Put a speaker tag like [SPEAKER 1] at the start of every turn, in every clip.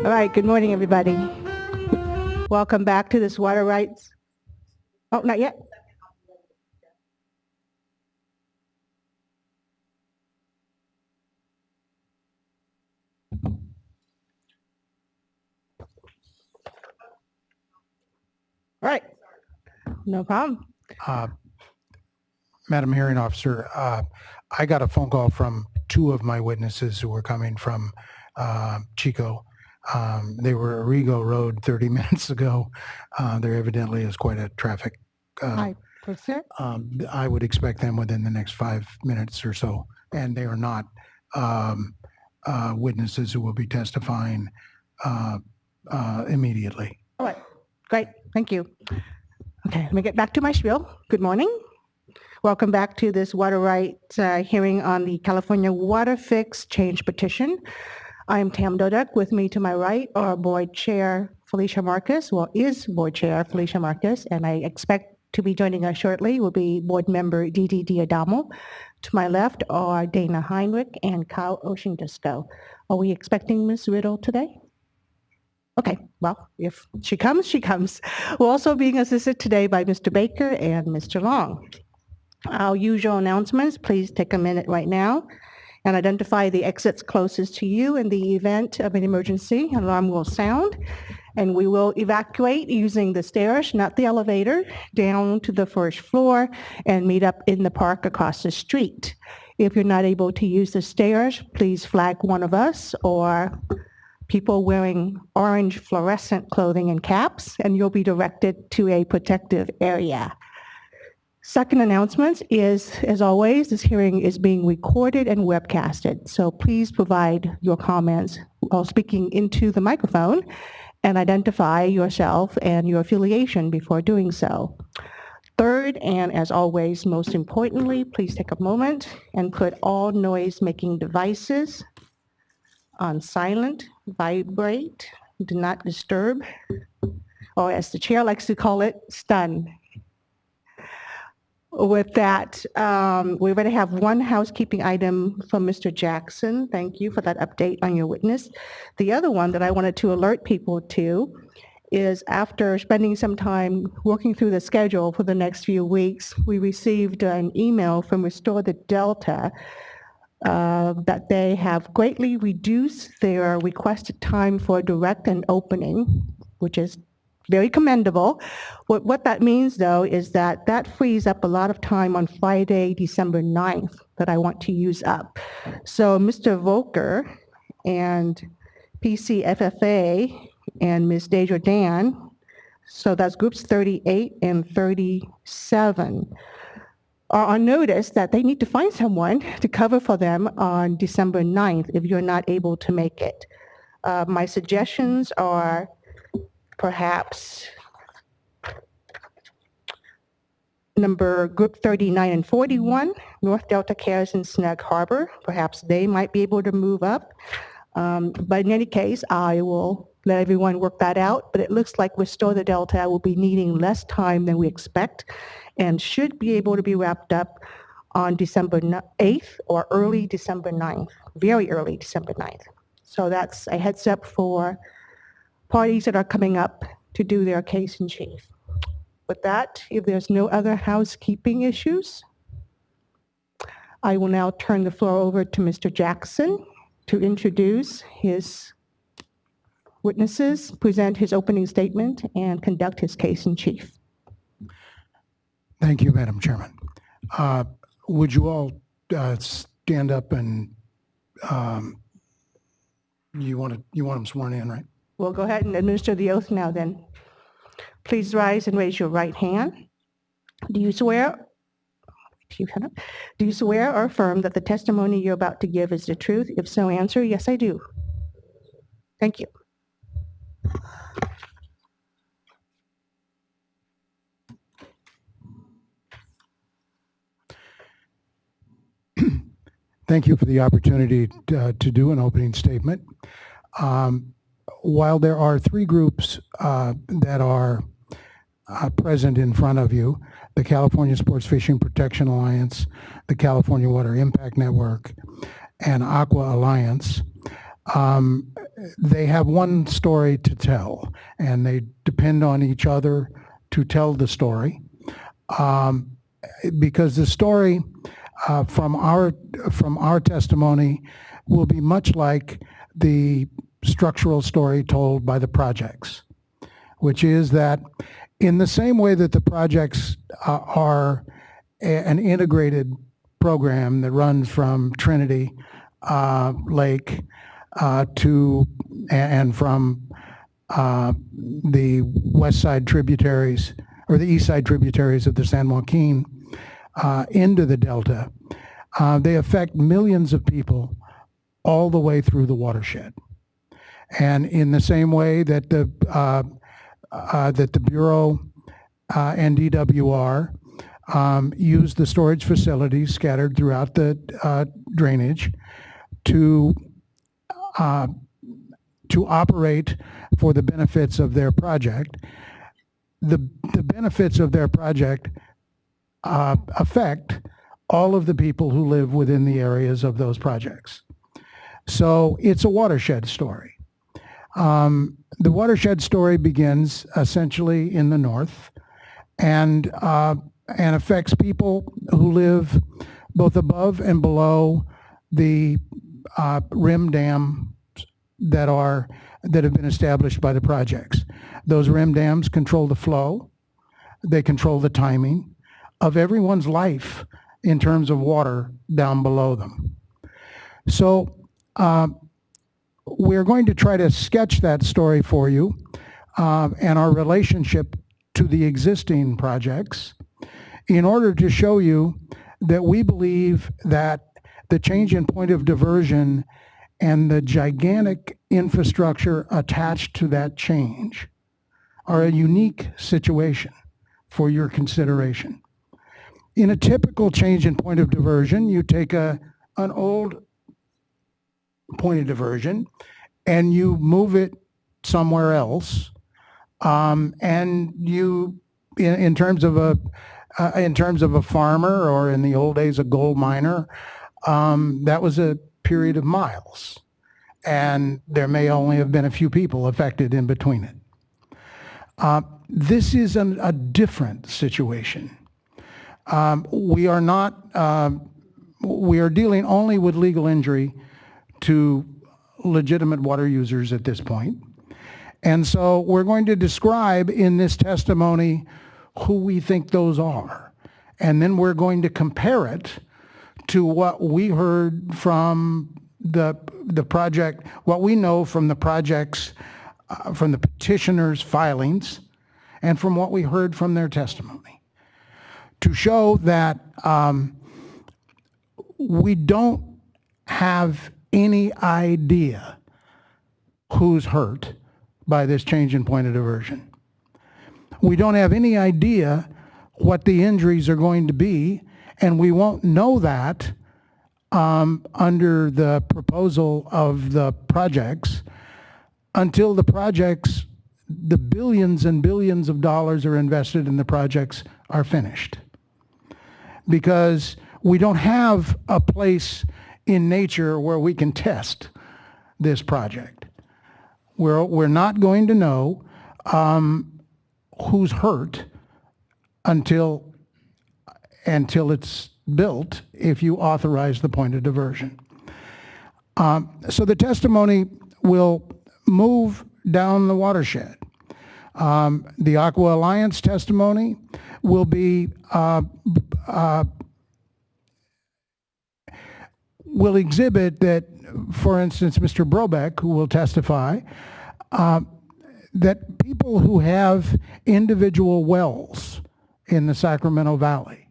[SPEAKER 1] All right, good morning, everybody. Welcome back to this water rights. Oh, not yet. All right, no problem.
[SPEAKER 2] Madam Hearing Officer, I got a phone call from two of my witnesses who were coming from Chico. They were at Rego Road 30 minutes ago. There evidently is quite a traffic.
[SPEAKER 1] 5%.
[SPEAKER 2] I would expect them within the next 5 minutes or so, and they are not witnesses who will be testifying immediately.
[SPEAKER 1] All right, great, thank you. Okay, let me get back to my spiel. Good morning. Welcome back to this water rights hearing on the California Waterfix change petition. I am Tam Dodek. With me to my right are Board Chair Felicia Marcus, is Board Chair Felicia Marcus, and I expect to be joining us shortly will be Board Member Didi Diadamo. To my left are Dana Heinrich and Kyle Oceandisco. Are we expecting Ms. Riddle today? Okay, well, if she comes, she comes. We're also being assisted today by Mr. Baker and Mr. Long. Our usual announcements, please take a minute right now and identify the exits closest to you. In the event of an emergency, an alarm will sound, and we will evacuate using the stairs, not the elevator, down to the first floor and meet up in the park across the street. If you're not able to use the stairs, please flag one of us or people wearing orange fluorescent clothing and caps, and you'll be directed to a protective area. Second announcement is, as always, this hearing is being recorded and webcasted, so please provide your comments while speaking into the microphone and identify yourself and your affiliation before doing so. Third, and as always, most importantly, please take a moment and put all noise-making devices on silent, vibrate, do not disturb, or as the chair likes to call it, stun. With that, we're going to have one housekeeping item from Mr. Jackson. Thank you for that update on your witness. The other one that I wanted to alert people to is after spending some time working through the schedule for the next few weeks, we received an email from Restore the Delta that they have greatly reduced their requested time for direct and opening, which is very commendable. What that means, though, is that frees up a lot of time on Friday, December 9th that I want to use up. So Mr. Volker and PCFFA and Ms. Desjardins, so that's groups 38 and 37, are on notice that they need to find someone to cover for them on December 9th if you're not able to make it. My suggestions are perhaps group 39 and 41, North Delta Cares in Snug Harbor. Perhaps they might be able to move up. But in any case, I will let everyone work that out. But it looks like Restore the Delta will be needing less time than we expect and should be able to be wrapped up on December 8th or early December 9th, very early December 9th. So that's a heads up for parties that are coming up to do their case in chief. With that, if there's no other housekeeping issues, I will now turn the floor over to Mr. Jackson to introduce his witnesses, present his opening statement, and conduct his case in chief.
[SPEAKER 2] Thank you, Madam Chairman. Would you all stand up and you want them sworn in, right?
[SPEAKER 1] We'll go ahead and administer the oath now then. Please rise and raise your right hand. Do you swear or affirm that the testimony you're about to give is the truth? If so, answer, yes, I do. Thank you.
[SPEAKER 2] Thank you for the opportunity to do an opening statement. While there are three groups that are present in front of you, the California Sports Fishing Protection Alliance, the California Water Impact Network, and Aqua Alliance, they have one story to tell, and they depend on each other to tell the story. Because the story from our testimony will be much like the structural story told by the projects, which is that in the same way that the projects are an integrated program that runs from Trinity Lake to and from the west side tributaries or the east side tributaries of the San Joaquin into the Delta, they affect millions of people all the way through the watershed. And in the same way that the Bureau and DWR use the storage facilities scattered throughout the drainage to operate for the benefits of their project, the benefits of their project affect all of the people who live within the areas of those projects. So it's a watershed story. The watershed story begins essentially in the north and affects people who live both above and below the rim dams that have been established by the projects. Those rim dams control the flow. They control the timing of everyone's life in terms of water down below them. So we're going to try to sketch that story for you and our relationship to the existing projects in order to show you that we believe that the change in point of diversion and the gigantic infrastructure attached to that change are a unique situation for your consideration. In a typical change in point of diversion, you take an old point of diversion and you move it somewhere else, and you, in terms of a farmer, or in the old days a gold miner, that was a period of miles, and there may only have been a few people affected in between it. This is a different situation. We are dealing only with legal injury to legitimate water users at this point. And so we're going to describe in this testimony who we think those are. And then we're going to compare it to what we heard from the project, what we know from the projects, from the petitioners' filings, and from what we heard from their testimony, to show that we don't have any idea who's hurt by this change in point of diversion. We don't have any idea what the injuries are going to be, and we won't know that under the proposal of the projects until the projects, the billions and billions of dollars are invested in the projects, are finished. Because we don't have a place in nature where we can test this project. We're not going to know who's hurt until it's built, if you authorize the point of diversion. So the testimony will move down the watershed. The Aqua Alliance testimony will be will exhibit that, for instance, Mr. Brobeck, who will testify, that people who have individual wells in the Sacramento Valley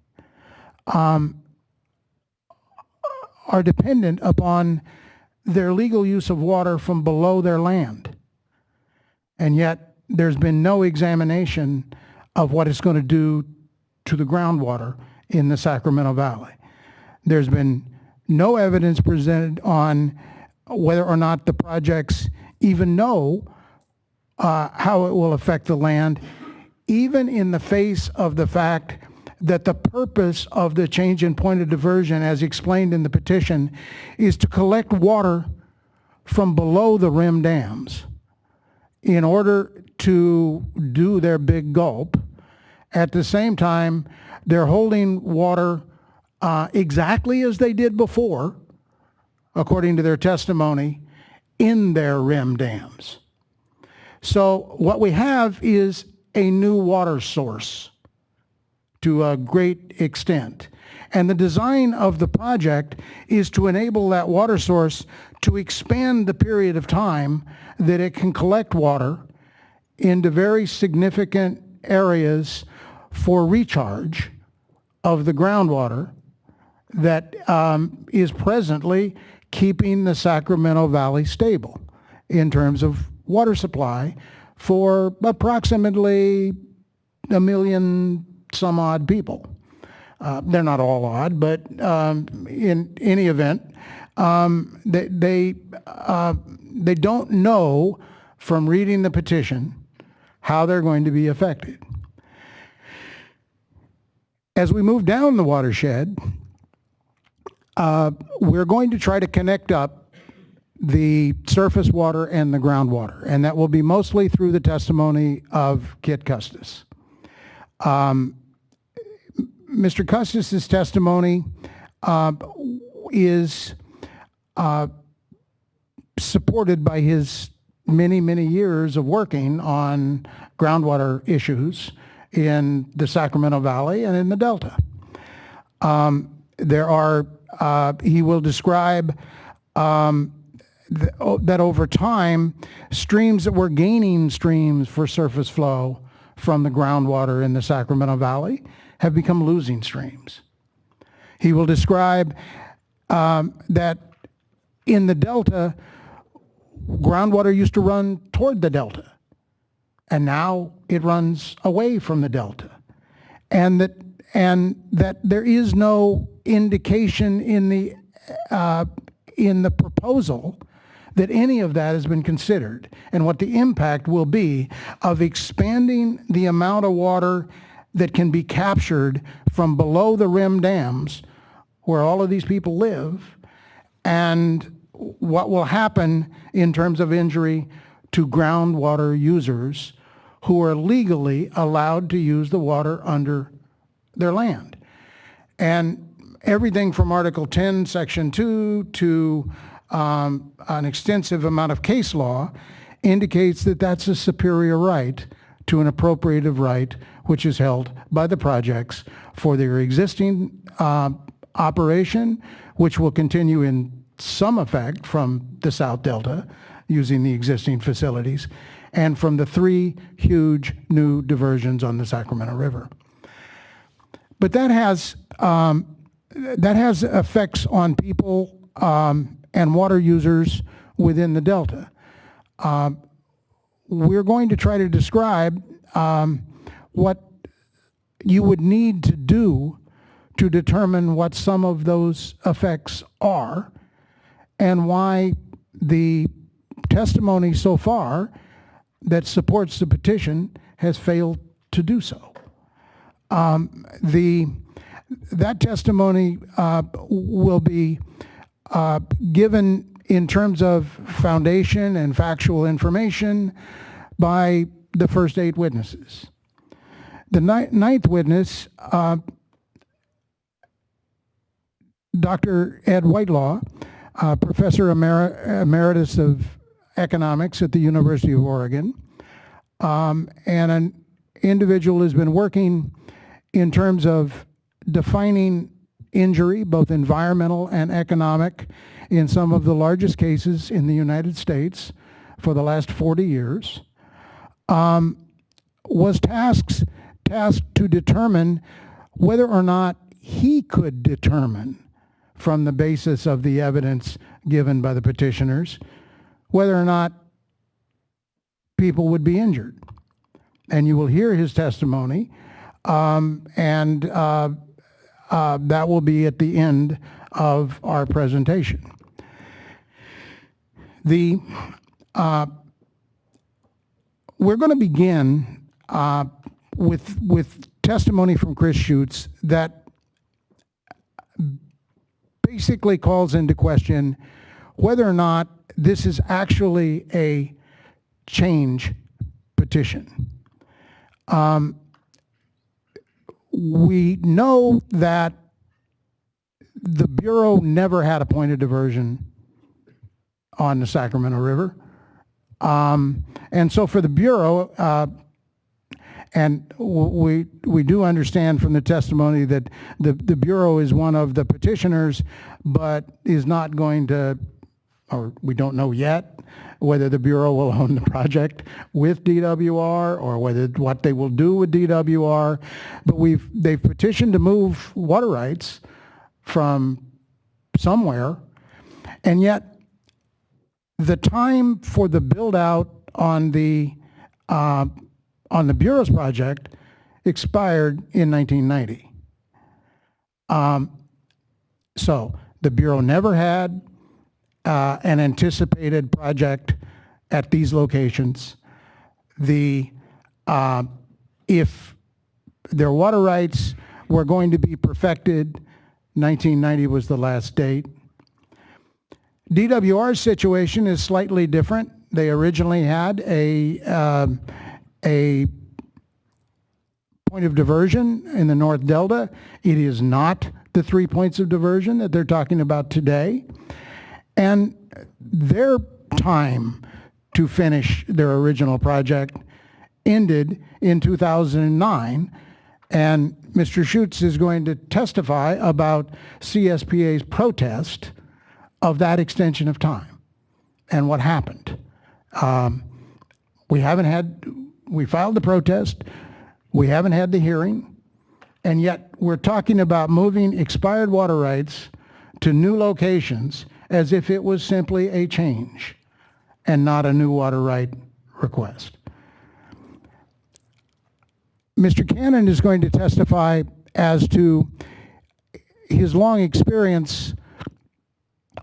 [SPEAKER 2] are dependent upon their legal use of water from below their land. And yet there's been no examination of what it's going to do to the groundwater in the Sacramento Valley. There's been no evidence presented on whether or not the projects even know how it will affect the land, even in the face of the fact that the purpose of the change in point of diversion, as explained in the petition, is to collect water from below the rim dams in order to do their big gulp. At the same time, they're holding water exactly as they did before, according to their testimony, in their rim dams. So what we have is a new water source to a great extent. And the design of the project is to enable that water source to expand the period of time that it can collect water into very significant areas for recharge of the groundwater that is presently keeping the Sacramento Valley stable in terms of water supply for approximately 1 million some odd people. They're not all odd, but in any event, they don't know from reading the petition how they're going to be affected. As we move down the watershed, we're going to try to connect up the surface water and the groundwater, and that will be mostly through the testimony of Kit Custis. Mr. Custis' testimony is supported by his many, many years of working on groundwater issues in the Sacramento Valley and in the Delta. He will describe that over time, streams that were gaining streams for surface flow from the groundwater in the Sacramento Valley have become losing streams. He will describe that in the Delta, groundwater used to run toward the Delta, and now it runs away from the Delta, and that there is no indication in the proposal that any of that has been considered, and what the impact will be of expanding the amount of water that can be captured from below the rim dams where all of these people live, and what will happen in terms of injury to groundwater users who are legally allowed to use the water under their land. And everything from Article 10, Section 2 to an extensive amount of case law indicates that that's a superior right to an appropriative right which is held by the projects for their existing operation, which will continue in some effect from the South Delta using the existing facilities, and from the 3 huge new diversions on the Sacramento River. But that has effects on people and water users within the Delta. We're going to try to describe what you would need to do to determine what some of those effects are, and why the testimony so far that supports the petition has failed to do so. That testimony will be given in terms of foundation and factual information by the first 8 witnesses. The ninth witness, Dr. Ed Whitelaw, Professor Emeritus of Economics at the University of Oregon, and an individual who's been working in terms of defining injury, both environmental and economic, in some of the largest cases in the United States for the last 40 years, was tasked to determine whether or not he could determine from the basis of the evidence given by the petitioners whether or not people would be injured. And you will hear his testimony, and that will be at the end of our presentation. We're going to begin with testimony from Chris Schutz that basically calls into question whether or not this is actually a change petition. We know that the Bureau never had a point of diversion on the Sacramento River. And so for the Bureau, and we do understand from the testimony that the Bureau is one of the petitioners, but is not going to, or we don't know yet, whether the Bureau will own the project with DWR or what they will do with DWR. But they've petitioned to move water rights from somewhere, and yet the time for the build out on the Bureau's project expired in 1990. So the Bureau never had an anticipated project at these locations. If their water rights were going to be perfected, 1990 was the last date. DWR's situation is slightly different. They originally had a point of diversion in the North Delta. It is not the 3 points of diversion that they're talking about today. And their time to finish their original project ended in 2009. And Mr. Schutz is going to testify about CSPA's protest of that extension of time and what happened. We filed the protest, we haven't had the hearing, and yet we're talking about moving expired water rights to new locations as if it was simply a change and not a new water right request. Mr. Cannon is going to testify as to his long experience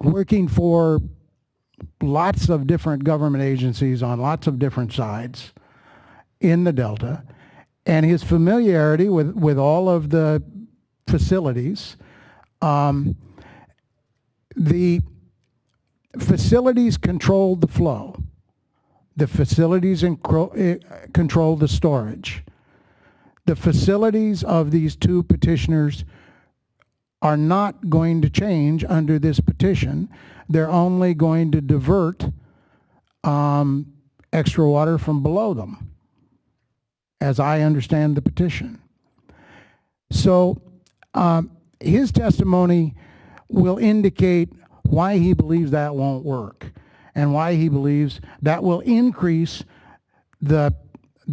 [SPEAKER 2] working for lots of different government agencies on lots of different sides in the Delta, and his familiarity with all of the facilities. The facilities control the flow. The facilities control the storage. The facilities of these two petitioners are not going to change under this petition. They're only going to divert extra water from below them, as I understand the petition. So his testimony will indicate why he believes that won't work and why he believes that will increase the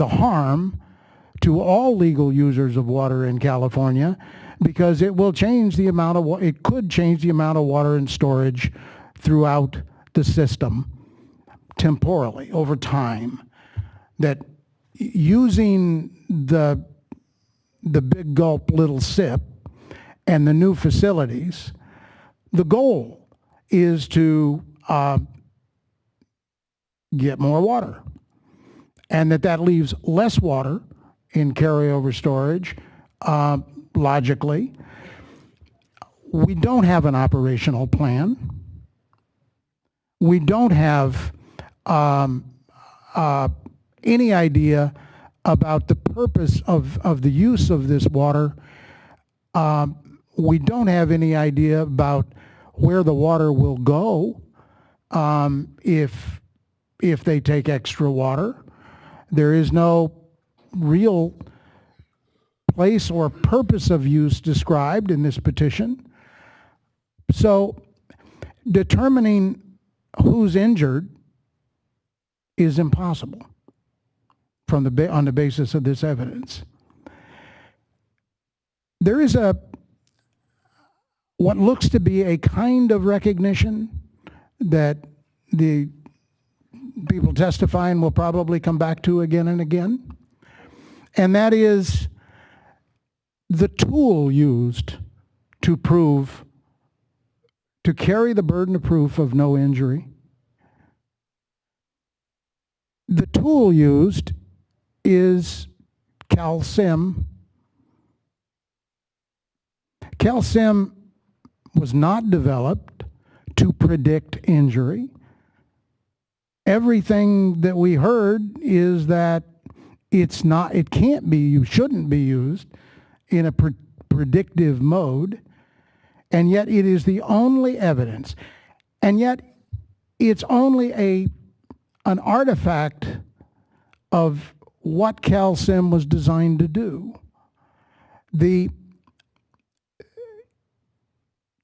[SPEAKER 2] harm to all legal users of water in California, because it will change the amount of it could change the amount of water in storage throughout the system temporally over time. That using the big gulp little sip and the new facilities, the goal is to get more water, and that leaves less water in carryover storage. Logically, we don't have an operational plan. We don't have any idea about the purpose of the use of this water. We don't have any idea about where the water will go if they take extra water. There is no real place or purpose of use described in this petition. So determining who's injured is impossible on the basis of this evidence. There is what looks to be a kind of recognition that the people testifying will probably come back to again and again, and that is the tool used to carry the burden of proof of no injury. The tool used is calcim. Calcim was not developed to predict injury. everything that we heard is that it can't be used, shouldn't be used in a predictive mode, and yet it is the only evidence, and yet it's only an artifact of what CalSim was designed to do. The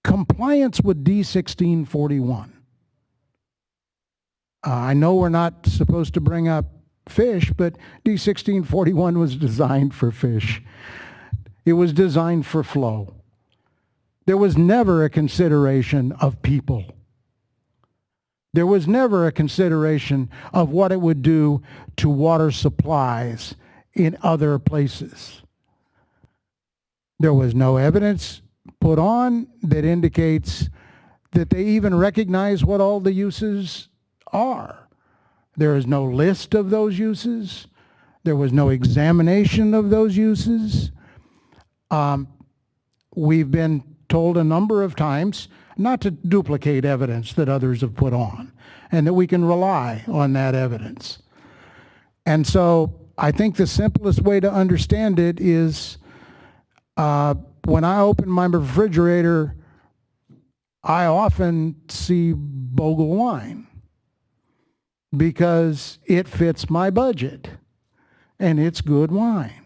[SPEAKER 2] compliance with D1641. I know we're not supposed to bring up fish, but D1641 was designed for fish. It was designed for flow. There was never a consideration of people. There was never a consideration of what it would do to water supplies in other places. There was no evidence put on that indicates that they even recognize what all the uses are. There is no list of those uses. There was no examination of those uses. We've been told a number of times not to duplicate evidence that others have put on, and that we can rely on that evidence. And so I think the simplest way to understand it is when I open my refrigerator, I often see Bogle wine because it fits my budget and it's good wine.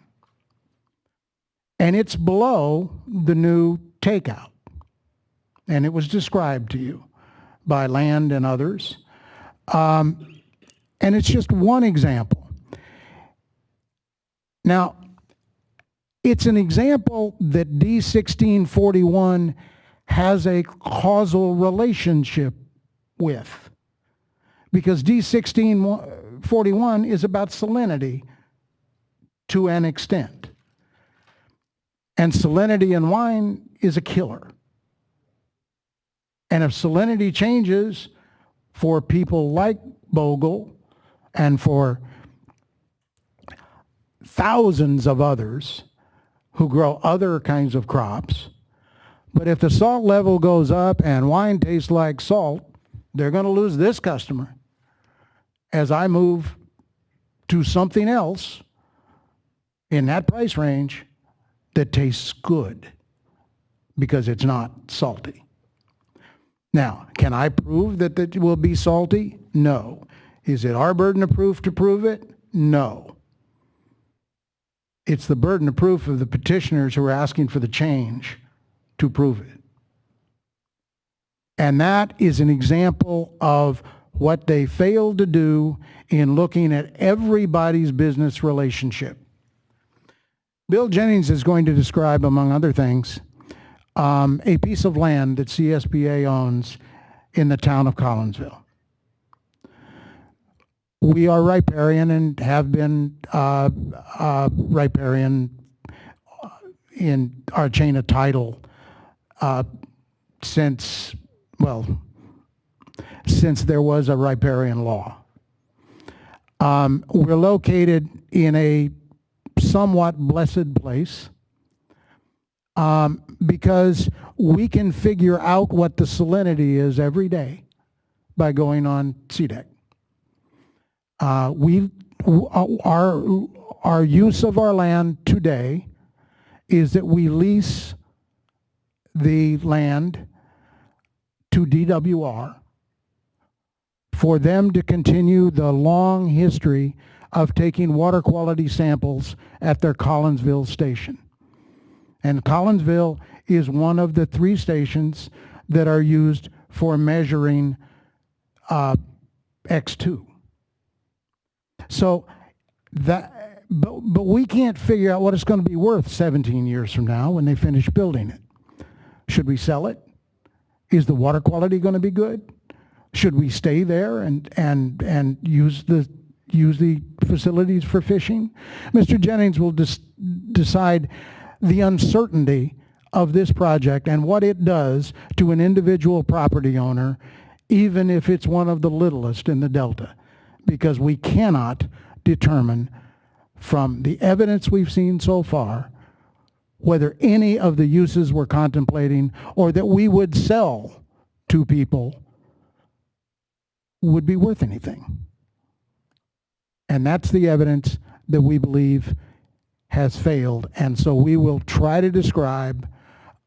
[SPEAKER 2] And it's below the new takeout. And it was described to you by Land and others. And it's just one example. Now, it's an example that D1641 has a causal relationship with, because D1641 is about salinity to an extent. And salinity in wine is a killer. And if salinity changes for people like Bogle and for thousands of others who grow other kinds of crops, but if the salt level goes up and wine tastes like salt, they're going to lose this customer as I move to something else in that price range that tastes good because it's not salty. Now, can I prove that it will be salty? No. Is it our burden of proof to prove it? No. It's the burden of proof of the petitioners who are asking for the change to prove it. And that is an example of what they failed to do in looking at everybody's business relationship. Bill Jennings is going to describe, among other things, a piece of land that CSBA owns in the town of Collinsville. We are riparian and have been riparian in our chain of title since there was a riparian law. We're located in a somewhat blessed place because we can figure out what the salinity is every day by going on CDEC. Our use of our land today is that we lease the land to DWR for them to continue the long history of taking water quality samples at their Collinsville station. And Collinsville is one of the 3 stations that are used for measuring X2. So that, but we can't figure out what it's going to be worth 17 years from now when they finish building it. Should we sell it? Is the water quality going to be good? Should we stay there and use the facilities for fishing? Mr. Jennings will decide the uncertainty of this project and what it does to an individual property owner, even if it's one of the littlest in the Delta, because we cannot determine from the evidence we've seen so far whether any of the uses we're contemplating or that we would sell to people would be worth anything. And that's the evidence that we believe has failed. And so we will try to describe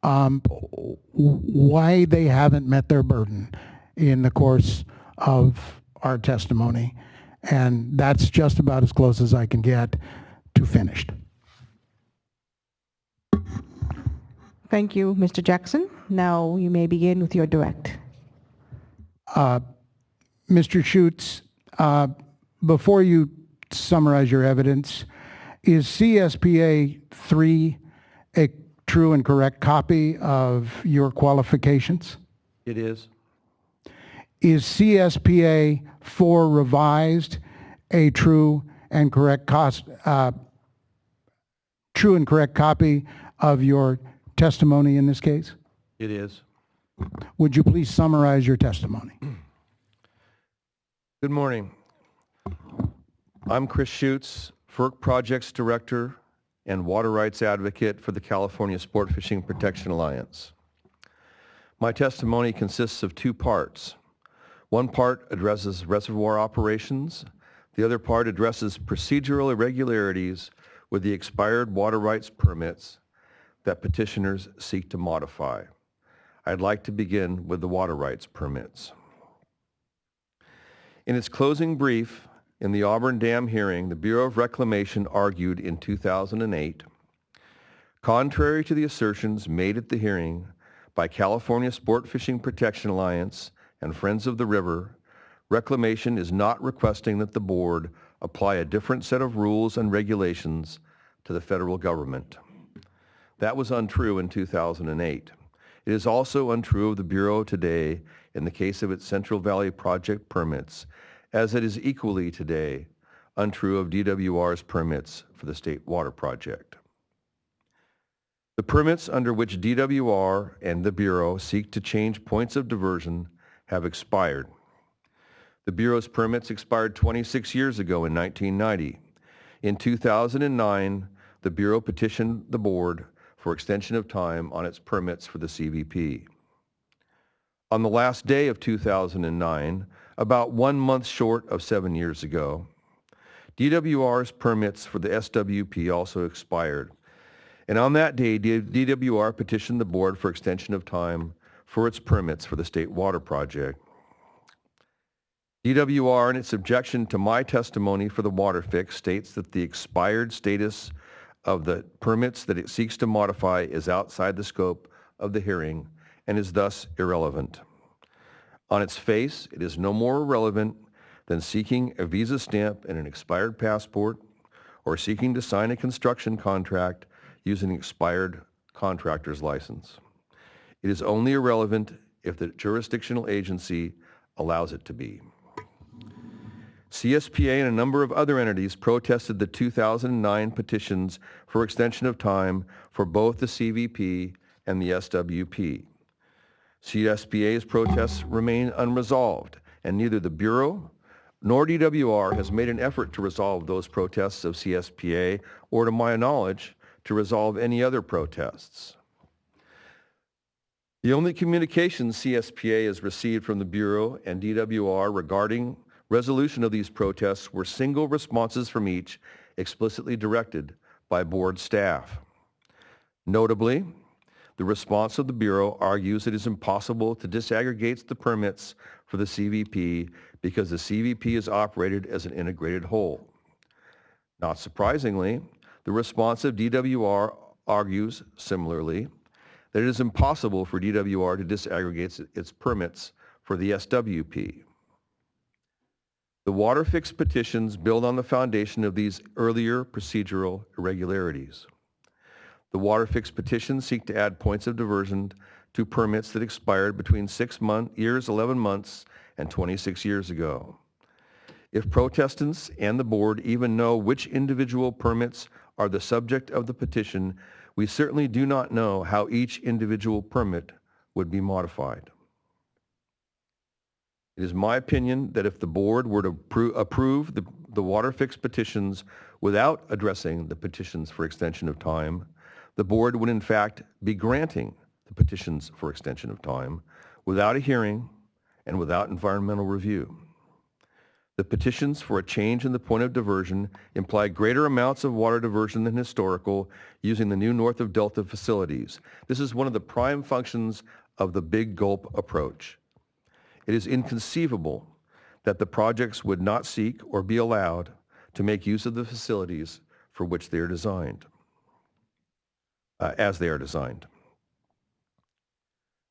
[SPEAKER 2] why they haven't met their burden in the course of our testimony. And that's just about as close as I can get to finished.
[SPEAKER 1] Thank you, Mr. Jackson. Now you may begin with your direct.
[SPEAKER 2] Mr. Schutz, before you summarize your evidence, is CSPA 3 a true and correct copy of your qualifications?
[SPEAKER 3] It is.
[SPEAKER 2] Is CSPA 4 revised a true and correct copy of your testimony in this case?
[SPEAKER 3] It is.
[SPEAKER 2] Would you please summarize your testimony?
[SPEAKER 3] Good morning. I'm Chris Schutz, FERC Projects Director and Water Rights Advocate for the California Sport Fishing Protection Alliance. My testimony consists of two parts. One part addresses reservoir operations. The other part addresses procedural irregularities with the expired water rights permits that petitioners seek to modify. I'd like to begin with the water rights permits. In its closing brief in the Auburn Dam hearing, the Bureau of Reclamation argued in 2008, contrary to the assertions made at the hearing by California Sport Fishing Protection Alliance and Friends of the River, Reclamation is not requesting that the board apply a different set of rules and regulations to the federal government. That was untrue in 2008. It is also untrue of the Bureau today in the case of its Central Valley Project permits, as it is equally today untrue of DWR's permits for the State Water Project. The permits under which DWR and the Bureau seek to change points of diversion have expired. The Bureau's permits expired 26 years ago in 1990. In 2009, the Bureau petitioned the board for extension of time on its permits for the CVP. On the last day of 2009, about 1 month short of 7 years ago, DWR's permits for the SWP also expired. And on that day, DWR petitioned the board for extension of time for its permits for the State Water Project. DWR, in its objection to my testimony for the Waterfix, states that the expired status of the permits that it seeks to modify is outside the scope of the hearing and is thus irrelevant. On its face, it is no more irrelevant than seeking a visa stamp and an expired passport or seeking to sign a construction contract using an expired contractor's license. It is only irrelevant if the jurisdictional agency allows it to be. CSPA and a number of other entities protested the 2009 petitions for extension of time for both the CVP and the SWP. CSPA's protests remain unresolved, and neither the Bureau nor DWR has made an effort to resolve those protests of CSPA or, to my knowledge, to resolve any other protests. The only communications CSPA has received from the Bureau and DWR regarding resolution of these protests were single responses from each, explicitly directed by board staff. Notably, the response of the Bureau argues it is impossible to disaggregate the permits for the CVP because the CVP is operated as an integrated whole. Not surprisingly, the response of DWR argues similarly that it is impossible for DWR to disaggregate its permits for the SWP. The Waterfix petitions build on the foundation of these earlier procedural irregularities. The Waterfix petitions seek to add points of diversion to permits that expired between 6 years, 11 months, and 26 years ago. If protestants and the board even know which individual permits are the subject of the petition, we certainly do not know how each individual permit would be modified. It is my opinion that if the board were to approve the Waterfix petitions without addressing the petitions for extension of time, the board would in fact be granting the petitions for extension of time without a hearing and without environmental review. The petitions for a change in the point of diversion imply greater amounts of water diversion than historical using the new north of Delta facilities. This is one of the prime functions of the Big Gulp approach. It is inconceivable that the projects would not seek or be allowed to make use of the facilities for which they are designed, as they are designed.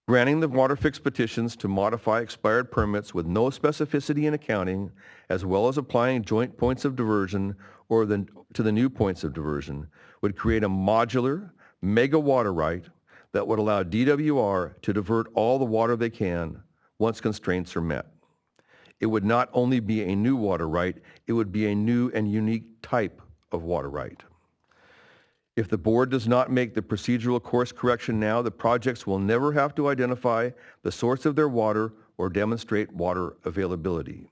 [SPEAKER 3] Granting the Waterfix petitions to modify expired permits with no specificity in accounting, as well as applying joint points of diversion or to the new points of diversion, would create a modular mega water right that would allow DWR to divert all the water they can once constraints are met. It would not only be a new water right, it would be a new and unique type of water right. If the board does not make the procedural course correction now, the projects will never have to identify the source of their water or demonstrate water availability.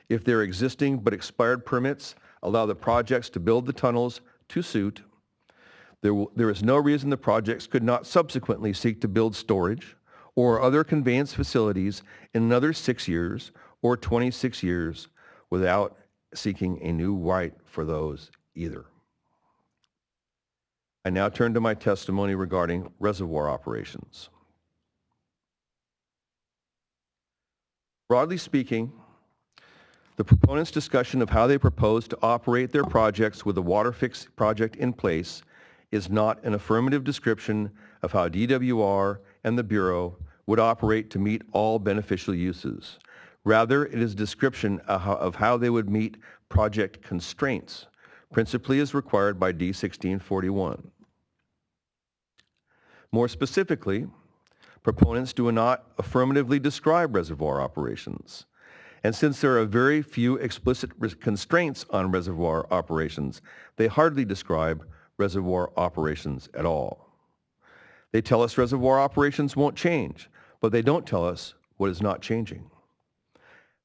[SPEAKER 3] If their existing but expired permits allow the projects to build the tunnels to suit, there is no reason the projects could not subsequently seek to build storage or other conveyance facilities in another 6 years or 26 years without seeking a new right for those either. I now turn to my testimony regarding reservoir operations. Broadly speaking, the proponents' discussion of how they propose to operate their projects with the Waterfix project in place is not an affirmative description of how DWR and the Bureau would operate to meet all beneficial uses. Rather, it is a description of how they would meet project constraints, principally as required by D1641. More specifically, proponents do not affirmatively describe reservoir operations. And since there are very few explicit constraints on reservoir operations, they hardly describe reservoir operations at all. They tell us reservoir operations won't change, but they don't tell us what is not changing.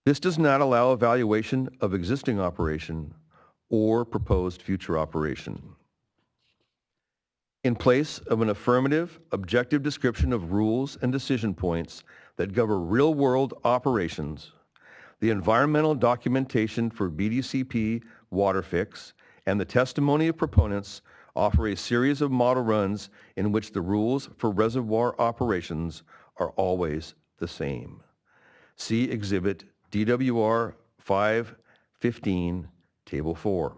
[SPEAKER 3] This does not allow evaluation of existing operation or proposed future operation. In place of an affirmative, objective description of rules and decision points that govern real-world operations, the environmental documentation for BDCP Waterfix and the testimony of proponents offer a series of model runs in which the rules for reservoir operations are always the same. See Exhibit DWR 515, Table 4.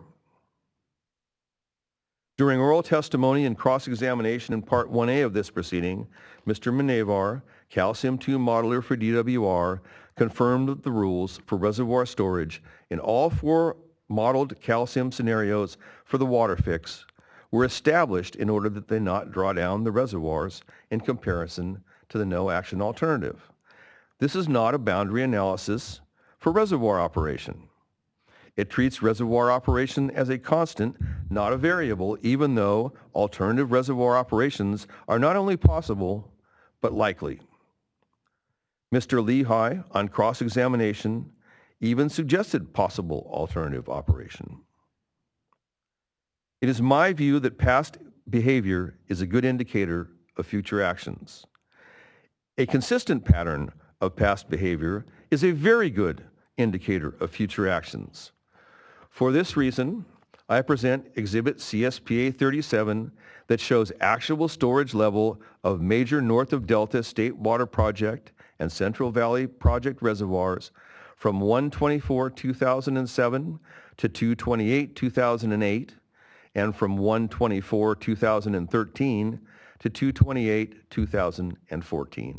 [SPEAKER 3] During oral testimony and cross-examination in Part 1A of this proceeding, Mr. Menavar, Calcium 2 modeler for DWR, confirmed the rules for reservoir storage in all 4 modeled calcium scenarios for the Waterfix were established in order that they not draw down the reservoirs in comparison to the no-action alternative. This is not a boundary analysis for reservoir operation. It treats reservoir operation as a constant, not a variable, even though alternative reservoir operations are not only possible, but likely. Mr. Lehigh, on cross-examination, even suggested possible alternative operation. It is my view that past behavior is a good indicator of future actions. A consistent pattern of past behavior is a very good indicator of future actions. For this reason, I present Exhibit CSPA 37 that shows actual storage level of major north of Delta State Water Project and Central Valley Project reservoirs from 1/24/2007 to 2/28/2008 and from 1/24/2013 to 2/28/2014.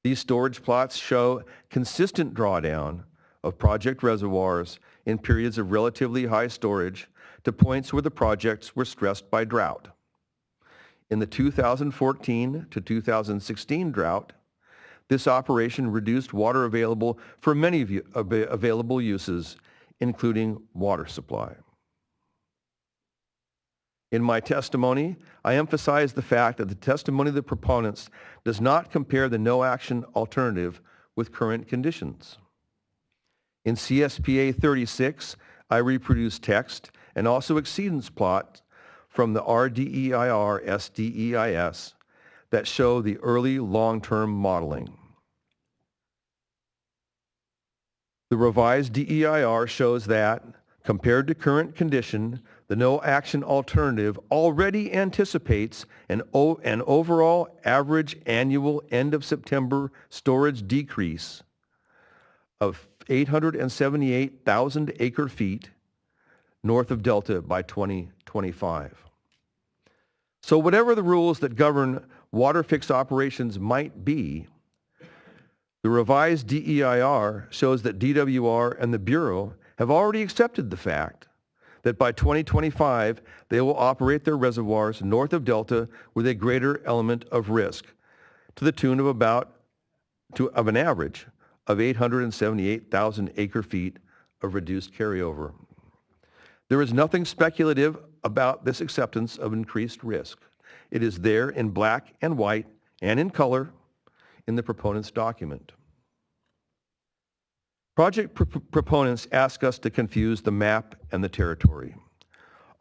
[SPEAKER 3] These storage plots show consistent drawdown of project reservoirs in periods of relatively high storage to points where the projects were stressed by drought. In the 2014 to 2016 drought, this operation reduced water available for many available uses, including water supply. In my testimony, I emphasize the fact that the testimony of the proponents does not compare the no-action alternative with current conditions. In CSPA 36, I reproduce text and also exceedance plot from the RDEIR SDEIS that show the early long-term modeling. The revised DEIR shows that, compared to current condition, the no-action alternative already anticipates an overall average annual end-of-September storage decrease of 878,000 acre-feet north of Delta by 2025. So whatever the rules that govern Waterfix operations might be, the revised DEIR shows that DWR and the Bureau have already accepted the fact that by 2025, they will operate their reservoirs north of Delta with a greater element of risk to the tune of of an average of 878,000 acre-feet of reduced carryover. There is nothing speculative about this acceptance of increased risk. It is there in black and white and in color in the proponent's document. Project proponents ask us to confuse the map and the territory.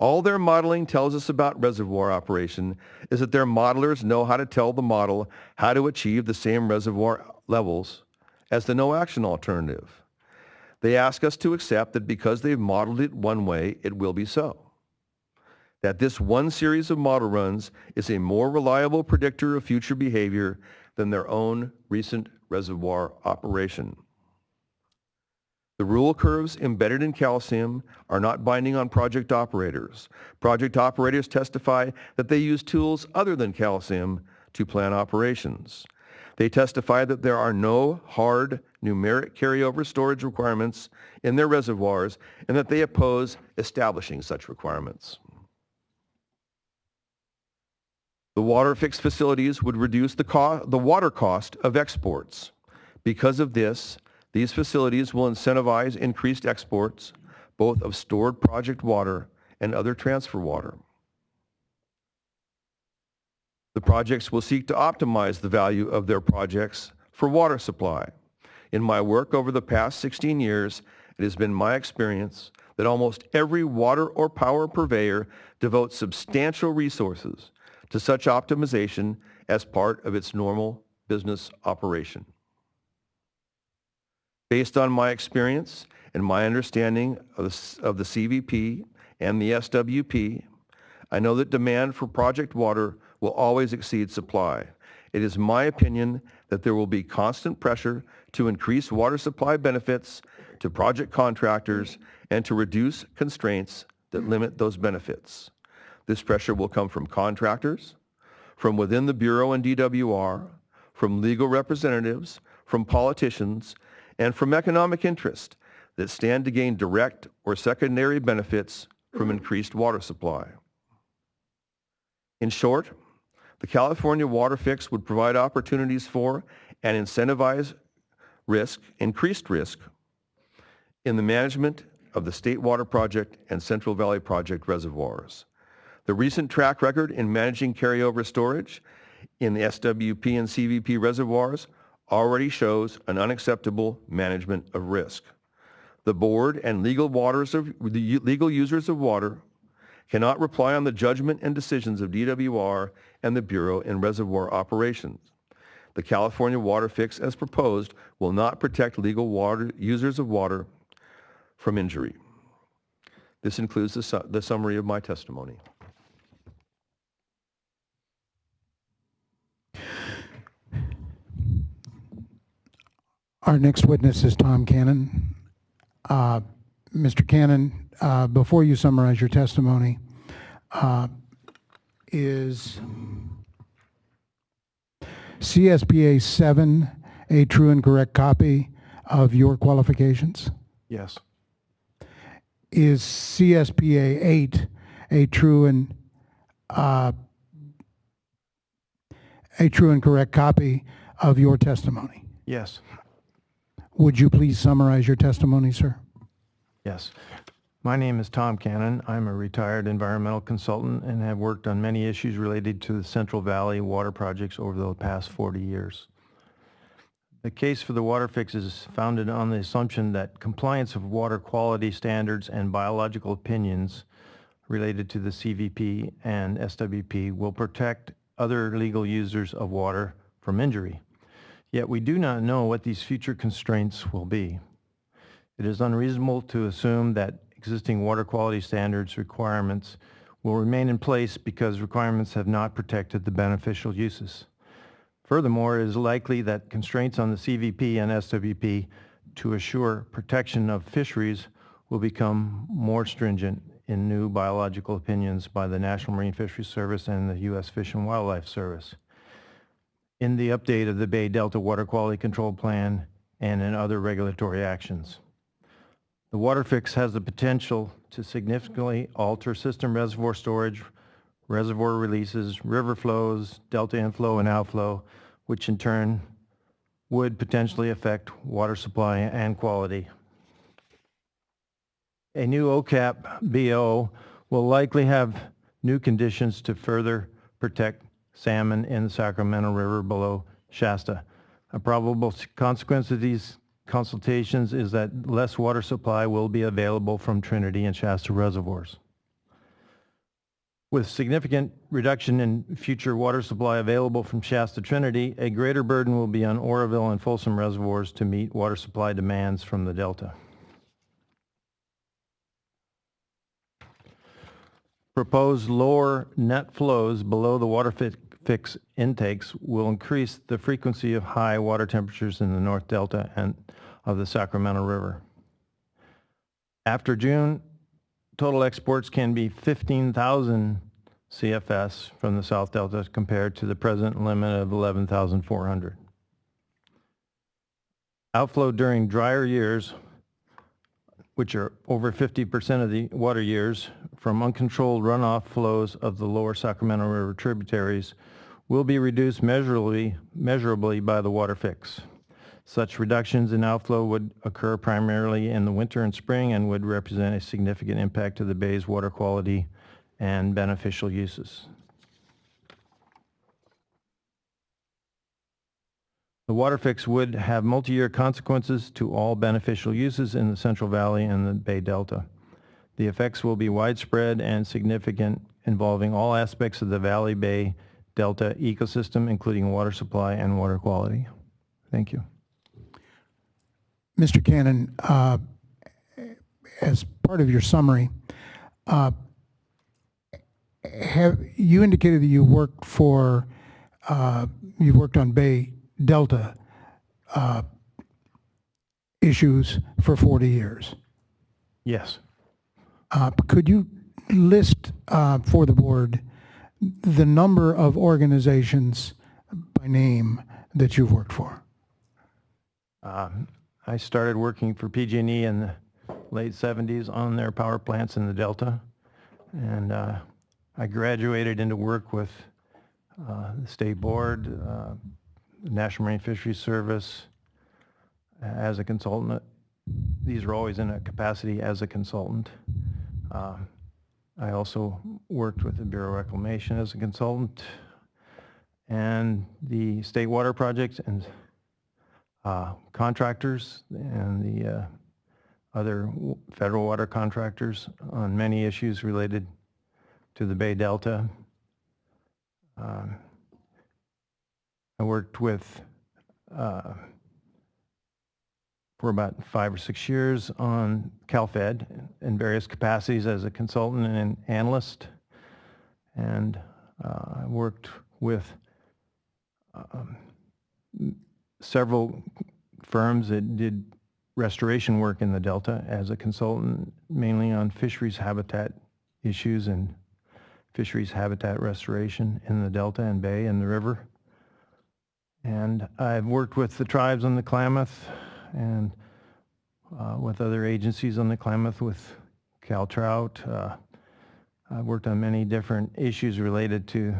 [SPEAKER 3] All their modeling tells us about reservoir operation is that their modelers know how to tell the model how to achieve the same reservoir levels as the no-action alternative. They ask us to accept that because they've modeled it one way, it will be so. That this one series of model runs is a more reliable predictor of future behavior than their own recent reservoir operation. The rule curves embedded in calcium are not binding on project operators. Project operators testify that they use tools other than calcium to plan operations. They testify that there are no hard numeric carryover storage requirements in their reservoirs and that they oppose establishing such requirements. The Waterfix facilities would reduce the water cost of exports. Because of this, these facilities will incentivize increased exports, both of stored project water and other transfer water. The projects will seek to optimize the value of their projects for water supply. In my work over the past 16 years, it has been my experience that almost every water or power purveyor devotes substantial resources to such optimization as part of its normal business operation. Based on my experience and my understanding of the CVP and the SWP, I know that demand for project water will always exceed supply. It is my opinion that there will be constant pressure to increase water supply benefits to project contractors and to reduce constraints that limit those benefits. This pressure will come from contractors, from within the Bureau and DWR, from legal representatives, from politicians, and from economic interest that stand to gain direct or secondary benefits from increased water supply. In short, the California Waterfix would provide opportunities for and incentivize increased risk in the management of the State Water Project and Central Valley Project reservoirs. The recent track record in managing carryover storage in the SWP and CVP reservoirs already shows an unacceptable management of risk. The board and legal users of water cannot rely on the judgment and decisions of DWR and the Bureau in reservoir operations. The California Waterfix, as proposed, will not protect legal users of water from injury. This includes the summary of my testimony.
[SPEAKER 2] Our next witness is Tom Cannon. Mr. Cannon, before you summarize your testimony, is CSPA 7 a true and correct copy of your qualifications?
[SPEAKER 4] Yes.
[SPEAKER 2] Is CSPA 8 a true and correct copy of your testimony?
[SPEAKER 4] Yes.
[SPEAKER 2] Would you please summarize your testimony, sir?
[SPEAKER 4] Yes. My name is Tom Cannon. I'm a retired environmental consultant and have worked on many issues related to the Central Valley water projects over the past 40 years. The case for the Waterfix is founded on the assumption that compliance of water quality standards and biological opinions related to the CVP and SWP will protect other legal users of water from injury. Yet we do not know what these future constraints will be. It is unreasonable to assume that existing water quality standards requirements will remain in place because requirements have not protected the beneficial uses. Furthermore, it is likely that constraints on the CVP and SWP to assure protection of fisheries will become more stringent in new biological opinions by the National Marine Fisheries Service and the U.S. Fish and Wildlife Service, in the update of the Bay Delta Water Quality Control Plan and in other regulatory actions. The Waterfix has the potential to significantly alter system reservoir storage, reservoir releases, river flows, delta inflow and outflow, which in turn would potentially affect water supply and quality. A new OCAP BO will likely have new conditions to further protect salmon in the Sacramento River below Shasta. A probable consequence of these consultations is that less water supply will be available from Trinity and Shasta reservoirs. With significant reduction in future water supply available from Shasta Trinity, a greater burden will be on Oroville and Folsom reservoirs to meet water supply demands from the Delta. Proposed lower net flows below the Waterfix intakes will increase the frequency of high water temperatures in the North Delta and of the Sacramento River. After June, total exports can be 15,000 CFS from the South Delta compared to the present limit of 11,400. Outflow during drier years, which are over 50% of the water years, from uncontrolled runoff flows of the lower Sacramento River tributaries will be reduced measurably by the Waterfix. Such reductions in outflow would occur primarily in the winter and spring and would represent a significant impact to the bay's water quality and beneficial uses. The Waterfix would have multi-year consequences to all beneficial uses in the Central Valley and the Bay Delta. The effects will be widespread and significant, involving all aspects of the Valley Bay Delta ecosystem, including water supply and water quality. Thank you.
[SPEAKER 2] Mr. Cannon, as part of your summary, have you indicated that you worked for, you've worked on Bay Delta issues for 40 years?
[SPEAKER 4] Yes.
[SPEAKER 2] Could you list for the board the number of organizations by name that you've worked for?
[SPEAKER 4] I started working for PG&E in the late 70s on their power plants in the Delta, and I graduated into work with the State Board, the National Marine Fisheries Service as a consultant. These are always in a capacity as a consultant. I also worked with the Bureau of Reclamation as a consultant and the State Water Project and contractors and the other federal water contractors on many issues related to the Bay Delta. I worked with for about 5 or 6 years on CalFed in various capacities as a consultant and an analyst, and I worked with several firms that did restoration work in the Delta as a consultant, mainly on fisheries habitat issues and fisheries habitat restoration in the Delta and Bay and the river. And I've worked with the tribes on the Klamath and with other agencies on the Klamath, with Cal Trout. I've worked on many different issues related to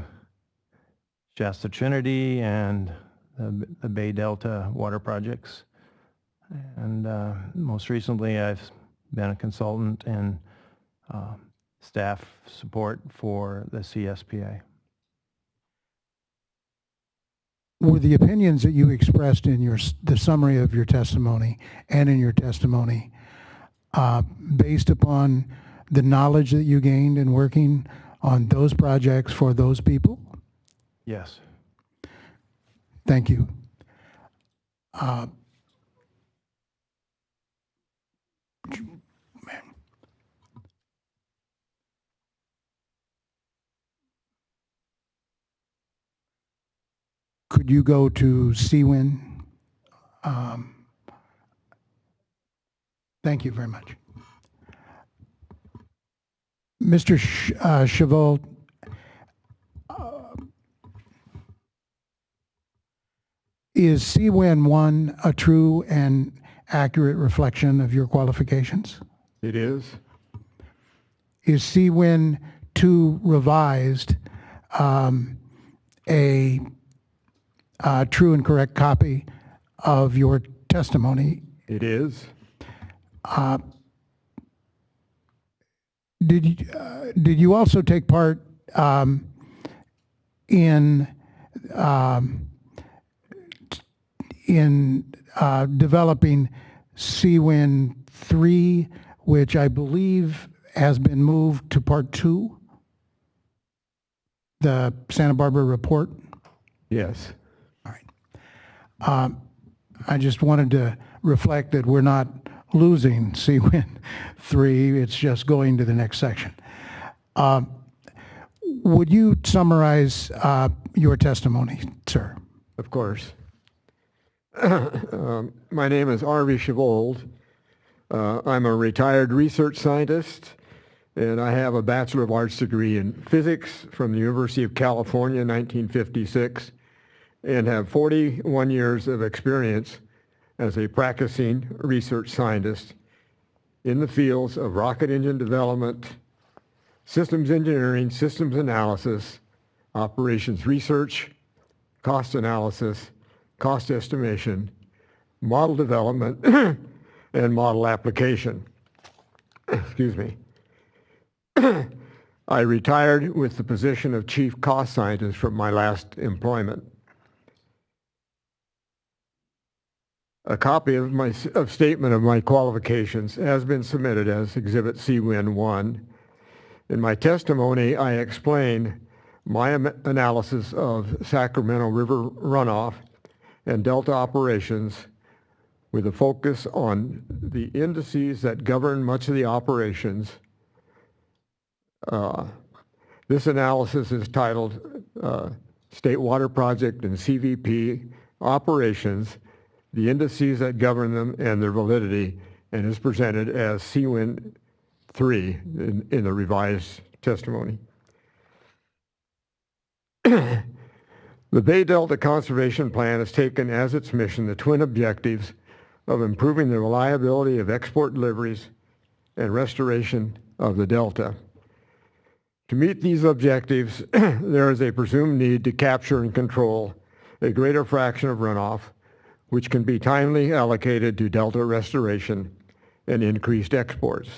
[SPEAKER 4] Shasta Trinity and the Bay Delta water projects. And most recently, I've been a consultant and staff support for the CSPA.
[SPEAKER 2] Were the opinions that you expressed in the summary of your testimony and in your testimony based upon the knowledge that you gained in working on those projects for those people?
[SPEAKER 4] Yes.
[SPEAKER 2] Thank you. Could you go to CWIN? Thank you very much. Mr. Chavot, is CWIN 1 a true and accurate reflection of your qualifications?
[SPEAKER 5] It is.
[SPEAKER 2] Is CWIN 2 revised a true and correct copy of your testimony?
[SPEAKER 5] It is.
[SPEAKER 2] Did you also take part in developing CWIN 3, which I believe has been moved to part 2, the Santa Barbara report?
[SPEAKER 5] Yes.
[SPEAKER 2] All right. I just wanted to reflect that we're not losing CWIN 3, it's just going to the next section. Would you summarize your testimony, sir?
[SPEAKER 5] Of course. My name is R.V. Chavold. I'm a retired research scientist, and I have a Bachelor of Arts degree in physics from the University of California in 1956, and have 41 years of experience as a practicing research scientist in the fields of rocket engine development, systems engineering, systems analysis, operations research, cost analysis, cost estimation, model development, and model application. Excuse me. I retired with the position of Chief Cost Scientist from my last employment. A copy of my statement of my qualifications has been submitted as Exhibit CWIN 1. In my testimony, I explain my analysis of Sacramento River runoff and delta operations with a focus on the indices that govern much of the operations. This analysis is titled State Water Project and CVP Operations, the indices that govern them and their validity, and is presented as CWIN 3 in the revised testimony. The Bay Delta Conservation Plan has taken as its mission the twin objectives of improving the reliability of export deliveries and restoration of the Delta. To meet these objectives, there is a presumed need to capture and control a greater fraction of runoff, which can be timely allocated to Delta restoration and increased exports.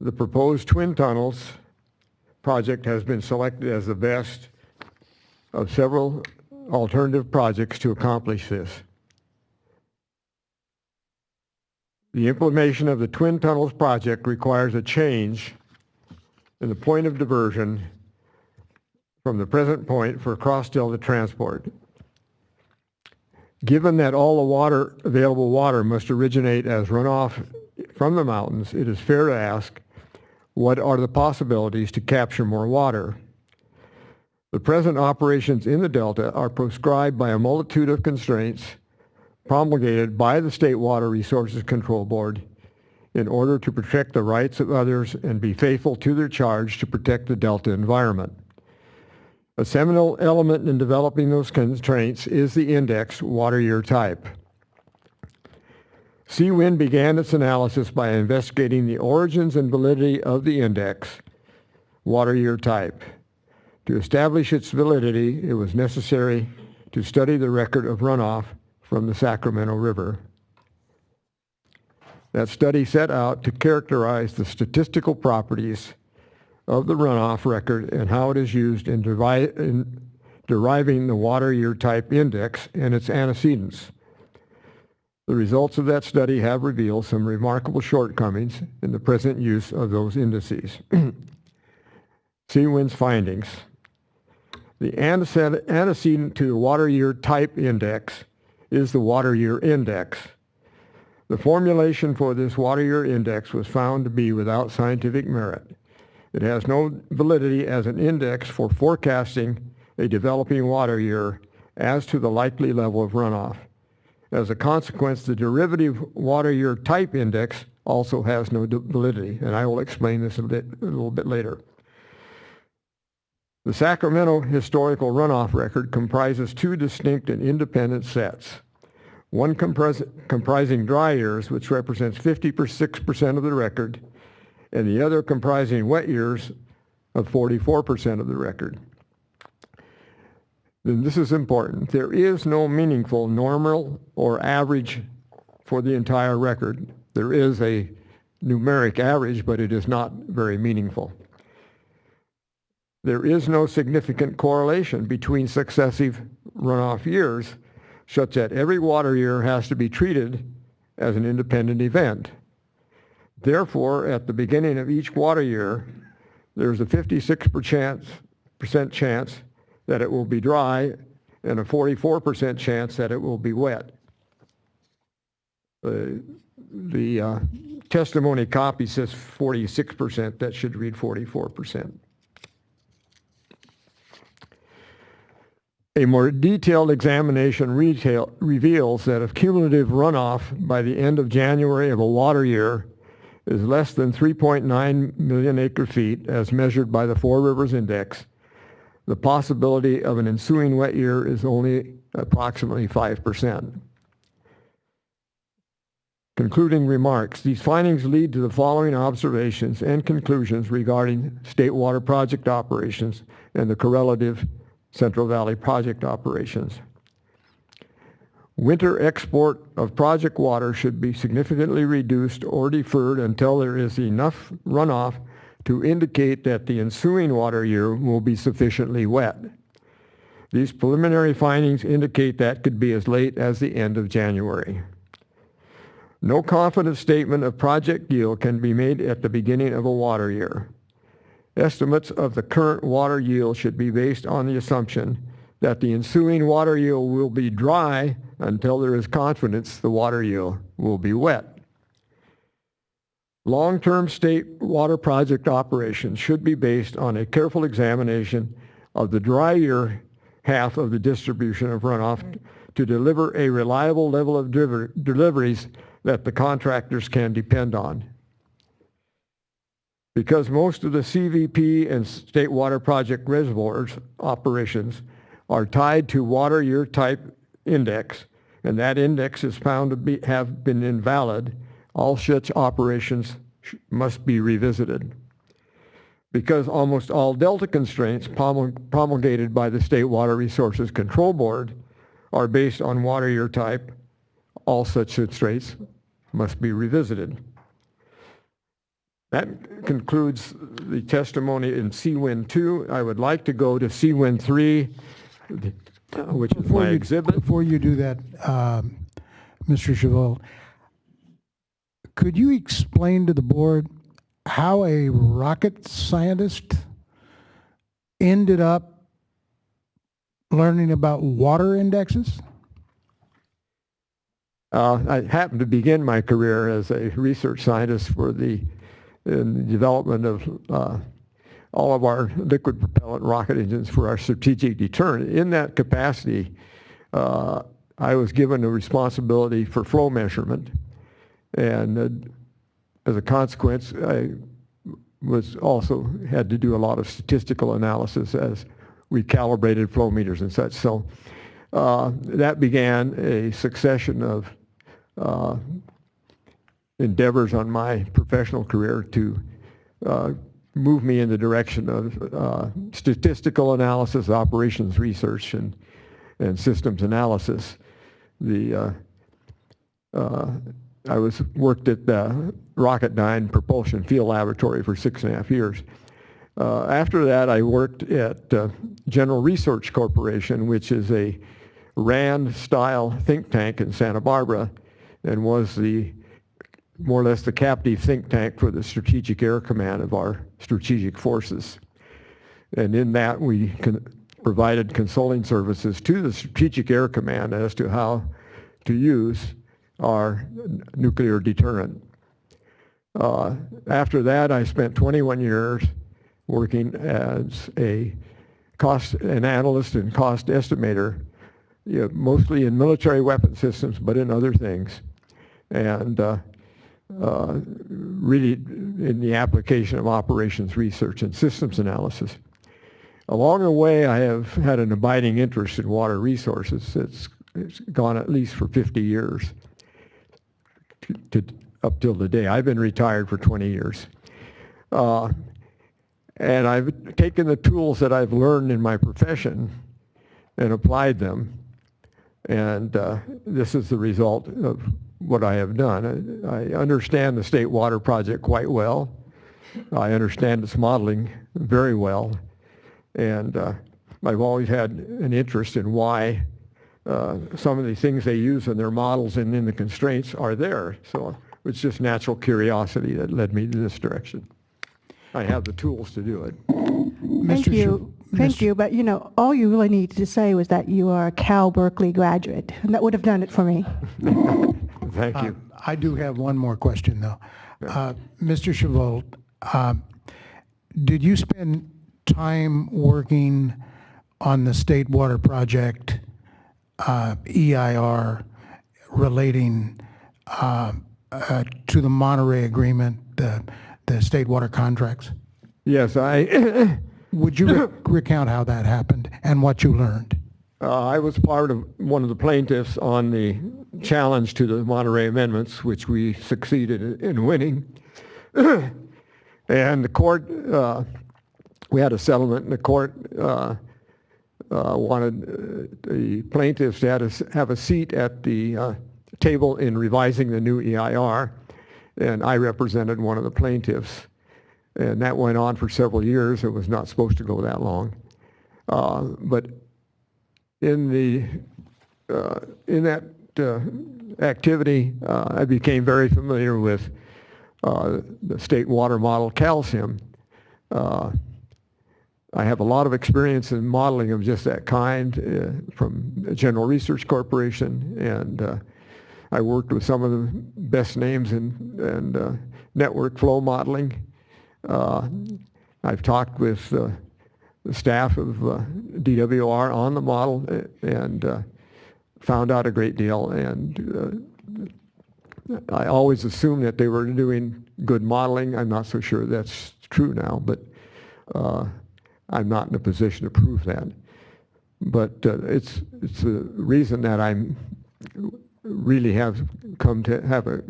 [SPEAKER 5] The proposed twin tunnels project has been selected as the best of several alternative projects to accomplish this. The implementation of the Twin Tunnels project requires a change in the point of diversion from the present point for cross-delta transport. Given that all the available water must originate as runoff from the mountains, it is fair to ask, what are the possibilities to capture more water? The present operations in the Delta are prescribed by a multitude of constraints promulgated by the State Water Resources Control Board in order to protect the rights of others and be faithful to their charge to protect the Delta environment. A seminal element in developing those constraints is the index water year type. CWIN began its analysis by investigating the origins and validity of the index water year type. To establish its validity, it was necessary to study the record of runoff from the Sacramento River. That study set out to characterize the statistical properties of the runoff record and how it is used in deriving the water year type index and its antecedents. The results of that study have revealed some remarkable shortcomings in the present use of those indices. CWIN's findings. The antecedent to the water year type index is the water year index. The formulation for this water year index was found to be without scientific merit. It has no validity as an index for forecasting a developing water year as to the likely level of runoff. As a consequence, the derivative water year type index also has no validity, and I will explain this a little bit later. The Sacramento historical runoff record comprises two distinct and independent sets. One comprising dry years, which represents 56% of the record, and the other comprising wet years of 44% of the record. And this is important. There is no meaningful normal or average for the entire record. There is a numeric average, but it is not very meaningful. There is no significant correlation between successive runoff years, such that every water year has to be treated as an independent event. Therefore, at the beginning of each water year, there's a 56% chance that it will be dry and a 44% chance that it will be wet. The testimony copy says 46%. That should read 44%. A more detailed examination reveals that if cumulative runoff by the end of January of a water year is less than 3.9 million acre-feet as measured by the Four Rivers Index, the possibility of an ensuing wet year is only approximately 5%. Concluding remarks. These findings lead to the following observations and conclusions regarding state water project operations and the correlative Central Valley project operations. Winter export of project water should be significantly reduced or deferred until there is enough runoff to indicate that the ensuing water year will be sufficiently wet. These preliminary findings indicate that could be as late as the end of January. No confident statement of project yield can be made at the beginning of a water year. Estimates of the current water yield should be based on the assumption that the ensuing water yield will be dry until there is confidence the water yield will be wet. Long-term state water project operations should be based on a careful examination of the dry year half of the distribution of runoff to deliver a reliable level of deliveries that the contractors can depend on. Because most of the CVP and state water project reservoirs operations are tied to water year type index, and that index is found to have been invalid, all such operations must be revisited. Because almost all delta constraints promulgated by the State Water Resources Control Board are based on water year type, all such constraints must be revisited. That concludes the testimony in CWIN 2. I would like to go to CWIN 3, which is my exhibit.
[SPEAKER 2] Before you do that, Mr. Chabot, could you explain to the board how a rocket scientist ended up learning about water indexes?
[SPEAKER 5] I happened to begin my career as a research scientist in the development of all of our liquid propellant rocket engines for our strategic deterrent. In that capacity, I was given a responsibility for flow measurement, and as a consequence, I was also had to do a lot of statistical analysis as we calibrated flow meters and such. So that began a succession of endeavors on my professional career to move me in the direction of statistical analysis, operations research, and systems analysis. I worked at the Rocketdyne Propulsion Field Laboratory for 6.5 years. After that, I worked at General Research Corporation, which is a RAND-style think tank in Santa Barbara, and was more or less the captive think tank for the Strategic Air Command of our strategic forces. And in that, we provided consulting services to the Strategic Air Command as to how to use our nuclear deterrent. After that, I spent 21 years working as an analyst and cost estimator, mostly in military weapon systems, but in other things. And really in the application of operations research and systems analysis. Along the way, I have had an abiding interest in water resources. It's gone at least for 50 years up till today. I've been retired for 20 years. And I've taken the tools that I've learned in my profession and applied them. And this is the result of what I have done. I understand the State Water Project quite well. I understand its modeling very well. And I've always had an interest in why some of the things they use in their models and in the constraints are there. So it's just natural curiosity that led me to this direction. I have the tools to do it.
[SPEAKER 1] Thank you. Thank you. But, all you really needed to say was that you are a Cal Berkeley graduate, and that would have done it for me.
[SPEAKER 5] Thank you.
[SPEAKER 2] I do have one more question, though. Mr. Chavold, did you spend time working on the State Water Project EIR relating to the Monterey Agreement, the state water contracts?
[SPEAKER 5] Yes,
[SPEAKER 2] Would you recount how that happened and what you learned?
[SPEAKER 5] I was part of one of the plaintiffs on the challenge to the Monterey Amendments, which we succeeded in winning. And the court, we had a settlement, and the court wanted the plaintiffs to have a seat at the table in revising the new EIR, and I represented one of the plaintiffs. And that went on for several years. It was not supposed to go that long. But in that activity, I became very familiar with the state water model, CalSIM. I have a lot of experience in modeling of just that kind from General Research Corporation, and I worked with some of the best names in network flow modeling. I've talked with the staff of DWR on the model and found out a great deal, and I always assumed that they were doing good modeling. I'm not so sure that's true now, but I'm not in a position to prove that. But it's the reason that I'm really have come to have a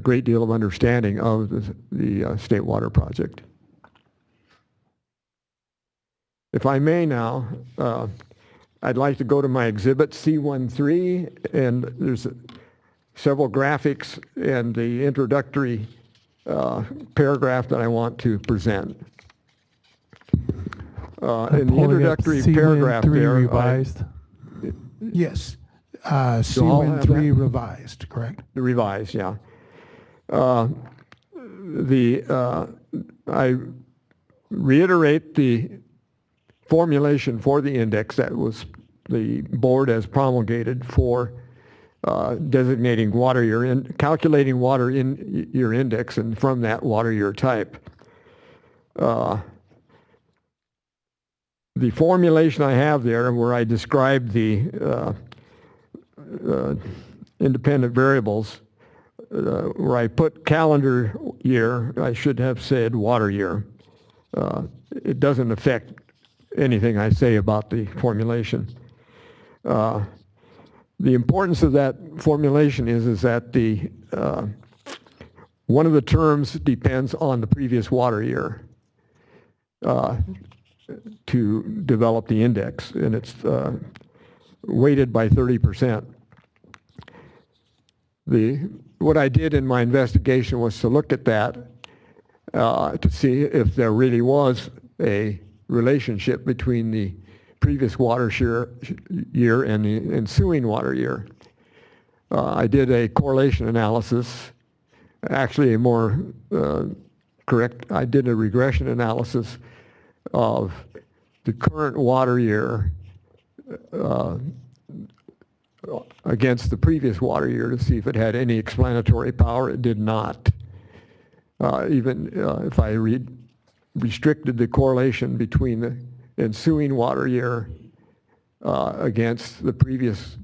[SPEAKER 5] great deal of understanding of the State Water Project. If I may now, I'd like to go to my exhibit C13, and there's several graphics and the introductory paragraph that I want to present. In the introductory paragraph there,
[SPEAKER 4] revised.
[SPEAKER 2] Yes. C13 revised, correct?
[SPEAKER 5] Revised, yeah. I reiterate the formulation for the index that was the board has promulgated for designating water year, calculating water in year index, and from that water year type. The formulation I have there, where I describe the independent variables, where I put calendar year, I should have said water year. It doesn't affect anything I say about the formulation. The importance of that formulation is that the one of the terms depends on the previous water year to develop the index, and it's weighted by 30%. What I did in my investigation was to look at that to see if there really was a relationship between the previous water year and the ensuing water year. I did a correlation analysis, actually a more correct, I did a regression analysis of the current water year against the previous water year to see if it had any explanatory power. It did not. Even if I restricted the correlation between the ensuing water year against the previous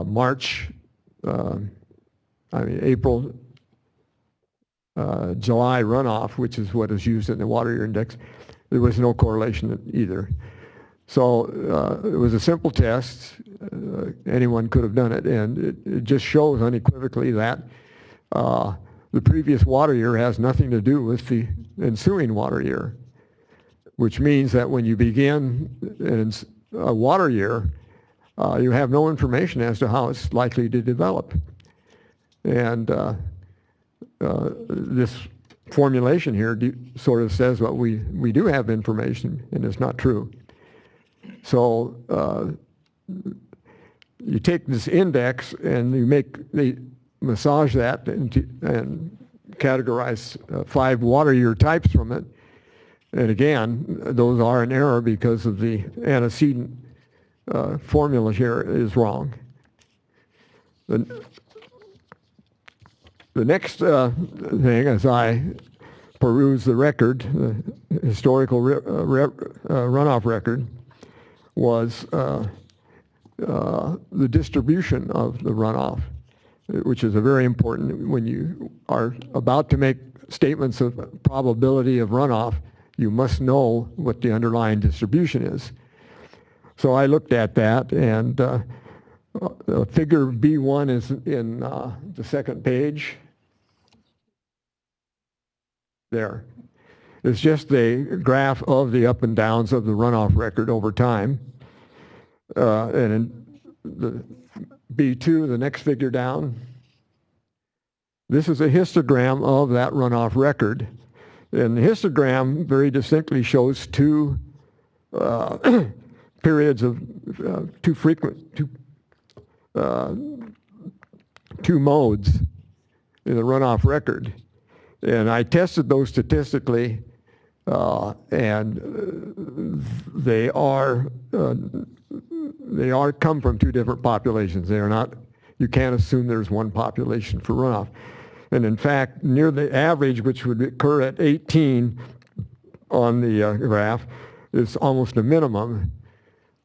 [SPEAKER 5] March, April, July runoff, which is what is used in the water year index, there was no correlation either. So it was a simple test. Anyone could have done it, and it just shows unequivocally that the previous water year has nothing to do with the ensuing water year, which means that when you begin a water year, you have no information as to how it's likely to develop. And this formulation here sort of says what we do have information, and it's not true. So you take this index and they massage that and categorize 5 water year types from it. And again, those are in error because of the antecedent formula here is wrong. The next thing, as I peruse the record, the historical runoff record, was the distribution of the runoff, which is a very important. When you are about to make statements of probability of runoff, you must know what the underlying distribution is. So I looked at that, and figure B1 is in the second page. There. It's just a graph of the up and downs of the runoff record over time. And in the B2, the next figure down, this is a histogram of that runoff record. And the histogram very distinctly shows 2 periods of two modes in the runoff record. And I tested those statistically, and they come from 2 different populations. They are not. You can't assume there's one population for runoff. And in fact, near the average, which would occur at 18 on the graph, is almost a minimum,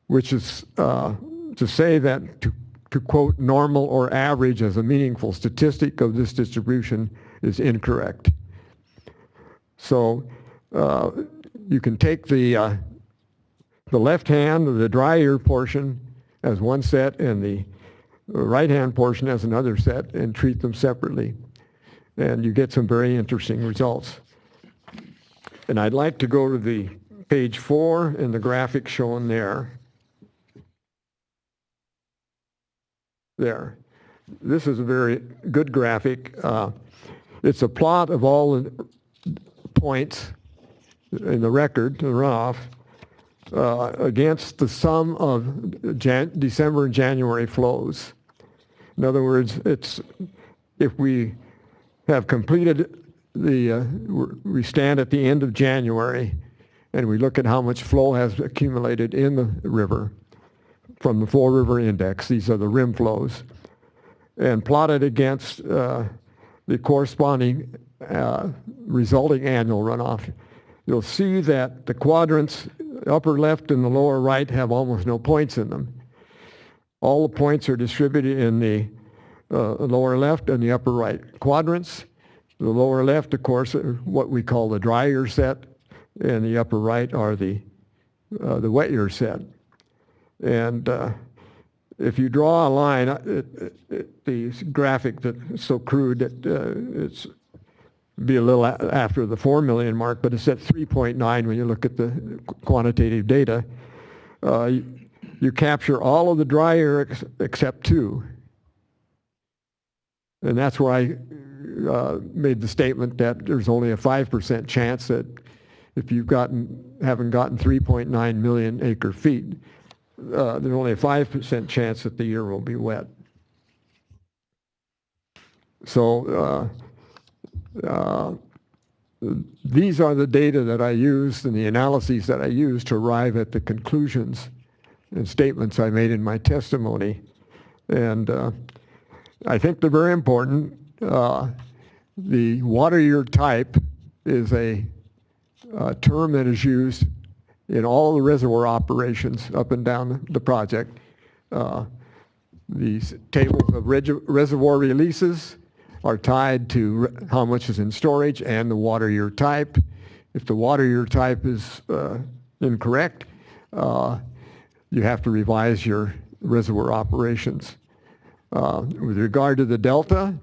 [SPEAKER 5] which is to say that to quote normal or average as a meaningful statistic of this distribution is incorrect. So you can take the left hand, the dry year portion, as one set, and the right hand portion as another set, and treat them separately. And you get some very interesting results. And I'd like to go to the page 4 and the graphic shown there. There. This is a very good graphic. It's a plot of all the points in the record, the runoff, against the sum of December and January flows. In other words, it's if we have completed we stand at the end of January and we look at how much flow has accumulated in the river from the Fall River Index. These are the rim flows, and plotted against the corresponding resulting annual runoff. You'll see that the quadrants, upper left and the lower right, have almost no points in them. All the points are distributed in the lower left and the upper right quadrants. The lower left, of course, are what we call the dry year set, and the upper right are the wet year set. And if you draw a line, the graphic that's so crude that it's be a little after the 4 million mark, but it's at 3.9 when you look at the quantitative data. You capture all of the dry year except 2. And that's where I made the statement that there's only a 5% chance that if you've haven't gotten 3.9 million acre feet, there's only a 5% chance that the year will be wet. So these are the data that I used and the analyses that I used to arrive at the conclusions and statements I made in my testimony. And I think they're very important. The water year type is a term that is used in all the reservoir operations up and down the project. These tables of reservoir releases are tied to how much is in storage and the water year type. If the water year type is incorrect, you have to revise your reservoir operations. With regard to the delta,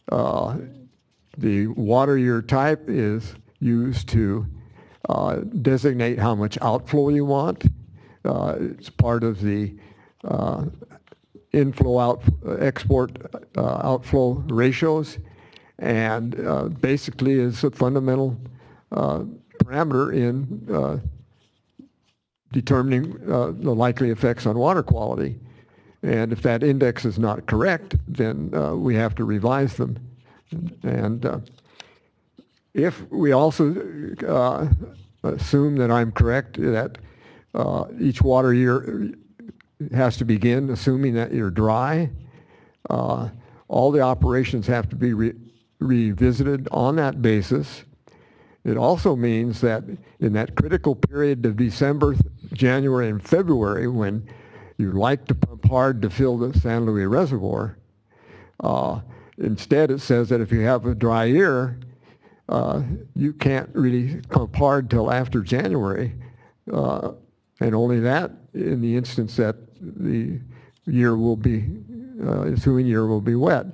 [SPEAKER 5] the water year type is used to designate how much outflow you want. It's part of the export outflow ratios, and basically is a fundamental parameter in determining the likely effects on water quality. And if that index is not correct, then we have to revise them. And if we also assume that I'm correct, that each water year has to begin assuming that you're dry, all the operations have to be revisited on that basis. It also means that in that critical period of December, January, and February, when you like to pump hard to fill the San Luis Reservoir, instead it says that if you have a dry year, you can't really pump hard till after January, and only that in the instance that the year will be, ensuing year will be wet.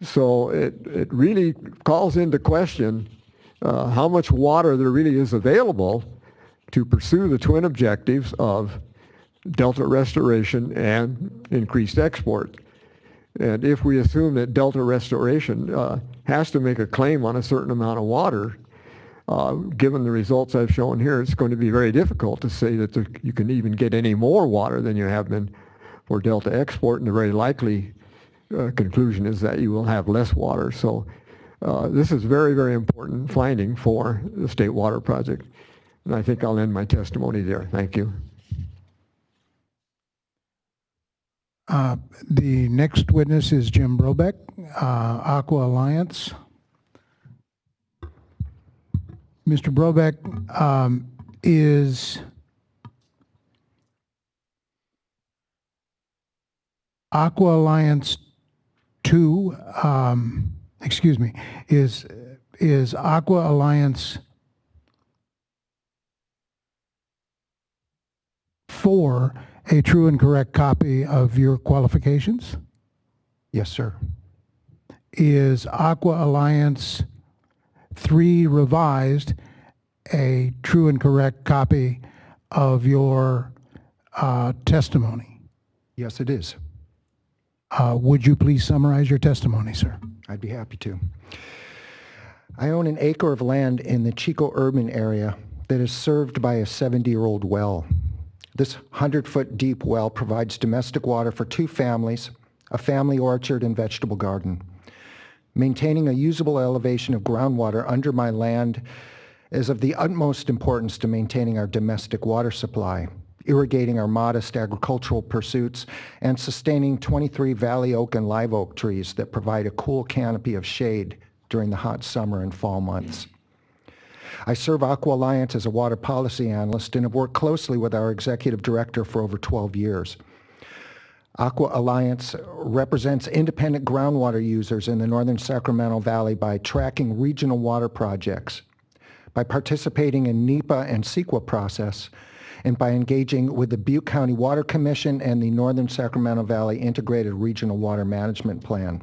[SPEAKER 5] So it really calls into question how much water there really is available to pursue the twin objectives of delta restoration and increased export. And if we assume that delta restoration has to make a claim on a certain amount of water, given the results I've shown here, it's going to be very difficult to say that you can even get any more water than you have been for delta export, and the very likely conclusion is that you will have less water. So this is very, very important finding for the State Water Project. And I think I'll end my testimony there. Thank you.
[SPEAKER 2] The next witness is Jim Brobeck, Aqua Alliance. Mr. Brobeck, is Aqua Alliance 2, is Aqua Alliance 4 a true and correct copy of your qualifications?
[SPEAKER 6] Yes, sir.
[SPEAKER 2] Is Aqua Alliance 3 revised a true and correct copy of your testimony?
[SPEAKER 6] Yes, it is.
[SPEAKER 2] Would you please summarize your testimony, sir?
[SPEAKER 6] I'd be happy to. I own an acre of land in the Chico urban area that is served by a 70-year-old well. This 100-foot deep well provides domestic water for 2 families, a family orchard and vegetable garden. Maintaining a usable elevation of groundwater under my land is of the utmost importance to maintaining our domestic water supply, irrigating our modest agricultural pursuits, and sustaining 23 valley oak and live oak trees that provide a cool canopy of shade during the hot summer and fall months. I serve Aqua Alliance as a water policy analyst and have worked closely with our executive director for over 12 years. Aqua Alliance represents independent groundwater users in the northern Sacramento Valley by tracking regional water projects, by participating in NEPA and CEQA process, and by engaging with the Butte County Water Commission and the Northern Sacramento Valley Integrated Regional Water Management Plan.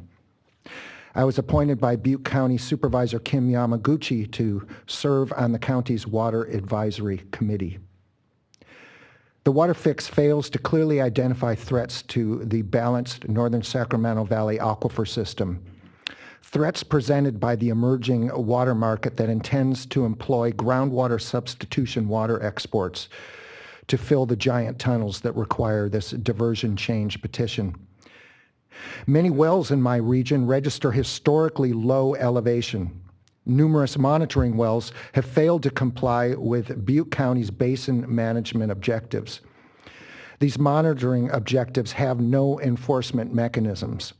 [SPEAKER 6] I was appointed by Butte County Supervisor Kim Yamaguchi to serve on the county's Water Advisory Committee. The Waterfix fails to clearly identify threats to the balanced Northern Sacramento Valley aquifer system, threats presented by the emerging water market that intends to employ groundwater substitution water exports to fill the giant tunnels that require this diversion change petition. Many wells in my region register historically low elevation. Numerous monitoring wells have failed to comply with Butte County's basin management objectives. These monitoring objectives have no enforcement mechanisms.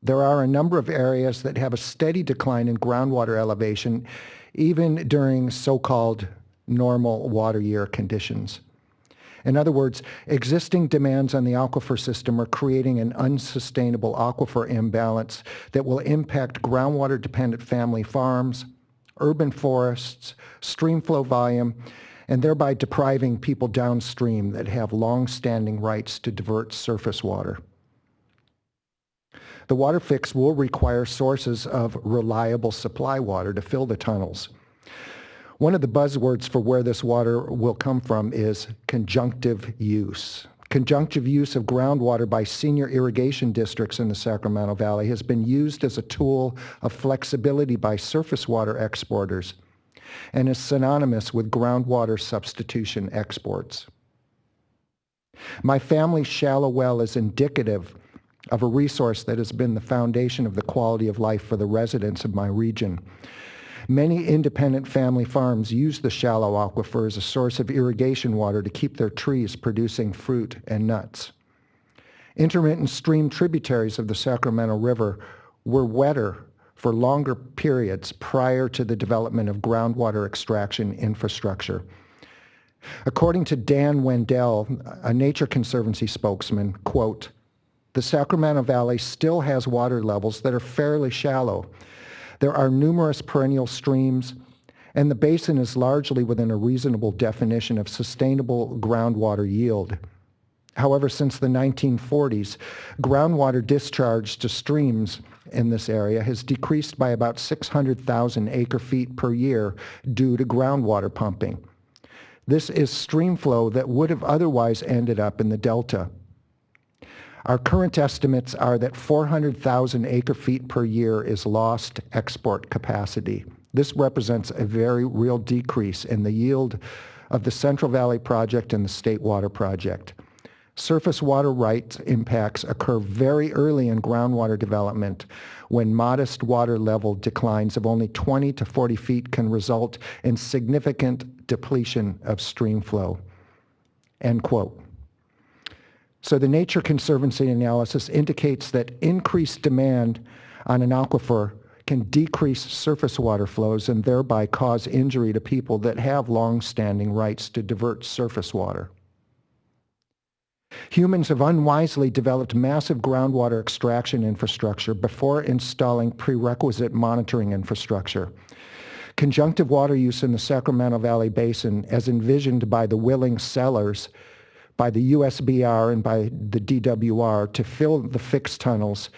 [SPEAKER 6] There are a number of areas that have a steady decline in groundwater elevation, even during so-called normal water year conditions. In other words, existing demands on the aquifer system are creating an unsustainable aquifer imbalance that will impact groundwater-dependent family farms, urban forests, stream flow volume, and thereby depriving people downstream that have long-standing rights to divert surface water. The Waterfix will require sources of reliable supply water to fill the tunnels. One of the buzzwords for where this water will come from is conjunctive use. Conjunctive use of groundwater by senior irrigation districts in the Sacramento Valley has been used as a tool of flexibility by surface water exporters and is synonymous with groundwater substitution exports. My family's shallow well is indicative of a resource that has been the foundation of the quality of life for the residents of my region. Many independent family farms use the shallow aquifer as a source of irrigation water to keep their trees producing fruit and nuts. Intermittent stream tributaries of the Sacramento River were wetter for longer periods prior to the development of groundwater extraction infrastructure. According to Dan Wendell, a Nature Conservancy spokesman, quote, "The Sacramento Valley still has water levels that are fairly shallow. There are numerous perennial streams, and the basin is largely within a reasonable definition of sustainable groundwater yield. However, since the 1940s, groundwater discharge to streams in this area has decreased by about 600,000 acre-feet per year due to groundwater pumping. This is stream flow that would have otherwise ended up in the delta. Our current estimates are that 400,000 acre-feet per year is lost export capacity. This represents a very real decrease in the yield of the Central Valley Project and the State Water Project. Surface water rights impacts occur very early in groundwater development when modest water level declines of only 20 to 40 feet can result in significant depletion of stream flow." End quote. So the Nature Conservancy analysis indicates that increased demand on an aquifer can decrease surface water flows and thereby cause injury to people that have long-standing rights to divert surface water. Humans have unwisely developed massive groundwater extraction infrastructure before installing prerequisite monitoring infrastructure. Conjunctive water use in the Sacramento Valley Basin, as envisioned by the willing sellers, by the USBR and by the DWR to fill the fixed tunnels,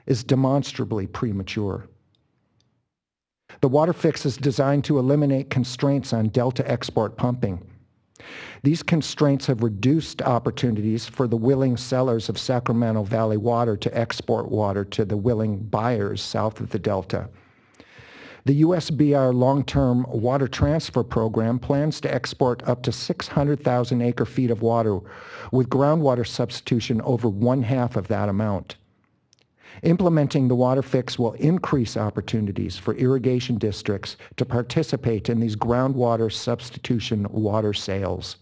[SPEAKER 6] is demonstrably premature. The Waterfix is designed to eliminate constraints on delta export pumping. These constraints have reduced opportunities for the willing sellers of Sacramento Valley water to export water to the willing buyers south of the delta. The USBR long-term water transfer program plans to export up to 600,000 acre-feet of water, with groundwater substitution over one-half of that amount. Implementing the Waterfix will increase opportunities for irrigation districts to participate in these groundwater substitution water sales.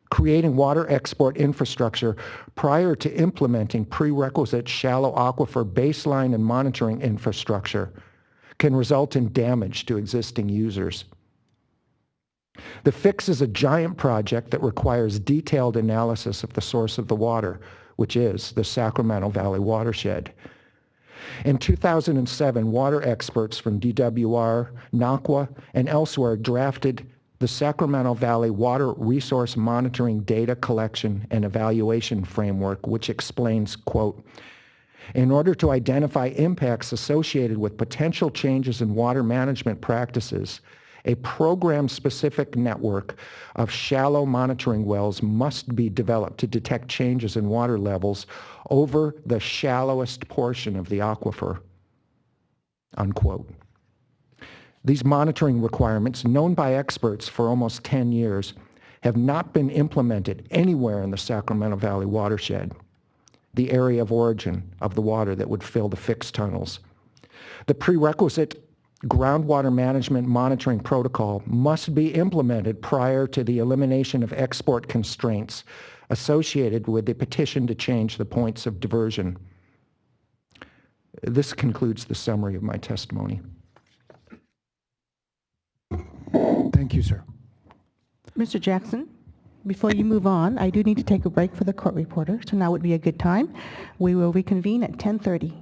[SPEAKER 6] Creating water export infrastructure prior to implementing prerequisite shallow aquifer baseline and monitoring infrastructure can result in damage to existing users. The fix is a giant project that requires detailed analysis of the source of the water, which is the Sacramento Valley watershed. In 2007, water experts from DWR, NACWA, and elsewhere drafted the Sacramento Valley Water Resource Monitoring Data Collection and Evaluation Framework, which explains, quote, "In order to identify impacts associated with potential changes in water management practices, a program-specific network of shallow monitoring wells must be developed to detect changes in water levels over the shallowest portion of the aquifer," unquote. These monitoring requirements, known by experts for almost 10 years, have not been implemented anywhere in the Sacramento Valley watershed, the area of origin of the water that would fill the fixed tunnels. The prerequisite groundwater management monitoring protocol must be implemented prior to the elimination of export constraints associated with the petition to change the points of diversion. This concludes the summary of my testimony.
[SPEAKER 2] Thank you, sir.
[SPEAKER 1] Mr. Jackson, before you move on, I do need to take a break for the court reporter, so now would be a good time. We will reconvene at 10:30.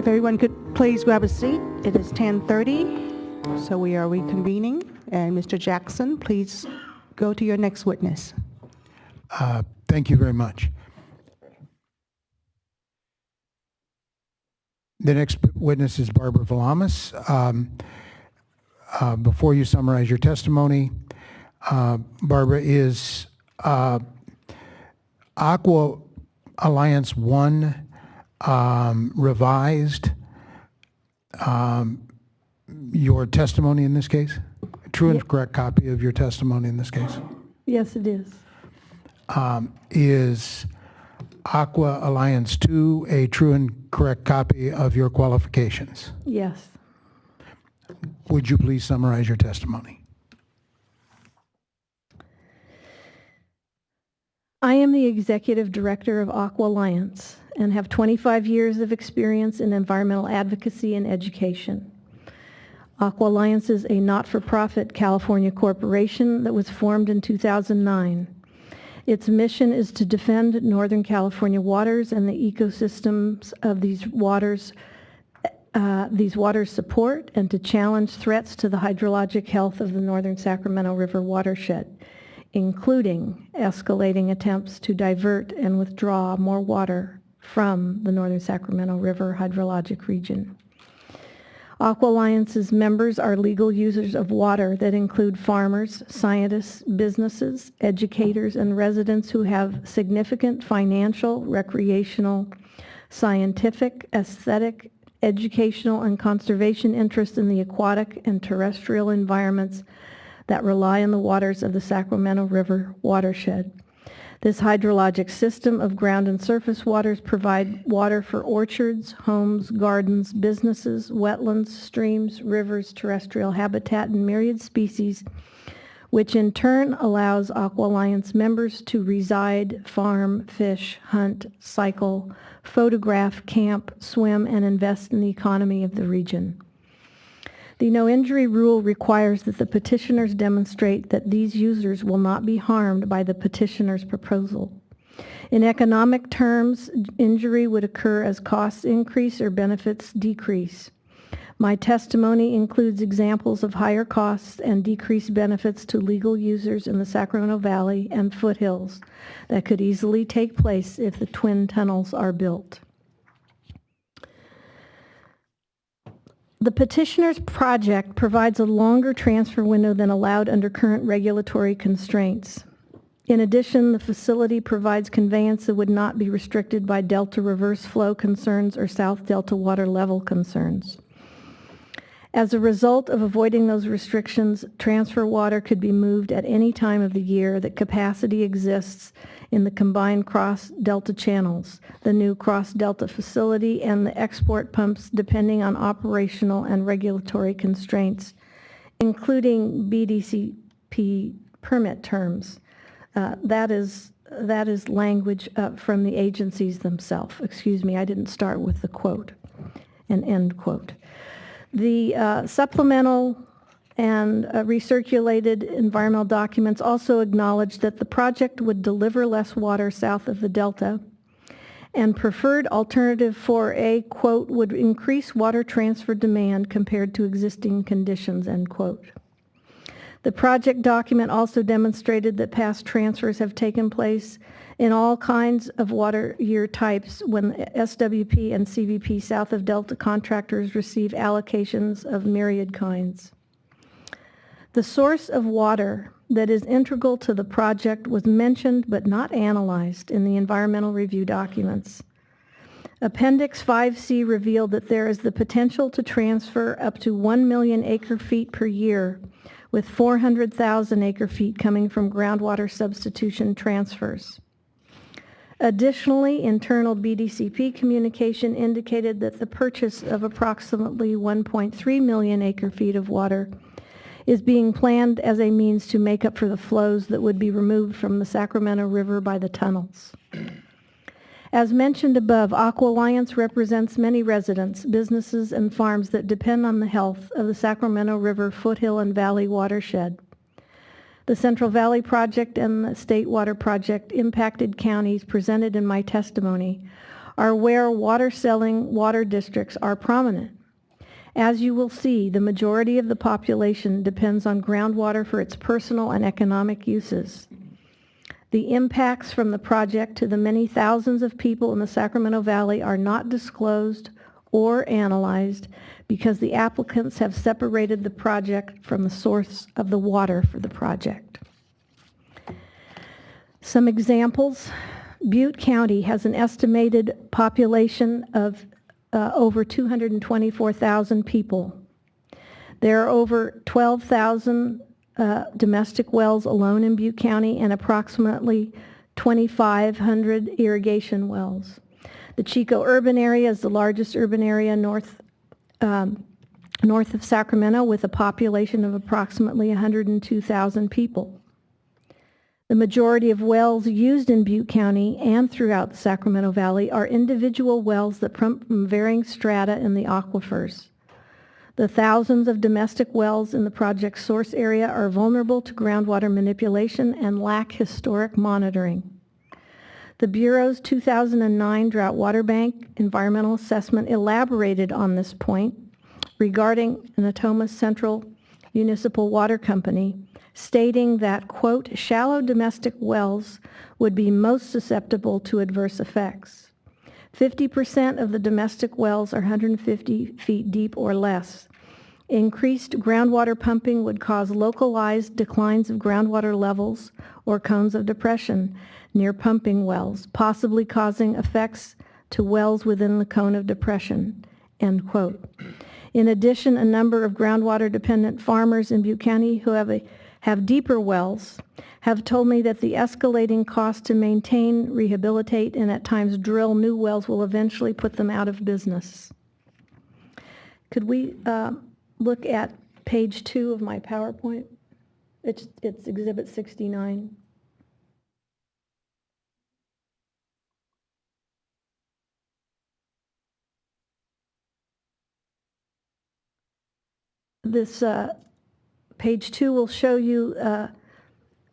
[SPEAKER 1] If everyone could please grab a seat. It is 10:30, so we are reconvening. And Mr. Jackson, please go to your next witness.
[SPEAKER 2] Thank you very much. The next witness is Barbara Valamis. Before you summarize your testimony, Barbara, is Aqua Alliance 1 revised your testimony in this case? A true and correct copy of your testimony in this case?
[SPEAKER 7] Yes, it is.
[SPEAKER 2] Is Aqua Alliance 2 a true and correct copy of your qualifications?
[SPEAKER 7] Yes.
[SPEAKER 2] Would you please summarize your testimony?
[SPEAKER 7] I am the executive director of Aqua Alliance and have 25 years of experience in environmental advocacy and education. Aqua Alliance is a not-for-profit California corporation that was formed in 2009. Its mission is to defend Northern California waters and the ecosystems of these waters support, and to challenge threats to the hydrologic health of the Northern Sacramento River watershed, including escalating attempts to divert and withdraw more water from the Northern Sacramento River hydrologic region. Aqua Alliance's members are legal users of water that include farmers, scientists, businesses, educators, and residents who have significant financial, recreational, scientific, aesthetic, educational, and conservation interest in the aquatic and terrestrial environments that rely on the waters of the Sacramento River watershed. This hydrologic system of ground and surface waters provide water for orchards, homes, gardens, businesses, wetlands, streams, rivers, terrestrial habitat, and myriad species, which in turn allows Aqua Alliance members to reside, farm, fish, hunt, cycle, photograph, camp, swim, and invest in the economy of the region. The no-injury rule requires that the petitioners demonstrate that these users will not be harmed by the petitioner's proposal. In economic terms, injury would occur as costs increase or benefits decrease. My testimony includes examples of higher costs and decreased benefits to legal users in the Sacramento Valley and foothills that could easily take place if the twin tunnels are built. The petitioner's project provides a longer transfer window than allowed under current regulatory constraints. In addition, the facility provides conveyance that would not be restricted by Delta reverse flow concerns or South Delta water level concerns. As a result of avoiding those restrictions, transfer water could be moved at any time of the year that capacity exists in the combined cross-delta channels, the new cross-delta facility, and the export pumps, depending on operational and regulatory constraints, including BDCP permit terms. That is language from the agencies themselves. Excuse me, I didn't start with the quote, an end quote. The supplemental and recirculated environmental documents also acknowledge that the project would deliver less water south of the Delta, and preferred alternative for a, quote, would increase water transfer demand compared to existing conditions, end quote. The project document also demonstrated that past transfers have taken place in all kinds of water year types when SWP and CVP south of Delta contractors receive allocations of myriad kinds. The source of water that is integral to the project was mentioned but not analyzed in the environmental review documents. Appendix 5C revealed that there is the potential to transfer up to 1 million acre-feet per year, with 400,000 acre-feet coming from groundwater substitution transfers. Additionally, internal BDCP communication indicated that the purchase of approximately 1.3 million acre-feet of water is being planned as a means to make up for the flows that would be removed from the Sacramento River by the tunnels. As mentioned above, Aqua Alliance represents many residents, businesses, and farms that depend on the health of the Sacramento River foothill and valley watershed. The Central Valley Project and the State Water Project impacted counties presented in my testimony are where water-selling water districts are prominent. As you will see, the majority of the population depends on groundwater for its personal and economic uses. The impacts from the project to the many thousands of people in the Sacramento Valley are not disclosed or analyzed because the applicants have separated the project from the source of the water for the project. Some examples: Butte County has an estimated population of over 224,000 people. There are over 12,000 domestic wells alone in Butte County and approximately 2,500 irrigation wells. The Chico urban area is the largest urban area north of Sacramento, with a population of approximately 102,000 people. The majority of wells used in Butte County and throughout the Sacramento Valley are individual wells that pump from varying strata in the aquifers. The thousands of domestic wells in the project's source area are vulnerable to groundwater manipulation and lack historic monitoring. The Bureau's 2009 Drought Water Bank environmental assessment elaborated on this point regarding Natoma Central Municipal Water Company, stating that, quote, shallow domestic wells would be most susceptible to adverse effects. 50% of the domestic wells are 150 feet deep or less. Increased groundwater pumping would cause localized declines of groundwater levels or cones of depression near pumping wells, possibly causing effects to wells within the cone of depression, end quote. In addition, a number of groundwater-dependent farmers in Butte County who have deeper wells have told me that the escalating cost to maintain, rehabilitate, and at times drill new wells will eventually put them out of business. Could we look at page 2 of my PowerPoint? It's Exhibit 69. This page 2 will show you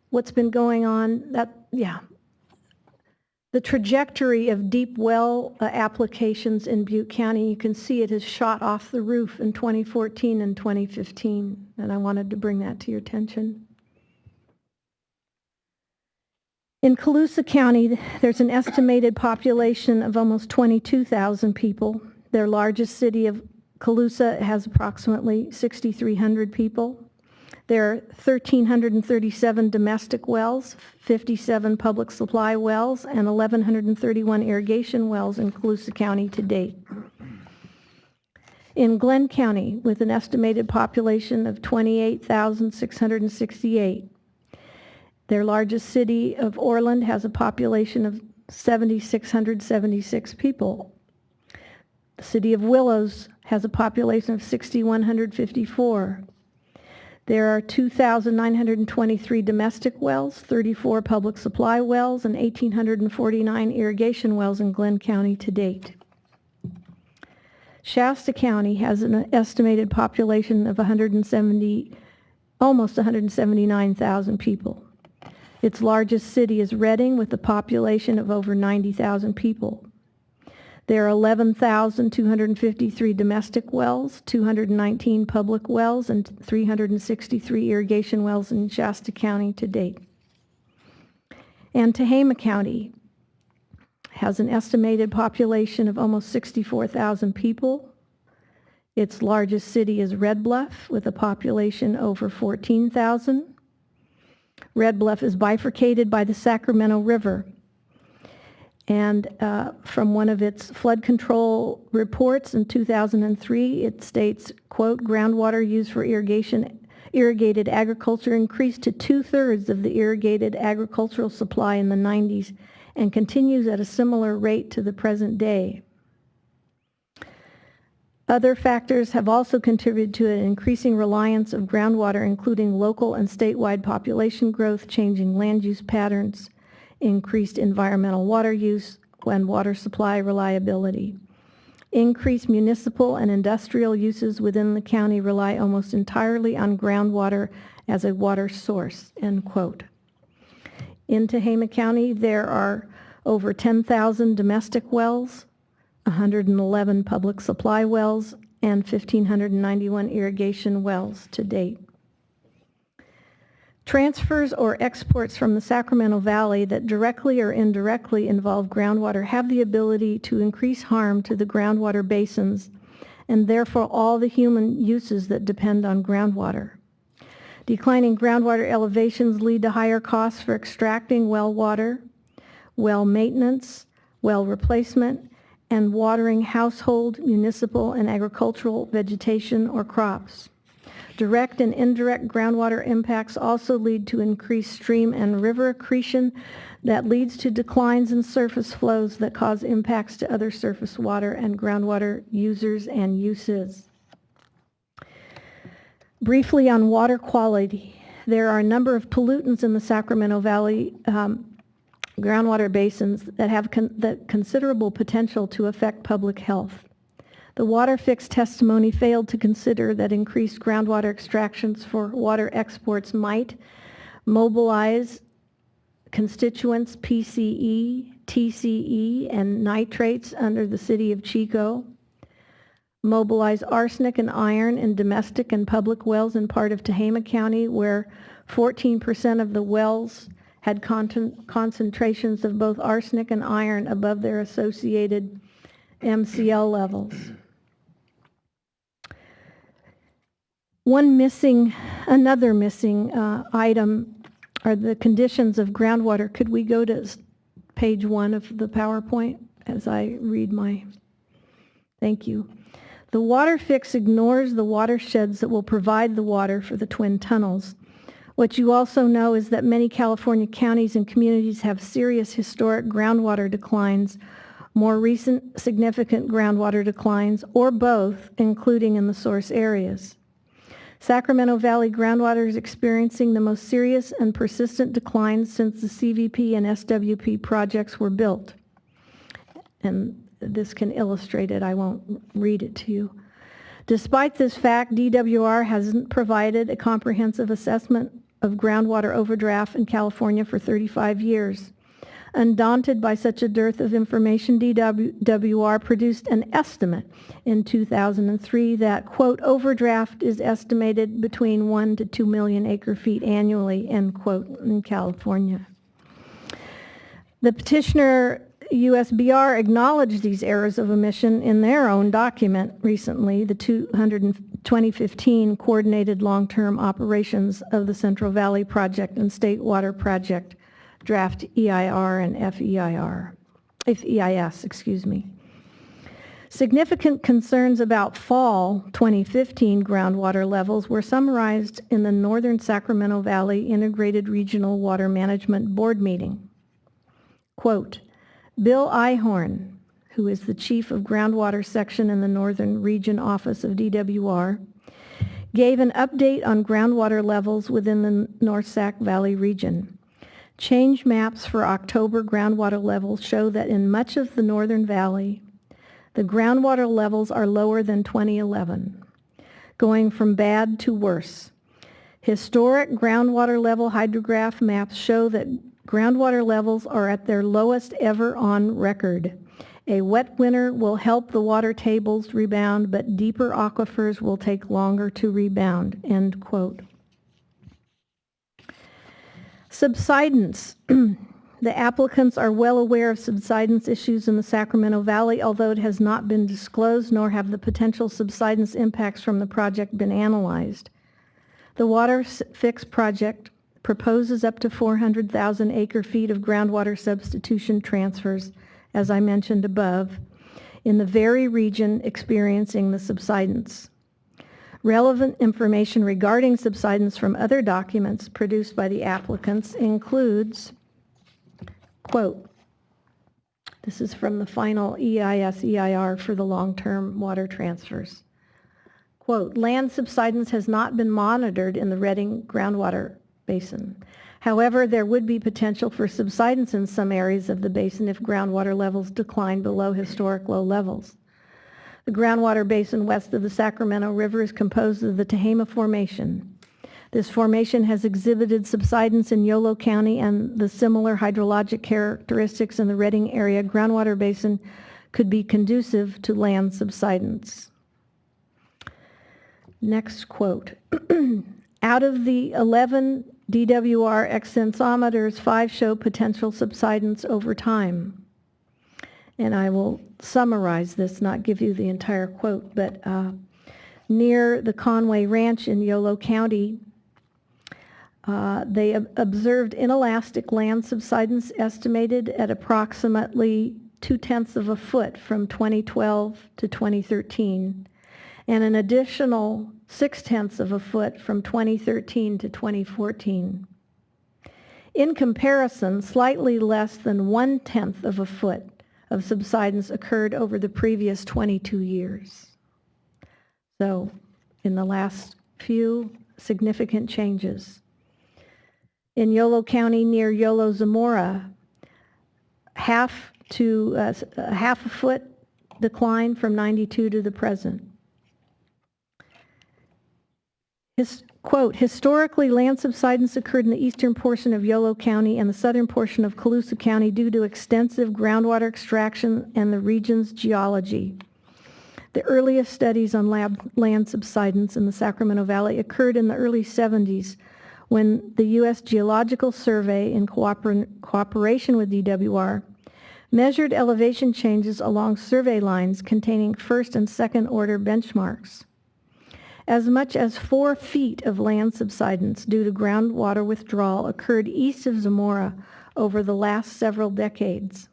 [SPEAKER 7] what's been going on. The trajectory of deep well applications in Butte County, you can see it has shot off the roof in 2014 and 2015, and I wanted to bring that to your attention. In Colusa County, there's an estimated population of almost 22,000 people. Their largest city of Colusa has approximately 6,300 people. There are 1,337 domestic wells, 57 public supply wells, and 1,131 irrigation wells in Colusa County to date. In Glenn County, with an estimated population of 28,668, their largest city of Orland has a population of 7,676 people. The city of Willows has a population of 6,154. There are 2,923 domestic wells, 34 public supply wells, and 1,849 irrigation wells in Glenn County to date. Shasta County has an estimated population of almost 179,000 people. Its largest city is Redding, with a population of over 90,000 people. There are 11,253 domestic wells, 219 public wells, and 363 irrigation wells in Shasta County to date. And Tehama County has an estimated population of almost 64,000 people. Its largest city is Red Bluff, with a population over 14,000. Red Bluff is bifurcated by the Sacramento River. And from one of its flood control reports in 2003, it states, quote, groundwater used for irrigated agriculture increased to 2/3 of the irrigated agricultural supply in the 90s and continues at a similar rate to the present day. Other factors have also contributed to an increasing reliance of groundwater, including local and statewide population growth, changing land use patterns, increased environmental water use, and water supply reliability. Increased municipal and industrial uses within the county rely almost entirely on groundwater as a water source, end quote. In Tehama County, there are over 10,000 domestic wells, 111 public supply wells, and 1,591 irrigation wells to date. Transfers or exports from the Sacramento Valley that directly or indirectly involve groundwater have the ability to increase harm to the groundwater basins and therefore all the human uses that depend on groundwater. Declining groundwater elevations lead to higher costs for extracting well water, well maintenance, well replacement, and watering household, municipal, and agricultural vegetation or crops. Direct and indirect groundwater impacts also lead to increased stream and river accretion that leads to declines in surface flows that cause impacts to other surface water and groundwater users and uses. Briefly on water quality, there are a number of pollutants in the Sacramento Valley groundwater basins that have considerable potential to affect public health. The Waterfix testimony failed to consider that increased groundwater extractions for water exports might mobilize constituents PCE, TCE, and nitrates under the city of Chico, mobilize arsenic and iron in domestic and public wells in part of Tehama County, where 14% of the wells had concentrations of both arsenic and iron above their associated MCL levels. Another missing item are the conditions of groundwater. Could we go to page 1 of the PowerPoint as I read thank you. The Waterfix ignores the watersheds that will provide the water for the twin tunnels. What you also know is that many California counties and communities have serious historic groundwater declines, more recent significant groundwater declines, or both, including in the source areas. Sacramento Valley groundwater is experiencing the most serious and persistent declines since the CVP and SWP projects were built. And this can illustrate it. I won't read it to you. Despite this fact, DWR hasn't provided a comprehensive assessment of groundwater overdraft in California for 35 years. Undaunted by such a dearth of information, DWR produced an estimate in 2003 that, quote, overdraft is estimated between 1 to 2 million acre-feet annually, end quote, in California. The petitioner USBR acknowledged these errors of omission in their own document recently, the 2015 Coordinated Long-Term Operations of the Central Valley Project and State Water Project, draft EIR and FEIS, excuse me. Significant concerns about fall 2015 groundwater levels were summarized in the Northern Sacramento Valley Integrated Regional Water Management Board meeting. Quote, Bill Ihorn, who is the chief of groundwater section in the Northern Region Office of DWR, gave an update on groundwater levels within the North Sac Valley region. Change maps for October groundwater levels show that in much of the Northern Valley, the groundwater levels are lower than 2011, going from bad to worse. Historic groundwater level hydrograph maps show that groundwater levels are at their lowest ever on record. A wet winter will help the water tables rebound, but deeper aquifers will take longer to rebound, end quote. Subsidence. The applicants are well aware of subsidence issues in the Sacramento Valley, although it has not been disclosed, nor have the potential subsidence impacts from the project been analyzed. The Waterfix project proposes up to 400,000 acre-feet of groundwater substitution transfers, as I mentioned above, in the very region experiencing the subsidence. Relevant information regarding subsidence from other documents produced by the applicants includes, quote, this is from the final EIS-EIR for the long-term water transfers. Quote, land subsidence has not been monitored in the Redding groundwater basin. However, there would be potential for subsidence in some areas of the basin if groundwater levels decline below historic low levels. The groundwater basin west of the Sacramento River is composed of the Tehama Formation. This formation has exhibited subsidence in Yolo County, and the similar hydrologic characteristics in the Redding area groundwater basin could be conducive to land subsidence. Next quote. Out of the 11 DWR extensometers, 5 show potential subsidence over time. And I will summarize this, not give you the entire quote, but near the Conway Ranch in Yolo County, they observed inelastic land subsidence estimated at approximately 0.2 of a foot from 2012 to 2013, and an additional 0.6 of a foot from 2013 to 2014. In comparison, slightly less than 0.1 of a foot of subsidence occurred over the previous 22 years. So, in the last few, significant changes. In Yolo County near Yolo Zamora, half a foot decline from 92 to the present. Quote, historically, land subsidence occurred in the eastern portion of Yolo County and the southern portion of Colusa County due to extensive groundwater extraction and the region's geology. The earliest studies on land subsidence in the Sacramento Valley occurred in the early 70s when the U.S. Geological Survey, in cooperation with DWR, measured elevation changes along survey lines containing first and second order benchmarks. As much as 4 feet of land subsidence due to groundwater withdrawal occurred east of Zamora over the last several decades.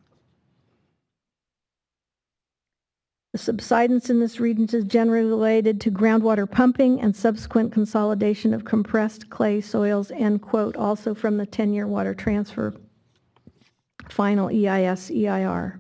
[SPEAKER 7] The subsidence in this region is generally related to groundwater pumping and subsequent consolidation of compressed clay soils, end quote, also from the 10-year water transfer final EIS-EIR.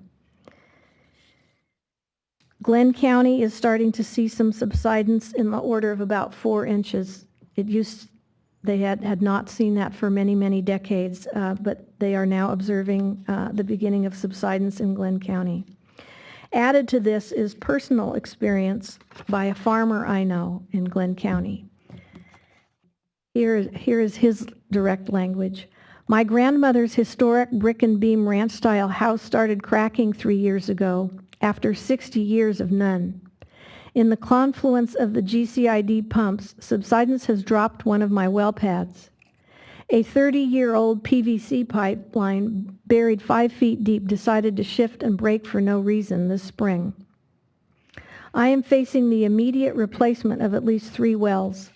[SPEAKER 7] Glenn County is starting to see some subsidence in the order of about 4 inches. They had not seen that for many, many decades, but they are now observing the beginning of subsidence in Glenn County. Added to this is personal experience by a farmer I know in Glenn County. Here is his direct language. My grandmother's historic brick and beam ranch-style house started cracking 3 years ago after 60 years of none. In the confluence of the GCID pumps, subsidence has dropped one of my well pads. A 30-year-old PVC pipeline buried 5 feet deep decided to shift and break for no reason this spring. I am facing the immediate replacement of at least 3 wells.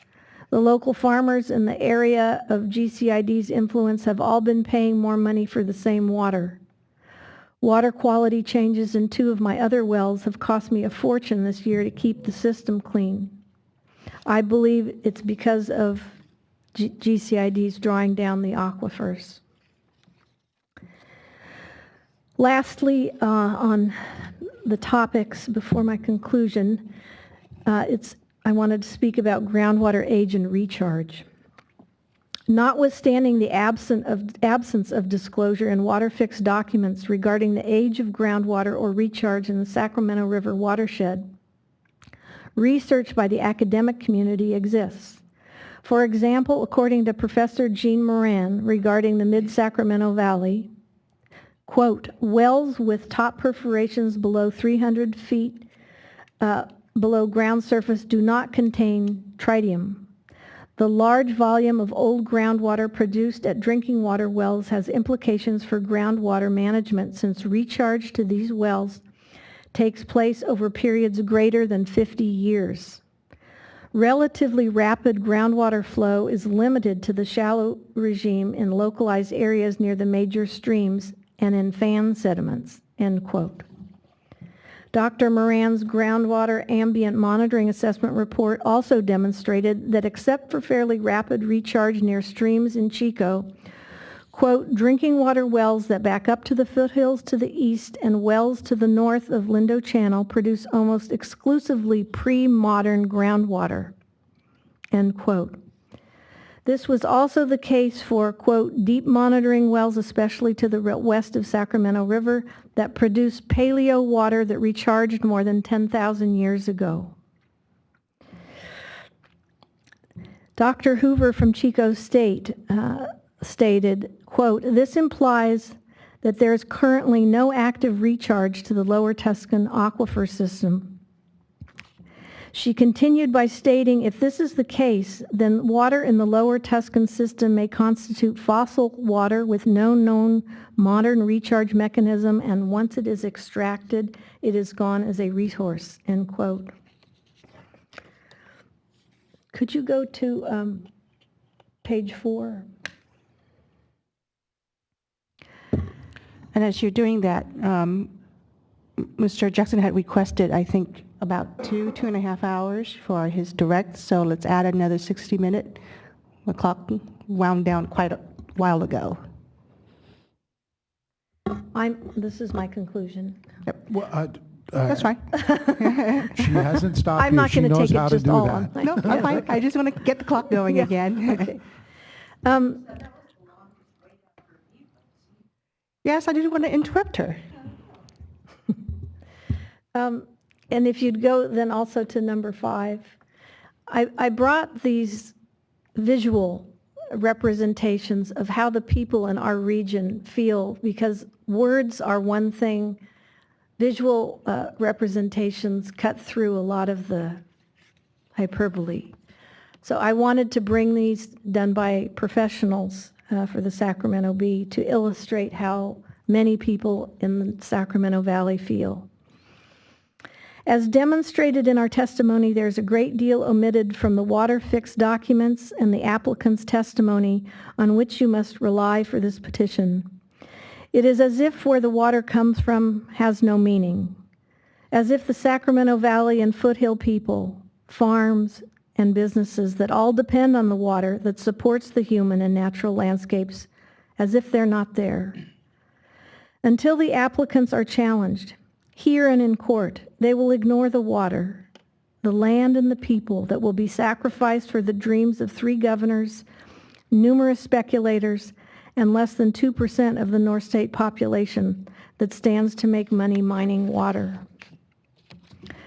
[SPEAKER 7] The local farmers in the area of GCID's influence have all been paying more money for the same water. Water quality changes in 2 of my other wells have cost me a fortune this year to keep the system clean. I believe it's because of GCID's drawing down the aquifers. Lastly, on the topics before my conclusion, I wanted to speak about groundwater age and recharge. Notwithstanding the absence of disclosure in Waterfix documents regarding the age of groundwater or recharge in the Sacramento River watershed, research by the academic community exists. For example, according to Professor Jean Moran regarding the Mid-Sacramento Valley, quote, wells with top perforations below 300 feet below ground surface do not contain tritium. The large volume of old groundwater produced at drinking water wells has implications for groundwater management since recharge to these wells takes place over periods greater than 50 years. Relatively rapid groundwater flow is limited to the shallow regime in localized areas near the major streams and in fan sediments, end quote. Dr. Moran's groundwater ambient monitoring assessment report also demonstrated that except for fairly rapid recharge near streams in Chico, quote, drinking water wells that back up to the foothills to the east and wells to the north of Lindo Channel produce almost exclusively pre-modern groundwater, end quote. This was also the case for, quote, deep monitoring wells, especially to the west of Sacramento River, that produced paleo water that recharged more than 10,000 years ago. Dr. Hoover from Chico State stated, quote, this implies that there is currently no active recharge to the Lower Tuscan aquifer system. She continued by stating, if this is the case, then water in the Lower Tuscan system may constitute fossil water with no known modern recharge mechanism, and once it is extracted, it is gone as a resource, end quote. Could you go to page 4?
[SPEAKER 1] And as you're doing that, Mr. Jackson had requested, I think, about 2.5 hours for his direct, so let's add another 60-minute. The clock wound down quite a while ago.
[SPEAKER 7] This is my conclusion.
[SPEAKER 2] Well,
[SPEAKER 1] That's fine.
[SPEAKER 2] she hasn't stopped
[SPEAKER 7] I'm
[SPEAKER 2] you.
[SPEAKER 7] not
[SPEAKER 2] She
[SPEAKER 7] going to
[SPEAKER 2] knows
[SPEAKER 7] take
[SPEAKER 2] how
[SPEAKER 7] it
[SPEAKER 2] to
[SPEAKER 7] just
[SPEAKER 2] do
[SPEAKER 7] all
[SPEAKER 2] that.
[SPEAKER 7] on.
[SPEAKER 1] No, I'm fine. I just want to get the clock going
[SPEAKER 7] Yeah.
[SPEAKER 1] again.
[SPEAKER 7] Okay.
[SPEAKER 1] Yes, I didn't want to interrupt her.
[SPEAKER 7] And if you'd go then also to number 5, I brought these visual representations of how the people in our region feel, because words are one thing, visual representations cut through a lot of the hyperbole. So I wanted to bring these done by professionals for the Sacramento Bee to illustrate how many people in the Sacramento Valley feel. As demonstrated in our testimony, there's a great deal omitted from the Waterfix documents and the applicant's testimony on which you must rely for this petition. It is as if where the water comes from has no meaning, as if the Sacramento Valley and foothill people, farms, and businesses that all depend on the water that supports the human and natural landscapes, as if they're not there. Until the applicants are challenged, here and in court, they will ignore the water, the land, and the people that will be sacrificed for the dreams of 3 governors, numerous speculators, and less than 2% of the North State population that stands to make money mining water.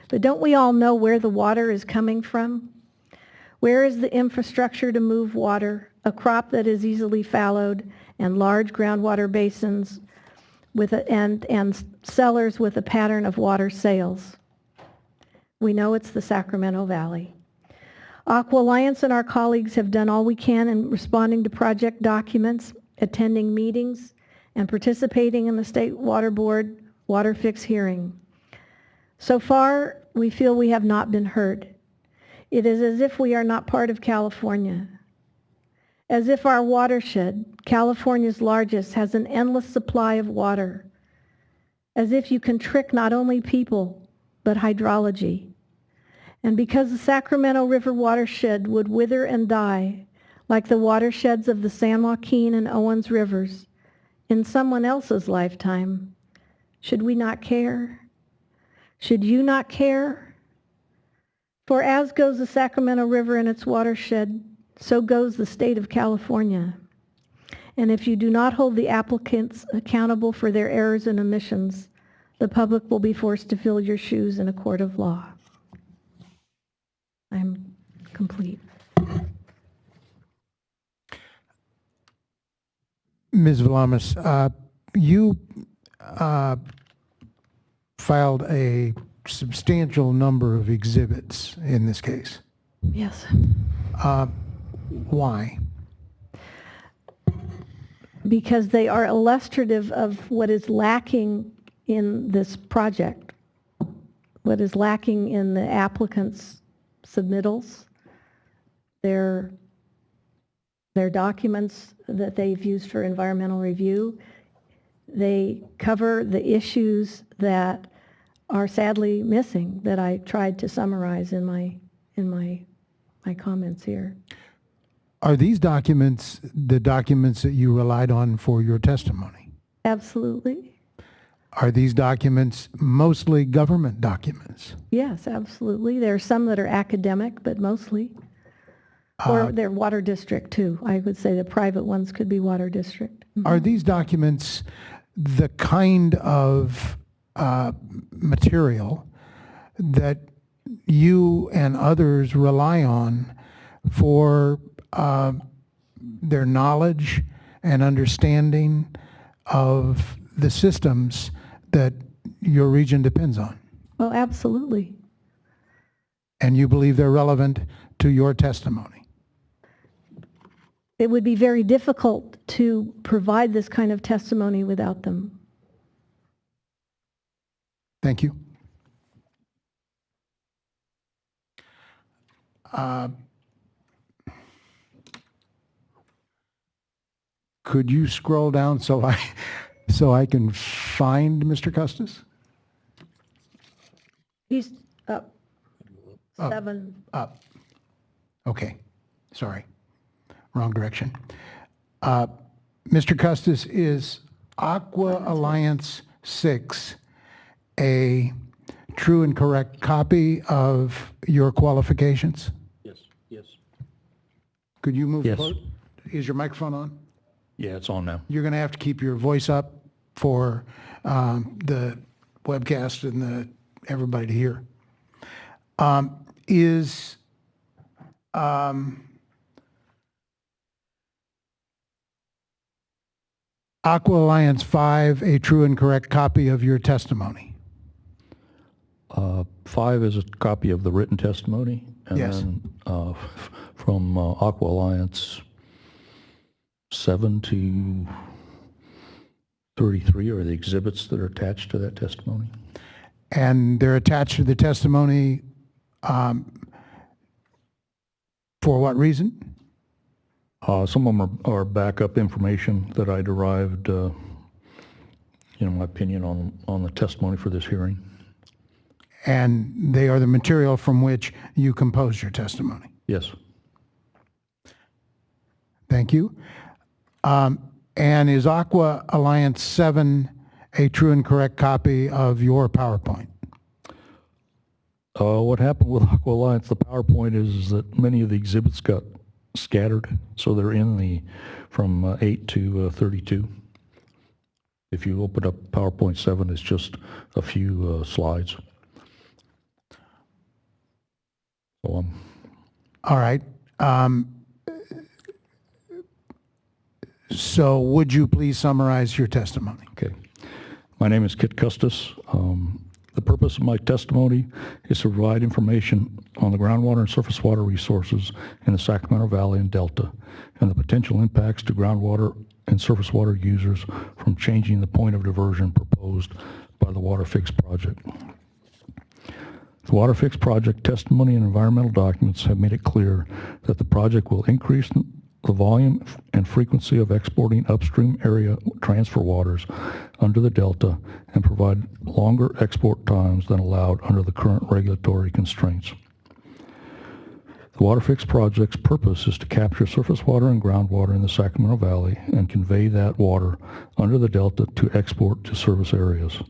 [SPEAKER 7] But don't we all know where the water is coming from? Where is the infrastructure to move water, a crop that is easily fallowed, and large groundwater basins with and cellars with a pattern of water sales? We know it's the Sacramento Valley. Aqua Alliance and our colleagues have done all we can in responding to project documents, attending meetings, and participating in the State Water Board Waterfix hearing. So far, we feel we have not been heard. It is as if we are not part of California. As if our watershed, California's largest, has an endless supply of water. As if you can trick not only people, but hydrology. And because the Sacramento River watershed would wither and die, like the watersheds of the San Joaquin and Owens rivers, in someone else's lifetime, should we not care? Should you not care? For as goes the Sacramento River and its watershed, so goes the state of California. And if you do not hold the applicants accountable for their errors and omissions, the public will be forced to fill your shoes in a court of law. I'm complete.
[SPEAKER 2] Ms. Valamis, you filed a substantial number of exhibits in this case.
[SPEAKER 7] Yes.
[SPEAKER 2] Why?
[SPEAKER 7] Because they are illustrative of what is lacking in this project, what is lacking in the applicant's submittals, their documents that they've used for environmental review. They cover the issues that are sadly missing that I tried to summarize in my comments here.
[SPEAKER 2] Are these documents the documents that you relied on for your testimony?
[SPEAKER 7] Absolutely.
[SPEAKER 2] Are these documents mostly government documents?
[SPEAKER 7] Yes, absolutely. There are some that are academic, but mostly. Or they're water district too. I would say the private ones could be water district.
[SPEAKER 2] Are these documents the kind of material that you and others rely on for their knowledge and understanding of the systems that your region depends on.
[SPEAKER 7] Oh, absolutely.
[SPEAKER 2] And you believe they're relevant to your testimony.
[SPEAKER 7] It would be very difficult to provide this kind of testimony without them.
[SPEAKER 2] Thank you. Could you scroll down so I can find Mr. Custis?
[SPEAKER 7] He's up. 7.
[SPEAKER 2] Up. Okay. Sorry. Wrong direction. Mr. Custis, is Aqua Alliance 6 a true and correct copy of your qualifications?
[SPEAKER 8] Yes, yes.
[SPEAKER 2] Could you move
[SPEAKER 8] Yes.
[SPEAKER 2] close? Is your microphone on?
[SPEAKER 8] Yeah, it's on now.
[SPEAKER 2] You're going to have to keep your voice up for the webcast and everybody to hear. Is Aqua Alliance 5 a true and correct copy of your testimony?
[SPEAKER 8] 5 is a copy of the written testimony. And
[SPEAKER 2] Yes.
[SPEAKER 8] then from Aqua Alliance 7 to 33 are the exhibits that are attached to that testimony.
[SPEAKER 2] And they're attached to the testimony for what reason?
[SPEAKER 8] Some of them are backup information that I derived, my opinion on the testimony for this hearing.
[SPEAKER 2] And they are the material from which you composed your testimony.
[SPEAKER 8] Yes.
[SPEAKER 2] Thank you. And is Aqua Alliance 7 a true and correct copy of your PowerPoint?
[SPEAKER 8] What happened with Aqua Alliance, the PowerPoint is that many of the exhibits got scattered, so they're from 8 to 32. If you open up PowerPoint 7, it's just a few slides. So,
[SPEAKER 2] All right. So would you please summarize your testimony?
[SPEAKER 8] okay. My name is Kit Custis. The purpose of my testimony is to provide information on the groundwater and surface water resources in the Sacramento Valley and Delta and the potential impacts to groundwater and surface water users from changing the point of diversion proposed by the Waterfix project. The Waterfix project testimony and environmental documents have made it clear that the project will increase the volume and frequency of exporting upstream area transfer waters under the Delta and provide longer export times than allowed under the current regulatory constraints. The Waterfix project's purpose is to capture surface water and groundwater in the Sacramento Valley and convey that water under the Delta to export to service areas.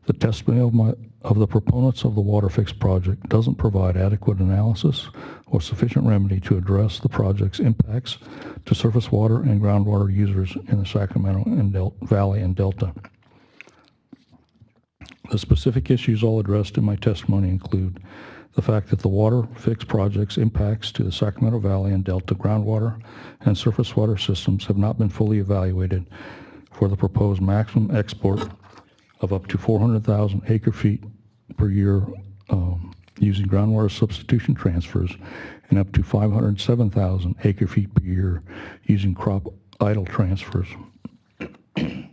[SPEAKER 8] The testimony of the proponents of the Waterfix project doesn't provide adequate analysis or sufficient remedy to address the project's impacts to surface water and groundwater users in the Sacramento and Valley and Delta. The specific issues all addressed in my testimony include the fact that the Waterfix project's impacts to the Sacramento Valley and Delta groundwater and surface water systems have not been fully evaluated for the proposed maximum export of up to 400,000 acre-feet per year using groundwater substitution transfers and up to 507,000 acre-feet per year using crop idle transfers. The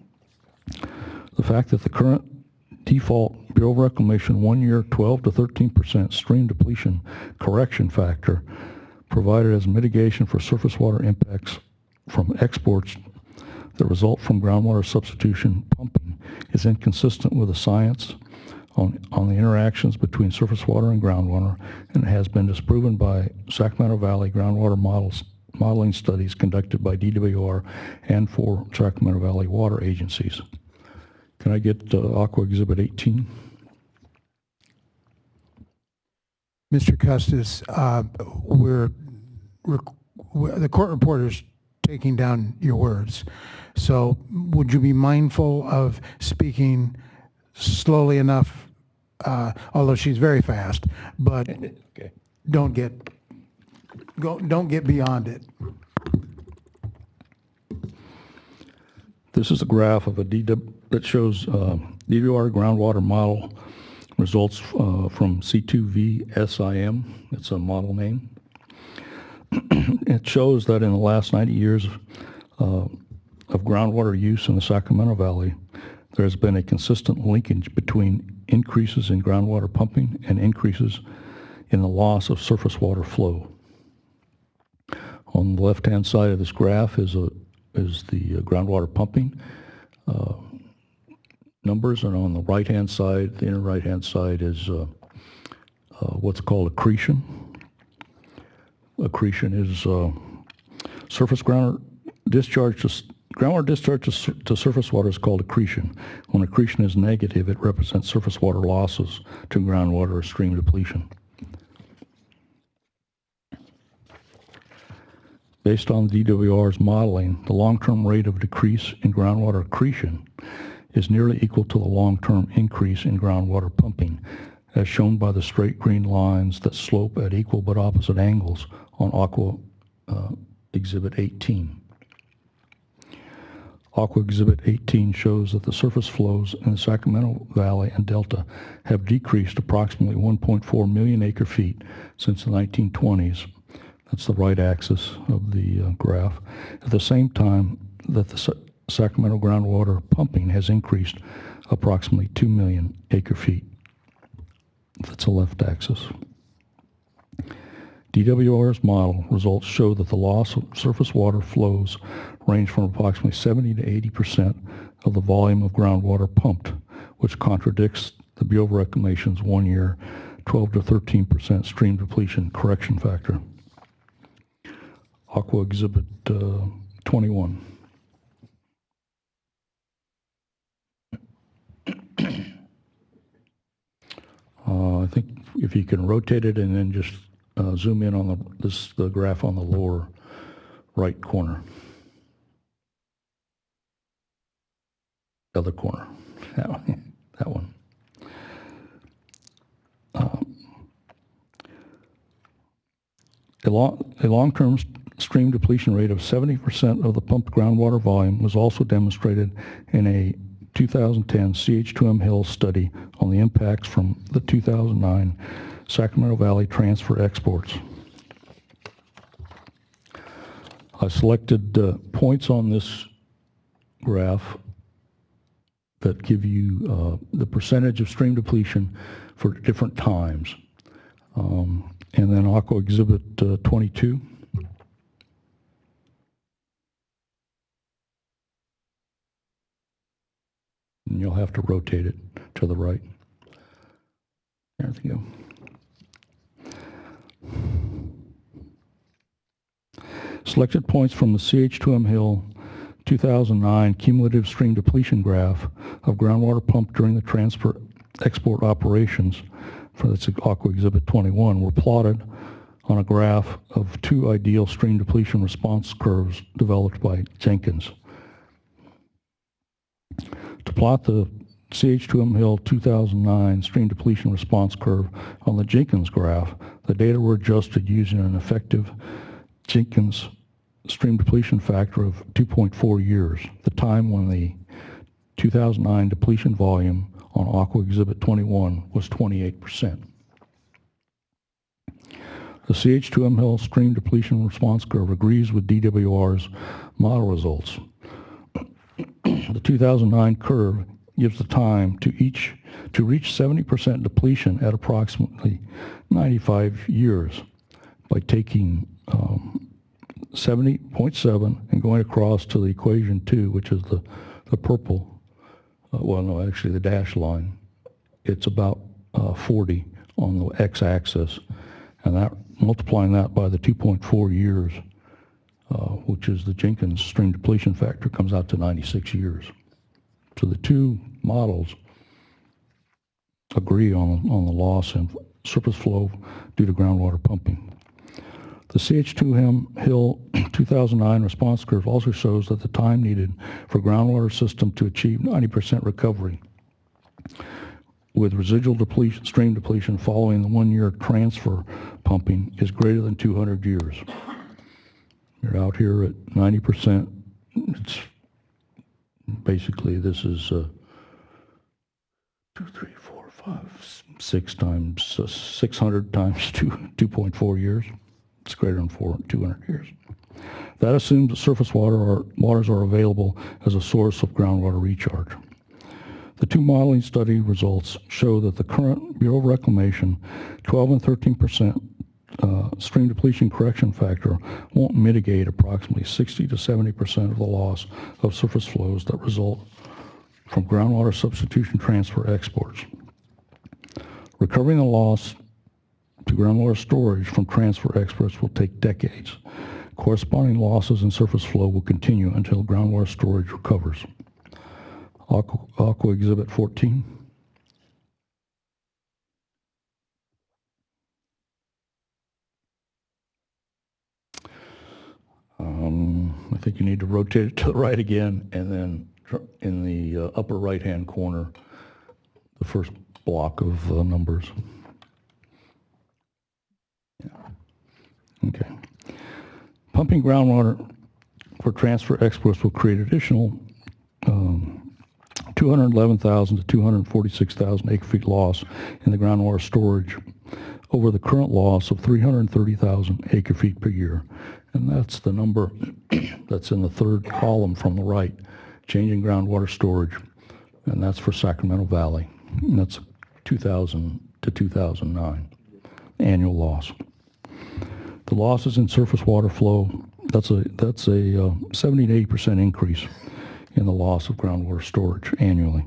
[SPEAKER 8] fact that the current default Bureau of Reclamation 1-year 12 to 13% stream depletion correction factor provided as mitigation for surface water impacts from exports that result from groundwater substitution pumping is inconsistent with the science on the interactions between surface water and groundwater, and has been disproven by Sacramento Valley groundwater modeling studies conducted by DWR and 4 Sacramento Valley water agencies. Can I get Aqua Exhibit 18?
[SPEAKER 2] Mr. Custis, the court reporter's taking down your words. So would you be mindful of speaking slowly enough, although she's very fast, but
[SPEAKER 8] Okay.
[SPEAKER 2] don't get beyond it.
[SPEAKER 8] This is a graph of a that shows DWR groundwater model results from C2V-SIM. It's a model name. It shows that in the last 90 years of groundwater use in the Sacramento Valley, there has been a consistent linkage between increases in groundwater pumping and increases in the loss of surface water flow. On the left-hand side of this graph is the groundwater pumping numbers, and on the right-hand side, the inner right-hand side, is what's called accretion. Accretion is surface groundwater discharge to surface water is called accretion. When accretion is negative, it represents surface water losses to groundwater or stream depletion. Based on DWR's modeling, the long-term rate of decrease in groundwater accretion is nearly equal to the long-term increase in groundwater pumping, as shown by the straight green lines that slope at equal but opposite angles on Aqua Exhibit 18. Aqua Exhibit 18 shows that the surface flows in the Sacramento Valley and Delta have decreased approximately 1.4 million acre-feet since the 1920s. That's the right axis of the graph. At the same time that the Sacramento groundwater pumping has increased approximately 2 million acre-feet. That's the left axis. DWR's model results show that the loss of surface water flows range from approximately 70 to 80% of the volume of groundwater pumped, which contradicts the Bureau of Reclamation's 1-year 12 to 13% stream depletion correction factor. Aqua Exhibit 21. I think if you can rotate it and then just zoom in on the graph on the lower right corner. The other corner, that one. A long-term stream depletion rate of 70% of the pumped groundwater volume was also demonstrated in a 2010 CH2M Hill study on the impacts from the 2009 Sacramento Valley transfer exports. I selected points on this graph that give you the percentage of stream depletion for different times. And then Aqua Exhibit 22. And you'll have to rotate it to the right. There we go. Selected points from the CH2M Hill 2009 cumulative stream depletion graph of groundwater pumped during the transfer export operations for this Aqua Exhibit 21 were plotted on a graph of 2 ideal stream depletion response curves developed by Jenkins. To plot the CH2M Hill 2009 stream depletion response curve on the Jenkins graph, the data were adjusted using an effective Jenkins stream depletion factor of 2.4 years, the time when the 2009 depletion volume on Aqua Exhibit 21 was 28%. The CH2M Hill stream depletion response curve agrees with DWR's model results. The 2009 curve gives the time to reach 70% depletion at approximately 95 years by taking 70.7 and going across to the equation 2, which is the purple, well, no, actually the dash line. It's about 40 on the x-axis, and that multiplying that by the 2.4 years, which is the Jenkins stream depletion factor, comes out to 96 years. So the two models agree on the loss in surface flow due to groundwater pumping. The CH2M Hill 2009 response curve also shows that the time needed for groundwater system to achieve 90% recovery with residual depletion, stream depletion following the 1-year transfer pumping is greater than 200 years. You're out here at 90%. It's basically, this is 2, 3, 4, 5, 6 times 600 times 2.4 years. It's greater than 200 years. That assumes that surface waters are available as a source of groundwater recharge. The two modeling study results show that the current Bureau of Reclamation 12 and 13% stream depletion correction factor won't mitigate approximately 60 to 70% of the loss of surface flows that result from groundwater substitution transfer exports. Recovering the loss to groundwater storage from transfer exports will take decades. Corresponding losses in surface flow will continue until groundwater storage recovers. Aqua Exhibit 14. I think you need to rotate it to the right again, and then in the upper right-hand corner, the first block of numbers. Yeah. Okay. Pumping groundwater for transfer exports will create additional 211,000 to 246,000 acre-feet loss in the groundwater storage over the current loss of 330,000 acre-feet per year. And that's the number that's in the third column from the right, changing groundwater storage, and that's for Sacramento Valley. And that's 2000 to 2009 annual loss. The losses in surface water flow, that's a 70 to 80% increase in the loss of groundwater storage annually.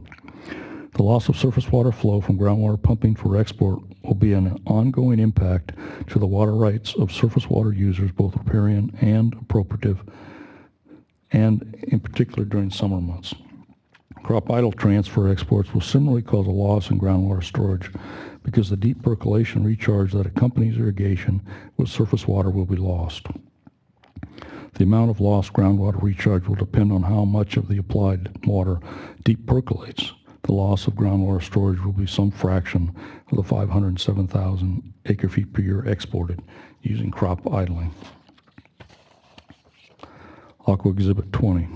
[SPEAKER 8] The loss of surface water flow from groundwater pumping for export will be an ongoing impact to the water rights of surface water users, both riparian and appropriative, and in particular during summer months. Crop idle transfer exports will similarly cause a loss in groundwater storage because the deep percolation recharge that accompanies irrigation with surface water will be lost. The amount of lost groundwater recharge will depend on how much of the applied water deep percolates. The loss of groundwater storage will be some fraction of the 507,000 acre-feet per year exported using crop idling. Aqua Exhibit 20.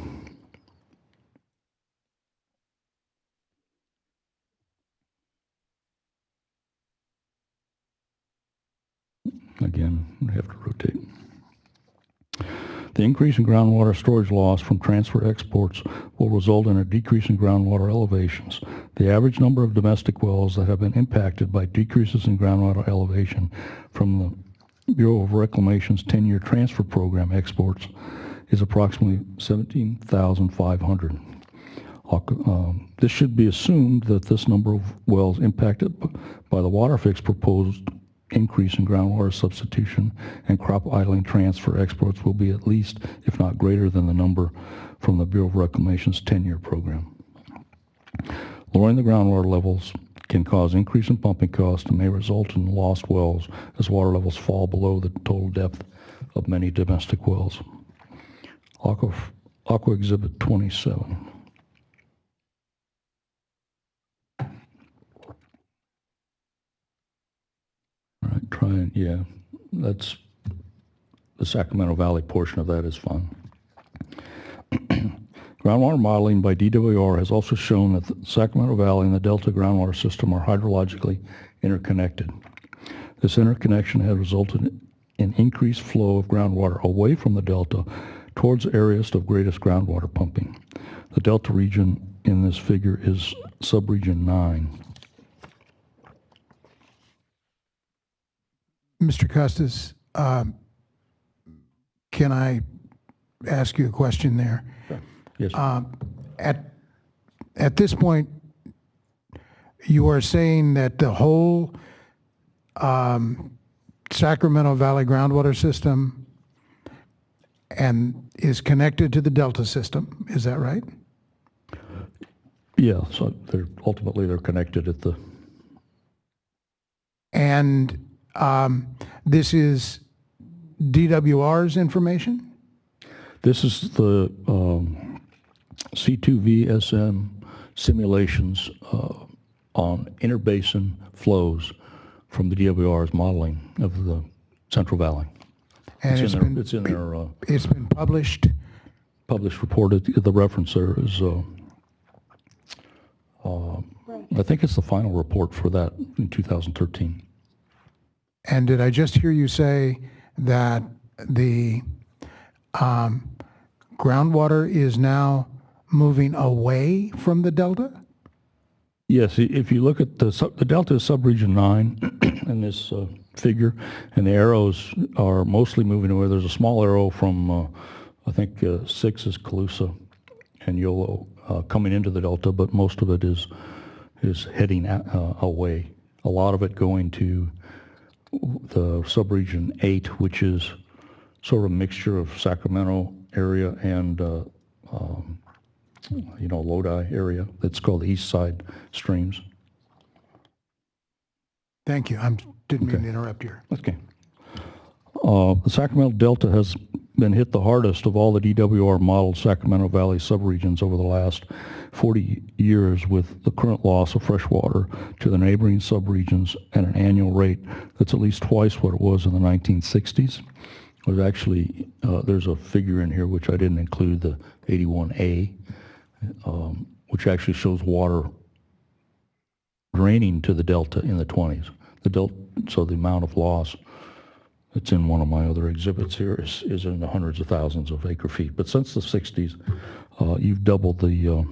[SPEAKER 8] Again, we have to rotate. The increase in groundwater storage loss from transfer exports will result in a decrease in groundwater elevations. The average number of domestic wells that have been impacted by decreases in groundwater elevation from the Bureau of Reclamation's 10-year transfer program exports is approximately 17,500. This should be assumed that this number of wells impacted by the Waterfix proposed increase in groundwater substitution and crop idling transfer exports will be at least, if not greater than the number from the Bureau of Reclamation's 10-year program. Lowering the groundwater levels can cause increase in pumping costs and may result in lost wells as water levels fall below the total depth of many domestic wells. Aqua Exhibit 27. Yeah, that's the Sacramento Valley portion of that is fun. Groundwater modeling by DWR has also shown that the Sacramento Valley and the Delta groundwater system are hydrologically interconnected. This interconnection has resulted in increased flow of groundwater away from the Delta towards areas of greatest groundwater pumping. The Delta region in this figure is subregion 9.
[SPEAKER 2] Mr. Custis, can I ask you a question there?
[SPEAKER 8] Sure. Yes.
[SPEAKER 2] At this point, you are saying that the whole Sacramento Valley groundwater system and is connected to the Delta system. Is that right?
[SPEAKER 8] Yeah. So ultimately they're connected at the.
[SPEAKER 2] And this is DWR's information?
[SPEAKER 8] This is the C2VSM simulations on interbasin flows from the DWR's modeling of the Central Valley.
[SPEAKER 2] And
[SPEAKER 8] it's in their
[SPEAKER 2] it's been published?
[SPEAKER 8] Published, reported. The reference there is I think it's the final report for that in 2013.
[SPEAKER 2] And did I just hear you say that the groundwater is now moving away from the delta?
[SPEAKER 8] Yes, if you look at the delta is subregion 9 in this figure, and the arrows are mostly moving away. There's a small arrow from, I think 6 is Colusa and Yolo coming into the delta, but most of it is heading away. A lot of it going to the subregion 8, which is sort of a mixture of Sacramento area and Lodi area. That's called the East Side Streams.
[SPEAKER 2] Thank you. I didn't mean
[SPEAKER 8] Okay.
[SPEAKER 2] to interrupt you.
[SPEAKER 8] Okay. The Sacramento Delta has been hit the hardest of all the DWR modeled Sacramento Valley subregions over the last 40 years, with the current loss of fresh water to the neighboring subregions at an annual rate that's at least twice what it was in the 1960s. There's actually, there's a figure in here which I didn't include, the 81A, which actually shows water draining to the delta in the 20s. So the amount of loss that's in one of my other exhibits here is in the hundreds of thousands of acre feet. But since the 60s, you've doubled the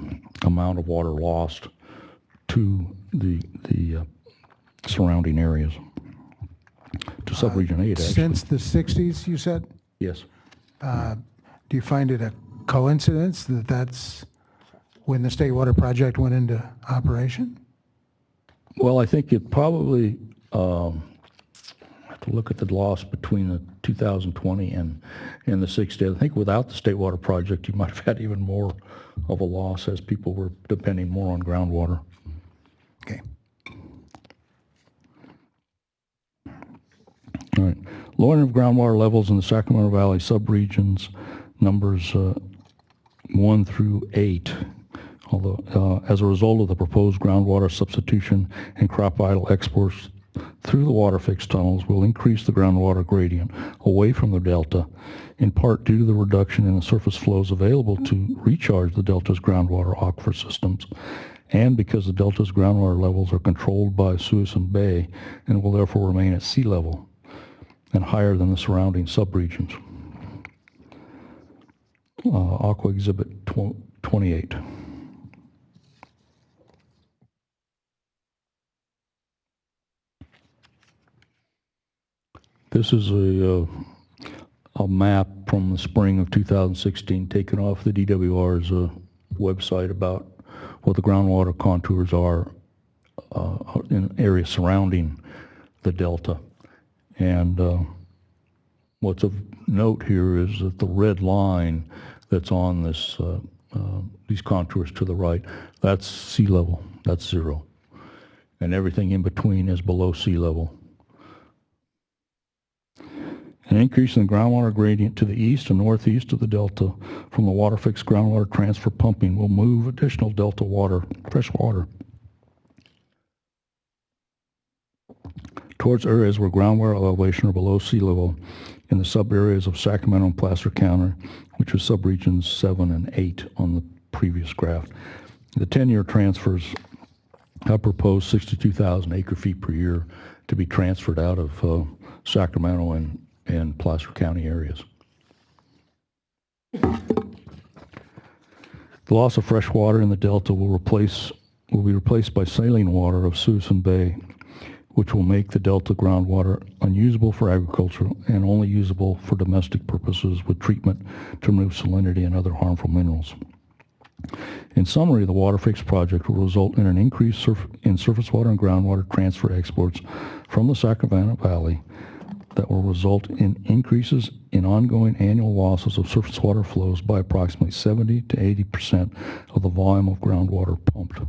[SPEAKER 8] amount of water lost to the surrounding areas, to subregion 8, actually.
[SPEAKER 2] Since the 60s, you said?
[SPEAKER 8] Yes.
[SPEAKER 2] Do you find it a coincidence that that's when the State Water Project went into operation?
[SPEAKER 8] Well, I think it probably, I have to look at the loss between the 2020 and the 60. I think without the State Water Project, you might have had even more of a loss as people were depending more on groundwater.
[SPEAKER 2] Okay.
[SPEAKER 8] All right. Lowering of groundwater levels in the Sacramento Valley subregions, numbers 1 through 8. Although, as a result of the proposed groundwater substitution and crop idle exports through the Waterfix tunnels, will increase the groundwater gradient away from the delta, in part due to the reduction in the surface flows available to recharge the delta's groundwater aquifer systems, and because the delta's groundwater levels are controlled by Suisun Bay and will therefore remain at sea level and higher than the surrounding subregions. Aqua Exhibit 28. This is a map from the spring of 2016 taken off the DWR's website about what the groundwater contours are in areas surrounding the delta. And what's of note here is that the red line that's on this these contours to the right, that's sea level, that's 0. And everything in between is below sea level. An increase in the groundwater gradient to the east and northeast of the delta from the Waterfix groundwater transfer pumping will move additional delta water, fresh water, towards areas where groundwater elevation are below sea level in the sub-areas of Sacramento and Placer County, which is subregions 7 and 8 on the previous graph. The 10-year transfers have proposed 62,000 acre feet per year to be transferred out of Sacramento and Placer County areas. The loss of fresh water in the delta will be replaced by saline water of Suisun Bay, which will make the delta groundwater unusable for agriculture and only usable for domestic purposes with treatment to remove salinity and other harmful minerals. In summary, the Waterfix project will result in an increase in surface water and groundwater transfer exports from the Sacramento Valley that will result in increases in ongoing annual losses of surface water flows by approximately 70 to 80% of the volume of groundwater pumped.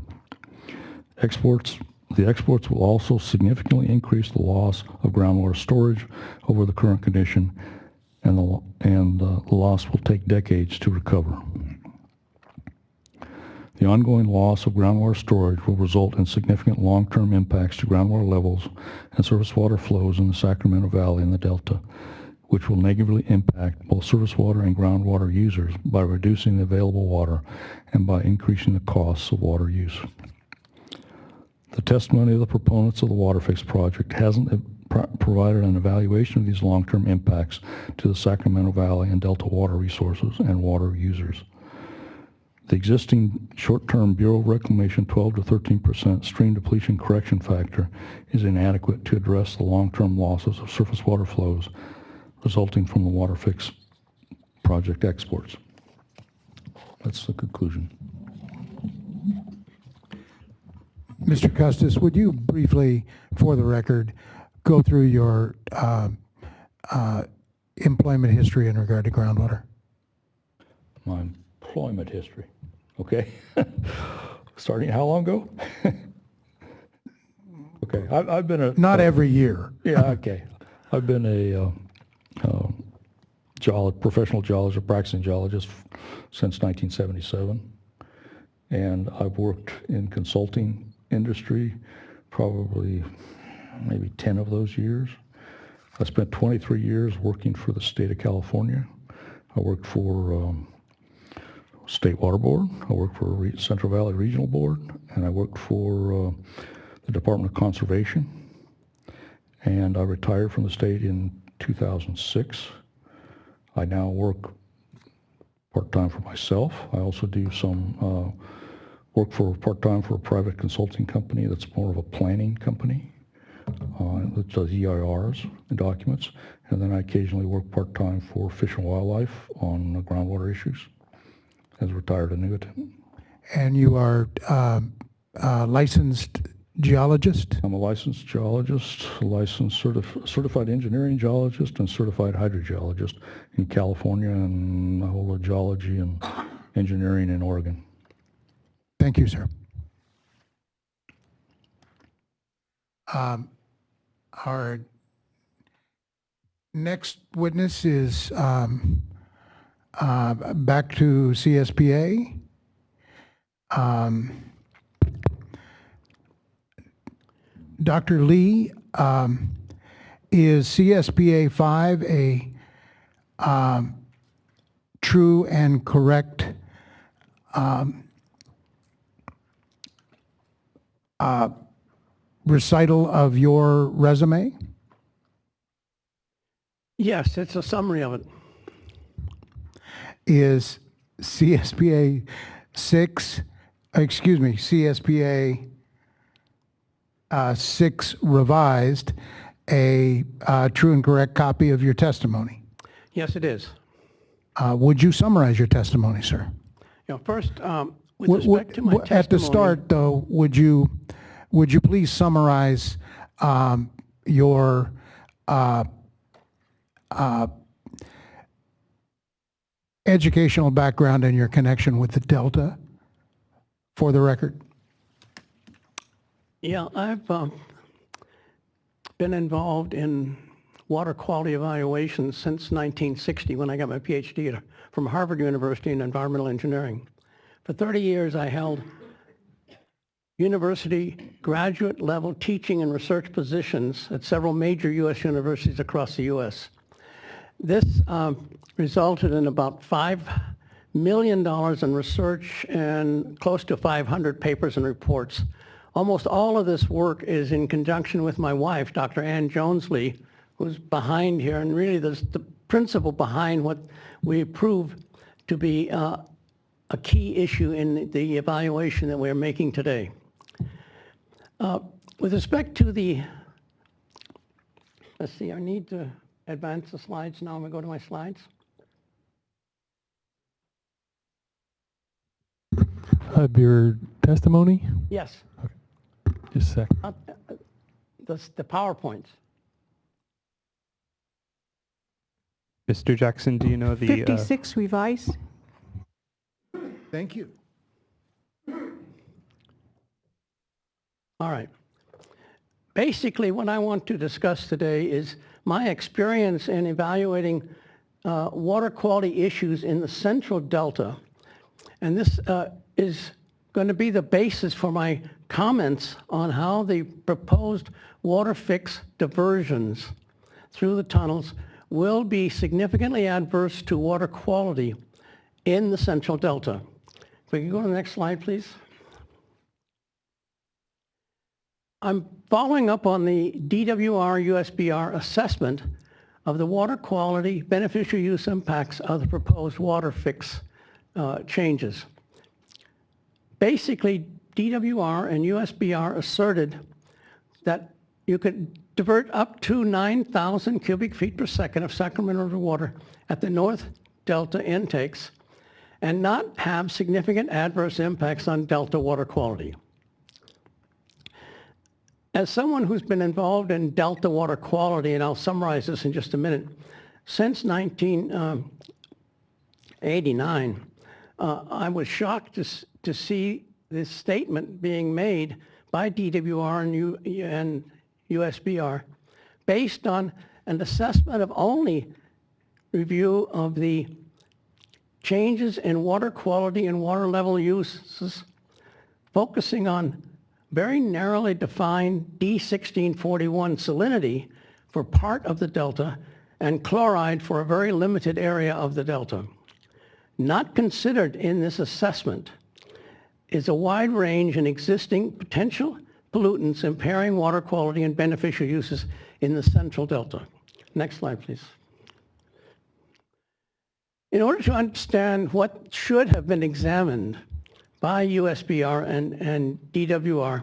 [SPEAKER 8] The exports will also significantly increase the loss of groundwater storage over the current condition, and the loss will take decades to recover. The ongoing loss of groundwater storage will result in significant long-term impacts to groundwater levels and surface water flows in the Sacramento Valley and the Delta, which will negatively impact both surface water and groundwater users by reducing the available water and by increasing the costs of water use. The testimony of the proponents of the Waterfix project hasn't provided an evaluation of these long-term impacts to the Sacramento Valley and Delta water resources and water users. The existing short-term Bureau of Reclamation 12 to 13% stream depletion correction factor is inadequate to address the long-term losses of surface water flows resulting from the Waterfix project exports. That's the conclusion.
[SPEAKER 2] Mr. Custis, would you briefly, for the record, go through your employment history in regard to groundwater?
[SPEAKER 8] My employment history. Okay. Starting how long ago? Okay. I've been a...
[SPEAKER 2] Not every year.
[SPEAKER 8] Yeah, okay. I've been a professional geologist, practicing geologist since 1977. And I've worked in consulting industry probably maybe 10 of those years. I spent 23 years working for the state of California. I worked for State Water Board, I worked for Central Valley Regional Board, and I worked for the Department of Conservation. And I retired from the state in 2006. I now work part-time for myself. I also do some work for part-time for a private consulting company that's more of a planning company that does EIRs and documents. And then I occasionally work part-time for Fish and Wildlife on groundwater issues as a retired annuitant.
[SPEAKER 2] And you are a licensed geologist?
[SPEAKER 8] I'm a licensed geologist, a licensed certified engineering geologist, and certified hydrogeologist in California, and a whole of geology and engineering in Oregon.
[SPEAKER 2] Thank you, sir. Our next witness is back to CSPA. Dr. Lee, is CSPA 5 a true and correct recital of your resume?
[SPEAKER 9] Yes, it's a summary of it.
[SPEAKER 2] Is CSPA 6, CSPA 6 revised a true and correct copy of your testimony?
[SPEAKER 9] Yes, it is.
[SPEAKER 2] Would you summarize your testimony, sir?
[SPEAKER 9] You know, first, with respect to my testimony...
[SPEAKER 2] At the start, though, would you please summarize your educational background and your connection with the Delta, for the record?
[SPEAKER 9] Yeah, I've been involved in water quality evaluation since 1960 when I got my PhD from Harvard University in environmental engineering. For 30 years, I held university graduate level teaching and research positions at several major U.S. universities across the U.S. This resulted in about $5 million in research and close to 500 papers and reports. Almost all of this work is in conjunction with my wife, Dr. Ann Jones-Lee, who's behind here, and really the principle behind what we prove to be a key issue in the evaluation that we're making today. With respect to the, let's see, I need to advance the slides now. I'm going to go to my slides.
[SPEAKER 10] Your testimony?
[SPEAKER 9] Yes.
[SPEAKER 10] Okay. Just a sec.
[SPEAKER 9] The PowerPoints.
[SPEAKER 10] Mr. Jackson, do you know the...
[SPEAKER 1] 56 revised.
[SPEAKER 2] Thank you.
[SPEAKER 9] All right. Basically, what I want to discuss today is my experience in evaluating water quality issues in the Central Delta. And this is going to be the basis for my comments on how the proposed Waterfix diversions through the tunnels will be significantly adverse to water quality in the Central Delta. If we can go to the next slide, please. I'm following up on the DWR-USBR assessment of the water quality beneficial use impacts of the proposed Waterfix changes. Basically, DWR and USBR asserted that you could divert up to 9,000 cubic feet per second of Sacramento River water at the North Delta intakes and not have significant adverse impacts on Delta water quality. As someone who's been involved in Delta water quality, and I'll summarize this in just a minute, since 1989, I was shocked to see this statement being made by DWR and USBR based on an assessment of only review of the changes in water quality and water level uses, focusing on very narrowly defined D1641 salinity for part of the delta and chloride for a very limited area of the delta. Not considered in this assessment is a wide range in existing potential pollutants impairing water quality and beneficial uses in the central delta. Next slide, please. In order to understand what should have been examined by USBR and DWR,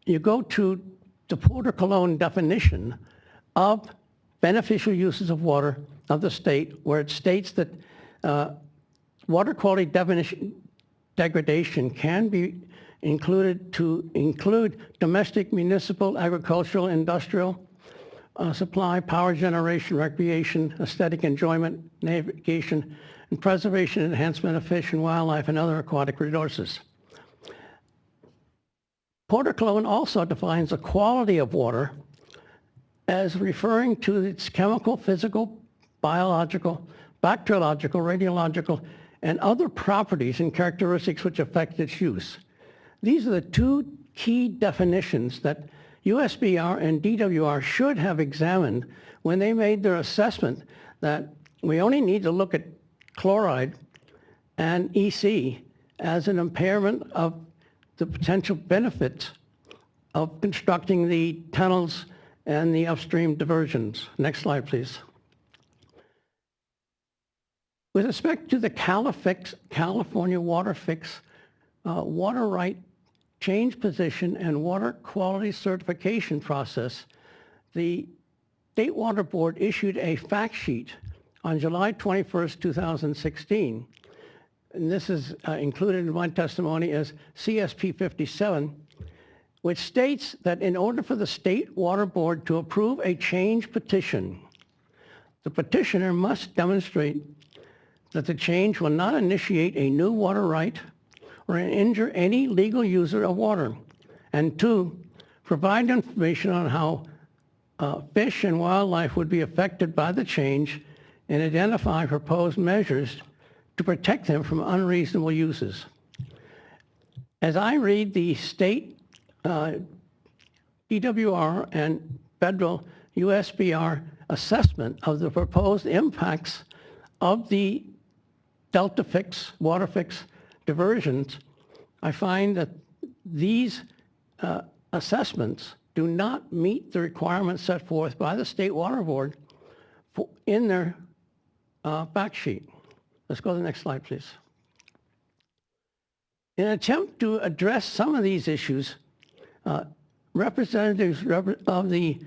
[SPEAKER 9] you go to the Porter-Cologne definition of beneficial uses of water of the state, where it states that water quality degradation can be included to include domestic, municipal, agricultural, industrial, supply, power generation, recreation, aesthetic enjoyment, navigation, and preservation and enhancement of fish and wildlife and other aquatic resources. Porter-Cologne also defines the quality of water as referring to its chemical, physical, biological, bacteriological, radiological, and other properties and characteristics which affect its use. These are the two key definitions that USBR and DWR should have examined when they made their assessment that we only need to look at chloride and EC as an impairment of the potential benefits of constructing the tunnels and the upstream diversions. Next slide, please. With respect to the California Waterfix water right change position and water quality certification process, the State Water Board issued a fact sheet on July 21st, 2016. And this is included in my testimony as CSP 57, which states that in order for the State Water Board to approve a change petition, the petitioner must demonstrate that the change will not initiate a new water right or injure any legal user of water. And two, provide information on how fish and wildlife would be affected by the change and identify proposed measures to protect them from unreasonable uses. As I read the state DWR and federal USBR assessment of the proposed impacts of the Delta-Fix, Waterfix diversions, I find that these assessments do not meet the requirements set forth by the State Water Board in their fact sheet. Let's go to the next slide, please. In an attempt to address some of these issues, representatives of the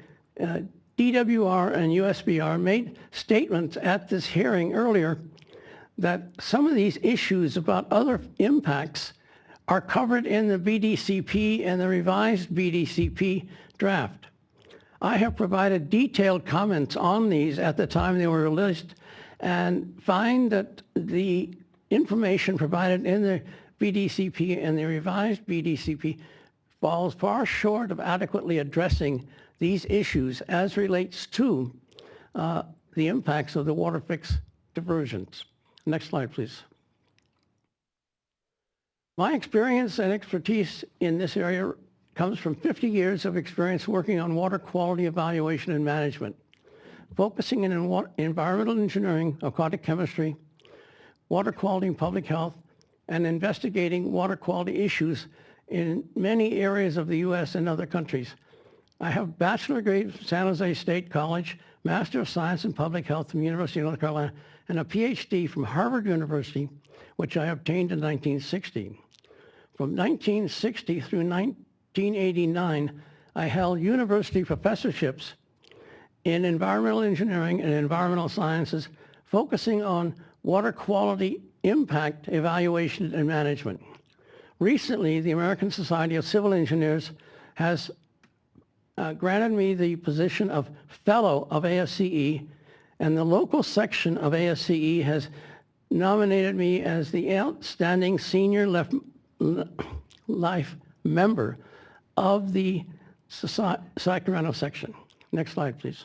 [SPEAKER 9] DWR and USBR made statements at this hearing earlier that some of these issues about other impacts are covered in the BDCP and the revised BDCP draft. I have provided detailed comments on these at the time they were released and find that the information provided in the BDCP and the revised BDCP falls far short of adequately addressing these issues as relates to the impacts of the Waterfix diversions. Next slide, please. My experience and expertise in this area comes from 50 years of experience working on water quality evaluation and management, focusing in environmental engineering, aquatic chemistry, water quality and public health, and investigating water quality issues in many areas of the U.S. and other countries. I have a bachelor degree from San Jose State College, Master of Science in Public Health from the University of North Carolina, and a PhD from Harvard University, which I obtained in 1960. From 1960 through 1989, I held university professorships in environmental engineering and environmental sciences, focusing on water quality impact evaluation and management. Recently, the American Society of Civil Engineers has granted me the position of Fellow of ASCE, and the local section of ASCE has nominated me as the outstanding senior life member of the Sacramento section. Next slide, please.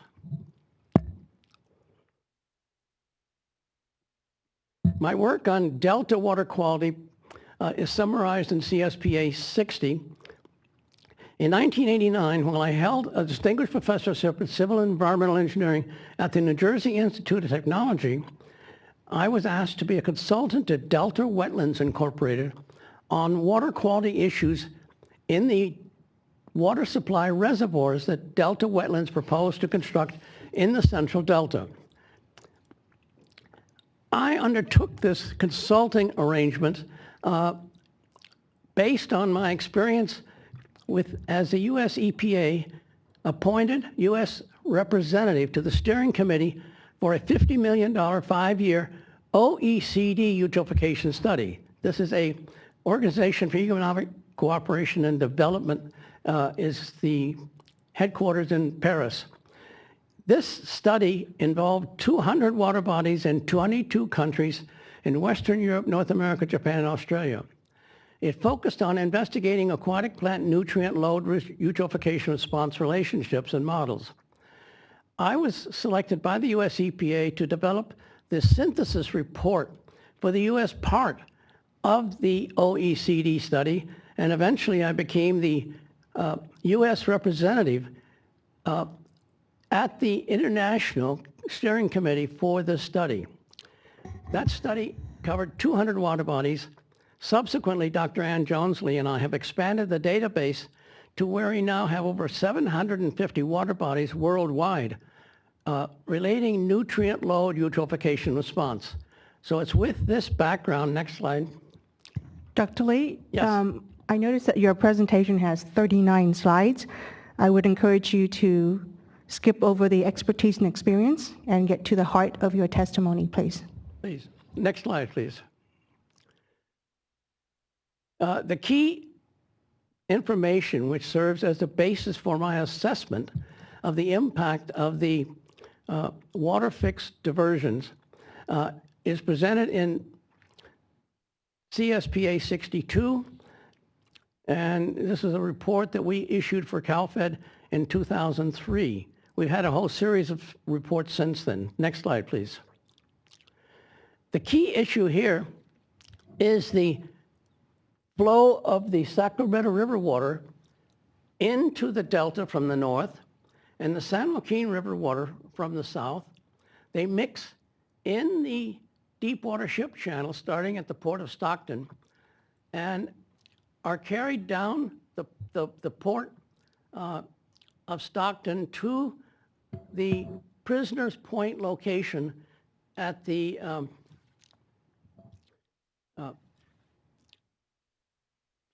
[SPEAKER 9] My work on Delta water quality is summarized in CSPA 60. In 1989, when I held a distinguished professorship in civil and environmental engineering at the New Jersey Institute of Technology, I was asked to be a consultant to Delta Wetlands Incorporated on water quality issues in the water supply reservoirs that Delta Wetlands proposed to construct in the Central Delta. I undertook this consulting arrangement based on my experience as a U.S. EPA appointed U.S. representative to the steering committee for a $50 million 5-year OECD eutrophication study. This is a Organization for Economic Cooperation and Development, is the headquarters in Paris. This study involved 200 water bodies in 22 countries in Western Europe, North America, Japan, and Australia. It focused on investigating aquatic plant nutrient load eutrophication response relationships and models. I was selected by the U.S. EPA to develop the synthesis report for the U.S. part of the OECD study, and eventually I became the U.S. representative at the International Steering Committee for this study. That study covered 200 water bodies. Subsequently, Dr. Ann Jonesley and I have expanded the database to where we now have over 750 water bodies worldwide relating nutrient load eutrophication response. So it's with this background, next slide.
[SPEAKER 1] Dr. Lee,
[SPEAKER 9] Yes.
[SPEAKER 1] I noticed that your presentation has 39 slides. I would encourage you to skip over the expertise and experience and get to the heart of your testimony, please.
[SPEAKER 9] Please, next slide, please. The key information which serves as the basis for my assessment of the impact of the Waterfix diversions is presented in CSPA 62, and this is a report that we issued for CalFed in 2003. We've had a whole series of reports since then. Next slide, please. The key issue here is the flow of the Sacramento River water into the Delta from the north and the San Joaquin River water from the south. They mix in the deep water ship channel starting at the port of Stockton and are carried down the port of Stockton to the Prisoner's Point location at the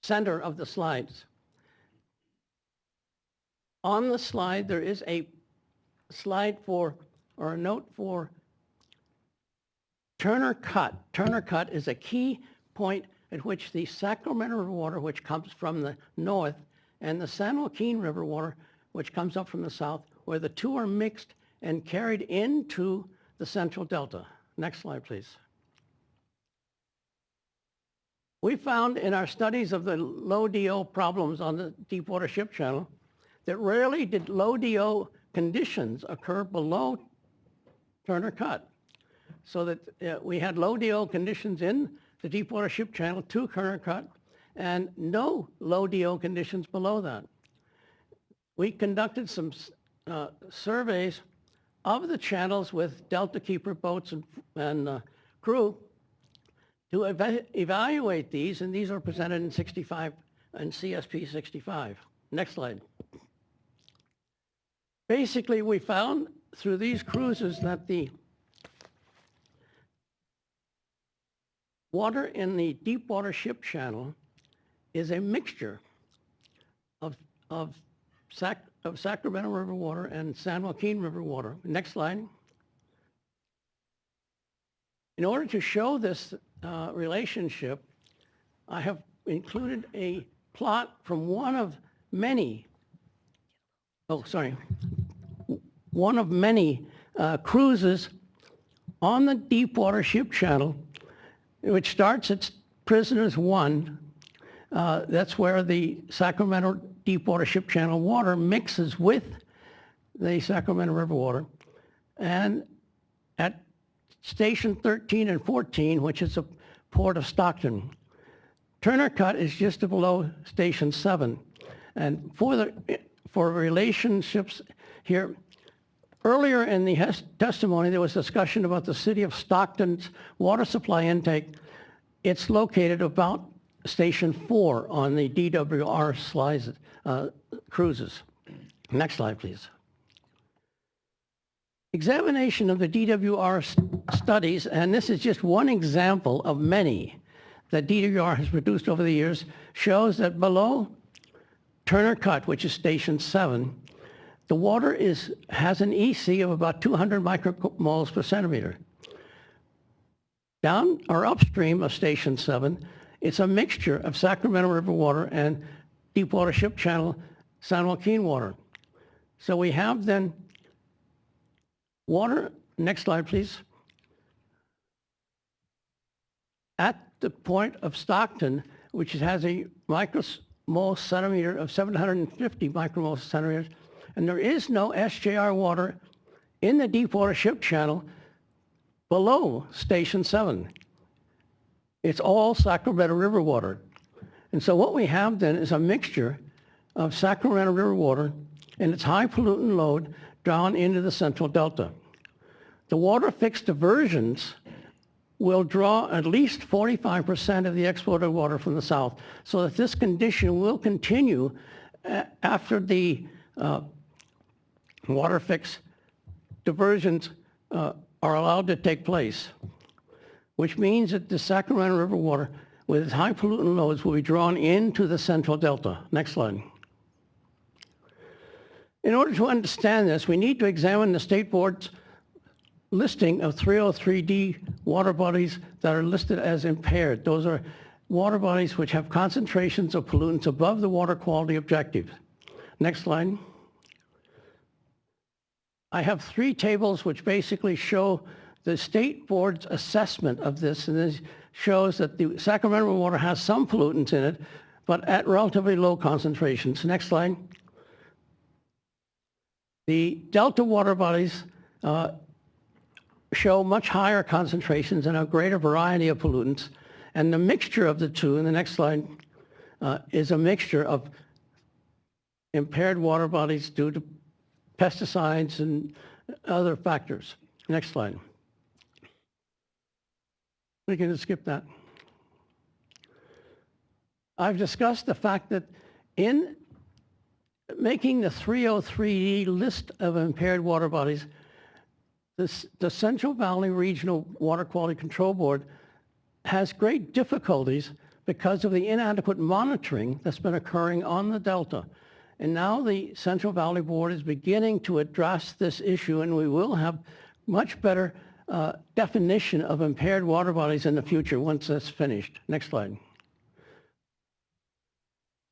[SPEAKER 9] center of the slides. On the slide, there is a slide for, or a note for Turner Cut. Turner Cut is a key point at which the Sacramento River water, which comes from the north, and the San Joaquin River water, which comes up from the south, where the two are mixed and carried into the Central Delta. Next slide, please. We found in our studies of the low DO problems on the deep water ship channel that rarely did low DO conditions occur below Turner Cut. So that we had low DO conditions in the deep water ship channel to Turner Cut and no low DO conditions below that. We conducted some surveys of the channels with Delta Keeper boats and crew to evaluate these, and these are presented in 65 and CSP 65. Next slide. Basically, we found through these cruises that the water in the deep water ship channel is a mixture of Sacramento River water and San Joaquin River water. Next slide. In order to show this relationship, I have included a plot from one of many cruises on the deep water ship channel, which starts at Prisoners 1. That's where the Sacramento deep water ship channel water mixes with the Sacramento River water. And at Station 13 and 14, which is the port of Stockton, Turner Cut is just below Station 7. And for relationships here, earlier in the testimony, there was discussion about the city of Stockton's water supply intake. It's located about Station 4 on the DWR slides, cruises. Next slide, please. Examination of the DWR studies, and this is just one example of many that DWR has produced over the years, shows that below Turner Cut, which is Station 7, the water has an EC of about 200 micromoles per centimeter. Down or upstream of Station 7, it's a mixture of Sacramento River water and deep water ship channel San Joaquin water. So we have then water, next slide please, at the point of Stockton, which has a micromole centimeter of 750 micromole centimeters, and there is no SJR water in the deep water ship channel below Station 7. It's all Sacramento River water. And so what we have then is a mixture of Sacramento River water and its high pollutant load drawn into the Central Delta. The Waterfix diversions will draw at least 45% of the exported water from the south, so that this condition will continue after the Waterfix diversions are allowed to take place, which means that the Sacramento River water with its high pollutant loads will be drawn into the Central Delta. Next slide. In order to understand this, we need to examine the State Board's listing of 303D water bodies that are listed as impaired. Those are water bodies which have concentrations of pollutants above the water quality objectives. Next slide. I have three tables which basically show the State Board's assessment of this, and this shows that the Sacramento water has some pollutants in it, but at relatively low concentrations. Next slide. The Delta water bodies show much higher concentrations and a greater variety of pollutants. And the mixture of the two, in the next slide, is a mixture of impaired water bodies due to pesticides and other factors. Next slide. We can just skip that. I've discussed the fact that in making the 303D list of impaired water bodies, the Central Valley Regional Water Quality Control Board has great difficulties because of the inadequate monitoring that's been occurring on the Delta. And now the Central Valley Board is beginning to address this issue, and we will have much better definition of impaired water bodies in the future once that's finished. Next slide.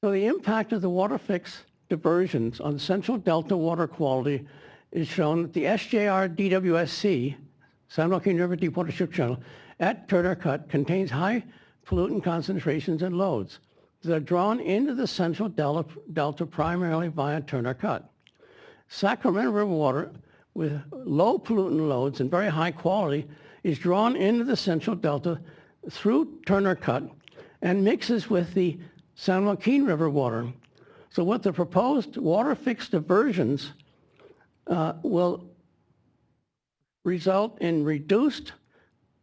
[SPEAKER 9] So the impact of the Waterfix diversions on Central Delta water quality is shown that the SJR DWSC, San Joaquin River Deepwater Ship Channel, at Turner Cut contains high pollutant concentrations and loads that are drawn into the Central Delta primarily via Turner Cut. Sacramento River water with low pollutant loads and very high quality is drawn into the Central Delta through Turner Cut and mixes with the San Joaquin River water. So what the proposed Waterfix diversions will result in reduced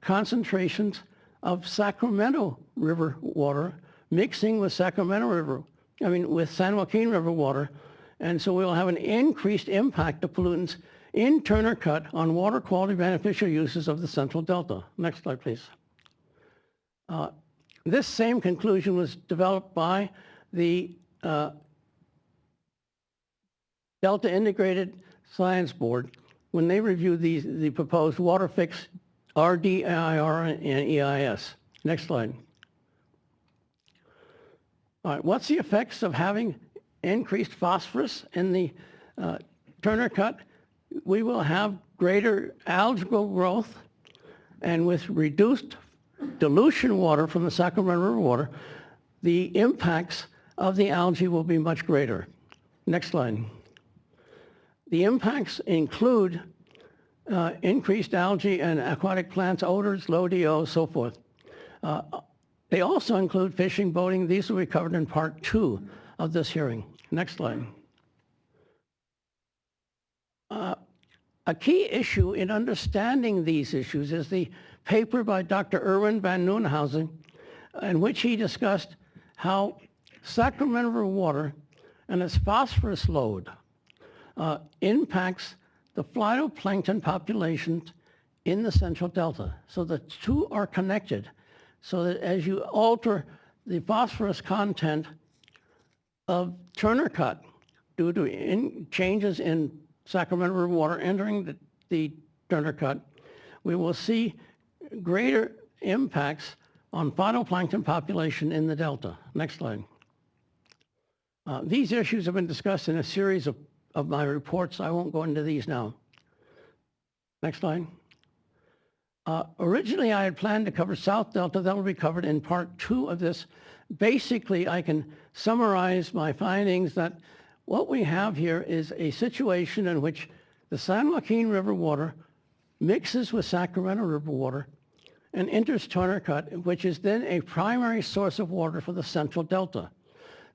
[SPEAKER 9] concentrations of Sacramento River water mixing with with San Joaquin River water, and so we'll have an increased impact of pollutants in Turner Cut on water quality beneficial uses of the Central Delta. Next slide, please. This same conclusion was developed by the Delta Integrated Science Board when they reviewed the proposed Waterfix RDIR and EIS. Next slide. All right, what's the effects of having increased phosphorus in the Turner Cut? We will have greater algal growth, and with reduced dilution water from the Sacramento River water, the impacts of the algae will be much greater. Next slide. The impacts include increased algae and aquatic plants, odors, low DO, so forth. They also include fishing, boating. These will be covered in part 2 of this hearing. Next slide. A key issue in understanding these issues is the paper by Dr. Erwin van Nieuwenhuizen, in which he discussed how Sacramento River water and its phosphorus load impacts the phytoplankton populations in the Central Delta. So the two are connected, so that as you alter the phosphorus content of Turner Cut due to changes in Sacramento River water entering the Turner Cut, we will see greater impacts on phytoplankton population in the Delta. Next slide. These issues have been discussed in a series of my reports. I won't go into these now. Next slide. Originally, I had planned to cover South Delta. That will be covered in part 2 of this. Basically, I can summarize my findings that what we have here is a situation in which the San Joaquin River water mixes with Sacramento River water and enters Turner Cut, which is then a primary source of water for the Central Delta.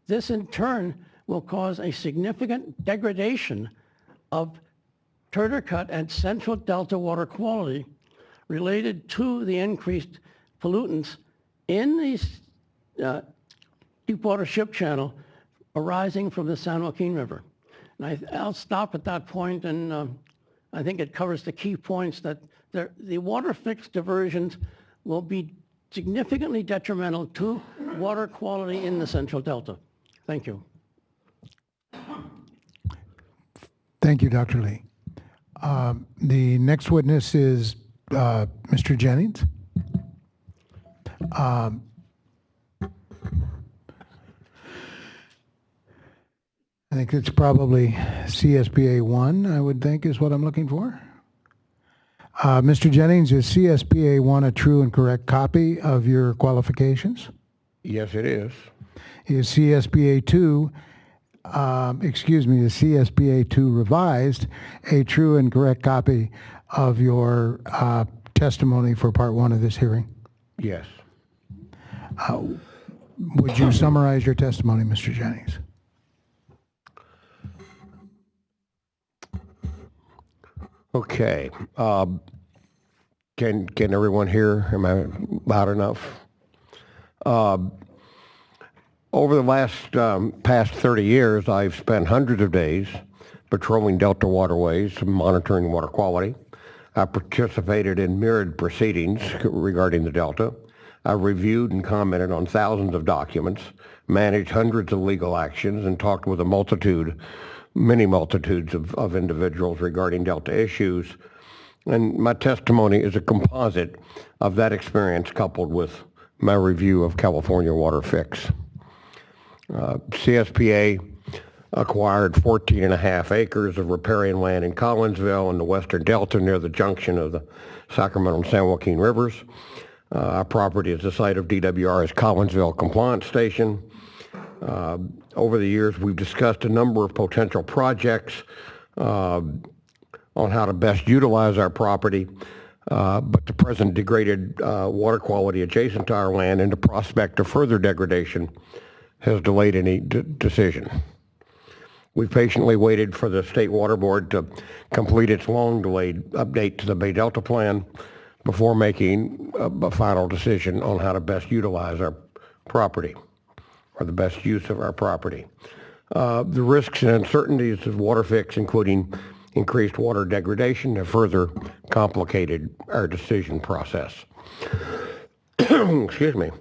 [SPEAKER 9] This in turn will cause a significant degradation of Turner Cut and Central Delta water quality related to the increased pollutants in the deepwater ship channel arising from the San Joaquin River. And I'll stop at that point, and I think it covers the key points that the Waterfix diversions will be significantly detrimental to water quality in the Central Delta. Thank you.
[SPEAKER 2] Thank you, Dr. Lee. The next witness is Mr. Jennings. I think it's probably CSPA 1, I would think, is what I'm looking for. Mr. Jennings, is CSPA 1 a true and correct copy of your qualifications?
[SPEAKER 11] Yes, it is.
[SPEAKER 2] Is CSPA 2, is CSPA 2 revised a true and correct copy of your testimony for part 1 of this hearing?
[SPEAKER 11] Yes.
[SPEAKER 2] Would you summarize your testimony, Mr. Jennings?
[SPEAKER 11] Okay. Can everyone hear? Am I loud enough? Over the past 30 years, I've spent hundreds of days patrolling Delta waterways, monitoring water quality. I participated in myriad proceedings regarding the Delta. I reviewed and commented on thousands of documents, managed hundreds of legal actions, and talked with many multitudes of individuals regarding Delta issues. And my testimony is a composite of that experience coupled with my review of California Waterfix. CSPA acquired 14.5 acres of riparian land in Collinsville in the western Delta near the junction of the Sacramento and San Joaquin rivers. Our property is the site of DWR's Collinsville Compliance Station. Over the years, we've discussed a number of potential projects on how to best utilize our property, but the present degraded water quality adjacent to our land and the prospect of further degradation has delayed any decision. We've patiently waited for the State Water Board to complete its long-delayed update to the Bay Delta Plan before making a final decision on how to best utilize our property. or the best use of our property. The risks and uncertainties of Waterfix, including increased water degradation, have further complicated our decision process. Excuse me.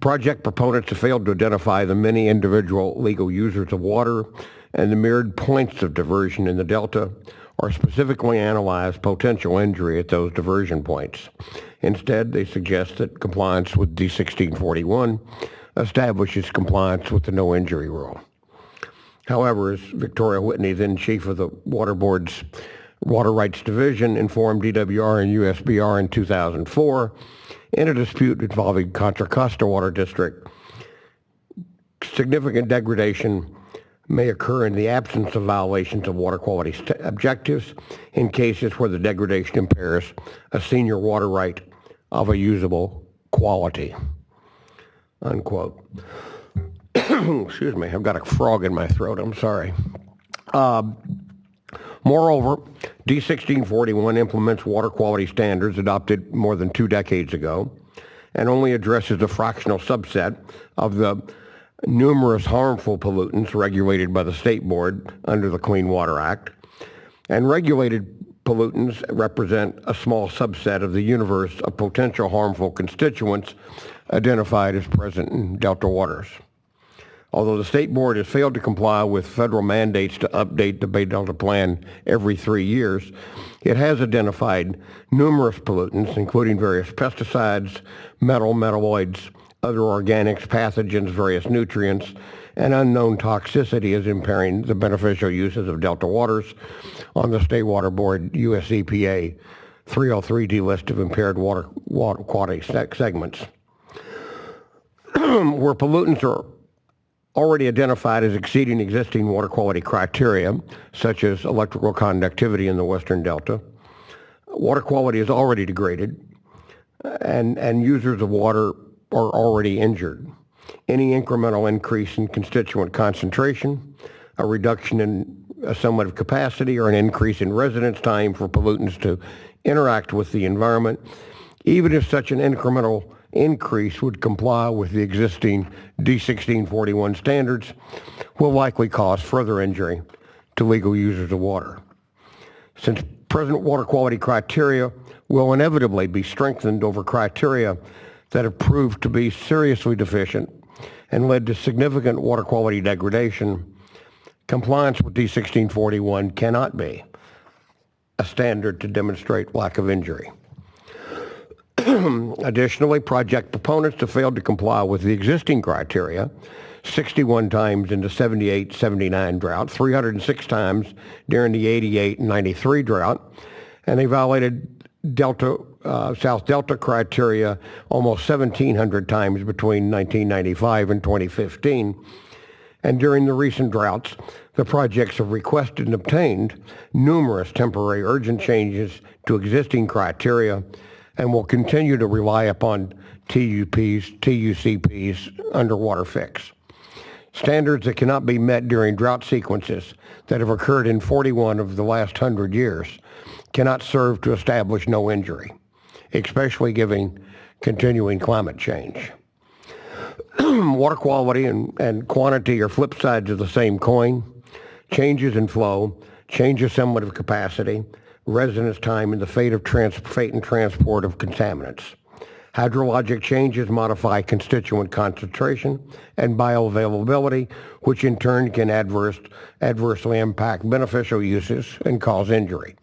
[SPEAKER 11] Project proponents have failed to identify the many individual legal users of water and the myriad points of diversion in the Delta, or specifically analyze potential injury at those diversion points. Instead, they suggest that compliance with D1641 establishes compliance with the no injury rule. However, as Victoria Whitney, then chief of the Water Board's Water Rights Division, informed DWR and USBR in 2004, in a dispute involving Contra Costa Water District, significant degradation may occur in the absence of violations of water quality objectives in cases where the degradation impairs a senior water right of a usable quality, unquote. Excuse me, I've got a frog in my throat, I'm sorry. Moreover, D1641 implements water quality standards adopted more than 2 decades ago and only addresses a fractional subset of the numerous harmful pollutants regulated by the State Board under the Clean Water Act. And regulated pollutants represent a small subset of the universe of potential harmful constituents identified as present in Delta waters. Although the State Board has failed to comply with federal mandates to update the Bay Delta Plan every 3 years, it has identified numerous pollutants, including various pesticides, metalloids, other organics, pathogens, various nutrients, and unknown toxicity as impairing the beneficial uses of Delta waters on the State Water Board US EPA 303D list of impaired water quality segments. Where pollutants are already identified as exceeding existing water quality criteria, such as electrical conductivity in the Western Delta, water quality is already degraded, and users of water are already injured. Any incremental increase in constituent concentration, a reduction in assimilative capacity, or an increase in residence time for pollutants to interact with the environment, even if such an incremental increase would comply with the existing D1641 standards, will likely cause further injury to legal users of water. Since present water quality criteria will inevitably be strengthened over criteria that have proved to be seriously deficient and led to significant water quality degradation, compliance with D1641 cannot be a standard to demonstrate lack of injury. Additionally, project proponents have failed to comply with the existing criteria 61 times in the 78-79 drought, 306 times during the 88 and 93 drought, and they violated South Delta criteria almost 1,700 times between 1995 and 2015. And during the recent droughts, the projects have requested and obtained numerous temporary urgent changes to existing criteria and will continue to rely upon TUCPs under Waterfix. Standards that cannot be met during drought sequences that have occurred in 41 of the last 100 years cannot serve to establish no injury, especially given continuing climate change. Water quality and quantity are flip sides of the same coin. Changes in flow, change assimilative capacity, residence time, and the fate and transport of contaminants. Hydrologic changes modify constituent concentration and bioavailability, which in turn can adversely impact beneficial uses and cause injury.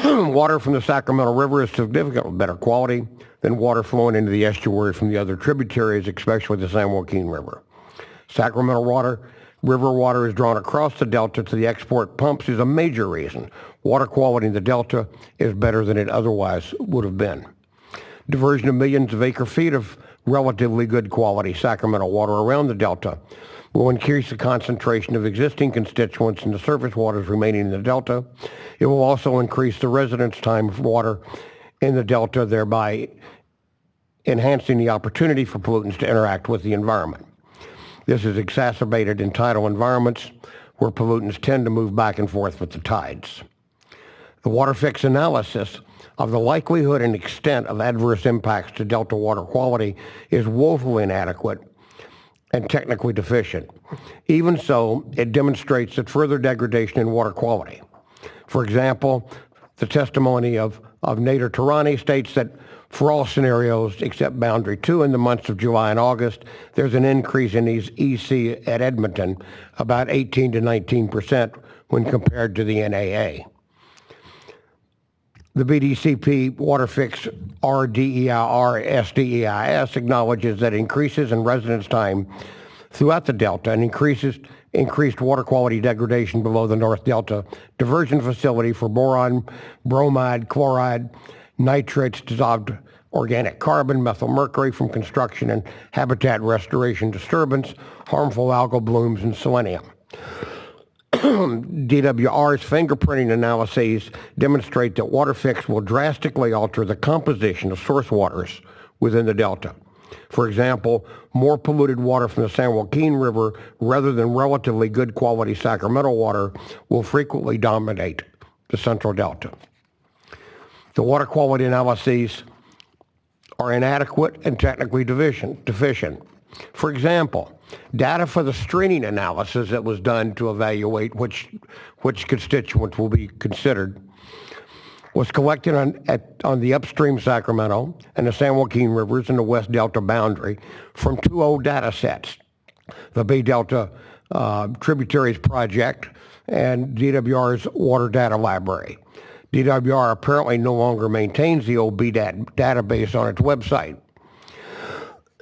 [SPEAKER 11] Water from the Sacramento River is significantly better quality than water flowing into the estuary from the other tributaries, especially the San Joaquin River. Sacramento River water is drawn across the Delta to the export pumps is a major reason water quality in the Delta is better than it otherwise would have been. Diversion of millions of acre-feet of relatively good quality Sacramento water around the Delta will increase the concentration of existing constituents in the surface waters remaining in the Delta. It will also increase the residence time of water in the Delta, thereby enhancing the opportunity for pollutants to interact with the environment. This is exacerbated in tidal environments where pollutants tend to move back and forth with the tides. The Waterfix analysis of the likelihood and extent of adverse impacts to Delta water quality is woefully inadequate and technically deficient. Even so, it demonstrates that further degradation in water quality. For example, the testimony of Nader Tarani states that for all scenarios except boundary 2 in the months of July and August, there's an increase in these EC at Edmonton, about 18 to 19% when compared to the NAA. The BDCP Waterfix RDEIR SDEIS acknowledges that increases in residence time throughout the Delta and increased water quality degradation below the North Delta diversion facility for boron, bromide, chloride, nitrates, dissolved organic carbon, methyl mercury from construction and habitat restoration disturbance, harmful algal blooms, and selenium. DWR's fingerprinting analyses demonstrate that Waterfix will drastically alter the composition of source waters within the Delta. For example, more polluted water from the San Joaquin River rather than relatively good quality Sacramento water will frequently dominate the Central Delta. The water quality analyses are inadequate and technically deficient. For example, data for the screening analysis that was done to evaluate which constituents will be considered was collected on the upstream Sacramento and the San Joaquin Rivers in the West Delta boundary from 2 old data sets, the Bay Delta Tributaries Project and DWR's Water Data Library. DWR apparently no longer maintains the old BDAT database on its website.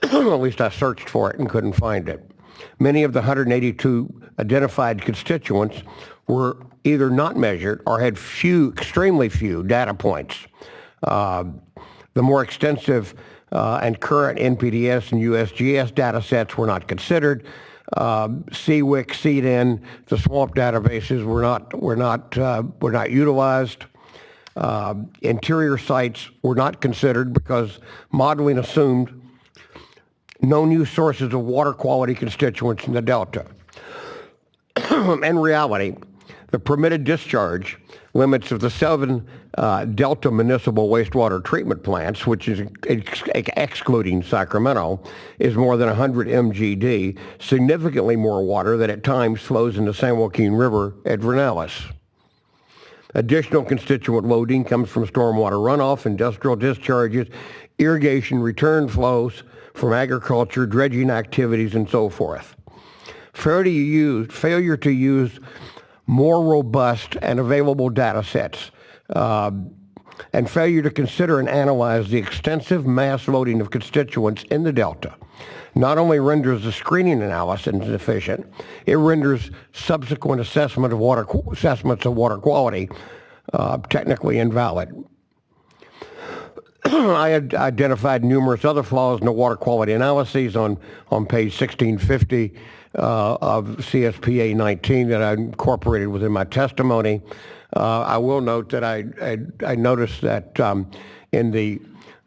[SPEAKER 11] At least I searched for it and couldn't find it. Many of the 182 identified constituents were either not measured or had extremely few data points. The more extensive and current NPDES and USGS data sets were not considered. CWIC, CDN, the swamp databases were not utilized. Interior sites were not considered because modeling assumed no new sources of water quality constituents in the Delta. In reality, the permitted discharge limits of the 7 Delta municipal wastewater treatment plants, which is excluding Sacramento, is more than 100 MGD, significantly more water that at times flows into San Joaquin River at Vernalis. Additional constituent loading comes from stormwater runoff, industrial discharges, irrigation return flows from agriculture, dredging activities, and so forth. Failure to use more robust and available data sets, and failure to consider and analyze the extensive mass loading of constituents in the Delta not only renders the screening analysis insufficient, it renders subsequent assessments of water quality technically invalid. I had identified numerous other flaws in the water quality analyses on page 1650 of CSPA 19 that I incorporated within my testimony. I will note that I noticed that in the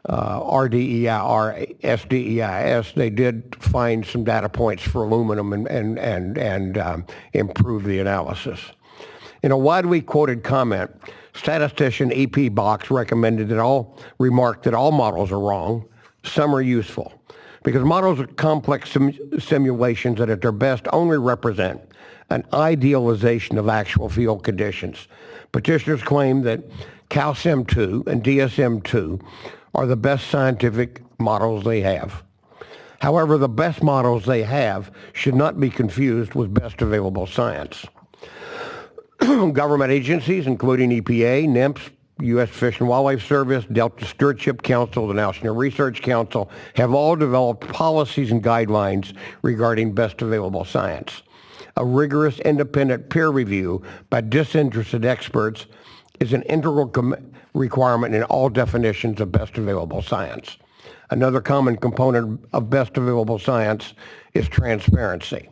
[SPEAKER 11] RDEIR SDEIS, they did find some data points for aluminum and improve the analysis. In a widely quoted comment, statistician E.P. Box remarked that all models are wrong. Some are useful because models are complex simulations that at their best only represent an idealization of actual field conditions. Petitioners claim that CalSim-2 and DSM-2 are the best scientific models they have. However, the best models they have should not be confused with best available science. Government agencies, including EPA, NIMS, U.S. Fish and Wildlife Service, Delta Stewardship Council, the National Research Council, have all developed policies and guidelines regarding best available science. A rigorous independent peer review by disinterested experts is an integral requirement in all definitions of best available science. Another common component of best available science is transparency.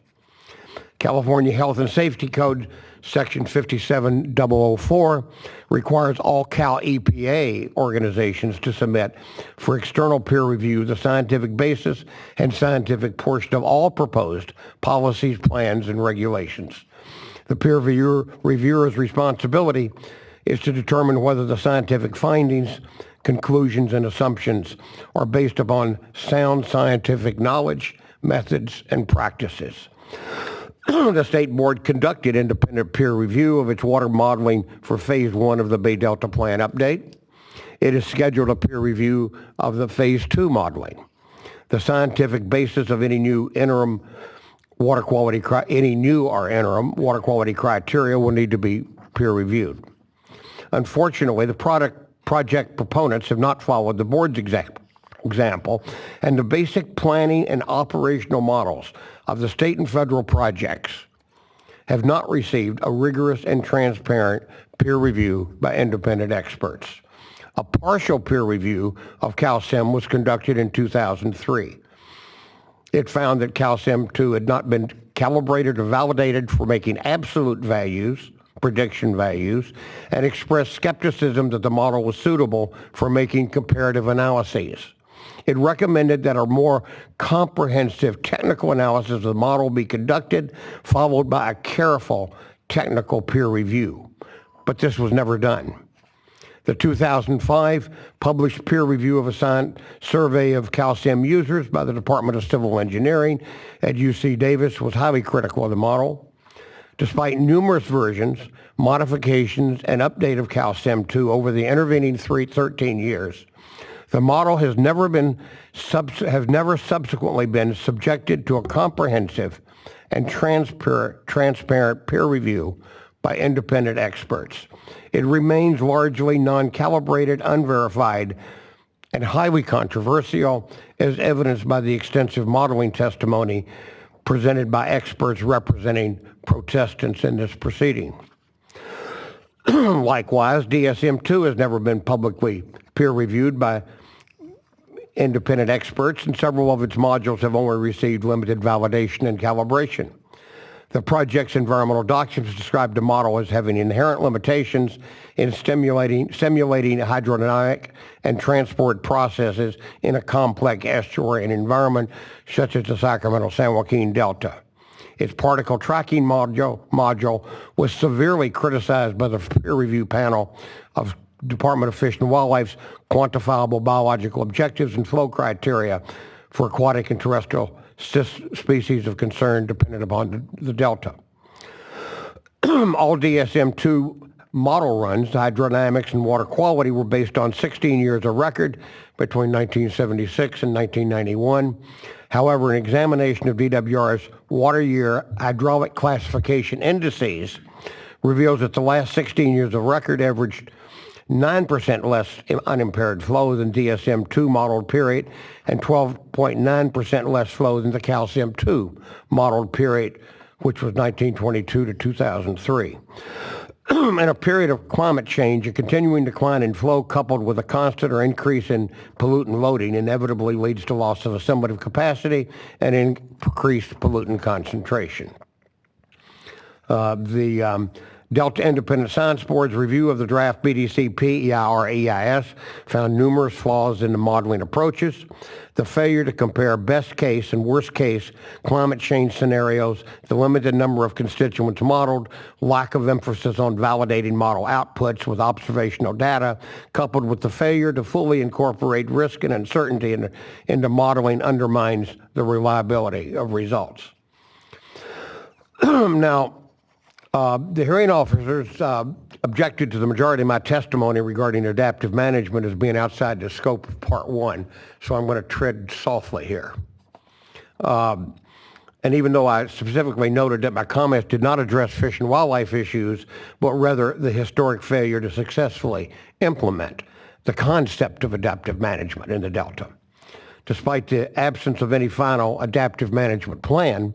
[SPEAKER 11] California Health and Safety Code Section 57004 requires all Cal EPA organizations to submit for external peer review the scientific basis and scientific portion of all proposed policies, plans, and regulations. The peer reviewer's responsibility is to determine whether the scientific findings, conclusions, and assumptions are based upon sound scientific knowledge, methods, and practices. The State Board conducted independent peer review of its water modeling for Phase 1 of the Bay Delta Plan update. It has scheduled a peer review of the Phase 2 modeling. The scientific basis of any new interim water quality criteria will need to be peer reviewed. Unfortunately, the project proponents have not followed the board's example, and the basic planning and operational models of the state and federal projects have not received a rigorous and transparent peer review by independent experts. A partial peer review of CalSim was conducted in 2003. It found that CalSim 2 had not been calibrated or validated for making absolute values, prediction values, and expressed skepticism that the model was suitable for making comparative analyses. It recommended that a more comprehensive technical analysis of the model be conducted, followed by a careful technical peer review. But this was never done. The 2005 published peer review of a survey of CalSim users by the Department of Civil Engineering at UC Davis was highly critical of the model. Despite numerous versions, modifications, and update of CalSim 2 over the intervening 13 years, the model has never subsequently been subjected to a comprehensive and transparent peer review by independent experts. It remains largely non-calibrated, unverified, and highly controversial, as evidenced by the extensive modeling testimony presented by experts representing protestants in this proceeding. Likewise, DSM-2 has never been publicly peer-reviewed by independent experts, and several of its modules have only received limited validation and calibration. The project's environmental documents describe the model as having inherent limitations in simulating hydrodynamic and transport processes in a complex estuarine environment such as the Sacramento-San Joaquin Delta. Its particle tracking module was severely criticized by the peer review panel of Department of Fish and Wildlife's quantifiable biological objectives and flow criteria for aquatic and terrestrial species of concern dependent upon the delta. All DSM-2 model runs, the hydrodynamics and water quality, were based on 16 years of record between 1976 and 1991. However, an examination of DWR's water year hydraulic classification indices reveals that the last 16 years of record averaged 9% less unimpaired flow than DSM-2 modeled period and 12.9% less flow than the CalSim 2 modeled period, which was 1922 to 2003. In a period of climate change, a continuing decline in flow coupled with a constant or increase in pollutant loading inevitably leads to loss of assimilative capacity and increased pollutant concentration. The Delta Independent Science Board's review of the draft BDCP EIS found numerous flaws in the modeling approaches. The failure to compare best case and worst case climate change scenarios, the limited number of constituents modeled, lack of emphasis on validating model outputs with observational data, coupled with the failure to fully incorporate risk and uncertainty into modeling undermines the reliability of results. Now, the hearing officers objected to the majority of my testimony regarding adaptive management as being outside the scope of Part 1, so I'm going to tread softly here. And even though I specifically noted that my comments did not address fish and wildlife issues, but rather the historic failure to successfully implement the concept of adaptive management in the Delta. Despite the absence of any final adaptive management plan,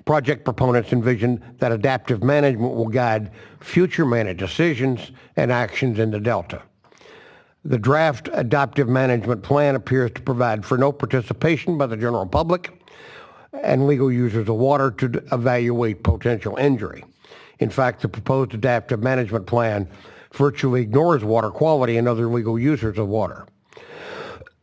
[SPEAKER 11] project proponents envision that adaptive management will guide future managed decisions and actions in the Delta. The draft adaptive management plan appears to provide for no participation by the general public and legal users of water to evaluate potential injury. In fact, the proposed adaptive management plan virtually ignores water quality and other legal users of water.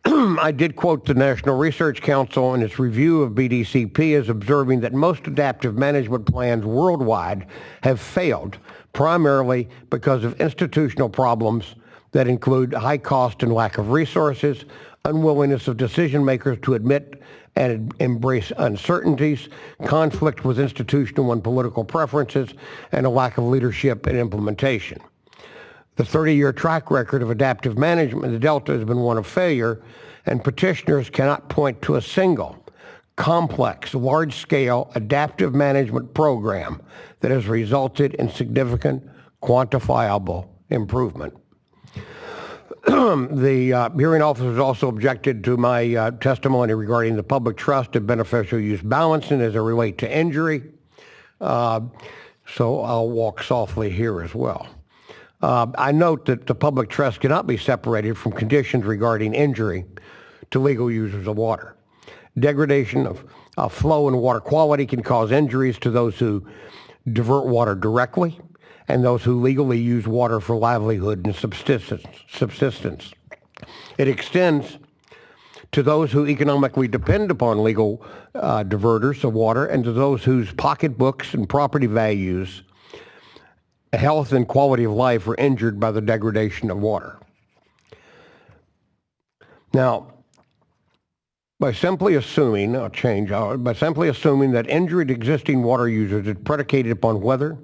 [SPEAKER 11] I did quote the National Research Council in its review of BDCP as observing that most adaptive management plans worldwide have failed, primarily because of institutional problems that include high cost and lack of resources, unwillingness of decision makers to admit and embrace uncertainties, conflict with institutional and political preferences, and a lack of leadership and implementation. The 30-year track record of adaptive management in the Delta has been one of failure, and petitioners cannot point to a single complex, large-scale adaptive management program that has resulted in significant, quantifiable improvement. The hearing officers also objected to my testimony regarding the public trust and beneficial use balancing as they relate to injury. So I'll walk softly here as well. I note that the public trust cannot be separated from conditions regarding injury to legal users of water. Degradation of flow and water quality can cause injuries to those who divert water directly and those who legally use water for livelihood and subsistence. It extends to those who economically depend upon legal diverters of water and to those whose pocketbooks and property values, health and quality of life are injured by the degradation of water. Now, by simply assuming that injury to existing water users is predicated upon whether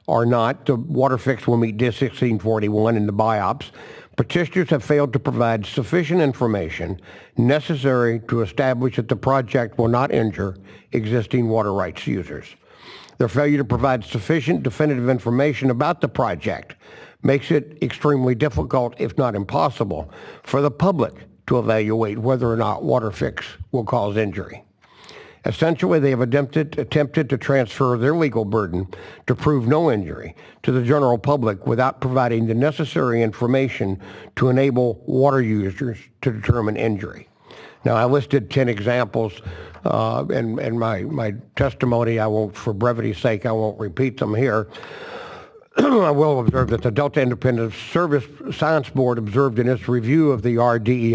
[SPEAKER 11] or not the Waterfix will meet DIS 1641 in the BIOPS, petitioners have failed to provide sufficient information necessary to establish that the project will not injure existing water rights users. Their failure to provide sufficient definitive information about the project makes it extremely difficult, if not impossible, for the public to evaluate whether or not Waterfix will cause injury. Essentially, they have attempted to transfer their legal burden to prove no injury to the general public without providing the necessary information to enable water users to determine injury. Now, I listed 10 examples in my testimony. I won't, for brevity's sake, I won't repeat them here. I will observe that the Delta Independent Service Science Board observed in its review of the SDEIS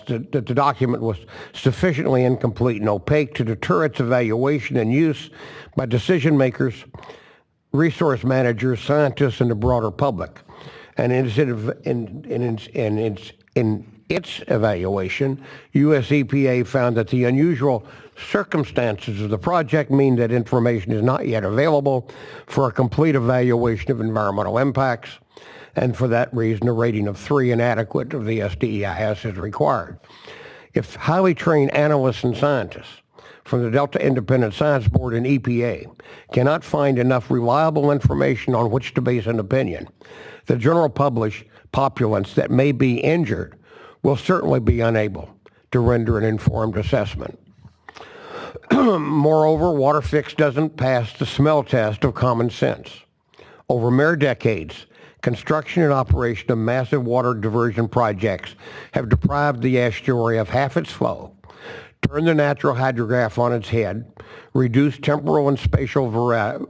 [SPEAKER 11] that the document was sufficiently incomplete and opaque to deter its evaluation and use by decision makers, resource managers, scientists, and the broader public. And in its evaluation, U.S. EPA found that the unusual circumstances of the project mean that information is not yet available for a complete evaluation of environmental impacts, and for that reason, a rating of 3 inadequate of the SDEIS is required. If highly trained analysts and scientists from the Delta Independent Science Board and EPA cannot find enough reliable information on which to base an opinion, the general populace that may be injured will certainly be unable to render an informed assessment. Moreover, Waterfix doesn't pass the smell test of common sense. Over mere decades, construction and operation of massive water diversion projects have deprived the estuary of half its flow, turned the natural hydrograph on its head, reduced temporal and spatial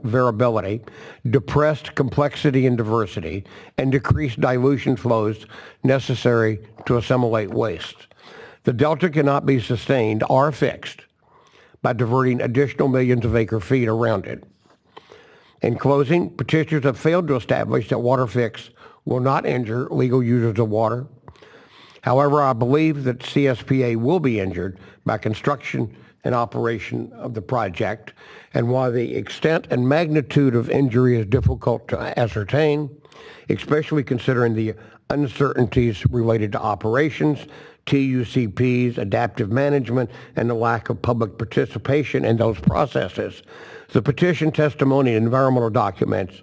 [SPEAKER 11] variability, depressed complexity and diversity, and decreased dilution flows necessary to assimilate waste. The delta cannot be sustained or fixed by diverting additional millions of acre-feet around it. In closing, petitioners have failed to establish that Waterfix will not injure legal users of water. However, I believe that CSPA will be injured by construction and operation of the project, and while the extent and magnitude of injury is difficult to ascertain, especially considering the uncertainties related to operations, TUCPs, adaptive management, and the lack of public participation in those processes, the petition, testimony, and environmental documents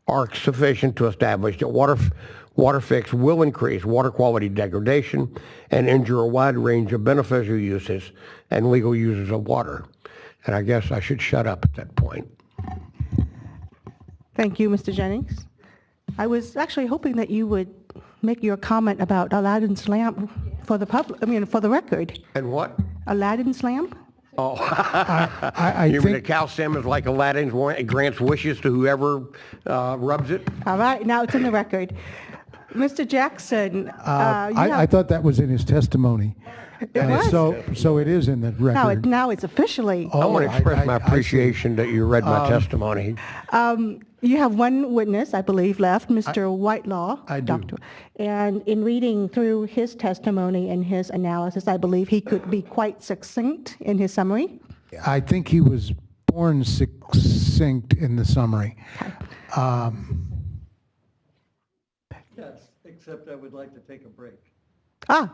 [SPEAKER 11] are sufficient to establish that Waterfix will increase water quality degradation and injure a wide range of beneficial uses and legal users of water. And I guess I should shut up at that point.
[SPEAKER 1] Thank you, Mr. Jennings. I was actually hoping that you would make your comment about Aladdin's lamp for the public, for the record.
[SPEAKER 11] And what?
[SPEAKER 1] Aladdin's lamp?
[SPEAKER 11] Oh,
[SPEAKER 2] I
[SPEAKER 11] you mean the
[SPEAKER 2] think
[SPEAKER 11] calcium is like Aladdin's, grants wishes to whoever rubs it?
[SPEAKER 1] All right, now it's in the record. Mr. Jackson,
[SPEAKER 2] I thought that was in his testimony.
[SPEAKER 1] It was.
[SPEAKER 2] So it is in the record.
[SPEAKER 1] now it's officially.
[SPEAKER 11] I want to express my
[SPEAKER 2] I see.
[SPEAKER 11] appreciation that you read my testimony.
[SPEAKER 1] You have one witness, I believe, left, Mr. Whitelaw.
[SPEAKER 2] I do.
[SPEAKER 1] Doctor. And in reading through his testimony and his analysis, I believe he could be quite succinct in his summary.
[SPEAKER 2] I think he was born succinct in the summary.
[SPEAKER 4] Yes, except I would like to take a break.
[SPEAKER 1] All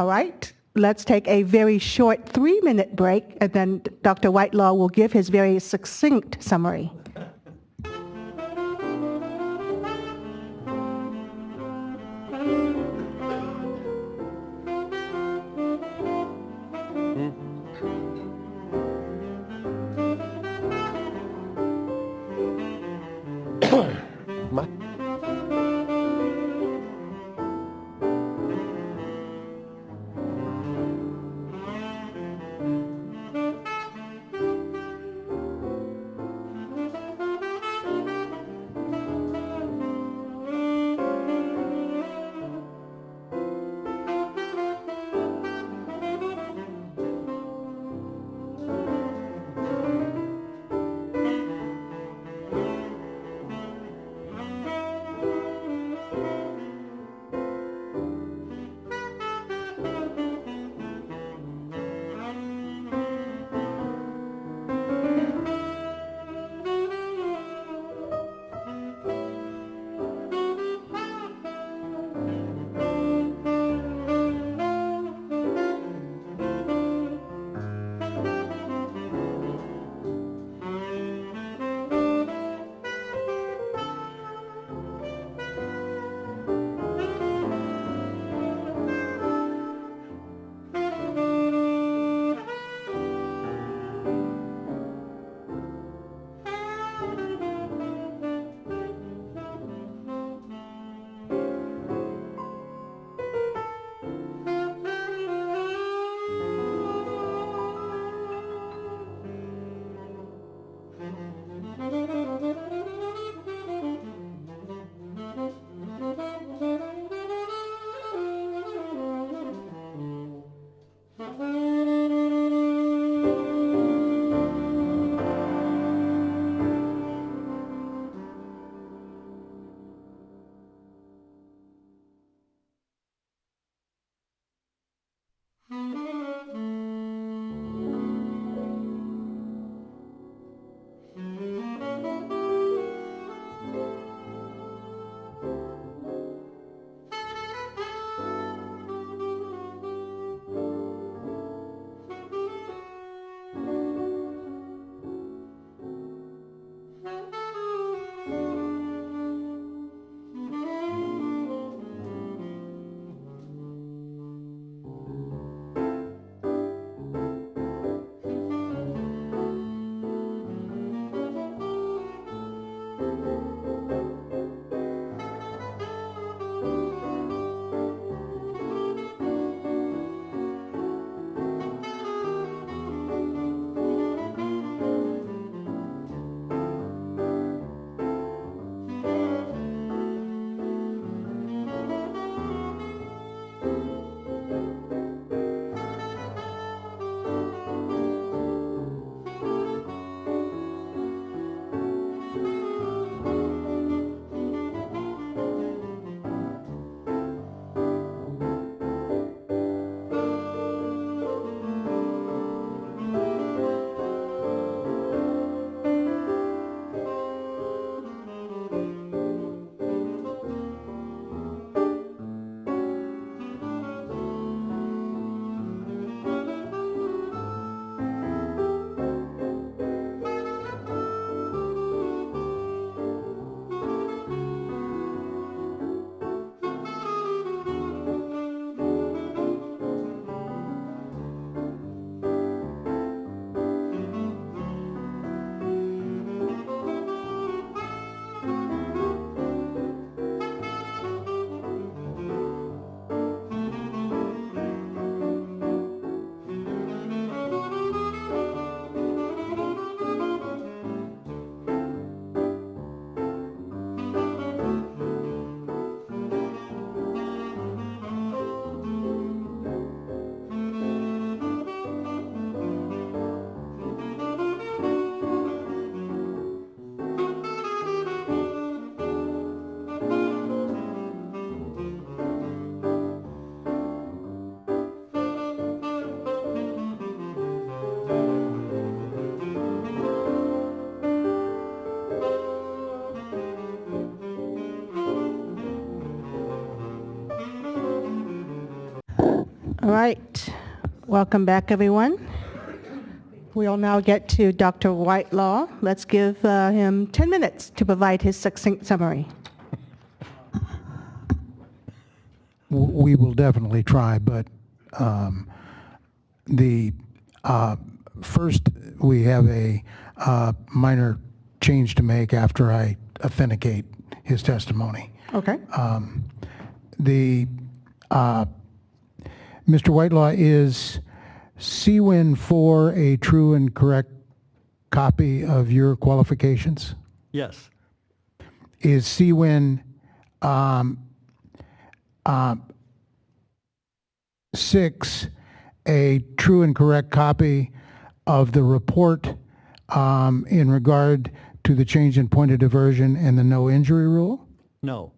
[SPEAKER 1] right. Let's take a very short 3-minute break, and then Dr. Whitelaw will give his very succinct summary. All right. Welcome back, everyone. We'll now get to Dr. Whitelaw. Let's give him 10 minutes to provide his succinct summary.
[SPEAKER 2] We will definitely try, but first we have a minor change to make after I authenticate his testimony.
[SPEAKER 1] Okay.
[SPEAKER 2] Mr. Whitelaw, is CWIN 4 a true and correct copy of your qualifications?
[SPEAKER 12] Yes.
[SPEAKER 2] Is CWIN 6 a true and correct copy of the report in regard to the change in point of diversion and the no injury rule?
[SPEAKER 12] No.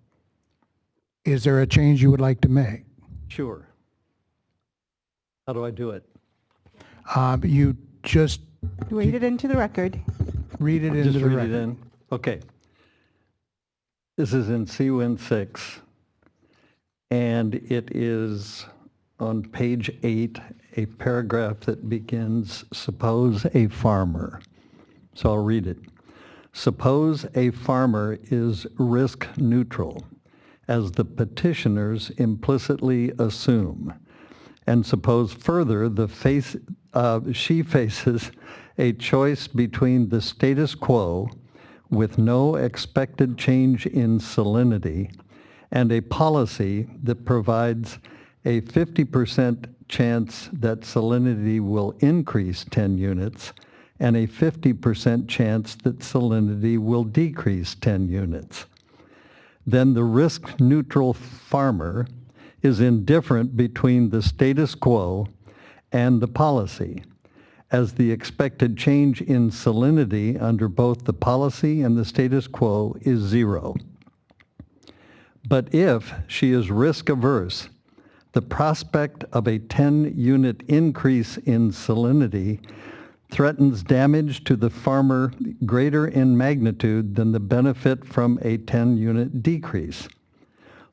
[SPEAKER 2] Is there a change you would like to make?
[SPEAKER 12] Sure. How do I do it?
[SPEAKER 2] You just
[SPEAKER 1] Read it into the record.
[SPEAKER 2] read it into
[SPEAKER 12] Just
[SPEAKER 2] the
[SPEAKER 12] read
[SPEAKER 2] record.
[SPEAKER 12] it in? Okay. This is in CWIN 6, and it is on page 8, a paragraph that begins, suppose a farmer. So I'll read it. Suppose a farmer is risk neutral, as the petitioners implicitly assume. And suppose further, she faces a choice between the status quo with no expected change in salinity and a policy that provides a 50% chance that salinity will increase 10 units and a 50% chance that salinity will decrease 10 units. Then the risk-neutral farmer is indifferent between the status quo and the policy, as the expected change in salinity under both the policy and the status quo is 0. But if she is risk-averse, the prospect of a 10-unit increase in salinity threatens damage to the farmer greater in magnitude than the benefit from a 10-unit decrease.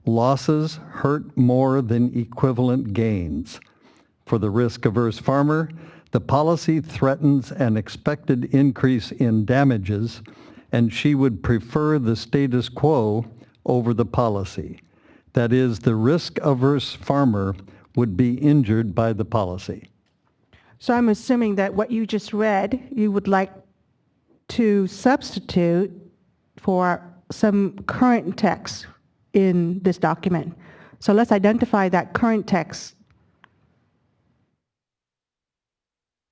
[SPEAKER 12] Losses hurt more than equivalent gains. For the risk-averse farmer, the policy threatens an expected increase in damages, and she would prefer the status quo over the policy. That is, the risk-averse farmer would be injured by the policy.
[SPEAKER 1] So I'm assuming that what you just read, you would like to substitute for some current text in this document. So let's identify that current text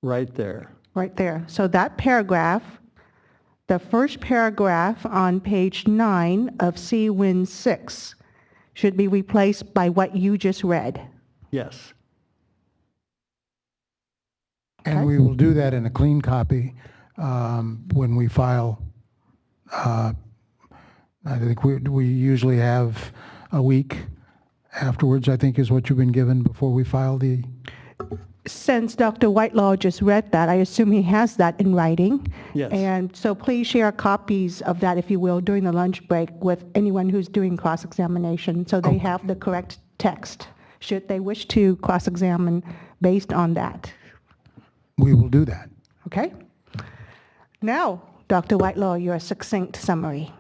[SPEAKER 12] Right there.
[SPEAKER 1] right there. So that paragraph, the first paragraph on page 9 of CWIN 6 should be replaced by what you just read.
[SPEAKER 12] Yes.
[SPEAKER 2] And
[SPEAKER 1] Okay.
[SPEAKER 2] we will do that in a clean copy when we file. I think we usually have a week afterwards, I think is what you've been given before we file the...
[SPEAKER 1] Since Dr. Whitelaw just read that, I assume he has that in writing.
[SPEAKER 12] Yes.
[SPEAKER 1] And so please share copies of that, if you will, during the lunch break with anyone who's doing cross-examination, so they have the correct text, should they wish to cross-examine based on that.
[SPEAKER 2] We will do that.
[SPEAKER 1] Okay? Now, Dr. Whitelaw, your succinct summary.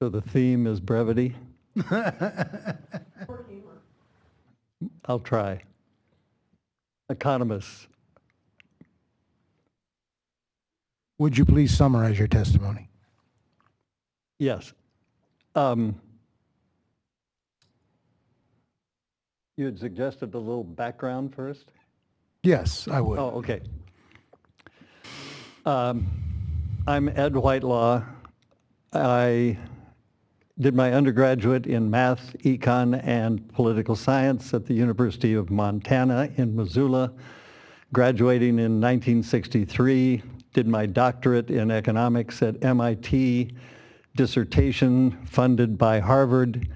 [SPEAKER 12] So the theme is brevity? I'll try. Economists.
[SPEAKER 2] Would you please summarize your testimony?
[SPEAKER 12] Yes. You had suggested a little background first?
[SPEAKER 2] Yes, I would.
[SPEAKER 12] Oh, okay. I'm Ed Whitelaw. I did my undergraduate in math, econ, and political science at the University of Montana in Missoula, graduating in 1963. Did my doctorate in economics at MIT, dissertation funded by Harvard,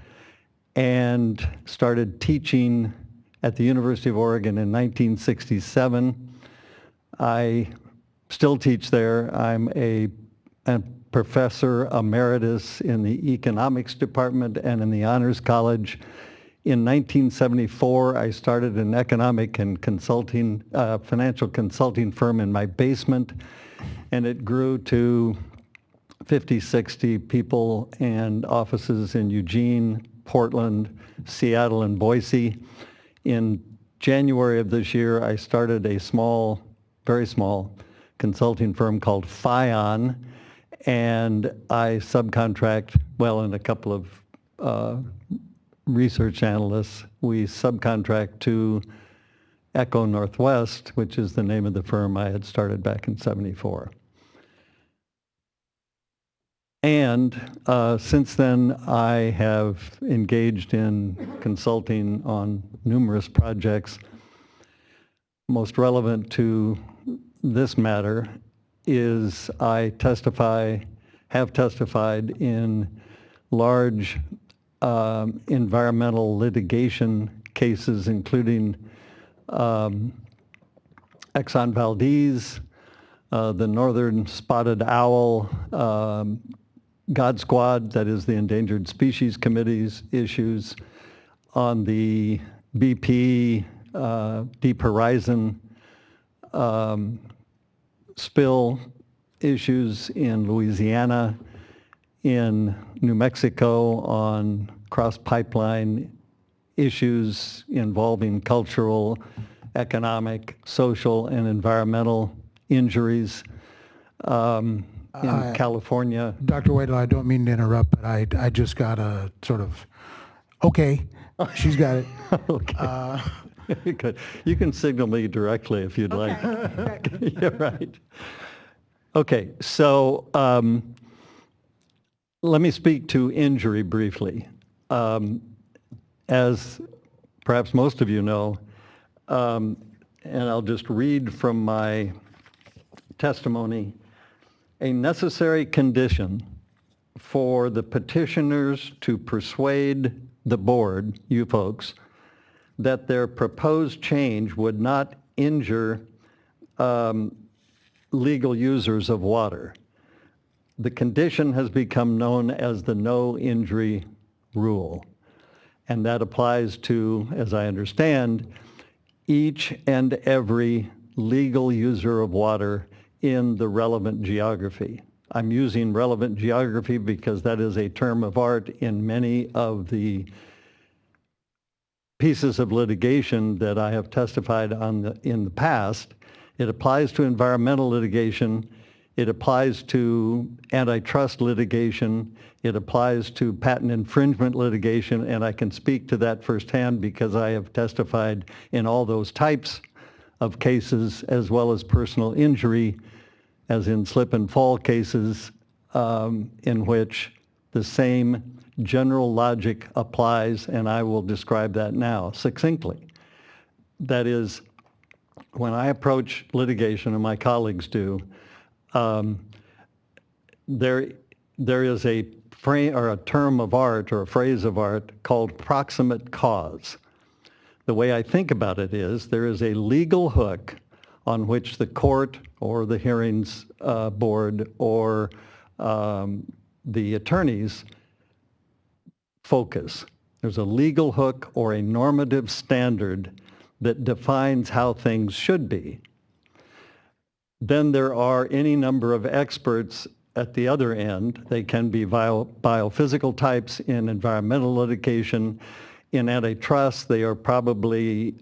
[SPEAKER 12] and started teaching at the University of Oregon in 1967. I still teach there. I'm a professor emeritus in the economics department and in the honors college In 1974, I started an economic and consulting, financial consulting firm in my basement, and it grew to 50, 60 people and offices in Eugene, Portland, Seattle, and Boise. In January of this year, I started a small, very small consulting firm called Fion, and I subcontract, well, and a couple of research analysts, we subcontract to Echo Northwest, which is the name of the firm I had started back in '74. And since then, I have engaged in consulting on numerous projects. Most relevant to this matter is I have testified in large environmental litigation cases, including Exxon Valdez, the Northern Spotted Owl, God Squad, that is the Endangered Species Committee's issues, on the BP Deep Horizon spill issues in Louisiana, in New Mexico on cross pipeline issues involving cultural, economic, social, and environmental injuries. In California.
[SPEAKER 2] Dr. Whitelaw, I don't mean to interrupt, but I just got a sort of, okay, she's got it.
[SPEAKER 12] Okay. Good. You can signal me directly if you'd like. You're right. Okay, so let me speak to injury briefly. As perhaps most of you know, and I'll just read from my testimony, a necessary condition for the petitioners to persuade the board, you folks, that their proposed change would not injure legal users of water. The condition has become known as the no injury rule, and that applies to, as I understand, each and every legal user of water in the relevant geography. I'm using relevant geography because that is a term of art in many of the pieces of litigation that I have testified on in the past. It applies to environmental litigation. It applies to antitrust litigation. It applies to patent infringement litigation, and I can speak to that firsthand because I have testified in all those types of cases, as well as personal injury, as in slip and fall cases, in which the same general logic applies, and I will describe that now succinctly. That is, when I approach litigation, and my colleagues do, there is a frame or a term of art or a phrase of art called proximate cause. The way I think about it is there is a legal hook on which the court or the hearings board or the attorneys focus. There's a legal hook or a normative standard that defines how things should be. Then there are any number of experts at the other end. They can be biophysical types in environmental litigation. In antitrust, they are probably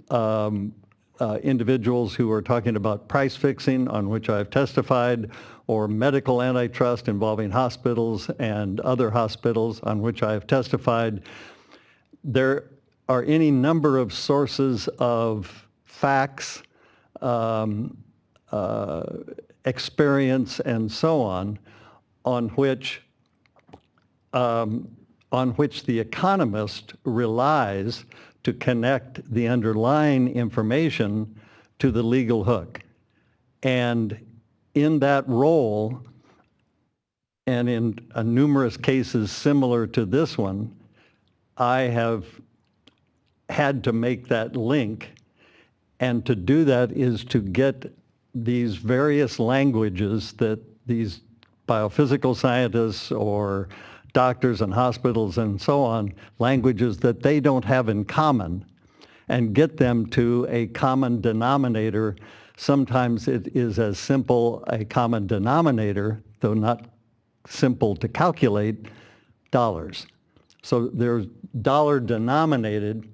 [SPEAKER 12] individuals who are talking about price fixing, on which I've testified, or medical antitrust involving hospitals and other hospitals, on which I have testified. There are any number of sources of facts, experience, and so on which the economist relies to connect the underlying information to the legal hook. And in that role, and in numerous cases similar to this one, I have had to make that link. And to do that is to get these various languages that these biophysical scientists or doctors and hospitals and so on, languages that they don't have in common, and get them to a common denominator. Sometimes it is as simple a common denominator, though not simple to calculate, dollars. So they're dollar denominated.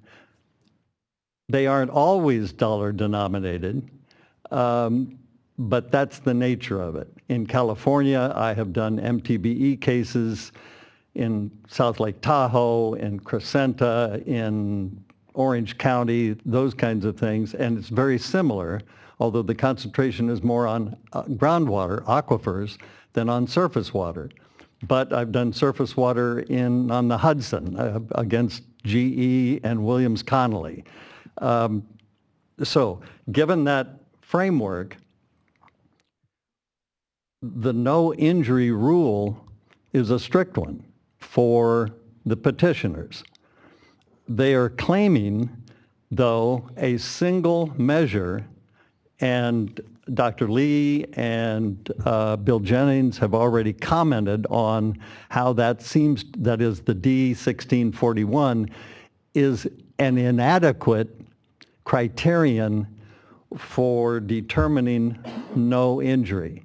[SPEAKER 12] They aren't always dollar denominated, but that's the nature of it. In California, I have done MTBE cases in South Lake Tahoe, in Crescenta, in Orange County, those kinds of things, and it's very similar, although the concentration is more on groundwater, aquifers, than on surface water. But I've done surface water on the Hudson against GE and Williams Connolly. So given that framework, the no injury rule is a strict one for the petitioners. They are claiming, though, a single measure, and Dr. Lee and Bill Jennings have already commented on how that is the D1641, is an inadequate criterion for determining no injury.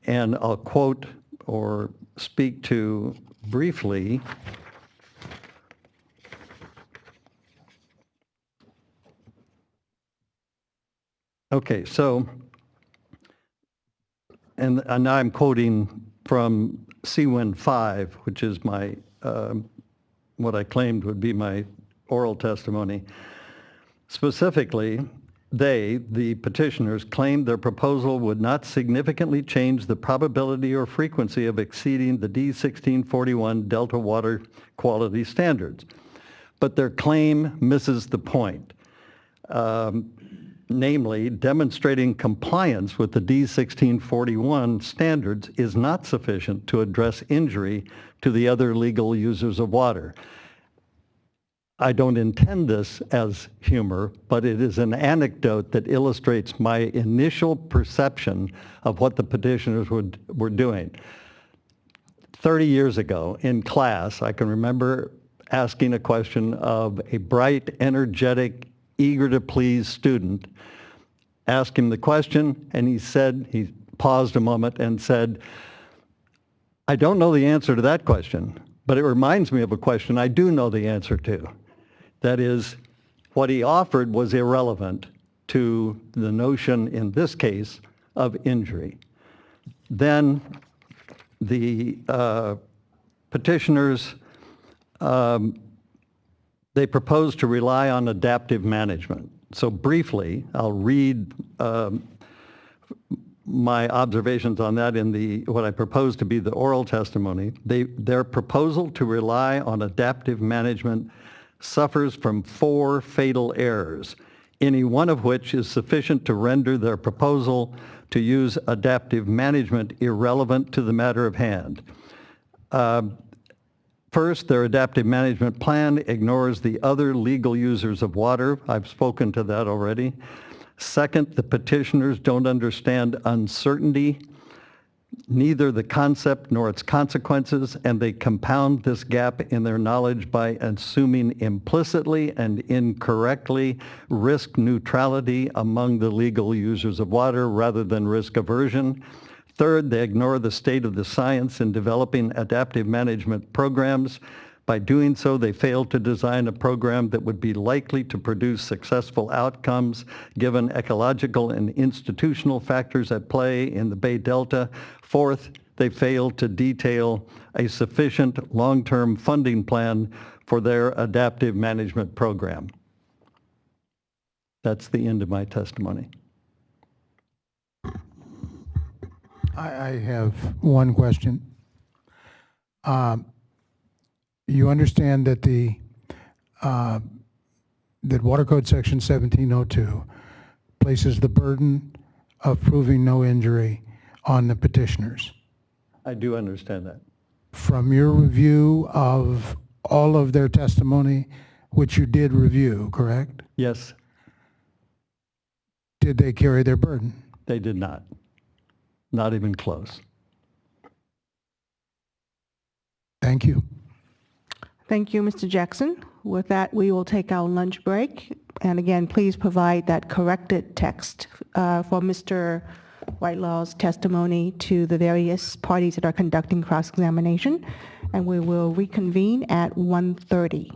[SPEAKER 12] And I'll quote or speak to briefly okay, so, and now I'm quoting from CWIN 5, which is my, what I claimed would be my oral testimony. Specifically, they, the petitioners, claimed their proposal would not significantly change the probability or frequency of exceeding the D1641 Delta water quality standards. But their claim misses the point. Namely, demonstrating compliance with the D1641 standards is not sufficient to address injury to the other legal users of water. I don't intend this as humor, but it is an anecdote that illustrates my initial perception of what the petitioners were doing. 30 years ago in class, I can remember asking a question of a bright, energetic, eager to please student, asked him the question, and he paused a moment and said, I don't know the answer to that question, but it reminds me of a question I do know the answer to. That is, what he offered was irrelevant to the notion, in this case, of injury. Then the petitioners, they proposed to rely on adaptive management. So briefly, I'll read my observations on that in what I propose to be the oral testimony. Their proposal to rely on adaptive management suffers from 4 fatal errors, any one of which is sufficient to render their proposal to use adaptive management irrelevant to the matter of hand. First, their adaptive management plan ignores the other legal users of water. I've spoken to that already. Second, the petitioners don't understand uncertainty, neither the concept nor its consequences, and they compound this gap in their knowledge by assuming implicitly and incorrectly risk neutrality among the legal users of water rather than risk aversion. Third, they ignore the state of the science in developing adaptive management programs. By doing so, they fail to design a program that would be likely to produce successful outcomes given ecological and institutional factors at play in the Bay Delta. Fourth, they fail to detail a sufficient long-term funding plan for their adaptive management program. That's the end of my testimony.
[SPEAKER 2] I have one question. You understand that that Water Code Section 1702 places the burden of proving no injury on the petitioners.
[SPEAKER 12] I do understand that.
[SPEAKER 2] From your review of all of their testimony, which you did review, correct?
[SPEAKER 12] Yes.
[SPEAKER 2] Did they carry their burden?
[SPEAKER 12] They did not. Not even close.
[SPEAKER 2] Thank you.
[SPEAKER 1] Thank you, Mr. Jackson. With that, we will take our lunch break. And again, please provide that corrected text for Mr. Whitelaw's testimony to the various parties that are conducting cross-examination. And we will reconvene at 1:30.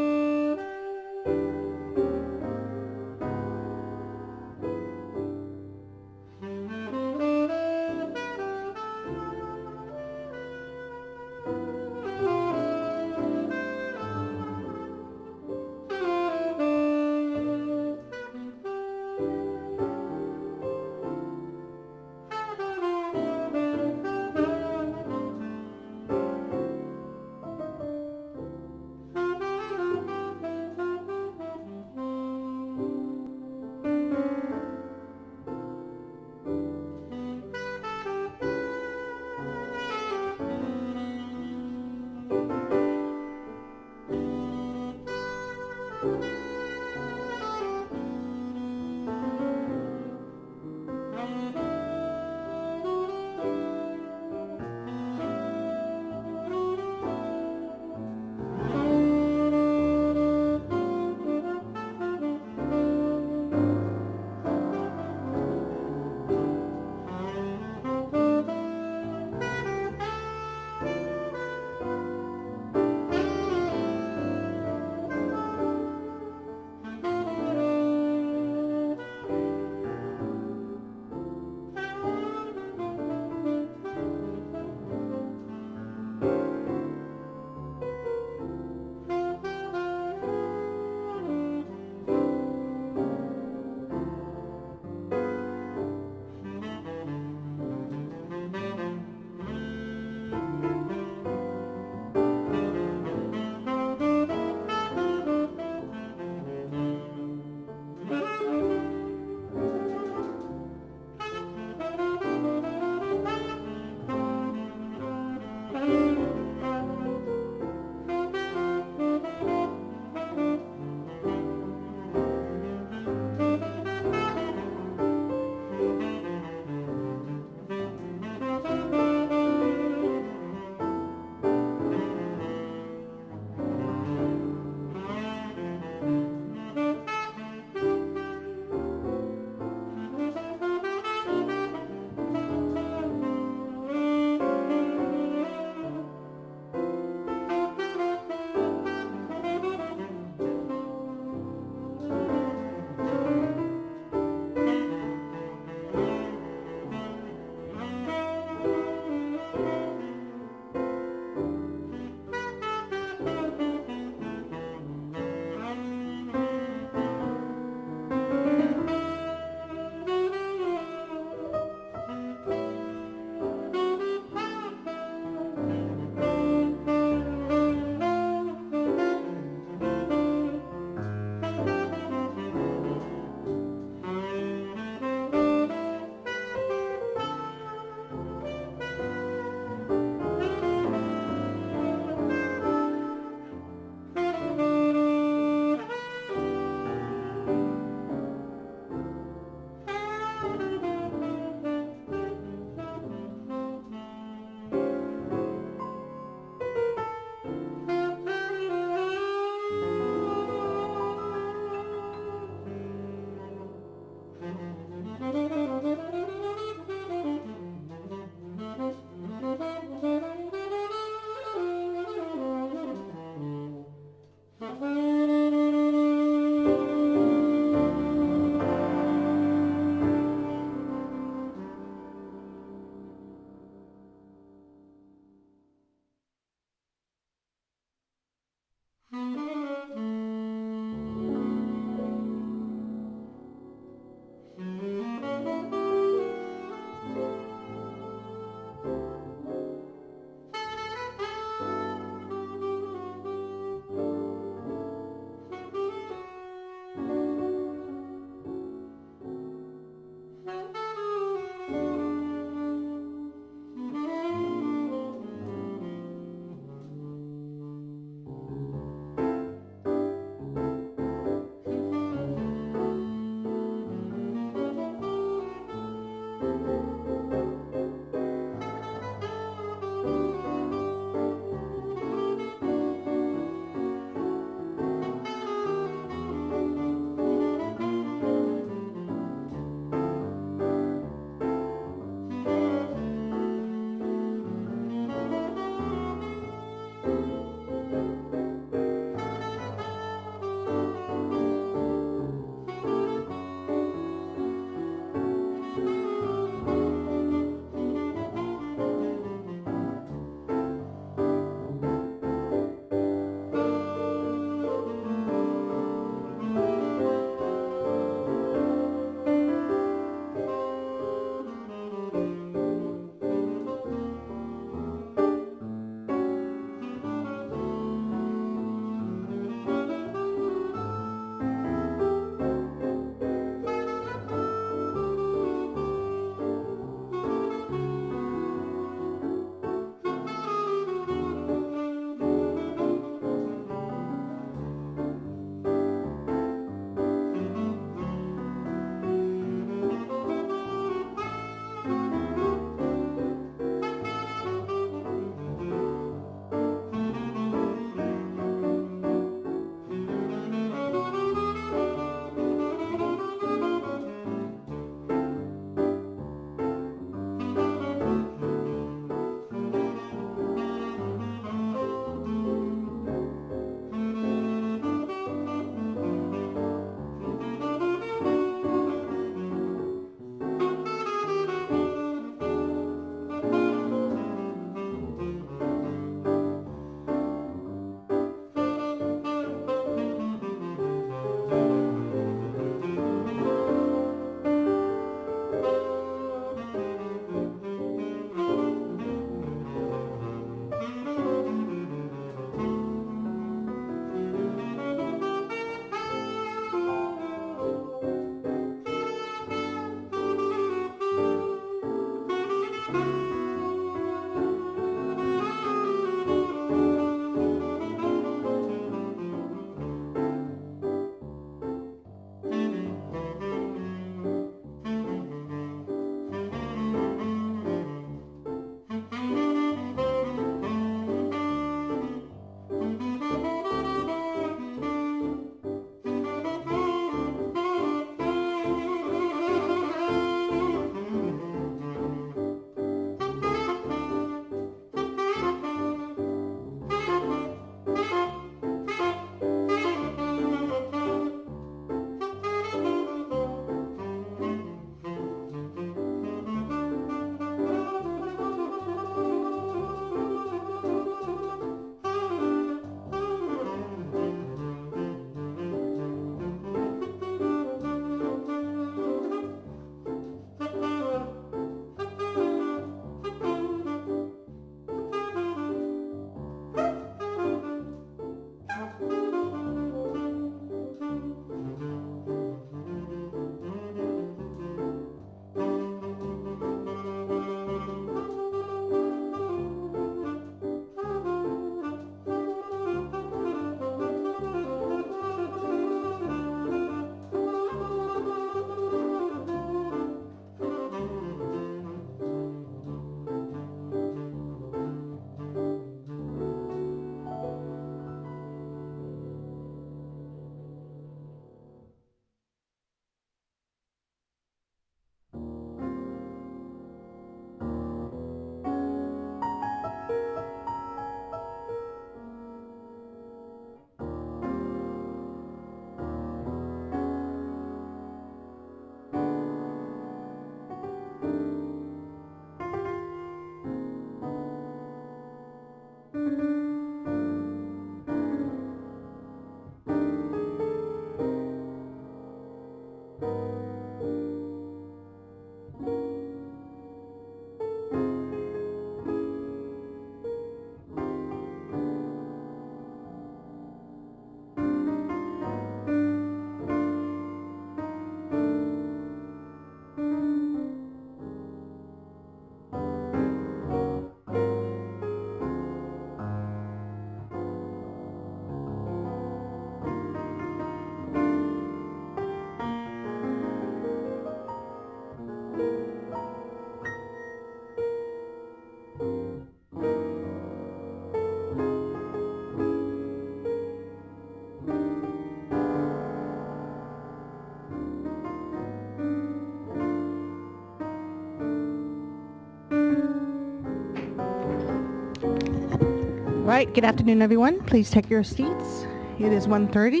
[SPEAKER 1] right, good afternoon, everyone. Please take your seats. It is 1:30.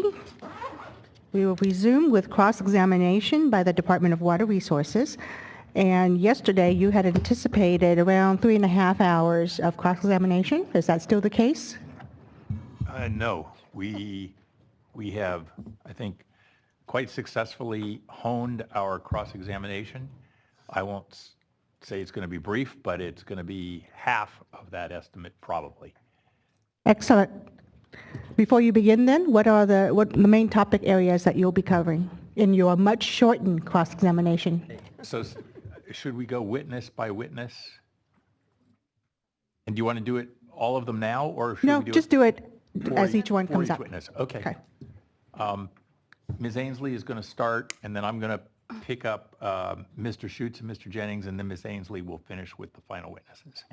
[SPEAKER 1] We will resume with cross-examination by the Department of Water Resources. And yesterday, you had anticipated around 3.5 hours of cross-examination. Is that still the case?
[SPEAKER 13] No, we have, I think, quite successfully honed our cross-examination. I won't say it's going to be brief, but it's going to be half of that estimate probably.
[SPEAKER 1] Excellent. Before you begin then, what are the main topic areas that you'll be covering in your much shortened cross-examination?
[SPEAKER 13] So should we go witness by witness? And do you want to do it all of them now, or should
[SPEAKER 1] No,
[SPEAKER 13] we do
[SPEAKER 1] just
[SPEAKER 13] it
[SPEAKER 1] do it
[SPEAKER 13] for
[SPEAKER 1] as each one
[SPEAKER 13] for
[SPEAKER 1] comes
[SPEAKER 13] each
[SPEAKER 1] up.
[SPEAKER 13] witness? Okay.
[SPEAKER 1] Okay.
[SPEAKER 13] Ms. Ainsley is going to start, and then I'm going to pick up Mr. Schutz and Mr. Jennings, and then Ms. Ainsley will finish with the final witnesses.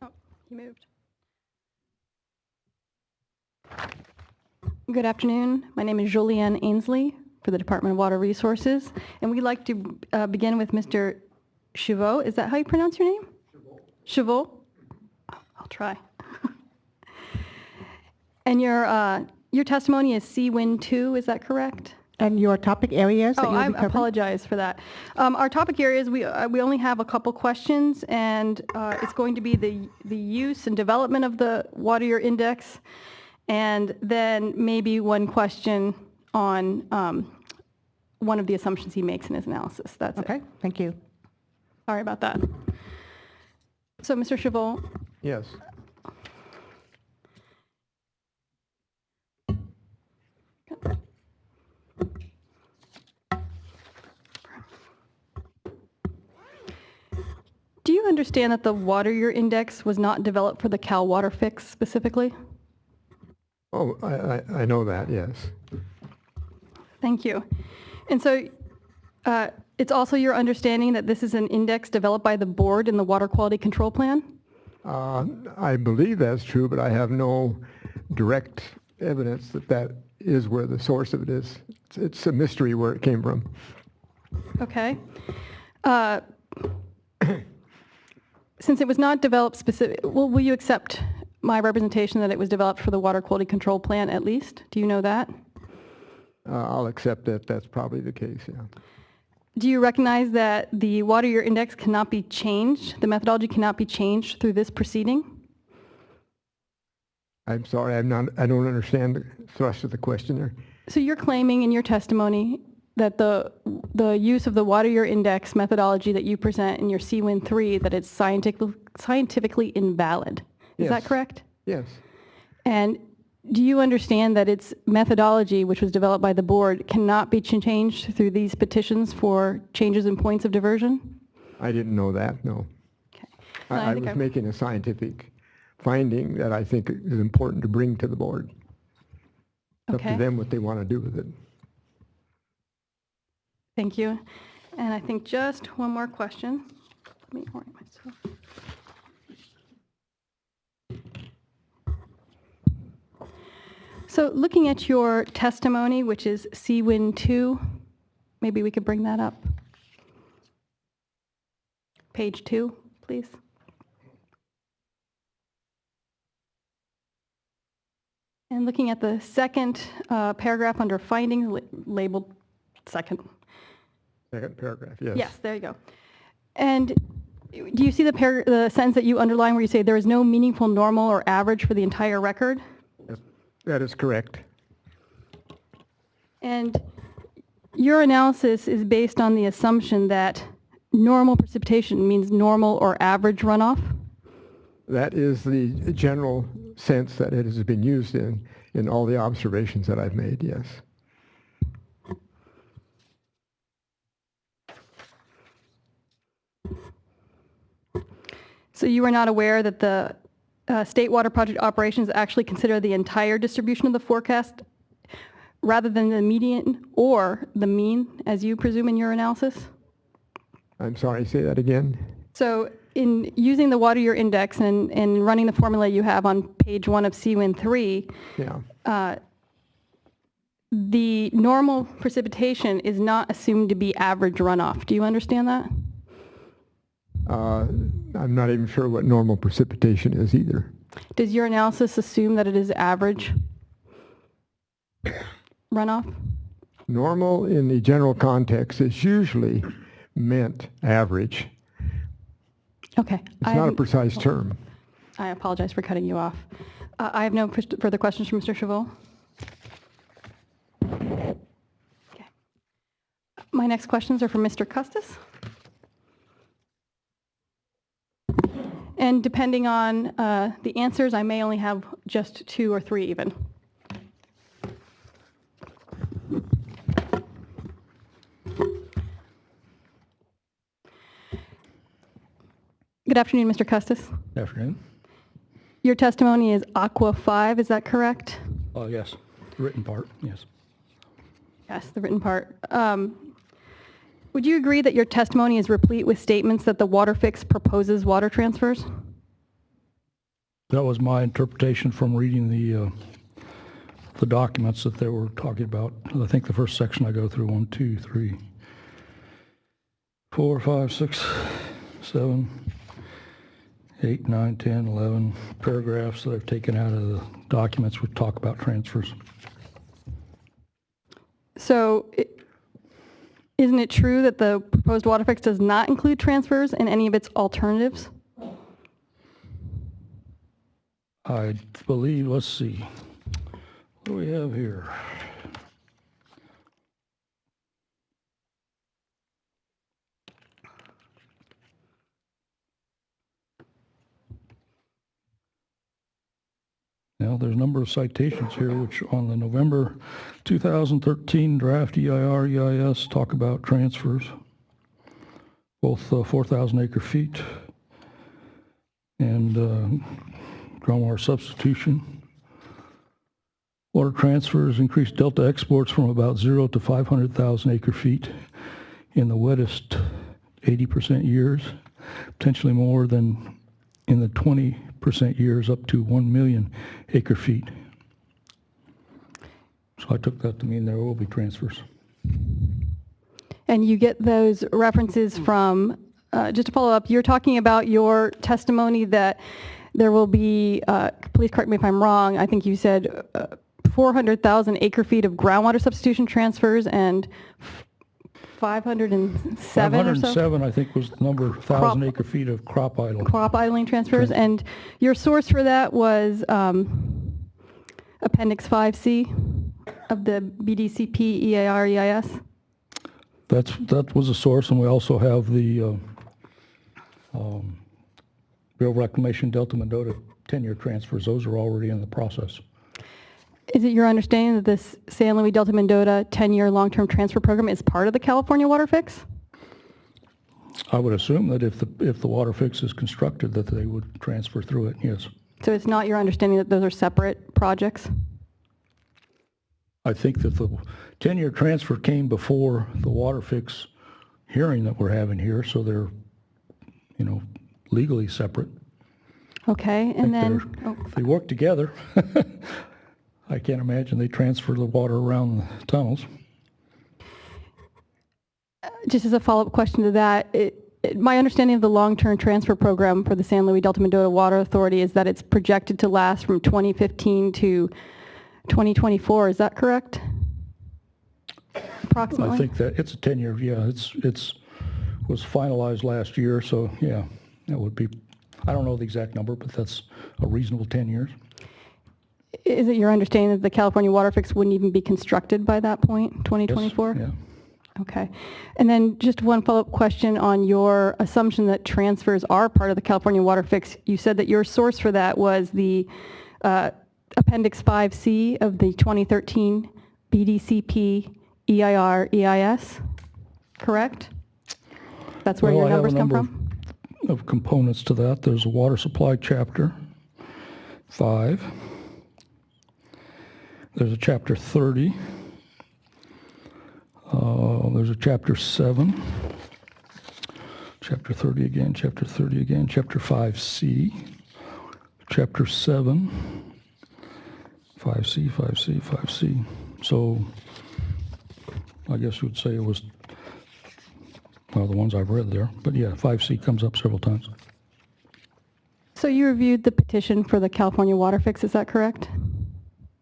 [SPEAKER 14] Oh, he moved. Good afternoon. My name is Julianne Ainsley for the Department of Water Resources, and we'd like to begin with Mr. Chevaux. Is that how you pronounce your name? Chevaux. I'll try. And your testimony is CWIN 2, is that correct?
[SPEAKER 1] And your topic areas that
[SPEAKER 14] Oh,
[SPEAKER 1] you'll
[SPEAKER 14] I
[SPEAKER 1] be covering?
[SPEAKER 14] apologize for that. Our topic areas, we only have a couple questions, and it's going to be the use and development of the Water Year Index, and then maybe one question on one of the assumptions he makes in his analysis. That's it.
[SPEAKER 1] Okay, thank you.
[SPEAKER 14] Sorry about that. So, Mr. Chevaux,
[SPEAKER 5] Yes.
[SPEAKER 14] do you understand that the Water Year Index was not developed for the Cal Waterfix specifically?
[SPEAKER 5] Oh, I know that, yes.
[SPEAKER 14] Thank you. And so it's also your understanding that this is an index developed by the board in the Water Quality Control Plan?
[SPEAKER 5] I believe that's true, but I have no direct evidence that that is where the source of it is. It's a mystery where it came from.
[SPEAKER 14] Okay. Since it was not developed specific, will you accept my representation that it was developed for the Water Quality Control Plan at least? Do you know that?
[SPEAKER 5] I'll accept that that's probably the case, yeah.
[SPEAKER 14] Do you recognize that the Water Year Index cannot be changed, the methodology cannot be changed through this proceeding?
[SPEAKER 5] I'm sorry, I don't understand the thrust of the question there.
[SPEAKER 14] So you're claiming in your testimony that the use of the Water Year Index methodology that you present in your CWIN 3, that it's scientifically invalid. Is that correct?
[SPEAKER 5] Yes.
[SPEAKER 14] And do you understand that its methodology, which was developed by the board, cannot be changed through these petitions for changes in points of diversion?
[SPEAKER 5] I didn't know that, no.
[SPEAKER 14] Okay.
[SPEAKER 5] I was making a scientific finding that I think is important to bring to the board. It's up to them what they want to do with it.
[SPEAKER 14] Thank you. And I think just one more question. Let me orient myself. So looking at your testimony, which is CWIN 2, maybe we could bring that up. Page 2, please. And looking at the second paragraph under findings, labeled second.
[SPEAKER 5] Second paragraph, yes.
[SPEAKER 14] Yes, there you go. And do you see the sentence that you underline where you say there is no meaningful normal or average for the entire record?
[SPEAKER 5] That is correct.
[SPEAKER 14] And your analysis is based on the assumption that normal precipitation means normal or average runoff?
[SPEAKER 5] That is the general sense that it has been used in all the observations that I've made, yes.
[SPEAKER 14] So you are not aware that the State Water Project operations actually consider the entire distribution of the forecast rather than the median or the mean, as you presume in your analysis?
[SPEAKER 5] I'm sorry, say that again.
[SPEAKER 14] So in using the Water Year Index and running the formula you have on page 1 of CWIN 3, the normal precipitation is not assumed to be average runoff. Do you understand that?
[SPEAKER 5] I'm not even sure what normal precipitation is either.
[SPEAKER 14] Does your analysis assume that it is average runoff?
[SPEAKER 5] Normal in the general context is usually meant average.
[SPEAKER 14] Okay.
[SPEAKER 5] It's not a precise term.
[SPEAKER 14] I apologize for cutting you off. I have no further questions from Mr. Chavot. Okay. My next questions are for Mr. Custis. And depending on the answers, I may only have just 2 or 3 even. Good afternoon, Mr. Custis.
[SPEAKER 8] Good afternoon.
[SPEAKER 14] Your testimony is Aqua 5, is that correct?
[SPEAKER 8] Oh, yes. Written part, yes.
[SPEAKER 14] Yes, the written part. Would you agree that your testimony is replete with statements that the Waterfix proposes water transfers?
[SPEAKER 8] That was my interpretation from reading the documents that they were talking about. I think the first section I go through, 1, 2, 3, 4, 5, 6, 7, 8, 9, 10, 11 paragraphs that I've taken out of the documents would talk about transfers.
[SPEAKER 14] So isn't it true that the proposed Waterfix does not include transfers in any of its alternatives?
[SPEAKER 8] I believe, let's see, what do we have here? Now, there's a number of citations here, which on the November 2013 draft EIR, EIS talk about transfers, both 4,000 acre feet and groundwater substitution. Water transfers increased delta exports from about 0 to 500,000 acre feet in the wettest 80% years, potentially more than in the 20% years up to 1 million acre feet. So I took that to mean there will be transfers.
[SPEAKER 14] And you get those references from, just to follow up, you're talking about your testimony that there will be, please correct me if I'm wrong, I think you said 400,000 acre feet of groundwater substitution transfers and 507 or so?
[SPEAKER 8] 507, I think, was the number, 1,000 acre feet of crop idle.
[SPEAKER 14] Crop idling transfers. And your source for that was Appendix 5C of the BDCP EIR EIS?
[SPEAKER 8] That was a source, and we also have the Bureau of Reclamation Delta Mendota 10-year transfers. Those are already in the process.
[SPEAKER 14] Is it your understanding that this San Luis Delta Mendota 10-year long-term transfer program is part of the California Waterfix?
[SPEAKER 8] I would assume that if the water fix is constructed, that they would transfer through it, yes.
[SPEAKER 14] So it's not your understanding that those are separate projects?
[SPEAKER 8] I think that the 10-year transfer came before the water fix hearing that we're having here, so they're, legally separate.
[SPEAKER 14] Okay, and then...
[SPEAKER 8] They work together. I can't imagine they transfer the water around the tunnels.
[SPEAKER 14] Just as a follow-up question to that, my understanding of the long-term transfer program for the San Luis Delta Mendota Water Authority is that it's projected to last from 2015 to 2024. Is that correct? Approximately?
[SPEAKER 8] I think that it's a 10-year, yeah, it's was finalized last year, so yeah, that would be, I don't know the exact number, but that's a reasonable 10 years.
[SPEAKER 14] Is it your understanding that the California Waterfix wouldn't even be constructed by that point, 2024?
[SPEAKER 8] Yes, yeah.
[SPEAKER 14] Okay. And then just one follow-up question on your assumption that transfers are part of the California Waterfix. You said that your source for that was the Appendix 5C of the 2013 BDCP EIR EIS, correct? That's where your numbers come from?
[SPEAKER 8] Of components to that. There's a water supply chapter 5. There's a chapter 30. There's a chapter 7. Chapter 30 again, chapter 30 again, chapter 5C, chapter 7, 5C, 5C, 5C. So I guess you would say it was, well, the ones I've read there, but yeah, 5C comes up several times.
[SPEAKER 14] So you reviewed the petition for the California Waterfix, is that correct?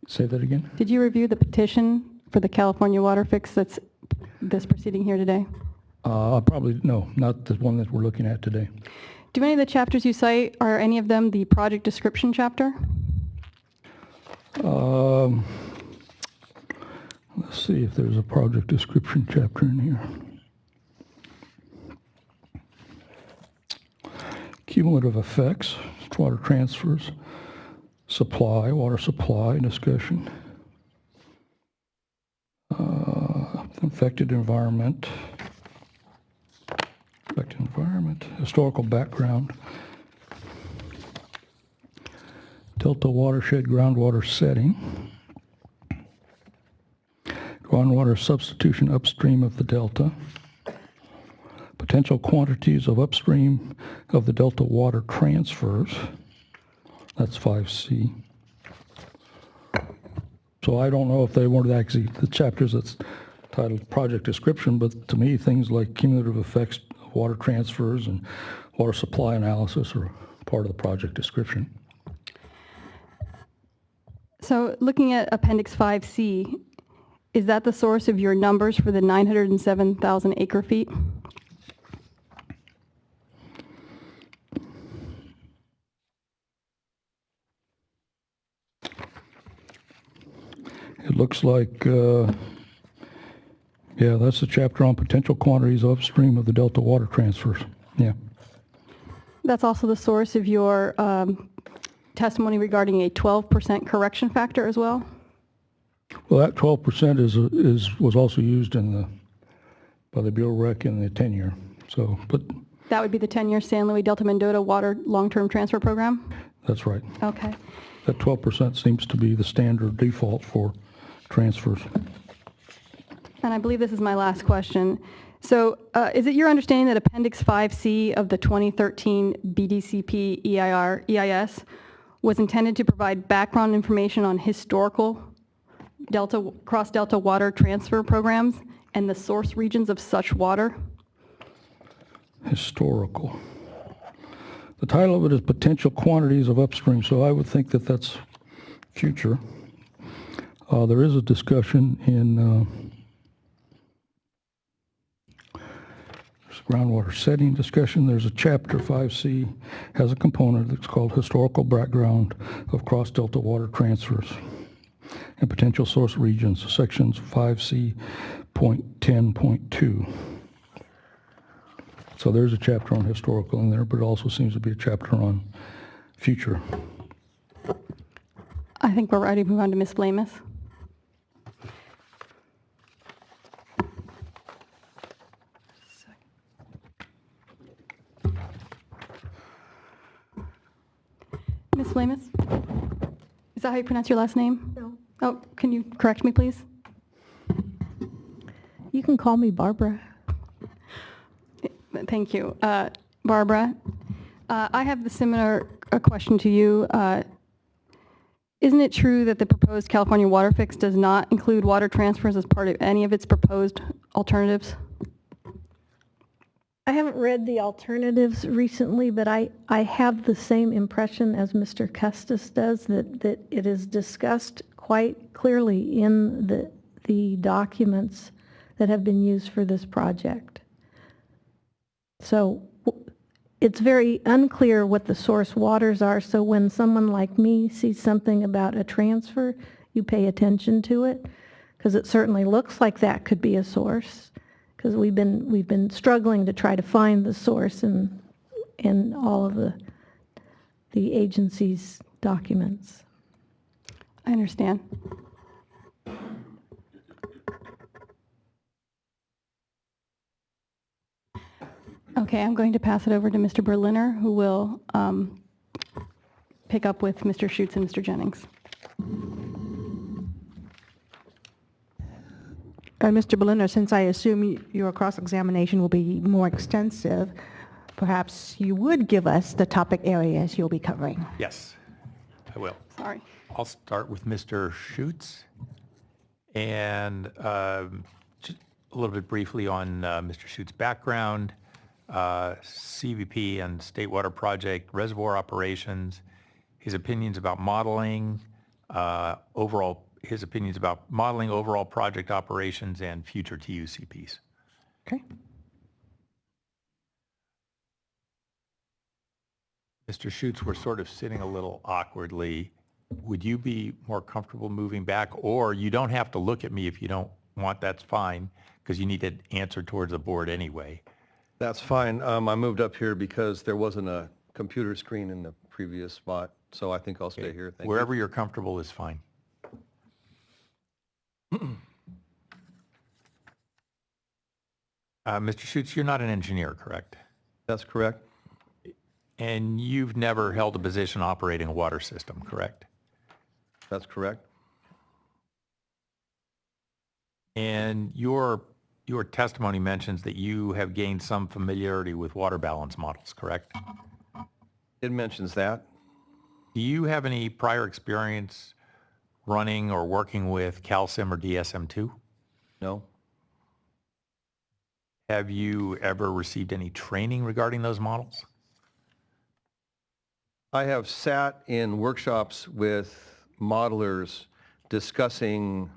[SPEAKER 8] Say that again?
[SPEAKER 14] Did you review the petition for the California Waterfix that's this proceeding here today?
[SPEAKER 8] Probably, no, not the one that we're looking at today.
[SPEAKER 14] Do any of the chapters you cite, are any of them the project description chapter?
[SPEAKER 8] Let's see if there's a project description chapter in here. Cumulative effects, water transfers, supply, water supply discussion, affected environment, historical background, delta watershed groundwater setting, groundwater substitution upstream of the delta, potential quantities of upstream of the delta water transfers, that's 5C. So I don't know if they weren't actually the chapters that's titled project description, but to me things like cumulative effects of water transfers and water supply analysis are part of the project description.
[SPEAKER 14] So looking at Appendix 5C, is that the source of your numbers for the 907,000 acre feet?
[SPEAKER 8] It looks like, yeah, that's the chapter on potential quantities upstream of the delta water transfers. Yeah.
[SPEAKER 14] That's also the source of your testimony regarding a 12% correction factor as well?
[SPEAKER 8] Well, that 12% was also used by the Bureau Rec in the 10-year. So, but
[SPEAKER 14] That would be the 10-year San Luis Delta Mendota Water Long-Term Transfer Program?
[SPEAKER 8] that's right.
[SPEAKER 14] Okay.
[SPEAKER 8] That 12% seems to be the standard default for transfers.
[SPEAKER 14] And I believe this is my last question. So is it your understanding that Appendix 5C of the 2013 BDCP EIS was intended to provide background information on historical cross-delta water transfer programs and the source regions of such water?
[SPEAKER 8] Historical. The title of it is Potential Quantities of Upstream, so I would think that that's future. There is a discussion in groundwater setting discussion. There's a chapter 5C has a component that's called historical background of cross-delta water transfers and potential source regions, sections 5C.10.2. So there's a chapter on historical in there, but it also seems to be a chapter on future.
[SPEAKER 14] I think we're ready to move on to Ms. Blamus. Ms. Blamus? Is that how you pronounce your last name?
[SPEAKER 7] No.
[SPEAKER 14] Oh, can you correct me, please?
[SPEAKER 7] You can call me Barbara.
[SPEAKER 14] Thank you. Barbara, I have the similar question to you. Isn't it true that the proposed California Waterfix does not include water transfers as part of any of its proposed alternatives?
[SPEAKER 7] I haven't read the alternatives recently, but I have the same impression as Mr. Custis does, that it is discussed quite clearly in the documents that have been used for this project. So it's very unclear what the source waters are, so when someone like me sees something about a transfer, you pay attention to it, because it certainly looks like that could be a source, because we've been struggling to try to find the source in all of the agency's documents.
[SPEAKER 14] I understand. Okay, I'm going to pass it over to Mr. Berliner, who will pick up with Mr. Schutz and Mr. Jennings.
[SPEAKER 1] Mr. Berliner, since I assume your cross-examination will be more extensive, perhaps you would give us the topic areas you'll be covering.
[SPEAKER 13] Yes, I will.
[SPEAKER 14] Sorry.
[SPEAKER 13] I'll start with Mr. Schutz and just a little bit briefly on Mr. Schutz's background, CVP and State Water Project, reservoir operations, his opinions about modeling, his opinions about modeling overall project operations and future TUCPs.
[SPEAKER 1] Okay.
[SPEAKER 13] Mr. Schutz, we're sort of sitting a little awkwardly. Would you be more comfortable moving back? Or you don't have to look at me if you don't want, that's fine, because you need to answer towards the board anyway.
[SPEAKER 3] That's fine. I moved up here because there wasn't a computer screen in the previous spot, so I think I'll stay here. Thank
[SPEAKER 13] Wherever you're comfortable is fine. Mr. Schutz, you're not an engineer, correct?
[SPEAKER 3] That's correct.
[SPEAKER 13] And you've never held a position operating a water system, correct?
[SPEAKER 3] That's correct.
[SPEAKER 13] And your testimony mentions that you have gained some familiarity with water balance models, correct?
[SPEAKER 3] It mentions that.
[SPEAKER 13] Do you have any prior experience running or working with CalSim or DSM-2?
[SPEAKER 3] No.
[SPEAKER 13] Have you ever received any training regarding those models?
[SPEAKER 3] I have sat in workshops with modelers discussing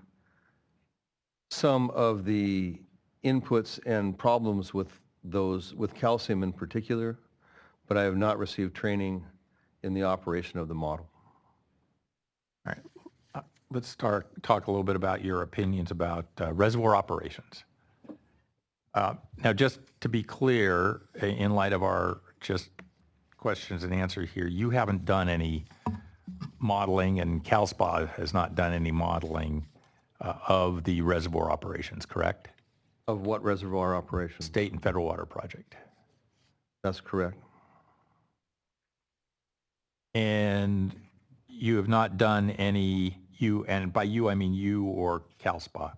[SPEAKER 3] some of the inputs and problems with those, with calcium in particular, but I have not received training in the operation of the model.
[SPEAKER 13] All right. Let's talk a little bit about your opinions about reservoir operations. Now, just to be clear, in light of our just questions and answers here, you haven't done any modeling, and CalSPA has not done any modeling of the reservoir operations, correct?
[SPEAKER 3] Of what reservoir operations?
[SPEAKER 13] State and federal water project.
[SPEAKER 3] That's correct.
[SPEAKER 13] And you have not done any, and by you I mean you or CalSPA,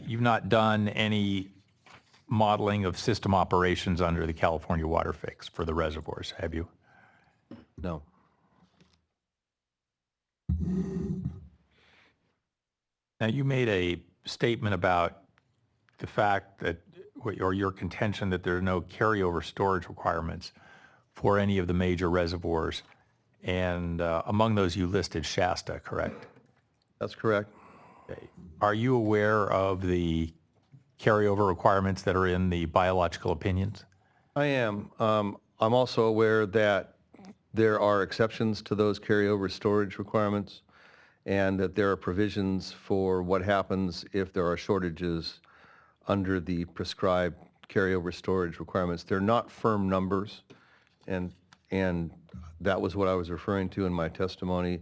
[SPEAKER 13] you've not done any modeling of system operations under the California Waterfix for the reservoirs, have you?
[SPEAKER 3] No.
[SPEAKER 13] Now, you made a statement about the fact that, or your contention that there are no carryover storage requirements for any of the major reservoirs. And among those, you listed Shasta, correct?
[SPEAKER 3] That's correct.
[SPEAKER 13] Okay. Are you aware of the carryover requirements that are in the biological opinions?
[SPEAKER 3] I am. I'm also aware that there are exceptions to those carryover storage requirements, and that there are provisions for what happens if there are shortages under the prescribed carryover storage requirements. They're not firm numbers, and that was what I was referring to in my testimony.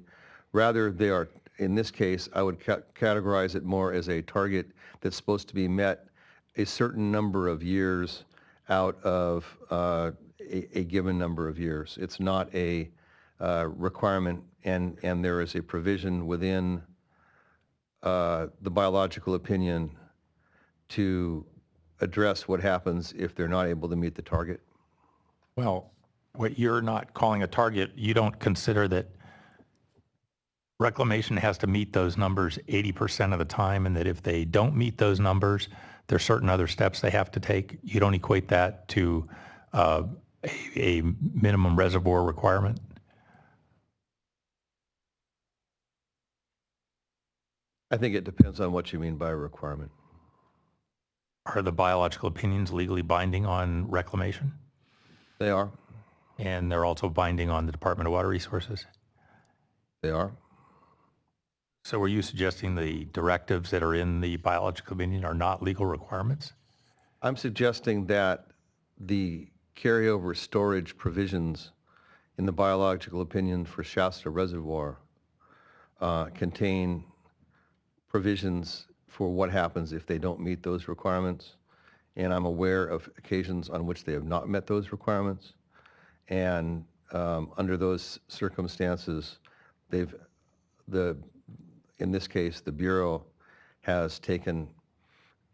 [SPEAKER 3] Rather, they are, in this case, I would categorize it more as a target that's supposed to be met a certain number of years out of a given number of years. It's not a requirement, and there is a provision within the biological opinion to address what happens if they're not able to meet the target.
[SPEAKER 13] Well, what you're not calling a target, you don't consider that reclamation has to meet those numbers 80% of the time, and that if they don't meet those numbers, there's certain other steps they have to take. You don't equate that to a minimum reservoir requirement?
[SPEAKER 3] I think it depends on what you mean by a requirement.
[SPEAKER 13] Are the biological opinions legally binding on reclamation?
[SPEAKER 3] They are.
[SPEAKER 13] And they're also binding on the Department of Water Resources?
[SPEAKER 3] They are.
[SPEAKER 13] So are you suggesting the directives that are in the biological opinion are not legal requirements?
[SPEAKER 3] I'm suggesting that the carryover storage provisions in the biological opinion for Shasta Reservoir contain provisions for what happens if they don't meet those requirements. And I'm aware of occasions on which they have not met those requirements. And under those circumstances, in this case, the Bureau has taken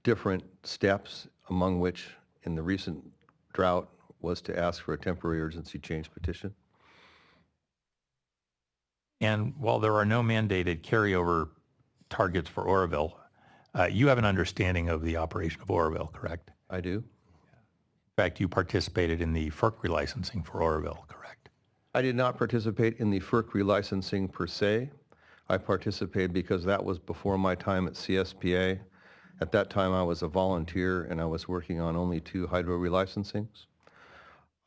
[SPEAKER 3] different steps, among which in the recent drought was to ask for a temporary urgency change petition.
[SPEAKER 13] And while there are no mandated carryover targets for Oroville, you have an understanding of the operation of Oroville, correct?
[SPEAKER 3] I do.
[SPEAKER 13] respect, you participated in the FERC relicensing for Oroville, correct?
[SPEAKER 3] I did not participate in the FERC relicensing per se. I participated because that was before my time at CSPA. At that time, I was a volunteer and I was working on only 2 hydro relicensings.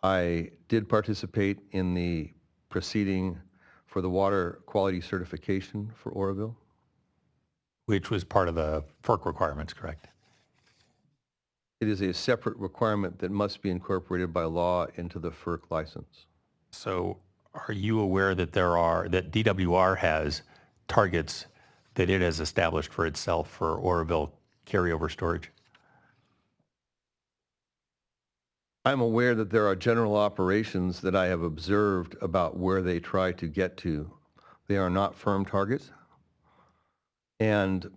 [SPEAKER 3] I did participate in the proceeding for the water quality certification for Oroville.
[SPEAKER 13] Which was part of the FERC requirements, correct?
[SPEAKER 3] It is a separate requirement that must be incorporated by law into the FERC license.
[SPEAKER 13] So are you aware that that DWR has targets that it has established for itself for Oroville carryover storage?
[SPEAKER 3] I'm aware that there are general operations that I have observed about where they try to get to. They are not firm targets. And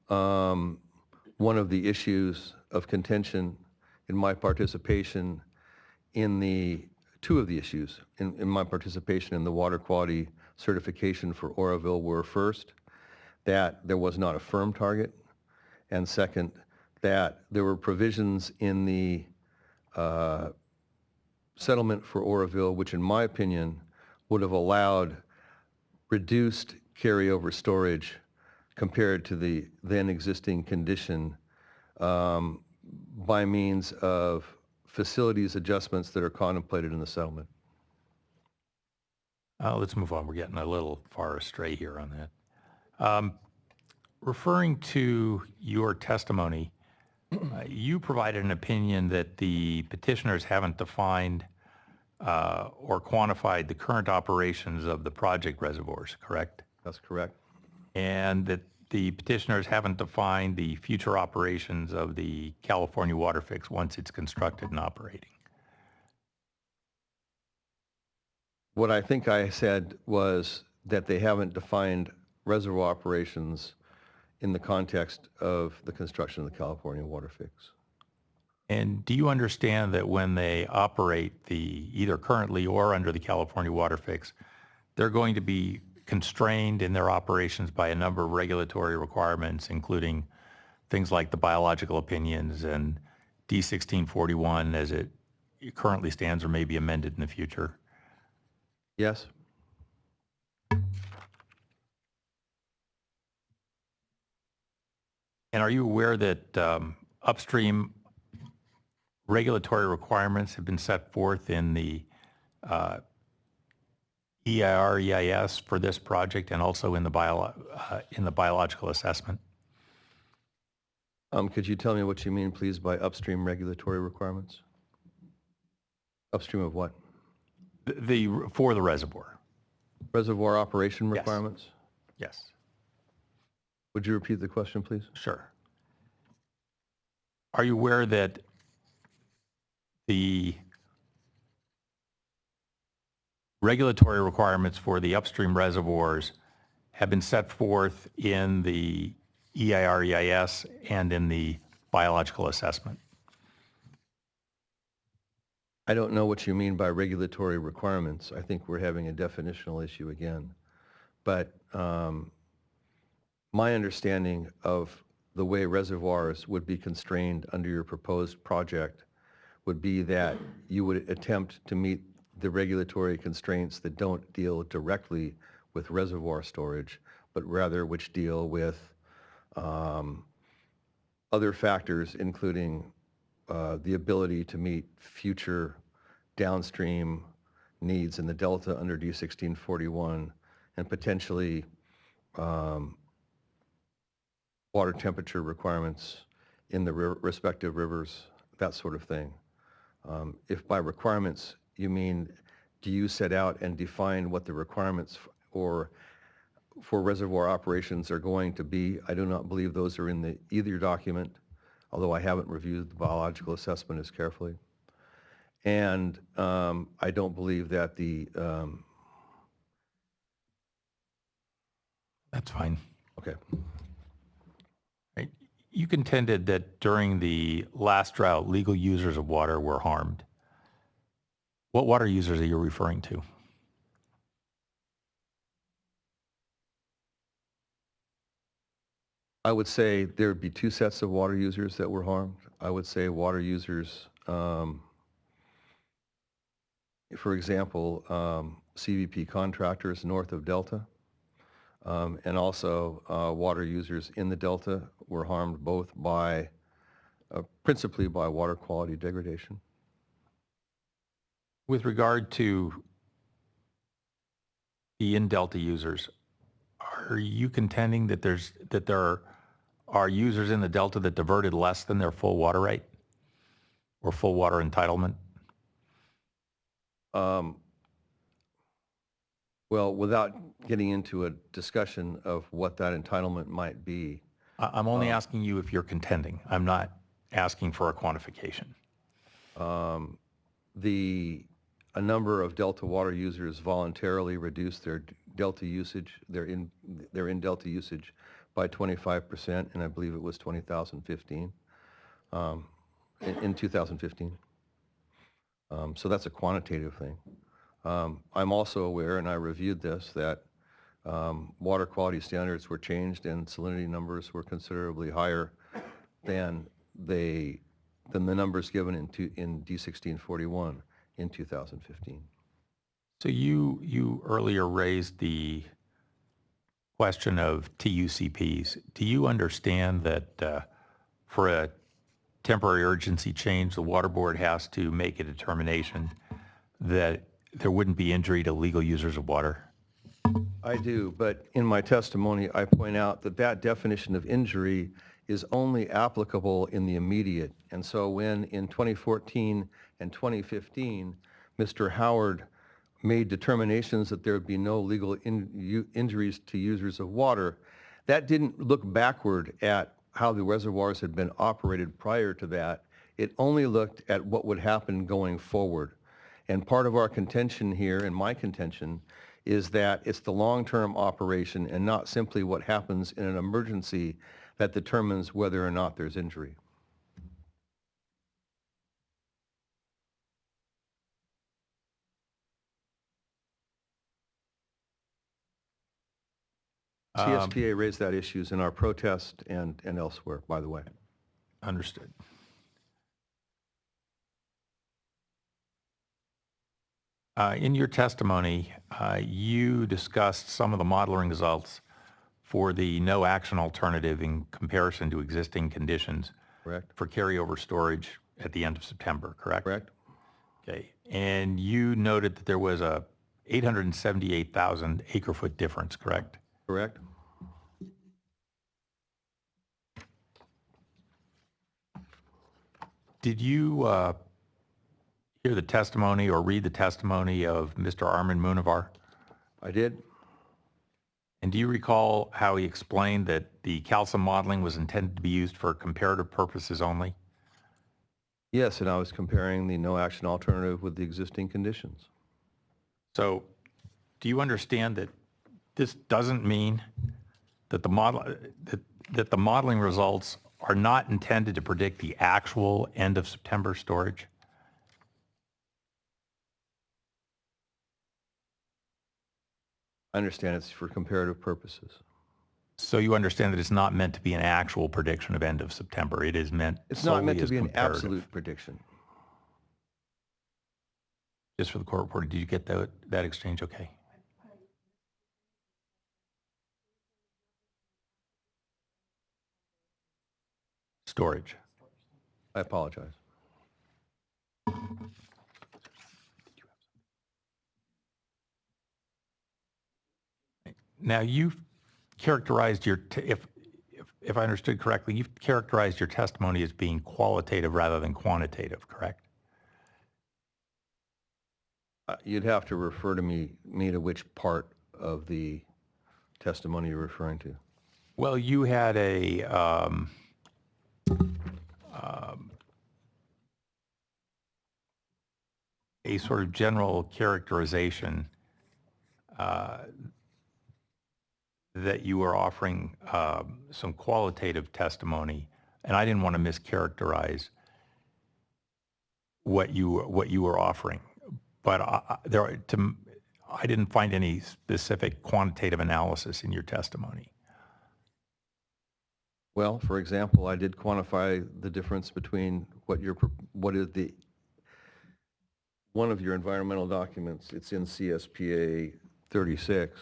[SPEAKER 3] one of the issues of contention in my participation in 2 of the issues in my participation in the water quality certification for Oroville were, first, that there was not a firm target, and second, that there were provisions in the settlement for Oroville, which in my opinion would have allowed reduced carryover storage compared to the then existing condition by means of facilities adjustments that are contemplated in the settlement.
[SPEAKER 13] Let's move on. We're getting a little far astray here on that. Referring to your testimony, you provided an opinion that the petitioners haven't defined or quantified the current operations of the project reservoirs, correct?
[SPEAKER 3] That's correct.
[SPEAKER 13] And that the petitioners haven't defined the future operations of the California Waterfix once it's constructed and operating.
[SPEAKER 3] What I think I said was that they haven't defined reservoir operations in the context of the construction of the California Waterfix.
[SPEAKER 13] And do you understand that when they operate either currently or under the California Waterfix, they're going to be constrained in their operations by a number of regulatory requirements, including things like the biological opinions and D1641 as it currently stands or may be amended in the future?
[SPEAKER 3] Yes.
[SPEAKER 13] And are you aware that upstream regulatory requirements have been set forth in the EIR, EIS for this project and also in the biological assessment?
[SPEAKER 3] Could you tell me what you mean, please, by upstream regulatory requirements? Upstream of what?
[SPEAKER 13] For the reservoir.
[SPEAKER 3] Reservoir operation requirements?
[SPEAKER 13] Yes.
[SPEAKER 3] Would you repeat the question, please?
[SPEAKER 13] Sure. Are you aware that the regulatory requirements for the upstream reservoirs have been set forth in the EIR, EIS and in the biological assessment?
[SPEAKER 3] I don't know what you mean by regulatory requirements. I think we're having a definitional issue again. But my understanding of the way reservoirs would be constrained under your proposed project would be that you would attempt to meet the regulatory constraints that don't deal directly with reservoir storage, but rather which deal with other factors, including the ability to meet future downstream needs in the delta under D1641 and potentially water temperature requirements in the respective rivers, that sort of thing. If by requirements you mean, do you set out and define what the requirements for reservoir operations are going to be? I do not believe those are in either document, although I haven't reviewed the biological assessment as carefully. And I don't believe that
[SPEAKER 13] That's fine.
[SPEAKER 3] Okay.
[SPEAKER 13] Right. You contended that during the last drought, legal users of water were harmed. What water users are you referring to?
[SPEAKER 3] I would say there would be 2 sets of water users that were harmed. I would say water users For example, CVP contractors north of Delta, and also water users in the Delta were harmed both by, principally by water quality degradation.
[SPEAKER 13] With regard to the in-Delta users, are you contending that there are users in the Delta that diverted less than their full water rate or full water entitlement?
[SPEAKER 3] Well, without getting into a discussion of what that entitlement might be.
[SPEAKER 13] I'm only asking you if you're contending. I'm not asking for a quantification.
[SPEAKER 3] A number of Delta water users voluntarily reduced their Delta usage, their in-Delta usage by 25%, and I believe it was 2015, in 2015. So that's a quantitative thing. I'm also aware, and I reviewed this, that water quality standards were changed and salinity numbers were considerably higher than the numbers given in D1641 in 2015.
[SPEAKER 13] So you earlier raised the question of TUCPs. Do you understand that for a temporary urgency change, the Water Board has to make a determination that there wouldn't be injury to legal users of water?
[SPEAKER 3] I do, but in my testimony, I point out that that definition of injury is only applicable in the immediate. And so when in 2014 and 2015, Mr. Howard made determinations that there would be no legal injuries to users of water, that didn't look backward at how the reservoirs had been operated prior to that. It only looked at what would happen going forward. And part of our contention here, and my contention, is that it's the long-term operation and not simply what happens in an emergency that determines whether or not there's injury. CSPA raised that issues in our protest and elsewhere, by the way.
[SPEAKER 13] Understood. In your testimony, you discussed some of the modeling results for the no action alternative in comparison to existing conditions.
[SPEAKER 3] Correct.
[SPEAKER 13] For carryover storage at the end of September, correct?
[SPEAKER 3] Correct.
[SPEAKER 13] Okay. And you noted that there was a 878,000 acre-foot difference, correct?
[SPEAKER 3] Correct.
[SPEAKER 13] Did you hear the testimony or read the testimony of Mr. Armin Munavar?
[SPEAKER 3] I did.
[SPEAKER 13] And do you recall how he explained that the calcium modeling was intended to be used for comparative purposes only?
[SPEAKER 3] Yes, and I was comparing the no action alternative with the existing conditions.
[SPEAKER 13] So do you understand that this doesn't mean that the modeling results are not intended to predict the actual end of September storage?
[SPEAKER 3] I understand it's for comparative purposes.
[SPEAKER 13] So you understand that it's not meant to be an actual prediction of end of September. It is meant
[SPEAKER 3] It's not meant to
[SPEAKER 13] solely as
[SPEAKER 3] be an
[SPEAKER 13] comparative.
[SPEAKER 3] absolute prediction.
[SPEAKER 13] Just for the court reporter, did you get that exchange okay? Storage.
[SPEAKER 3] I apologize.
[SPEAKER 13] Now you've characterized your, if I understood correctly, you've characterized your testimony as being qualitative rather than quantitative, correct?
[SPEAKER 3] You'd have to refer to me to which part of the testimony you're referring to.
[SPEAKER 13] Well, you had a sort of general characterization that you were offering some qualitative testimony, and I didn't want to mischaracterize what you were offering, but I didn't find any specific quantitative analysis in your testimony.
[SPEAKER 3] Well, for example, I did quantify the difference between what is one of your environmental documents, it's in CSPA 36,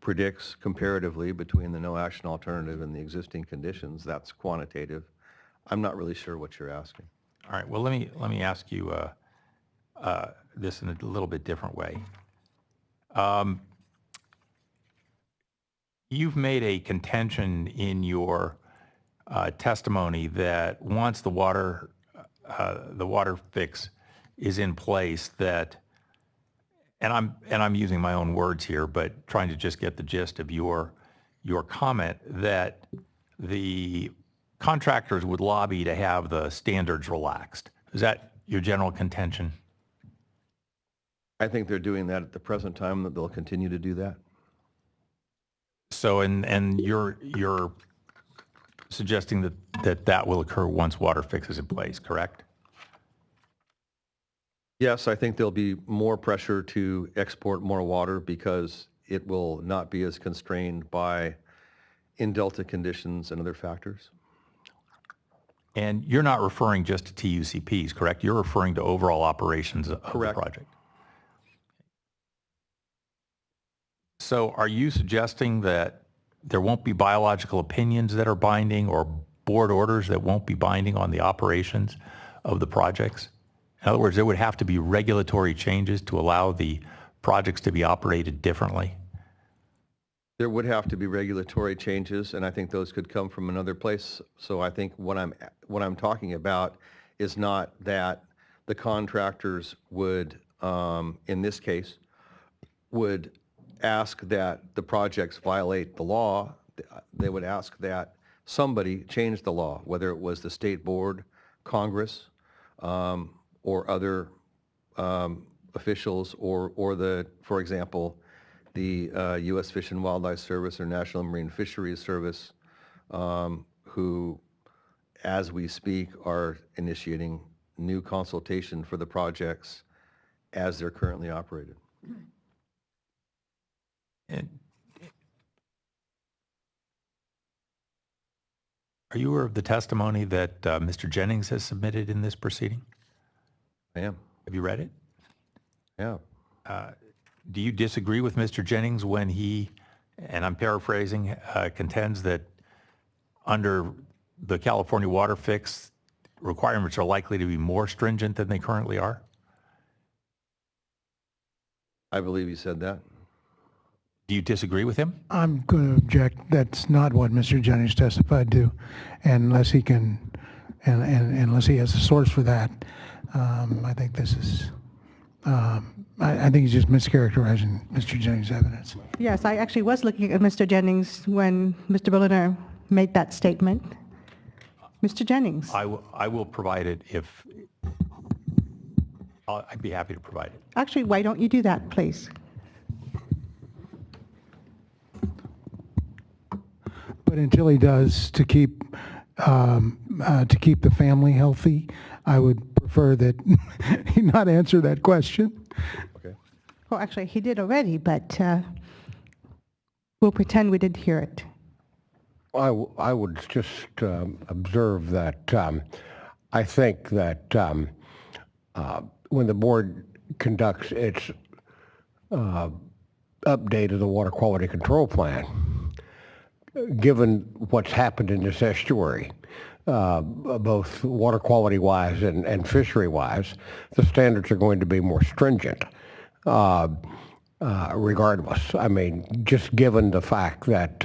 [SPEAKER 3] predicts comparatively between the no action alternative and the existing conditions. That's quantitative. I'm not really sure what you're asking.
[SPEAKER 13] All right, well, let me ask you this in a little bit different way. You've made a contention in your testimony that once the water fix is in place, that, and I'm using my own words here, but trying to just get the gist of your comment, that the contractors would lobby to have the standards relaxed. Is that your general contention?
[SPEAKER 3] I think they're doing that at the present time, that they'll continue to do that.
[SPEAKER 13] So, and you're suggesting that will occur once Waterfix is in place, correct?
[SPEAKER 3] Yes, I think there'll be more pressure to export more water because it will not be as constrained by in-delta conditions and other factors.
[SPEAKER 13] And you're not referring just to TUCPs, correct? You're referring to overall operations of the project. So are you suggesting that there won't be biological opinions that are binding or board orders that won't be binding on the operations of the projects? In other words, there would have to be regulatory changes to allow the projects to be operated differently?
[SPEAKER 3] There would have to be regulatory changes, and I think those could come from another place. So I think what I'm talking about is not that the contractors would, in this case, would ask that the projects violate the law. They would ask that somebody change the law, whether it was the state board, Congress, or other officials, or for example, the U.S. Fish and Wildlife Service or National Marine Fisheries Service, who, as we speak, are initiating new consultation for the projects as they're currently operated.
[SPEAKER 13] And are you aware of the testimony that Mr. Jennings has submitted in this proceeding?
[SPEAKER 3] I am.
[SPEAKER 13] Have you read it?
[SPEAKER 3] Yeah.
[SPEAKER 13] Do you disagree with Mr. Jennings when he, and I'm paraphrasing, contends that under the California Waterfix, requirements are likely to be more stringent than they currently are?
[SPEAKER 3] I believe he said that.
[SPEAKER 13] Do you disagree with him?
[SPEAKER 2] I'm going to object. That's not what Mr. Jennings testified to, unless he can, and unless he has a source for that. I think this is, I think he's just mischaracterizing Mr. Jennings' evidence.
[SPEAKER 1] Yes, I actually was looking at Mr. Jennings when Mr. Berliner made that statement. Mr. Jennings.
[SPEAKER 13] I will provide it if, I'd be happy to provide it.
[SPEAKER 1] Actually, why don't you do that, please?
[SPEAKER 2] But until he does, to keep the family healthy, I would prefer that he not answer that question.
[SPEAKER 3] Okay.
[SPEAKER 1] Well, actually, he did already, but we'll pretend we didn't hear it.
[SPEAKER 11] I would just observe that I think that when the board conducts its update of the water quality control plan, given what's happened in this estuary, both water quality-wise and fishery-wise, the standards are going to be more stringent, regardless. I mean, just given the fact that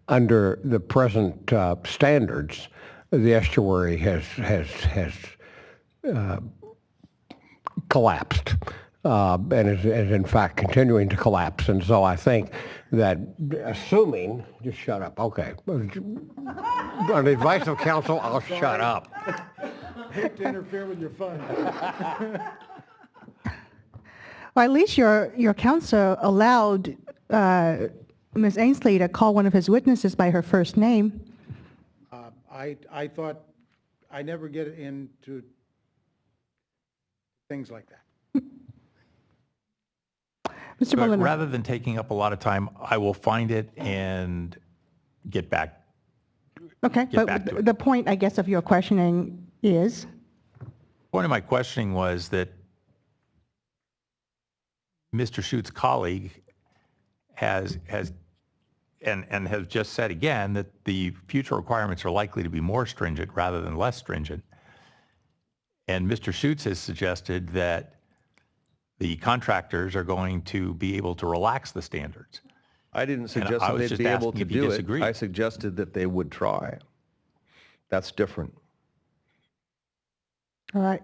[SPEAKER 11] under the present standards, the estuary has collapsed. And is in fact continuing to collapse. And so I think that assuming, just shut up, okay. On the advice of counsel, I'll shut up.
[SPEAKER 2] I hate to interfere with your fun.
[SPEAKER 1] Well, at least your counsel allowed Ms. Ainsley to call one of his witnesses by her first name.
[SPEAKER 2] I thought I never get into things like that.
[SPEAKER 1] Mr.
[SPEAKER 13] But
[SPEAKER 1] Berliner.
[SPEAKER 13] rather than taking up a lot of time, I will find it and get back
[SPEAKER 1] Okay,
[SPEAKER 13] get back to
[SPEAKER 1] but
[SPEAKER 13] it.
[SPEAKER 1] the point, I guess, of your questioning is?
[SPEAKER 13] Point of my questioning was that Mr. Schutz's colleague has just said again that the future requirements are likely to be more stringent rather than less stringent. And Mr. Schutz has suggested that the contractors are going to be able to relax the standards.
[SPEAKER 3] I didn't suggest
[SPEAKER 13] I
[SPEAKER 3] that
[SPEAKER 13] was
[SPEAKER 3] they'd
[SPEAKER 13] just
[SPEAKER 3] be able
[SPEAKER 13] asking
[SPEAKER 3] to
[SPEAKER 13] if you
[SPEAKER 3] do it.
[SPEAKER 13] disagreed.
[SPEAKER 3] I suggested that they would try. That's different.
[SPEAKER 1] All right.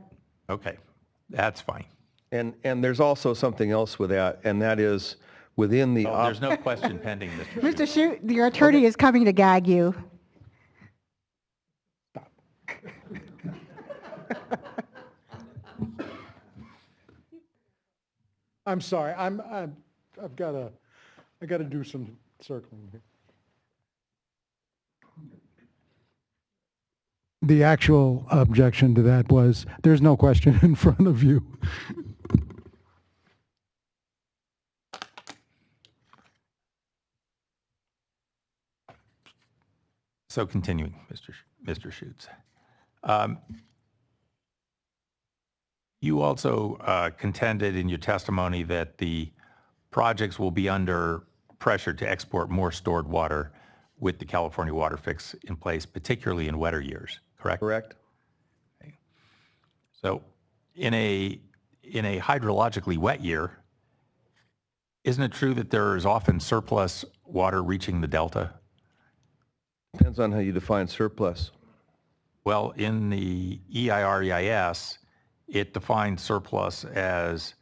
[SPEAKER 13] Okay, that's fine.
[SPEAKER 3] And there's also something else with that, and that is within the...
[SPEAKER 13] Oh, there's no question pending, Mr. Schutz.
[SPEAKER 1] Mr. Shute, your attorney is coming to gag you.
[SPEAKER 2] I'm sorry, I've got to do some circling here. The actual objection to that was, there's no question in front of you.
[SPEAKER 13] So continuing, Mr. Schutz. You also contended in your testimony that the projects will be under pressure to export more stored water with the California Waterfix in place, particularly in wetter years, correct?
[SPEAKER 3] Correct.
[SPEAKER 13] Okay. So in a hydrologically wet year, isn't it true that there is often surplus water reaching the delta?
[SPEAKER 3] Depends on how you define surplus.
[SPEAKER 13] Well, in the EIR-EIS, it defines surplus as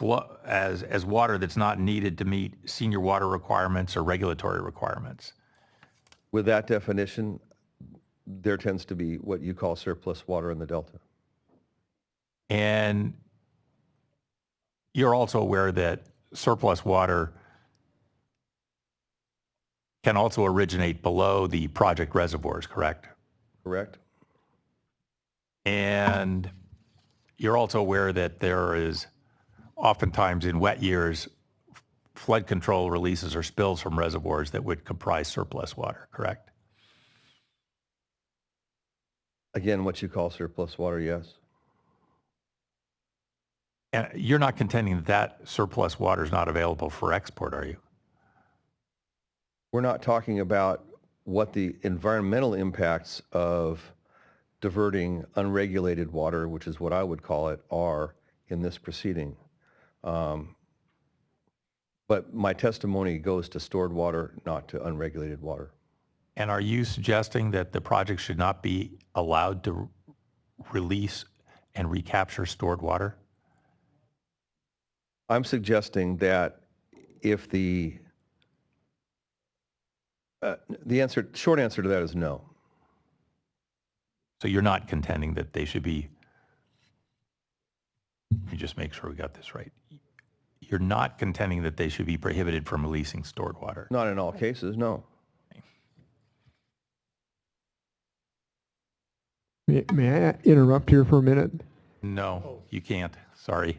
[SPEAKER 13] water that's not needed to meet senior water requirements or regulatory requirements.
[SPEAKER 3] With that definition, there tends to be what you call surplus water in the delta.
[SPEAKER 13] And you're also aware that surplus water can also originate below the project reservoirs, correct?
[SPEAKER 3] Correct.
[SPEAKER 13] And you're also aware that there is oftentimes in wet years, flood control releases or spills from reservoirs that would comprise surplus water, correct?
[SPEAKER 3] Again, what you call surplus water, yes.
[SPEAKER 13] And you're not contending that that surplus water is not available for export, are you?
[SPEAKER 3] We're not talking about what the environmental impacts of diverting unregulated water, which is what I would call it, are in this proceeding. But my testimony goes to stored water, not to unregulated water.
[SPEAKER 13] And are you suggesting that the project should not be allowed to release and recapture stored water?
[SPEAKER 3] I'm suggesting that if short answer to that is no.
[SPEAKER 13] So you're not contending that they should be, let me just make sure we got this right. You're not contending that they should be prohibited from releasing stored water?
[SPEAKER 3] Not in all cases, no.
[SPEAKER 5] May I interrupt here for a minute?
[SPEAKER 13] No, you can't. Sorry.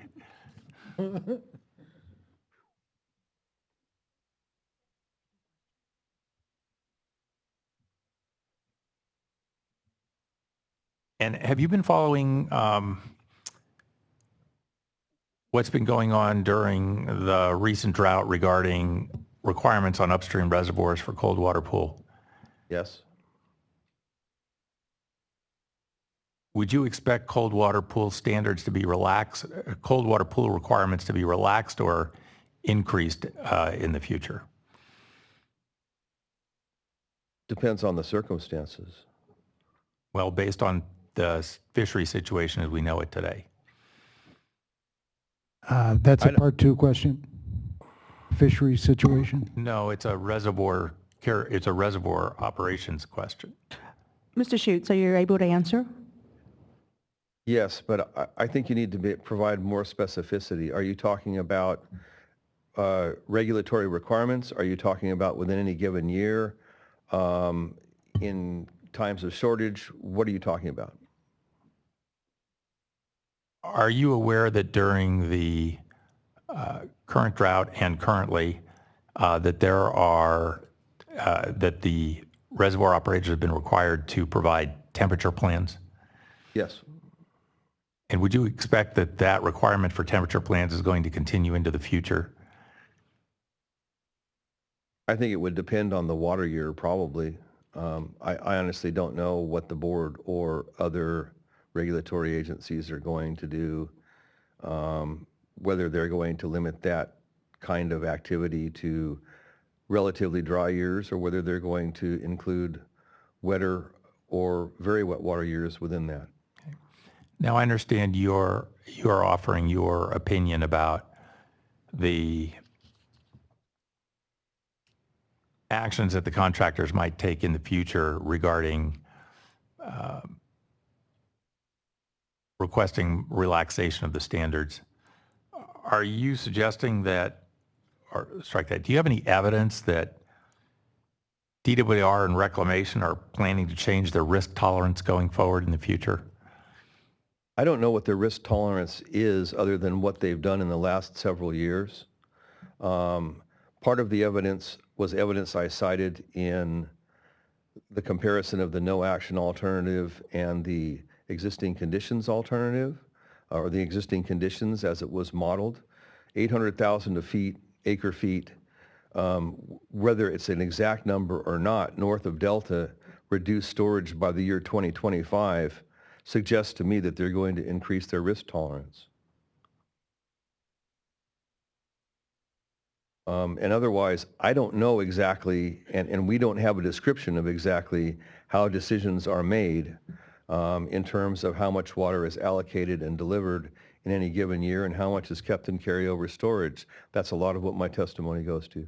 [SPEAKER 13] And have you been following what's been going on during the recent drought regarding requirements on upstream reservoirs for cold water pool?
[SPEAKER 3] Yes.
[SPEAKER 13] Would you expect cold water pool standards to be relaxed, cold water pool requirements to be relaxed or increased in the future?
[SPEAKER 3] Depends on the circumstances.
[SPEAKER 13] Well, based on the fishery situation as we know it today.
[SPEAKER 2] That's a part two question. Fishery situation.
[SPEAKER 13] No, it's a reservoir operations question.
[SPEAKER 1] Mr. Schutz, are you able to answer?
[SPEAKER 3] Yes, but I think you need to provide more specificity. Are you talking about regulatory requirements? Are you talking about within any given year? In times of shortage? What are you talking about?
[SPEAKER 13] Are you aware that during the current drought and currently that there are that the reservoir operators have been required to provide temperature plans?
[SPEAKER 3] Yes.
[SPEAKER 13] And would you expect that that requirement for temperature plans is going to continue into the future?
[SPEAKER 3] I think it would depend on the water year, probably. I honestly don't know what the board or other regulatory agencies are going to do, whether they're going to limit that kind of activity to relatively dry years or whether they're going to include wetter or very wet water years within that.
[SPEAKER 13] Now, I understand you're offering your opinion about the actions that the contractors might take in the future regarding requesting relaxation of the standards. Are you suggesting that, or strike that, do you have any evidence that DWR and Reclamation are planning to change their risk tolerance going forward in the future?
[SPEAKER 3] I don't know what their risk tolerance is other than what they've done in the last several years. Part of the evidence was evidence I cited in the comparison of the no action alternative and the existing conditions alternative, or the existing conditions as it was modeled. 800,000 acre feet, whether it's an exact number or not, north of Delta, reduced storage by the year 2025 suggests to me that they're going to increase their risk tolerance. And otherwise, I don't know exactly, and we don't have a description of exactly how decisions are made in terms of how much water is allocated and delivered in any given year and how much is kept in carryover storage. That's a lot of what my testimony goes to.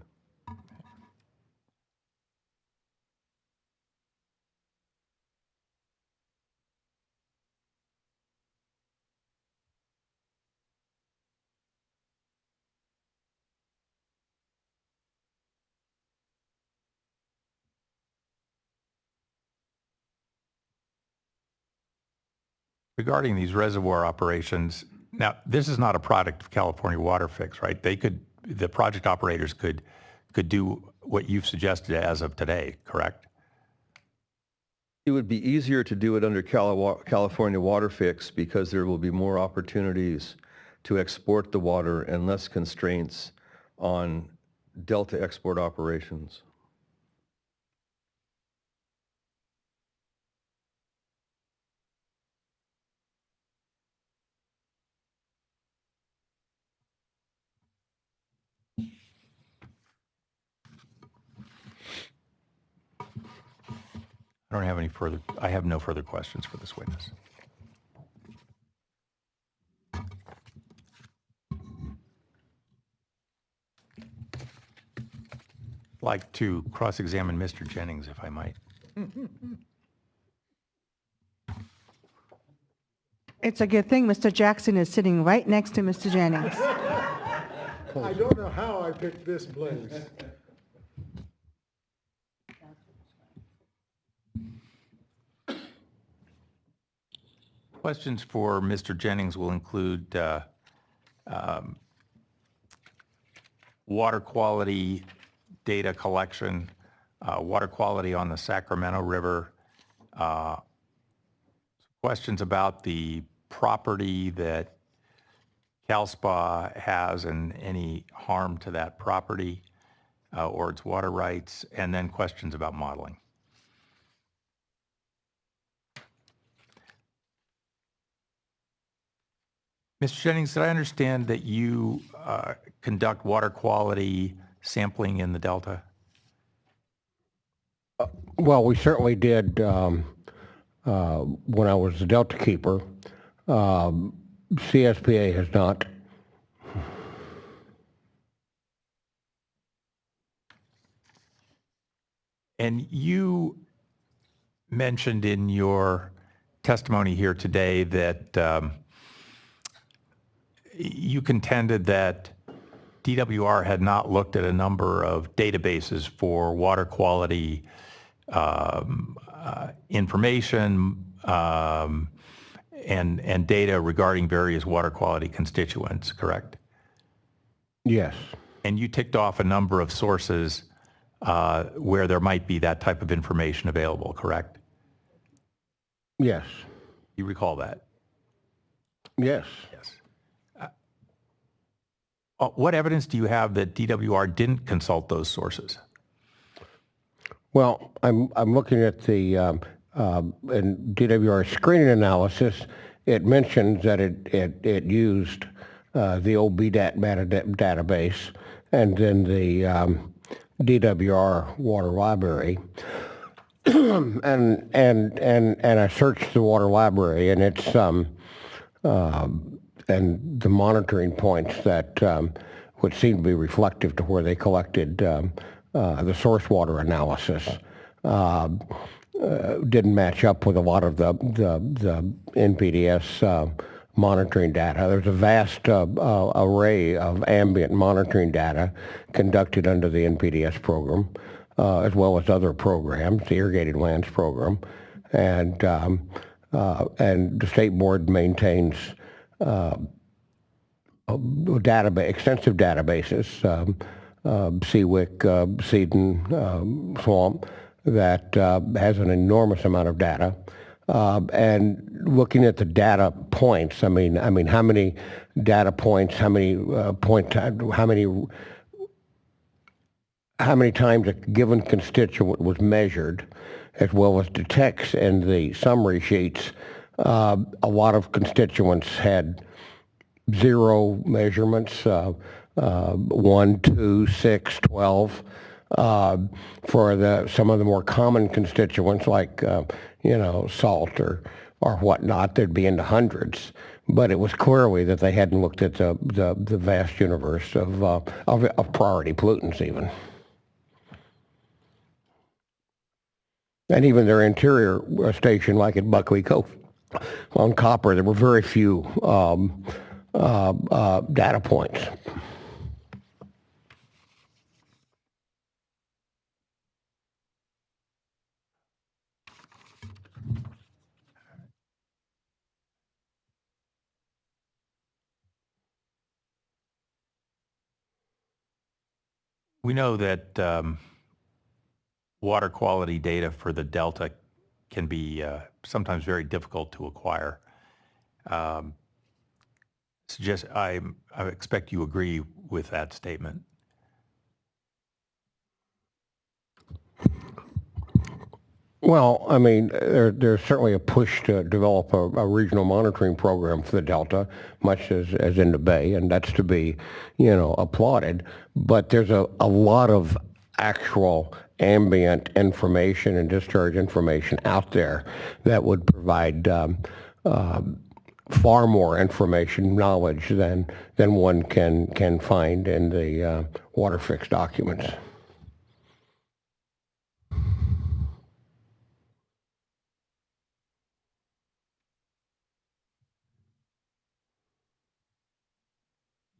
[SPEAKER 13] Regarding these reservoir operations, now this is not a product of California Waterfix, right? The project operators could do what you've suggested as of today, correct?
[SPEAKER 3] It would be easier to do it under California Waterfix because there will be more opportunities to export the water and less constraints on Delta export operations.
[SPEAKER 13] I have no further questions for this witness. I'd like to cross-examine Mr. Jennings, if I might.
[SPEAKER 1] It's a good thing Mr. Jackson is sitting right next to Mr. Jennings.
[SPEAKER 5] I don't know how I picked this place.
[SPEAKER 13] Questions for Mr. Jennings will include water quality data collection, water quality on the Sacramento River, questions about the property that CalSPA has and any harm to that property or its water rights, and then questions about modeling. Mr. Jennings, did I understand that you conduct water quality sampling in the Delta?
[SPEAKER 11] Well, we certainly did when I was the Delta Keeper. CSPA has not.
[SPEAKER 13] And you mentioned in your testimony here today that you contended that DWR had not looked at a number of databases for water quality information and data regarding various water quality constituents, correct?
[SPEAKER 11] Yes.
[SPEAKER 13] And you ticked off a number of sources where there might be that type of information available, correct?
[SPEAKER 11] Yes.
[SPEAKER 13] You recall that?
[SPEAKER 11] Yes.
[SPEAKER 13] Yes. What evidence do you have that DWR didn't consult those sources?
[SPEAKER 11] Well, I'm looking at the in DWR screening analysis. It mentions that it used the old BDAT database and then the DWR water library. and I searched the water library, and it's and the monitoring points that would seem to be reflective to where they collected the source water analysis didn't match up with a lot of the NPDS monitoring data. There's a vast array of ambient monitoring data conducted under the NPDS program, as well as other programs, the Irrigated Lands Program, and the state board maintains extensive databases, CWIC, Seedon, Swamp, that has an enormous amount of data. And looking at the data points, I mean, how many data points, how many times a given constituent was measured, as well as the text in the summary sheets. A lot of constituents had 0 measurements, 1, 2, 6, 12. For some of the more common constituents, like salt or whatnot, they'd be in the hundreds. But it was clearly that they hadn't looked at the vast universe of priority pollutants even. And even their interior station, like at Buckwheat Cove on Copper, there were very few data points.
[SPEAKER 13] We know that water quality data for the Delta can be sometimes very difficult to acquire. I expect you agree with that statement.
[SPEAKER 11] Well, I mean, there's certainly a push to develop a regional monitoring program for the Delta, much as in the Bay, and that's to be, applauded. But there's a lot of actual ambient information and discharge information out there that would provide far more information, knowledge than one can find in the Waterfix documents.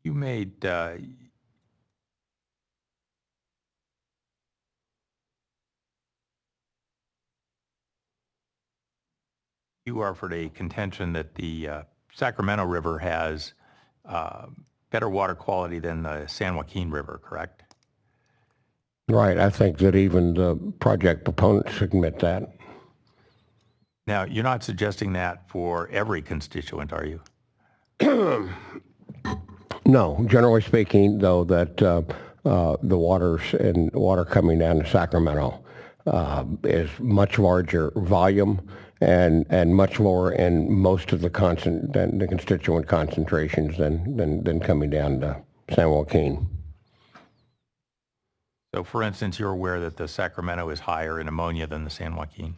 [SPEAKER 13] You made you offered a contention that the Sacramento River has better water quality than the San Joaquin River, correct?
[SPEAKER 11] Right. I think that even the project proponents admit that.
[SPEAKER 13] Now, you're not suggesting that for every constituent, are you?
[SPEAKER 11] No. Generally speaking, though, that the water coming down to Sacramento is much larger volume and much lower in most of the constituent concentrations than coming down to San Joaquin.
[SPEAKER 13] So, for instance, you're aware that the Sacramento is higher in ammonia than the San Joaquin?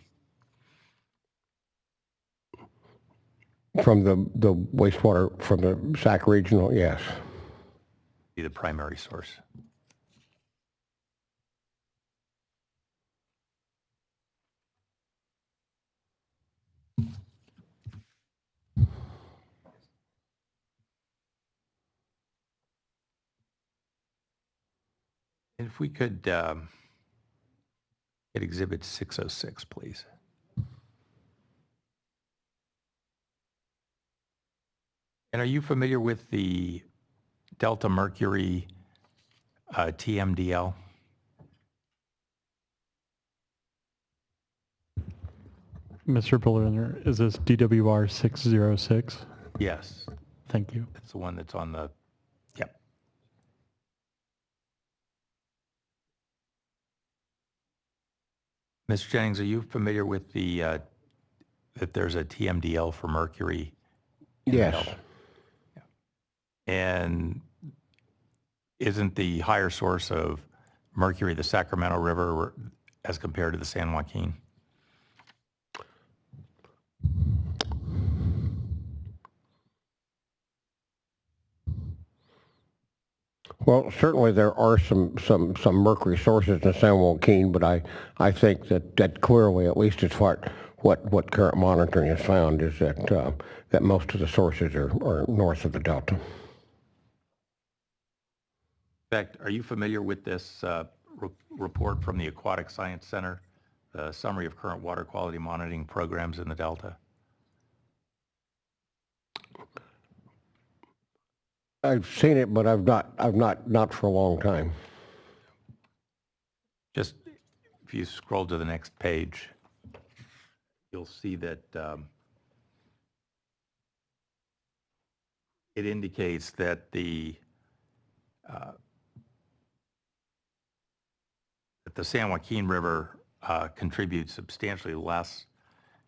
[SPEAKER 11] From the wastewater from the Sac Regional, yes.
[SPEAKER 13] Be the primary source. If we could get Exhibit 606, please. And are you familiar with the Delta Mercury TMDL?
[SPEAKER 10] Mr. Bulliner, is this DWR 606?
[SPEAKER 13] Yes,
[SPEAKER 10] Thank you.
[SPEAKER 13] it's the one that's on the, yep. Mr. Jennings, are you familiar with the, that there's a TMDL for mercury? in the
[SPEAKER 11] Yes.
[SPEAKER 13] Delta? Yeah. And isn't the higher source of mercury the Sacramento River as compared to the San Joaquin?
[SPEAKER 11] Well, certainly there are some mercury sources in San Joaquin, but I think that clearly, at least as far what current monitoring has found, is that most of the sources are north of the Delta.
[SPEAKER 13] In fact, are you familiar with this report from the Aquatic Science Center, the summary of current water quality monitoring programs in the Delta?
[SPEAKER 11] I've seen it, but I've not for a long time.
[SPEAKER 13] Just if you scroll to the next page, you'll see that it indicates that the San Joaquin River contributes substantially less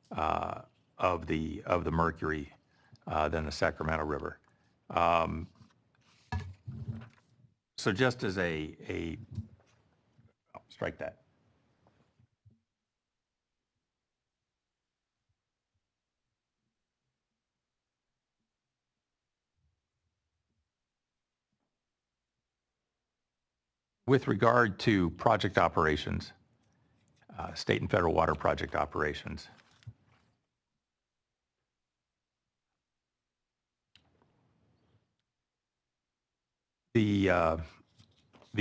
[SPEAKER 13] of the mercury than the Sacramento River. So just as strike that. With regard to project operations, state and federal water project operations, the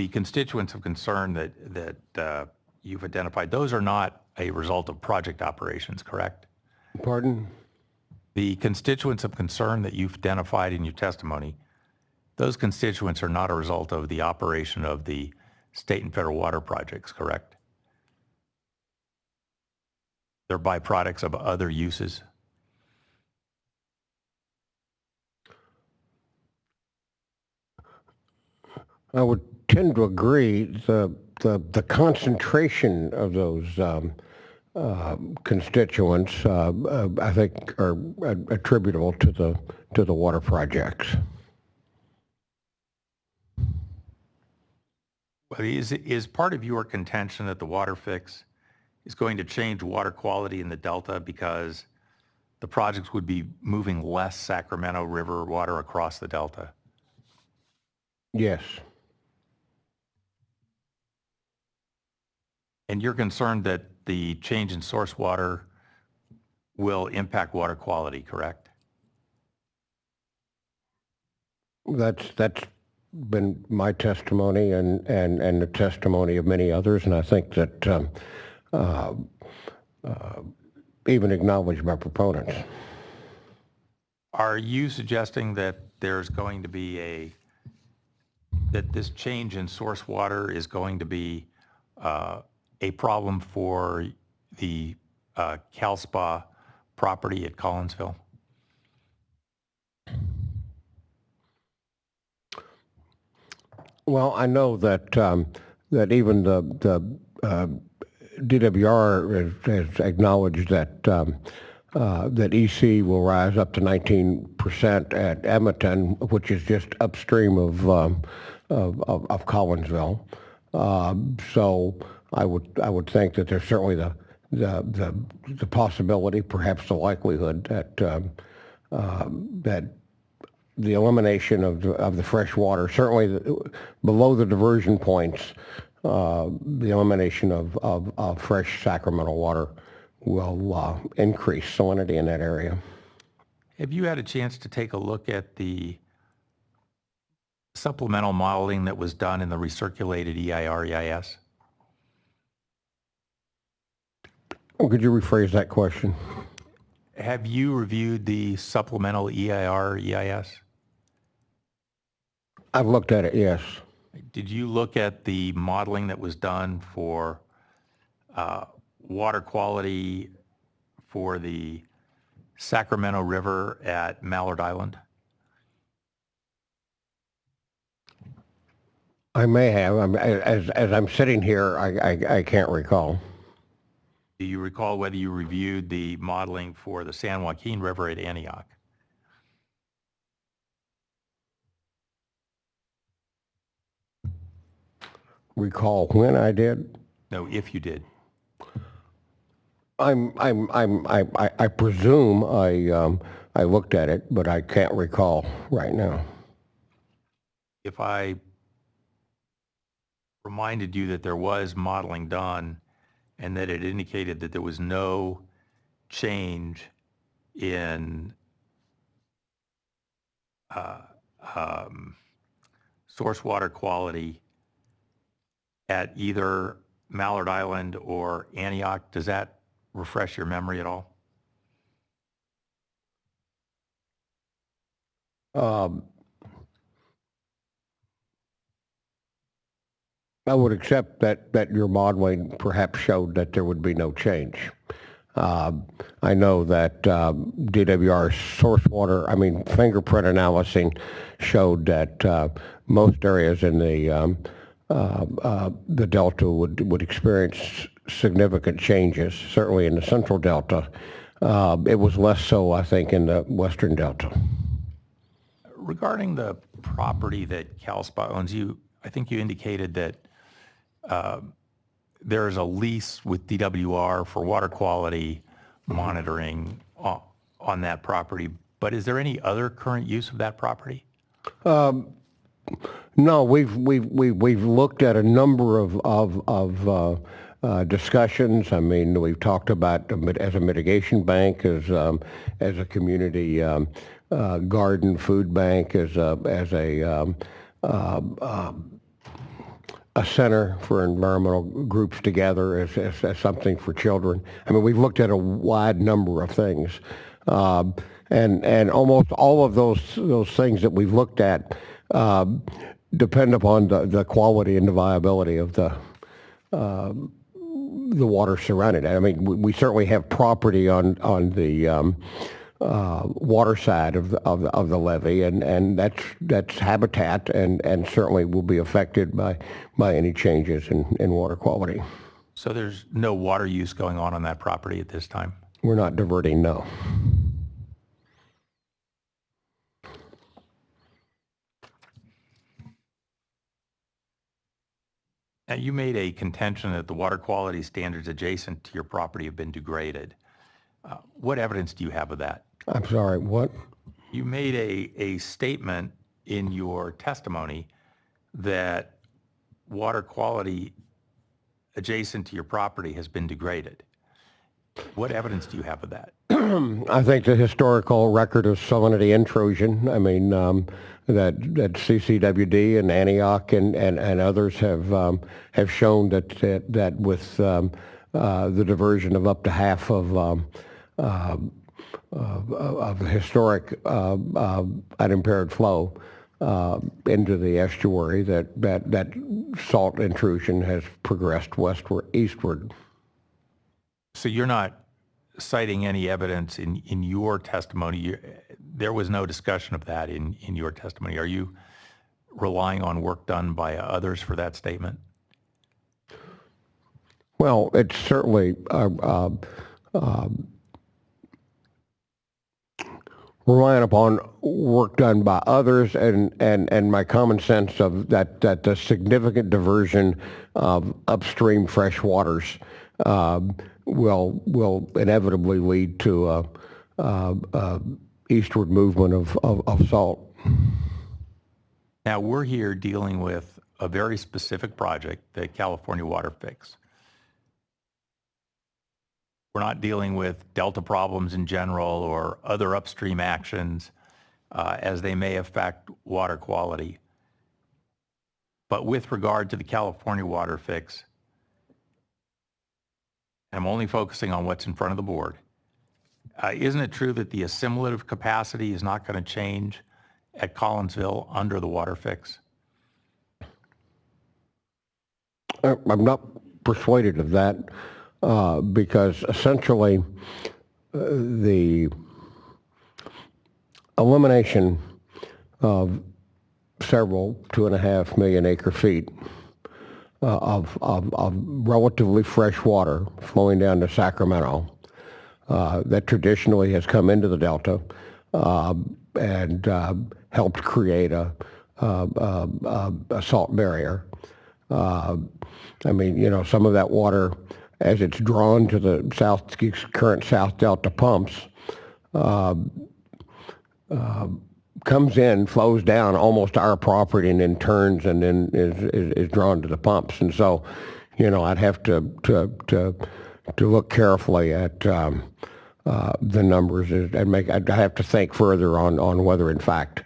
[SPEAKER 13] constituents of concern that you've identified, those are not a result of project operations, correct?
[SPEAKER 11] Pardon?
[SPEAKER 13] The constituents of concern that you've identified in your testimony, those constituents are not a result of the operation of the state and federal water projects, correct? They're byproducts of other uses.
[SPEAKER 11] I would tend to agree. The concentration of those constituents, I think, are attributable to the water projects.
[SPEAKER 13] Well, is part of your contention that the Waterfix is going to change water quality in the Delta because the projects would be moving less Sacramento River water across the Delta?
[SPEAKER 11] Yes.
[SPEAKER 13] And you're concerned that the change in source water will impact water quality, correct?
[SPEAKER 11] That's been my testimony and the testimony of many others, and I think that even acknowledged by proponents.
[SPEAKER 13] Are you suggesting that there's going to be that this change in source water is going to be a problem for the CalSPA property at Collinsville?
[SPEAKER 11] Well, I know that that even the DWR has acknowledged that that EC will rise up to 19% at Edmonton, which is just upstream of Collinsville. So I would think that there's certainly the possibility, perhaps the likelihood that that the elimination of the fresh water, certainly below the diversion points, the elimination of fresh Sacramento water will increase salinity in that area.
[SPEAKER 13] Have you had a chance to take a look at the supplemental modeling that was done in the recirculated EIR-EIS?
[SPEAKER 11] Could you rephrase that question?
[SPEAKER 13] Have you reviewed the supplemental EIR-EIS?
[SPEAKER 11] I've looked at it, yes.
[SPEAKER 13] Did you look at the modeling that was done for water quality for the Sacramento River at Mallard Island?
[SPEAKER 11] I may have. As I'm sitting here, I can't recall.
[SPEAKER 13] Do you recall whether you reviewed the modeling for the San Joaquin River at Antioch?
[SPEAKER 11] Recall when I did?
[SPEAKER 13] No, if you did.
[SPEAKER 11] I presume I looked at it, but I can't recall right now.
[SPEAKER 13] If I reminded you that there was modeling done and that it indicated that there was no change in source water quality at either Mallard Island or Antioch, does that refresh your memory at all?
[SPEAKER 11] I would accept that your modeling perhaps showed that there would be no change. I know that DWR fingerprint analysis showed that most areas in the Delta would experience significant changes, certainly in the Central Delta. It was less so, I think, in the Western Delta.
[SPEAKER 13] Regarding the property that CalSPA owns, I think you indicated that there's a lease with DWR for water quality monitoring on that property, but is there any other current use of that property?
[SPEAKER 11] No, we've looked at a number of discussions. I mean, we've talked about as a mitigation bank, as a community garden food bank, as a center for environmental groups together, as something for children. I mean, we've looked at a wide number of things, and almost all of those things that we've looked at depend upon the quality and the viability of the water surrounding it. I mean, we certainly have property on the water side of the levee, and that's habitat, and certainly will be affected by any changes in water quality.
[SPEAKER 13] So there's no water use going on that property at this time?
[SPEAKER 11] We're not diverting, no.
[SPEAKER 13] Now, you made a contention that the water quality standards adjacent to your property have been degraded. What evidence do you have of that?
[SPEAKER 11] I'm sorry, what?
[SPEAKER 13] You made a statement in your testimony that water quality adjacent to your property has been degraded. What evidence do you have of that?
[SPEAKER 11] I think the historical record of salinity intrusion, I mean, that CCWD and Antioch and others have shown that with the diversion of up to half of historic unimpaired flow into the estuary, that salt intrusion has progressed eastward.
[SPEAKER 13] So you're not citing any evidence in your testimony. There was no discussion of that in your testimony. Are you relying on work done by others for that statement?
[SPEAKER 11] Well, it's certainly relying upon work done by others, and my common sense of that the significant diversion of upstream fresh waters will inevitably lead to eastward movement of salt.
[SPEAKER 13] Now, we're here dealing with a very specific project, the California Waterfix. We're not dealing with Delta problems in general or other upstream actions as they may affect water quality. But with regard to the California Waterfix, I'm only focusing on what's in front of the board. Isn't it true that the assimilative capacity is not going to change at Collinsville under the Waterfix?
[SPEAKER 11] I'm not persuaded of that because essentially the elimination of several 2.5 million acre feet of relatively fresh water flowing down to Sacramento that traditionally has come into the Delta and helped create a salt barrier. I mean, you know, some of that water, as it's drawn to the current South Delta pumps, comes in, flows down almost to our property, and then turns and then is drawn to the pumps. And so, you know, I'd have to look carefully at the numbers and I'd have to think further on whether, in fact,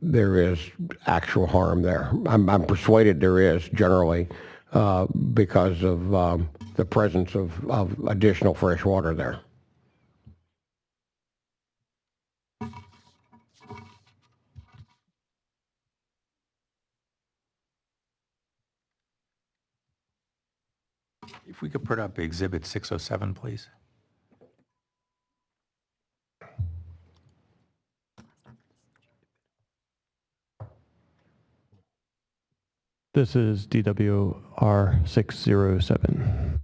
[SPEAKER 11] there is actual harm there. I'm persuaded there is generally because of the presence of additional fresh water there.
[SPEAKER 13] If we could put up Exhibit 607, please.
[SPEAKER 10] This is DWR 607.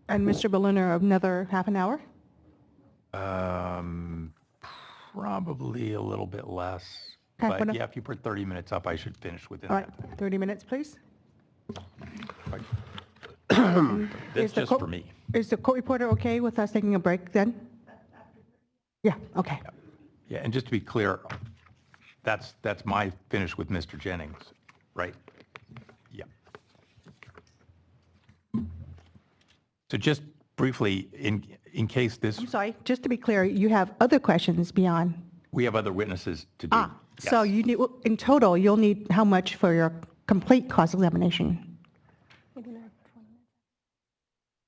[SPEAKER 1] And Mr. Berliner, another half an hour?
[SPEAKER 13] Probably a little bit less.
[SPEAKER 1] Okay,
[SPEAKER 13] But yeah, if you put 30 minutes up, I should finish within
[SPEAKER 1] All right,
[SPEAKER 13] that.
[SPEAKER 1] 30 minutes, please.
[SPEAKER 13] That's just for me.
[SPEAKER 1] Is the court reporter okay with us taking a break then? Yeah, okay.
[SPEAKER 13] Yeah, and just to be clear, that's my finish with Mr. Jennings, right? Yeah. So just briefly, in case this,
[SPEAKER 1] I'm sorry, just to be clear, you have other questions beyond?
[SPEAKER 13] we have other witnesses to do.
[SPEAKER 1] So you need, in total, you'll need how much for your complete cross-examination?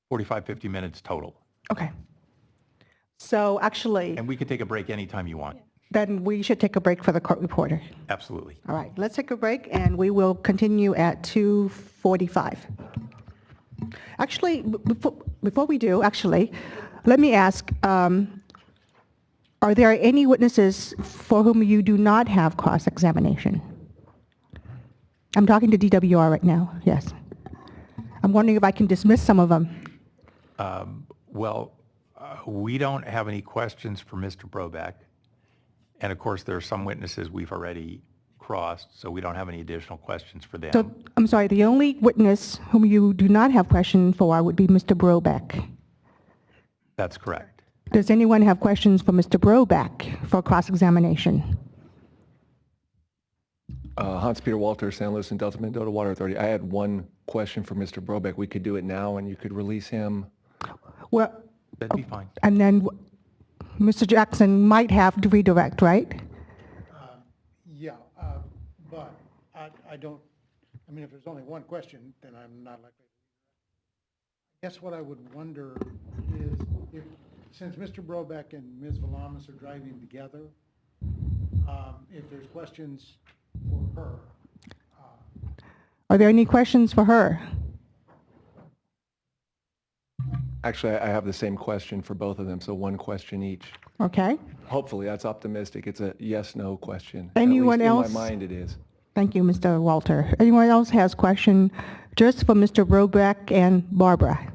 [SPEAKER 13] 45, 50 minutes total.
[SPEAKER 1] Okay. So actually,
[SPEAKER 13] And we could take a break anytime you want.
[SPEAKER 1] then we should take a break for the court reporter.
[SPEAKER 13] Absolutely.
[SPEAKER 1] All right, let's take a break, and we will continue at 2:45. Actually, before we do, actually, let me ask, are there any witnesses for whom you do not have cross-examination? I'm talking to DWR right now, yes. I'm wondering if I can dismiss some of them.
[SPEAKER 13] We don't have any questions for Mr. Brobeck. And of course, there are some witnesses we've already crossed, so we don't have any additional questions for them.
[SPEAKER 1] So, I'm sorry, the only witness whom you do not have question for would be Mr. Brobeck.
[SPEAKER 13] That's correct.
[SPEAKER 1] Does anyone have questions for Mr. Brobeck for cross-examination?
[SPEAKER 15] Hans-Peter Walter, San Luis and Delta Mendota Water Authority. I had one question for Mr. Brobeck. We could do it now and you could release him.
[SPEAKER 1] Well,
[SPEAKER 13] That'd be fine.
[SPEAKER 1] and then Mr. Jackson might have to redirect, right?
[SPEAKER 2] Yeah, but I don't, I mean, if there's only one question, then I'm not likely. I guess what I would wonder is if, since Mr. Brobeck and Ms. Valamas are driving together, if there's questions for her.
[SPEAKER 1] Are there any questions for her?
[SPEAKER 15] Actually, I have the same question for both of them, so one question each.
[SPEAKER 1] Okay.
[SPEAKER 15] Hopefully, that's optimistic. It's a yes/no question.
[SPEAKER 1] Anyone
[SPEAKER 15] At least
[SPEAKER 1] else?
[SPEAKER 15] in my mind, it is.
[SPEAKER 1] Thank you, Mr. Walter. Anyone else has question just for Mr. Brobeck and Barbara?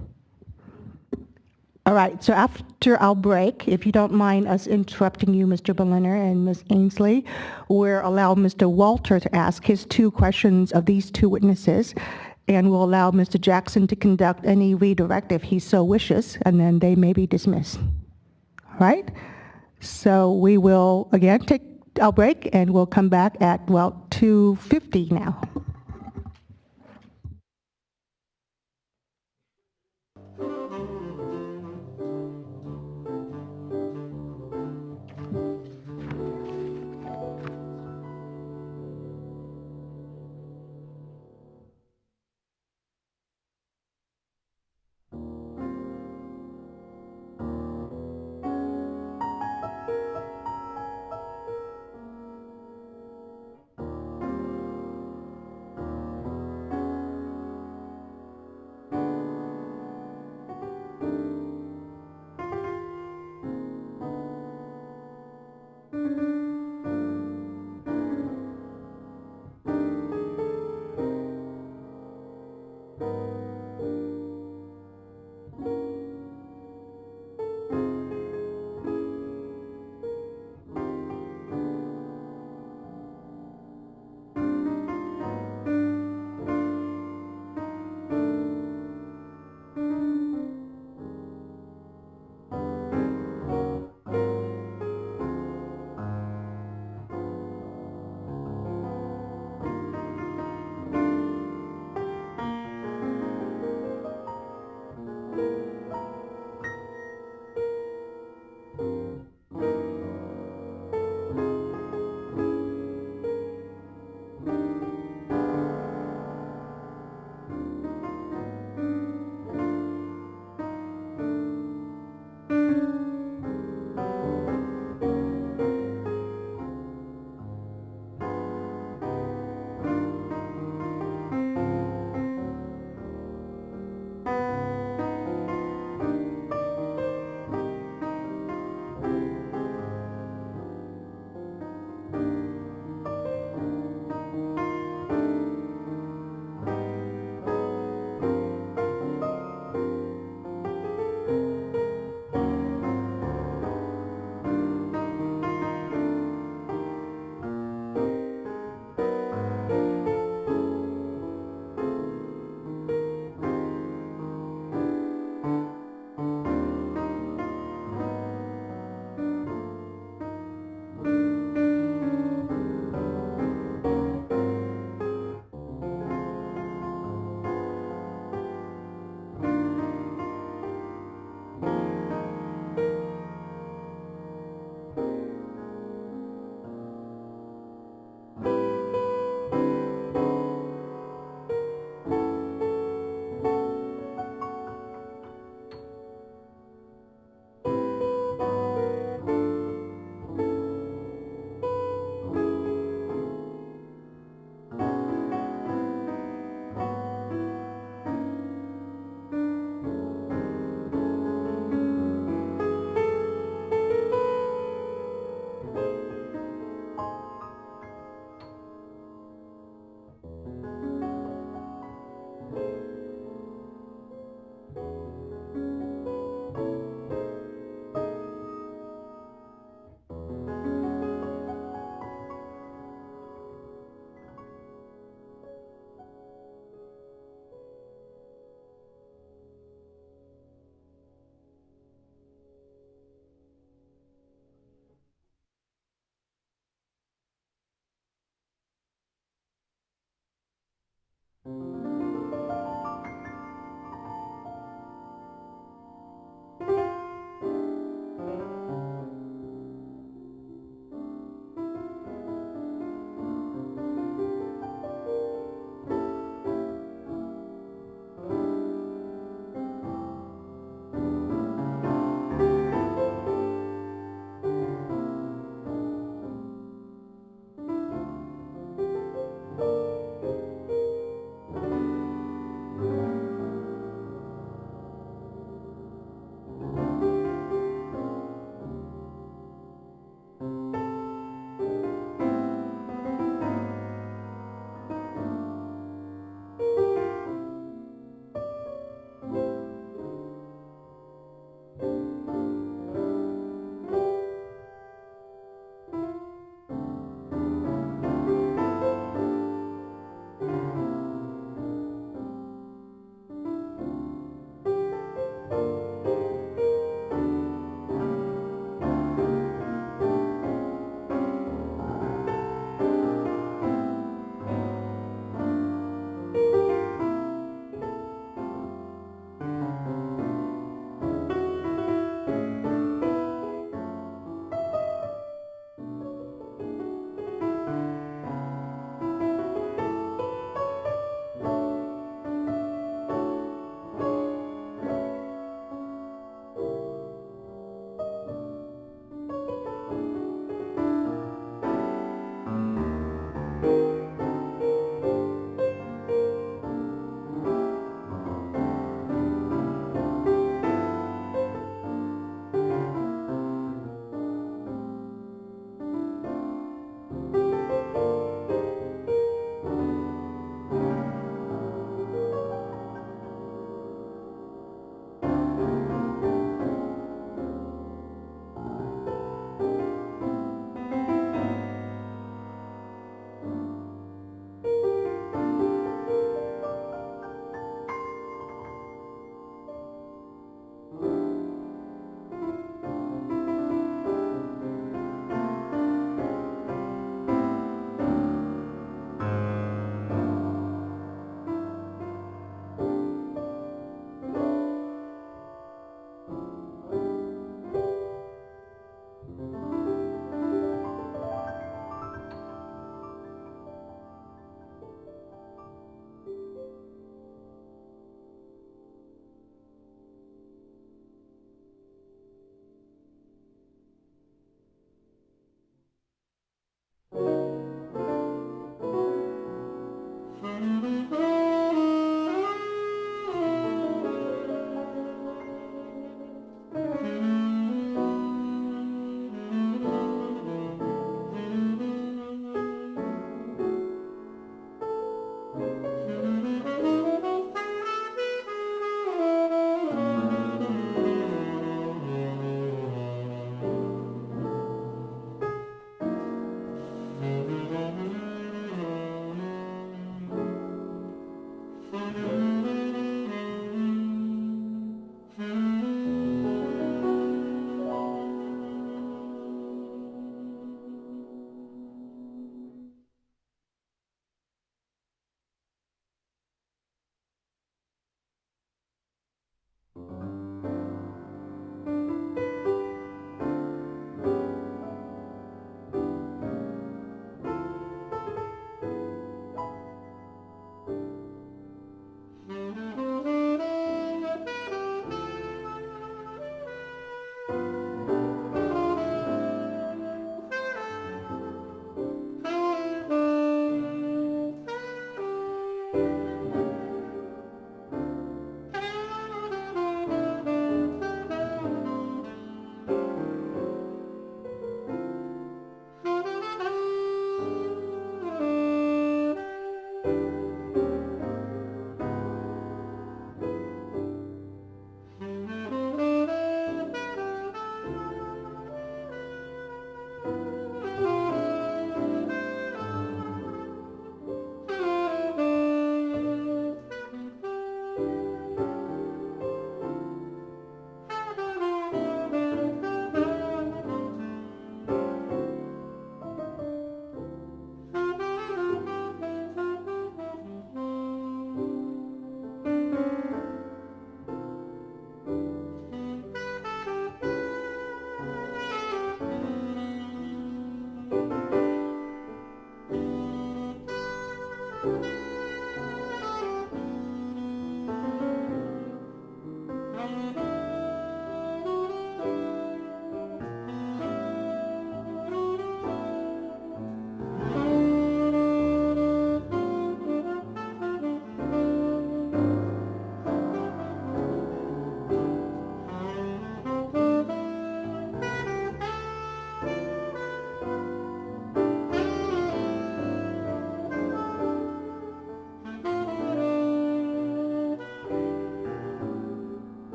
[SPEAKER 1] All right, so after our break, if you don't mind us interrupting you, Mr. Berliner and Ms. Ainsley, we'll allow Mr. Walter to ask his 2 questions of these 2 witnesses, and we'll allow Mr. Jackson to conduct any redirect if he so wishes, and then they may be dismissed. All right? So we will, again, take our break, and we'll come back at, 2:50 now.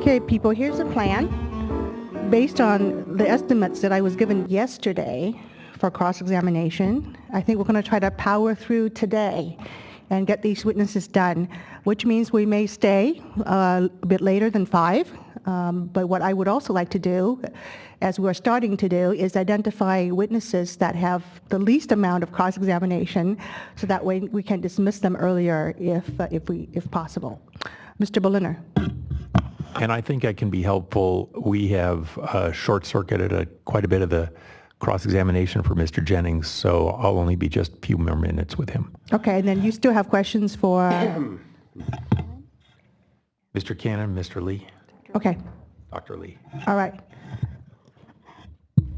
[SPEAKER 1] Okay, people, here's the plan. Based on the estimates that I was given yesterday for cross-examination, I think we're going to try to power through today and get these witnesses done, which means we may stay a bit later than 5. But what I would also like to do, as we're starting to do, is identify witnesses that have the least amount of cross-examination, so that way we can dismiss them earlier if possible. Mr. Berliner.
[SPEAKER 13] And I think I can be helpful. We have short-circuited quite a bit of the cross-examination for Mr. Jennings, so I'll only be just a few more minutes with him.
[SPEAKER 1] Okay, and then you still have questions for...
[SPEAKER 13] Mr. Cannon, Mr. Lee,
[SPEAKER 1] Okay,
[SPEAKER 13] Dr. Lee.
[SPEAKER 1] all right.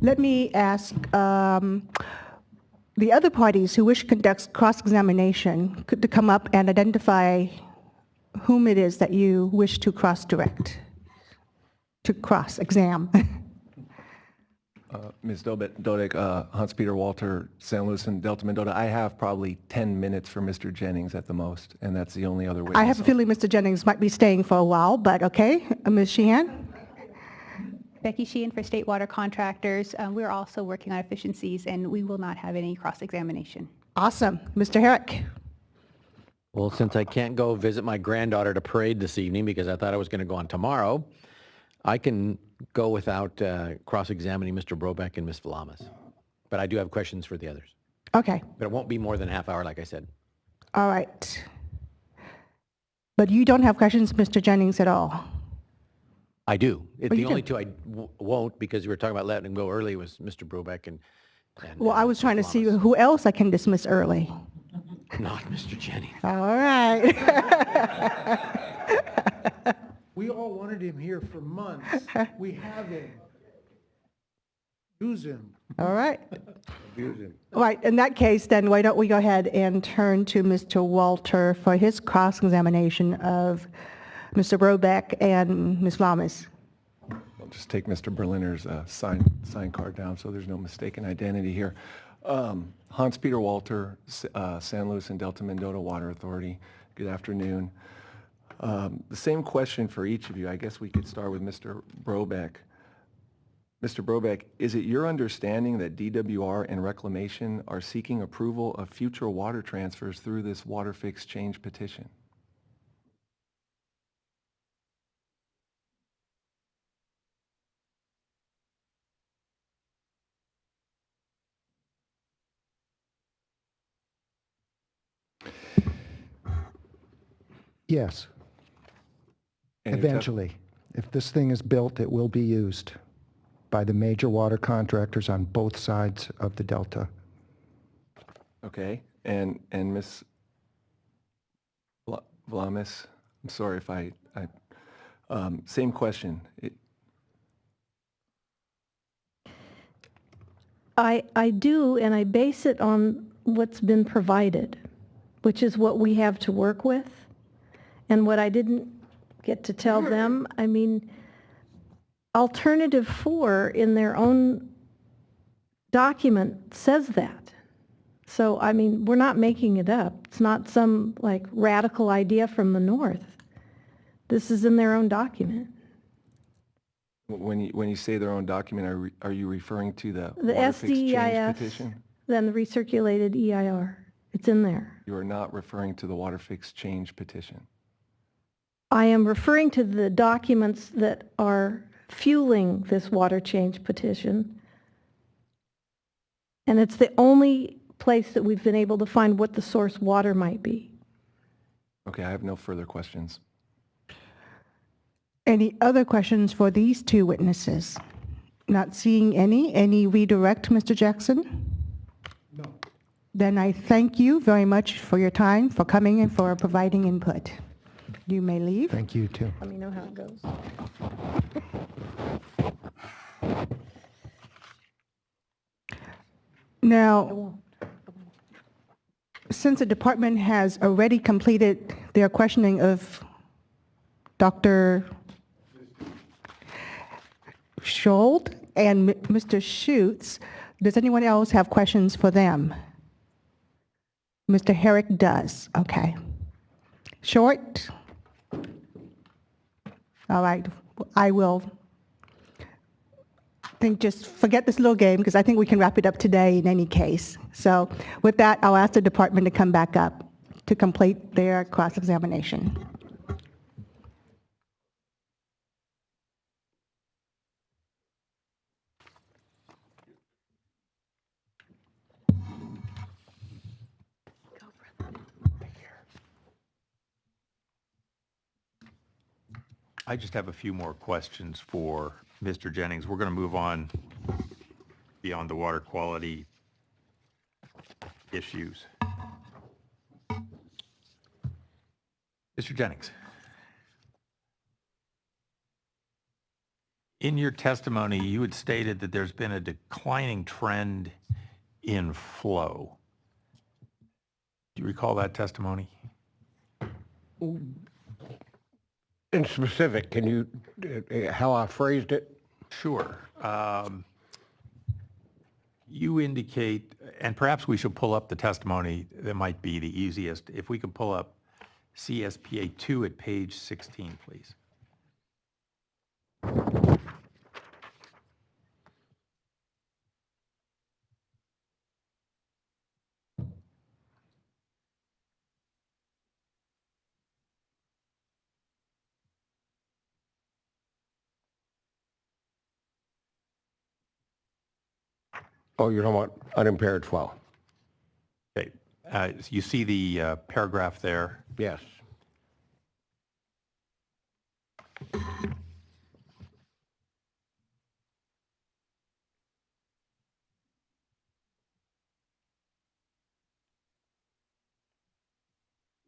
[SPEAKER 1] Let me ask the other parties who wish to conduct cross-examination to come up and identify whom it is that you wish to cross-direct, to cross-exam.
[SPEAKER 15] Ms. Dodek, Hans-Peter Walter, San Luis and Delta Mendota. I have probably 10 minutes for Mr. Jennings at the most, and that's the only other witness.
[SPEAKER 1] I have a feeling Mr. Jennings might be staying for a while, but okay. Ms. Sheehan?
[SPEAKER 16] Becky Sheehan for State Water Contractors. We're also working on efficiencies, and we will not have any cross-examination.
[SPEAKER 1] Awesome. Mr. Herrick?
[SPEAKER 17] Well, since I can't go visit my granddaughter to parade this evening because I thought I was going to go on tomorrow, I can go without cross-examining Mr. Brobeck and Ms. Valamas. But I do have questions for the others.
[SPEAKER 1] Okay.
[SPEAKER 17] But it won't be more than a half hour, like I said.
[SPEAKER 1] All right. But you don't have questions, Mr. Jennings, at all?
[SPEAKER 17] I do.
[SPEAKER 1] Oh,
[SPEAKER 17] The
[SPEAKER 1] you
[SPEAKER 17] only
[SPEAKER 1] do?
[SPEAKER 17] two I won't, because you were talking about letting him go early, was Mr. Brobeck and
[SPEAKER 1] Well, I was trying to see who else I can dismiss early.
[SPEAKER 17] not Mr. Jennings.
[SPEAKER 1] All right.
[SPEAKER 2] We all wanted him here for months. We have him. Use him.
[SPEAKER 1] All right.
[SPEAKER 2] Use him.
[SPEAKER 1] All right, in that case, then why don't we go ahead and turn to Mr. Walter for his cross-examination of Mr. Brobeck and Ms. Lamas.
[SPEAKER 15] I'll just take Mr. Berliner's sign card down so there's no mistaken identity here. Hans-Peter Walter, San Luis and Delta Mendota Water Authority. Good afternoon. The same question for each of you. I guess we could start with Mr. Brobeck. Mr. Brobeck, is it your understanding that DWR and Reclamation are seeking approval of future water transfers through this Waterfix change petition?
[SPEAKER 6] Yes.
[SPEAKER 15] And if that-
[SPEAKER 6] Eventually. If this thing is built, it will be used by the major water contractors on both sides of the delta.
[SPEAKER 15] Okay, and Ms. Vlamis, I'm sorry if I same question.
[SPEAKER 7] I do, and I base it on what's been provided, which is what we have to work with. And what I didn't get to tell them, I mean, Alternative 4 in their own document says that. So, I mean, we're not making it up. It's not some, like, radical idea from the north. This is in their own document.
[SPEAKER 15] When you say their own document, are you referring to the
[SPEAKER 7] The
[SPEAKER 15] Waterfix change
[SPEAKER 7] SDEIS,
[SPEAKER 15] petition?
[SPEAKER 7] then the recirculated EIR. It's in there.
[SPEAKER 15] You are not referring to the Waterfix change petition.
[SPEAKER 7] I am referring to the documents that are fueling this water change petition. And it's the only place that we've been able to find what the source water might be.
[SPEAKER 15] Okay, I have no further questions.
[SPEAKER 1] Any other questions for these two witnesses? Not seeing any redirect, Mr. Jackson?
[SPEAKER 2] No.
[SPEAKER 1] Then I thank you very much for your time, for coming and for providing input. You may leave.
[SPEAKER 6] Thank you, too.
[SPEAKER 7] Let me know how it goes.
[SPEAKER 1] Now, since the department has already completed their questioning of Dr. Schold and Mr. Schutz, does anyone else have questions for them? Mr. Herrick does. Okay. Short? All right. I will just forget this little game because I think we can wrap it up today in any case. So with that, I'll ask the department to come back up to complete their cross-examination.
[SPEAKER 13] I just have a few more questions for Mr. Jennings. We're going to move on beyond the water quality issues. Mr. Jennings, in your testimony, you had stated that there's been a declining trend in flow. Do you recall that testimony?
[SPEAKER 11] In specific, can you, how I phrased it?
[SPEAKER 13] Sure. You indicate, and perhaps we should pull up the testimony, that might be the easiest. If we could pull up CSPA 2 at page 16, please.
[SPEAKER 11] Oh, you're talking about unimpaired flow?
[SPEAKER 13] Okay. You see the paragraph there?
[SPEAKER 11] Yes.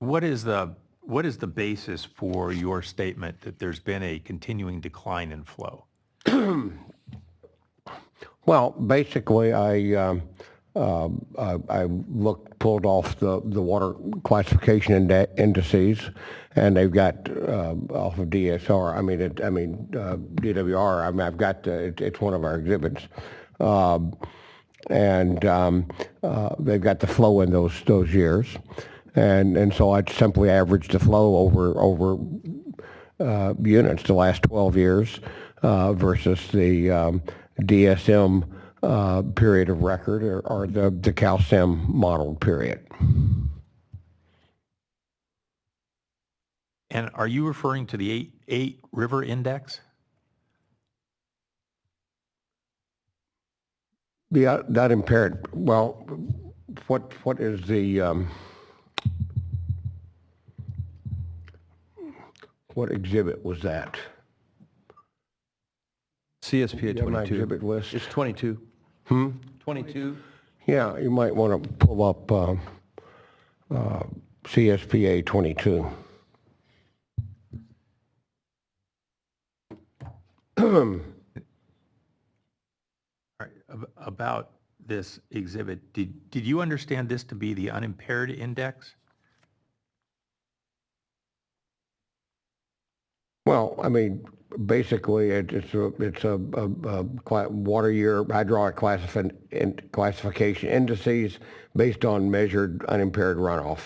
[SPEAKER 13] What is the basis for your statement that there's been a continuing decline in flow?
[SPEAKER 11] Well, basically, I pulled off the water classification indices, and they've got off of DSR. DWR. I've got it's one of our exhibits, and they've got the flow in those years, and so I simply averaged the flow over units the last 12 years versus the DSM period of record or the CalSim modeled period.
[SPEAKER 13] And are you referring to the 8 river index?
[SPEAKER 11] Yeah, that impaired. Well, what is the what exhibit was that?
[SPEAKER 4] CSPA 22.
[SPEAKER 11] My exhibit list.
[SPEAKER 4] It's 22. 22.
[SPEAKER 11] Yeah, you might want to pull up CSPA 22.
[SPEAKER 13] All right, about this exhibit, did you understand this to be the unimpaired index?
[SPEAKER 11] Well, I mean, basically, it's a water year hydraulic classification indices based on measured unimpaired runoff.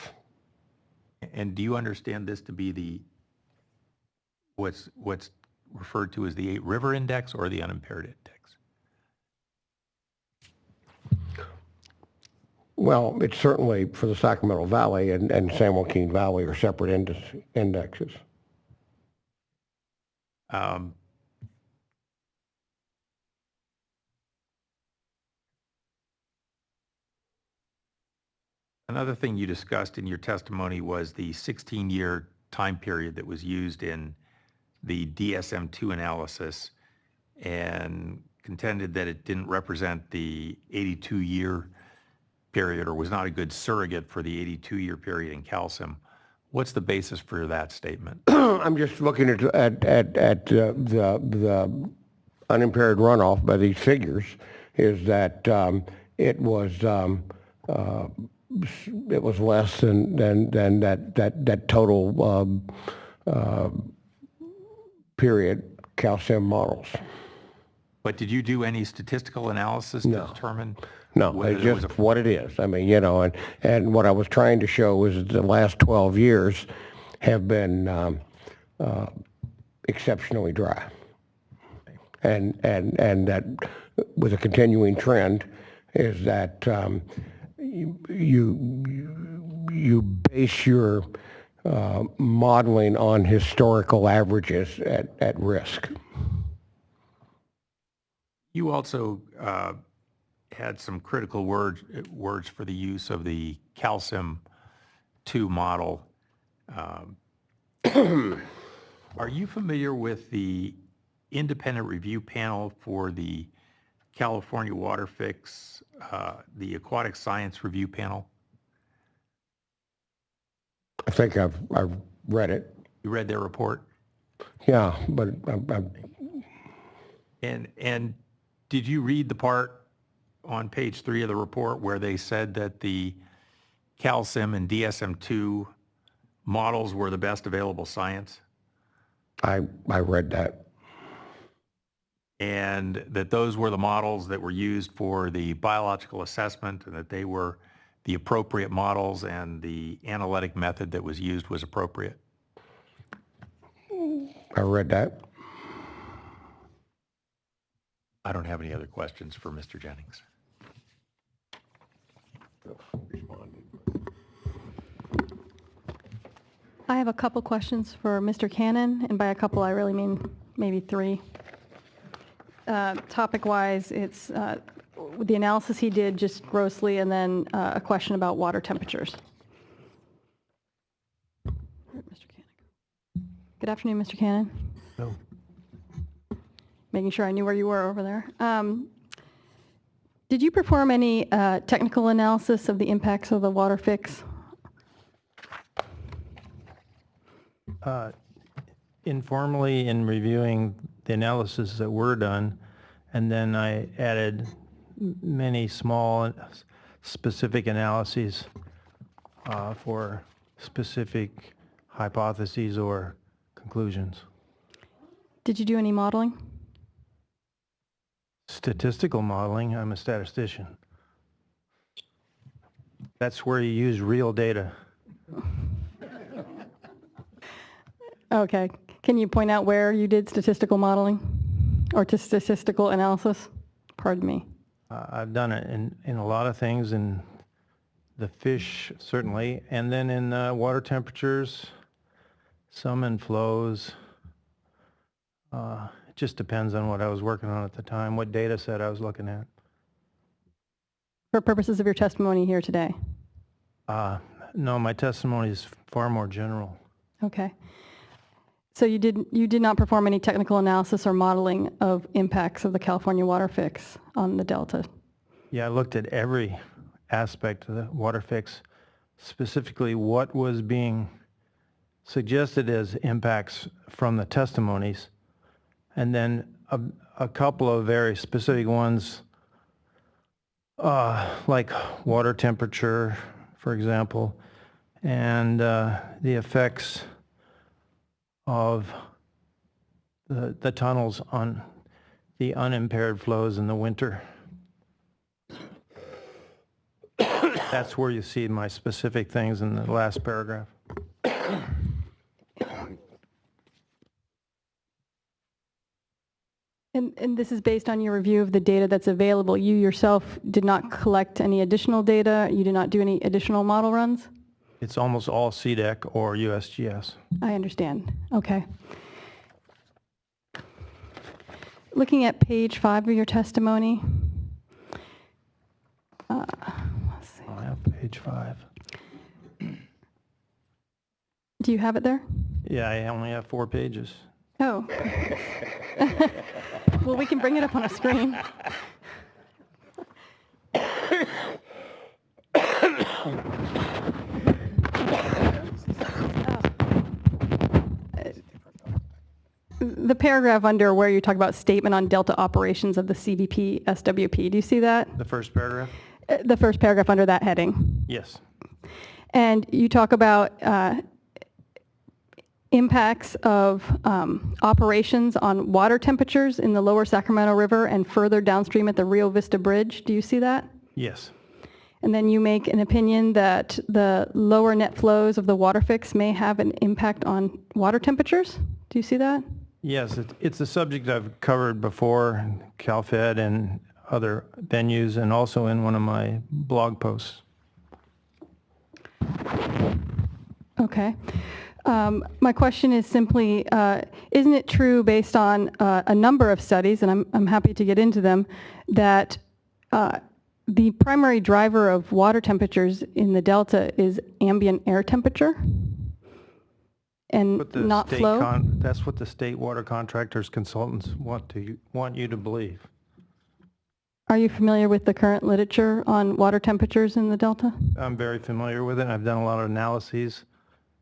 [SPEAKER 13] And do you understand this to be the what's referred to as the 8 river index or the unimpaired index?
[SPEAKER 11] Well, it's certainly for the Sacramento Valley and San Joaquin Valley are separate indexes.
[SPEAKER 13] Another thing you discussed in your testimony was the 16-year time period that was used in the DSM-2 analysis and contended that it didn't represent the 82-year period or was not a good surrogate for the 82-year period in CalSim. What's the basis for that statement?
[SPEAKER 11] I'm just looking at the unimpaired runoff by these figures. Is that it was less than that total period CalSim models.
[SPEAKER 13] But did you do any statistical analysis to determine?
[SPEAKER 11] No, it's just what it is. I mean, and what I was trying to show is that the last 12 years have been exceptionally dry. And that with a continuing trend is that you base your modeling on historical averages at risk.
[SPEAKER 13] You also had some critical words for the use of the calcium 2 model. Are you familiar with the independent review panel for the California Waterfix, the Aquatic Science Review Panel?
[SPEAKER 11] I think I've read it.
[SPEAKER 13] You read their report?
[SPEAKER 11] Yeah, but
[SPEAKER 13] And did you read the part on page 3 of the report where they said that the calcium and DSM-2 models were the best available science?
[SPEAKER 11] I read that.
[SPEAKER 13] And that those were the models that were used for the biological assessment, and that they were the appropriate models, and the analytic method that was used was appropriate?
[SPEAKER 11] I read that.
[SPEAKER 13] I don't have any other questions for Mr. Jennings.
[SPEAKER 14] I have a couple questions for Mr. Cannon, and by a couple, I really mean maybe 3. Topic-wise, it's the analysis he did just grossly, and then a question about water temperatures. Mr. Cannon. Good afternoon, Mr. Cannon.
[SPEAKER 4] Hello.
[SPEAKER 14] Making sure I knew where you were over there. Did you perform any technical analysis of the impacts of the Waterfix?
[SPEAKER 4] Informally, in reviewing the analysis that were done, and then I added many small specific analyses for specific hypotheses or conclusions.
[SPEAKER 14] Did you do any modeling?
[SPEAKER 4] Statistical modeling, I'm a statistician. That's where you use real data.
[SPEAKER 14] Okay. Can you point out where you did statistical modeling or statistical analysis? Pardon me.
[SPEAKER 4] I've done it in a lot of things, in the fish certainly, and then in water temperatures, some in flows. It just depends on what I was working on at the time, what data set I was looking at.
[SPEAKER 14] For purposes of your testimony here today?
[SPEAKER 4] No, my testimony is far more general.
[SPEAKER 14] Okay. So you did not perform any technical analysis or modeling of impacts of the California Waterfix on the Delta?
[SPEAKER 4] Yeah, I looked at every aspect of the Waterfix, specifically what was being suggested as impacts from the testimonies, and then a couple of very specific ones, like water temperature, for example, and the effects of the tunnels on the unimpaired flows in the winter. That's where you see my specific things in the last paragraph.
[SPEAKER 14] And this is based on your review of the data that's available. You yourself did not collect any additional data? You did not do any additional model runs?
[SPEAKER 4] It's almost all CDEC or USGS.
[SPEAKER 14] I understand. Okay. Looking at page 5 of your testimony. Let's see.
[SPEAKER 4] I have page 5.
[SPEAKER 14] Do you have it there?
[SPEAKER 4] Yeah, I only have 4 pages.
[SPEAKER 14] Oh. Well, we can bring it up on a screen. The paragraph under where you talk about statement on Delta operations of the CVP SWP, do you see that?
[SPEAKER 4] The first paragraph?
[SPEAKER 14] The first paragraph under that heading.
[SPEAKER 4] Yes.
[SPEAKER 14] And you talk about impacts of operations on water temperatures in the lower Sacramento River and further downstream at the Rio Vista Bridge. Do you see that?
[SPEAKER 4] Yes.
[SPEAKER 14] And then you make an opinion that the lower net flows of the Waterfix may have an impact on water temperatures. Do you see that?
[SPEAKER 4] Yes, it's a subject I've covered before, in CalFed and other venues, and also in one of my blog posts.
[SPEAKER 14] Okay. My question is simply, isn't it true based on a number of studies, and I'm happy to get into them, that the primary driver of water temperatures in the Delta is ambient air temperature and not flow?
[SPEAKER 4] That's what the state water contractors consultants want you to believe.
[SPEAKER 14] Are you familiar with the current literature on water temperatures in the Delta?
[SPEAKER 4] I'm very familiar with it. I've done a lot of analyses,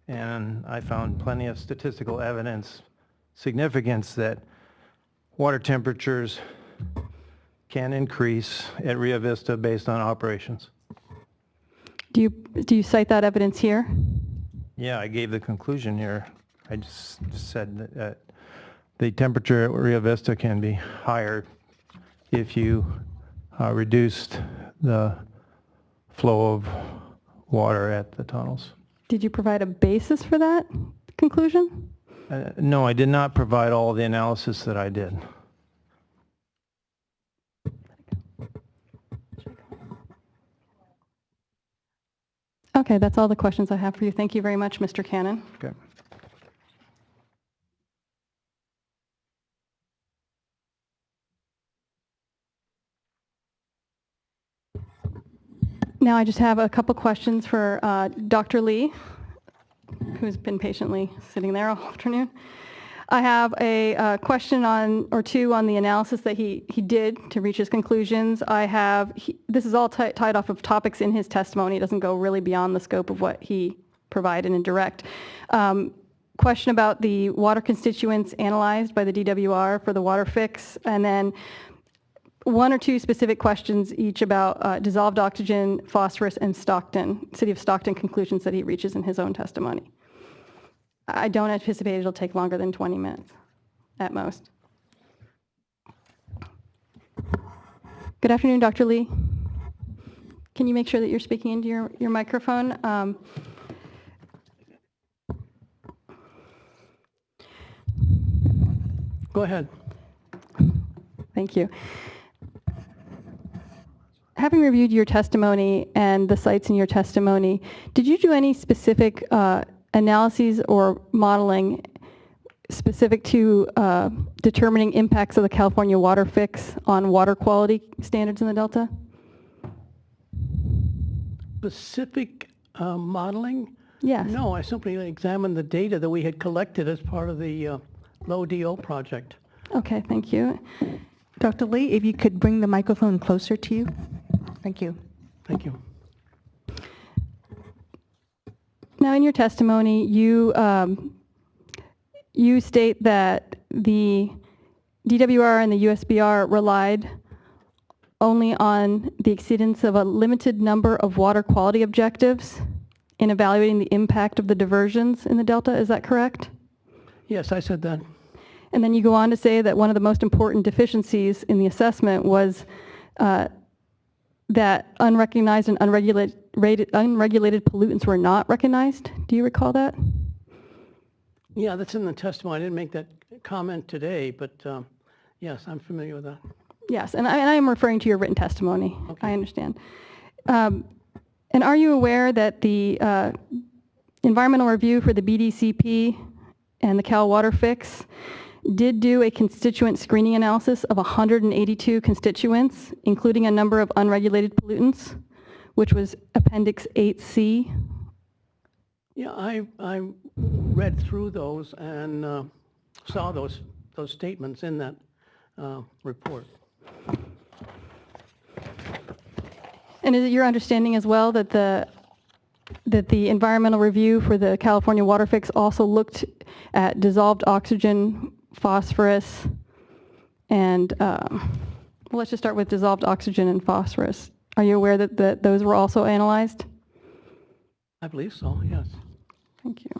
[SPEAKER 4] and I found plenty of statistical evidence, significance that water temperatures can increase at Rio Vista based on operations.
[SPEAKER 14] Do you cite that evidence here?
[SPEAKER 4] Yeah, I gave the conclusion here. I just said that the temperature at Rio Vista can be higher if you reduced the flow of water at the tunnels.
[SPEAKER 14] Did you provide a basis for that conclusion?
[SPEAKER 4] No, I did not provide all the analysis that I did.
[SPEAKER 14] Okay, that's all the questions I have for you. Thank you very much, Mr. Cannon.
[SPEAKER 4] Okay.
[SPEAKER 14] Now I just have a couple questions for Dr. Lee, who's been patiently sitting there all afternoon. I have a question or two on the analysis that he did to reach his conclusions. This is all tied off of topics in his testimony. It doesn't go really beyond the scope of what he provided in direct. Question about the water constituents analyzed by the DWR for the Waterfix, and then one or two specific questions each about dissolved oxygen, phosphorus, and City of Stockton conclusions that he reaches in his own testimony. I don't anticipate it'll take longer than 20 minutes at most. Good afternoon, Dr. Lee. Can you make sure that you're speaking into your microphone?
[SPEAKER 9] Go ahead.
[SPEAKER 14] Thank you. Having reviewed your testimony and the sites in your testimony, did you do any specific analyses or modeling specific to determining impacts of the California Waterfix on water quality standards in the Delta?
[SPEAKER 9] Specific modeling?
[SPEAKER 14] Yes.
[SPEAKER 9] No, I simply examined the data that we had collected as part of the low DO project.
[SPEAKER 14] Okay, thank you.
[SPEAKER 1] Dr. Lee, if you could bring the microphone closer to you. Thank you.
[SPEAKER 9] Thank you.
[SPEAKER 14] Now, in your testimony, you state that the DWR and the USBR relied only on the exceedance of a limited number of water quality objectives in evaluating the impact of the diversions in the Delta. Is that correct?
[SPEAKER 9] Yes, I said that.
[SPEAKER 14] And then you go on to say that one of the most important deficiencies in the assessment was that unrecognized and unregulated pollutants were not recognized. Do you recall that?
[SPEAKER 9] Yeah, that's in the testimony. I didn't make that comment today, but yes, I'm familiar with that.
[SPEAKER 14] Yes, and I am referring to your written testimony.
[SPEAKER 9] Okay.
[SPEAKER 14] I understand. And are you aware that the environmental review for the BDCP and the Cal Waterfix did do a constituent screening analysis of 182 constituents, including a number of unregulated pollutants, which was Appendix 8C?
[SPEAKER 9] Yeah, I read through those and saw those statements in that report.
[SPEAKER 14] And is it your understanding as well that the environmental review for the California Waterfix also looked at dissolved oxygen, phosphorus, and let's just start with dissolved oxygen and phosphorus. Are you aware that those were also analyzed?
[SPEAKER 9] I believe so, yes.
[SPEAKER 14] Thank you.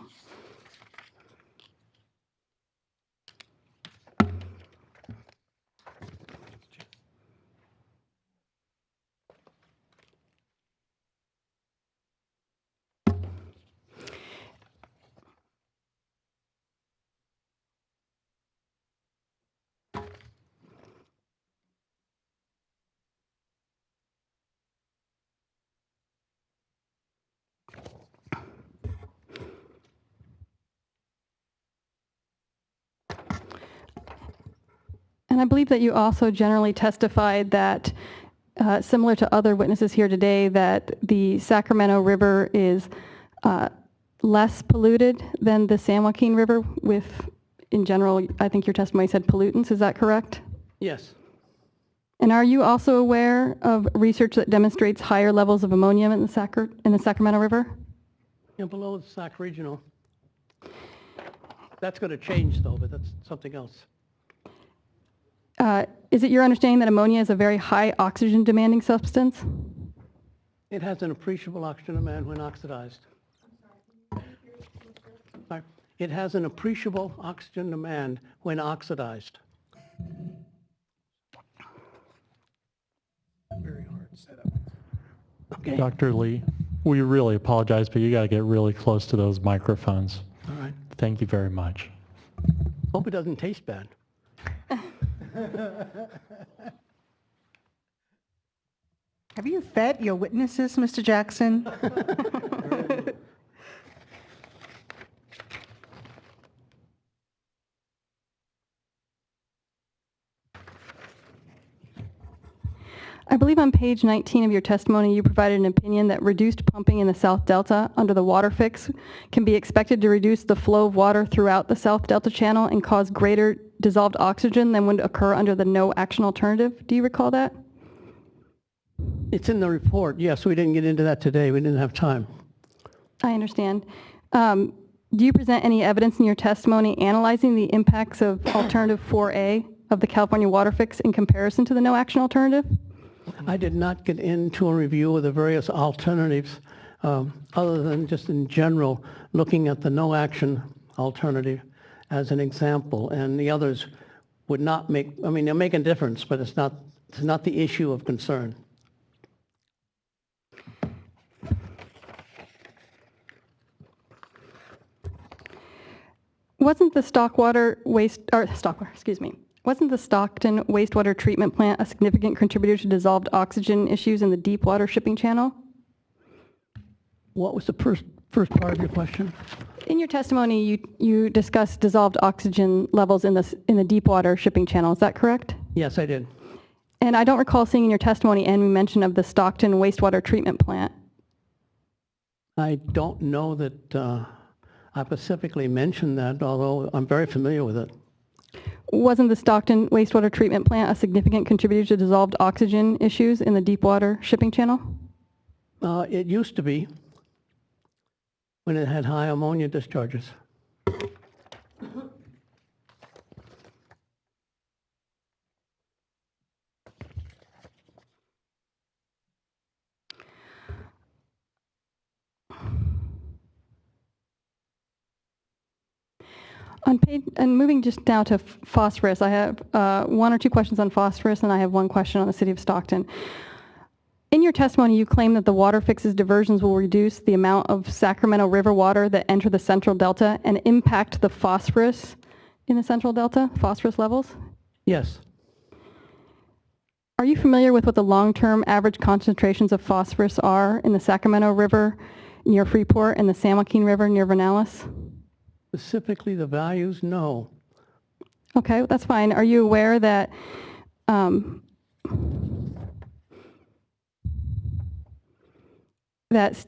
[SPEAKER 14] And I believe that you also generally testified that, similar to other witnesses here today, that the Sacramento River is less polluted than the San Joaquin River with, in general, I think your testimony said pollutants. Is that correct?
[SPEAKER 9] Yes.
[SPEAKER 14] And are you also aware of research that demonstrates higher levels of ammonia in the Sacramento River?
[SPEAKER 9] Yeah, below the Sac Regional. That's going to change, though, but that's something else.
[SPEAKER 14] Is it your understanding that ammonia is a very high oxygen demanding substance?
[SPEAKER 9] It has an appreciable oxygen demand when oxidized. Sorry. It has an appreciable oxygen demand when oxidized.
[SPEAKER 15] Very hard setup.
[SPEAKER 9] Okay.
[SPEAKER 10] Dr. Lee, we really apologize, but you got to get really close to those microphones.
[SPEAKER 9] All right.
[SPEAKER 10] Thank you very much.
[SPEAKER 9] Hope it doesn't taste bad.
[SPEAKER 1] Have you fed your witnesses, Mr. Jackson?
[SPEAKER 14] I believe on page 19 of your testimony, you provided an opinion that reduced pumping in the South Delta under the Waterfix can be expected to reduce the flow of water throughout the South Delta channel and cause greater dissolved oxygen than would occur under the no action alternative. Do you recall that?
[SPEAKER 9] It's in the report. Yes, we didn't get into that today. We didn't have time.
[SPEAKER 14] I understand. Do you present any evidence in your testimony analyzing the impacts of alternative 4A of the California Waterfix in comparison to the no action alternative?
[SPEAKER 9] I did not get into a review of the various alternatives other than just in general looking at the no action alternative as an example, and the others would not make, I mean, they'll make a difference, but it's not the issue of concern.
[SPEAKER 14] Wasn't the wasn't the Stockton wastewater treatment plant a significant contributor to dissolved oxygen issues in the deep water shipping channel?
[SPEAKER 9] What was the first part of your question?
[SPEAKER 14] In your testimony, you discussed dissolved oxygen levels in the deep water shipping channel. Is that correct?
[SPEAKER 9] Yes, I did.
[SPEAKER 14] And I don't recall seeing in your testimony any mention of the Stockton wastewater treatment plant.
[SPEAKER 9] I don't know that I specifically mentioned that, although I'm very familiar with it.
[SPEAKER 14] Wasn't the Stockton wastewater treatment plant a significant contributor to dissolved oxygen issues in the deep water shipping channel?
[SPEAKER 9] It used to be when it had high ammonia discharges.
[SPEAKER 14] On page, and moving just down to phosphorus, I have one or two questions on phosphorus, and I have one question on the city of Stockton. In your testimony, you claim that the Waterfix's diversions will reduce the amount of Sacramento River water that enter the Central Delta and impact the phosphorus in the Central Delta, phosphorus levels?
[SPEAKER 9] Yes.
[SPEAKER 14] Are you familiar with what the long-term average concentrations of phosphorus are in the Sacramento River near Freeport and the San Joaquin River near Vernalis?
[SPEAKER 9] Specifically the values, no.
[SPEAKER 14] Okay, that's fine. Are you aware that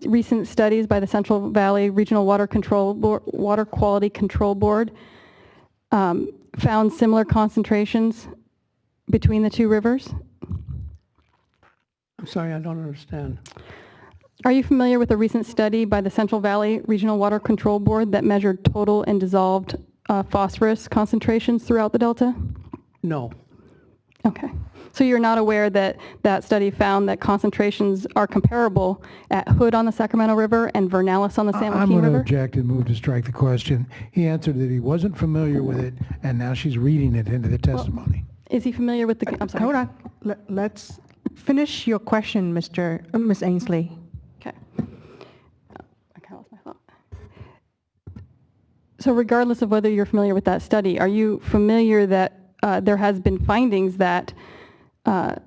[SPEAKER 14] recent studies by the Central Valley Regional Water Quality Control Board found similar concentrations between the two rivers?
[SPEAKER 9] I'm sorry, I don't understand.
[SPEAKER 14] Are you familiar with a recent study by the Central Valley Regional Water Control Board that measured total and dissolved phosphorus concentrations throughout the Delta?
[SPEAKER 9] No.
[SPEAKER 14] Okay. So you're not aware that that study found that concentrations are comparable at Hood on the Sacramento River and Vernalis on the San Joaquin
[SPEAKER 2] I'm going to
[SPEAKER 14] River?
[SPEAKER 2] object and move to strike the question. He answered that he wasn't familiar with it, and now she's reading it into the testimony.
[SPEAKER 14] Is he familiar with the... I'm sorry.
[SPEAKER 1] Hold on. Let's finish your question, Ms. Ainsley.
[SPEAKER 14] Okay. I kind of lost my thought. So regardless of whether you're familiar with that study, are you familiar that there has been findings that that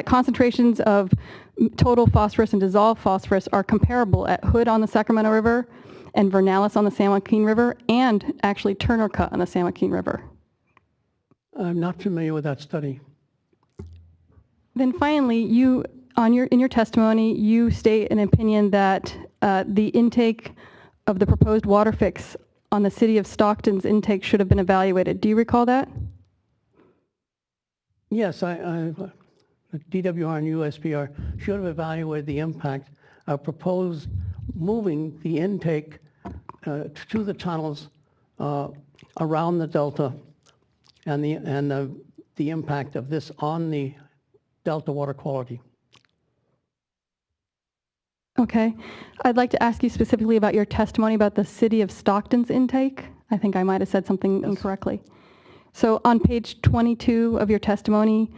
[SPEAKER 14] concentrations of total phosphorus and dissolved phosphorus are comparable at Hood on the Sacramento River and Vernalis on the San Joaquin River, and actually Turner Cut on the San Joaquin River.
[SPEAKER 9] I'm not familiar with that study.
[SPEAKER 14] Then finally, in your testimony, you state an opinion that the intake of the proposed water fix on the city of Stockton's intake should have been evaluated. Do you recall that?
[SPEAKER 9] Yes, the DWR and USPR should have evaluated the impact of proposed moving the intake to the tunnels around the delta and the impact of this on the delta water quality.
[SPEAKER 14] Okay. I'd like to ask you specifically about your testimony about the city of Stockton's intake. I think I might have said something incorrectly. So on page 22 of your testimony,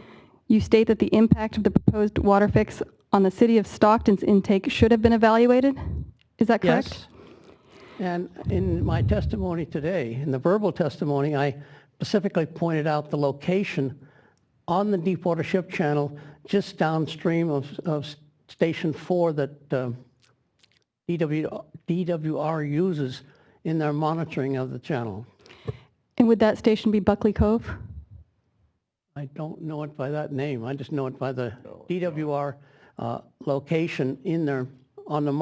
[SPEAKER 14] you state that the impact of the proposed water fix on the city of Stockton's intake should have been evaluated. Is that correct?
[SPEAKER 9] Yes. And in my testimony today, in the verbal testimony, I specifically pointed out the location on the Deepwater Ship Channel just downstream of Station 4 that DWR uses in their monitoring of the channel.
[SPEAKER 14] And would that station be Buckley Cove?
[SPEAKER 9] I don't know it by that name. I just know it by the DWR location in there on the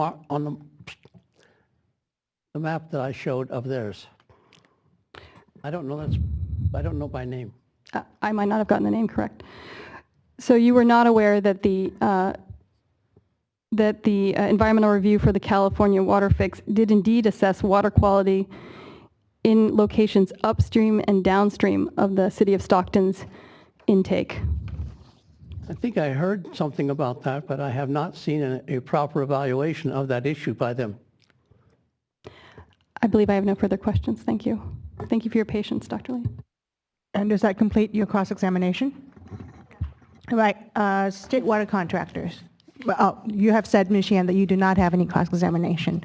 [SPEAKER 9] map that I showed of theirs. I don't know by name.
[SPEAKER 14] I might not have gotten the name correct. So you were not aware that the environmental review for the California water fix did indeed assess water quality in locations upstream and downstream of the city of Stockton's intake.
[SPEAKER 9] I think I heard something about that, but I have not seen a proper evaluation of that issue by them.
[SPEAKER 14] I believe I have no further questions. Thank you. Thank you for your patience, Dr. Lee.
[SPEAKER 1] And does that complete your cross-examination? All right, state water contractors. Well, you have said, Ms. Sheehan, that you do not have any cross-examination.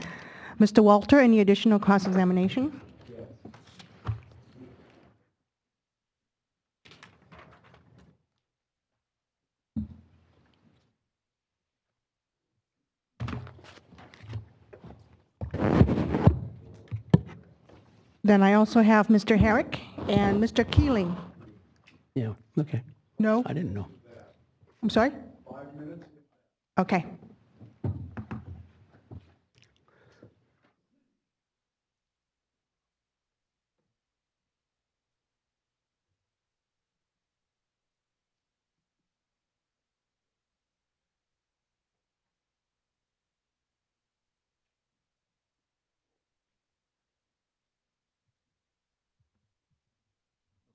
[SPEAKER 1] Mr. Walter, any additional cross-examination? Then I also have Mr. Herrick and Mr. Keeling.
[SPEAKER 9] Yeah, okay.
[SPEAKER 1] No?
[SPEAKER 9] I didn't know.
[SPEAKER 1] I'm sorry? 5 minutes. Okay.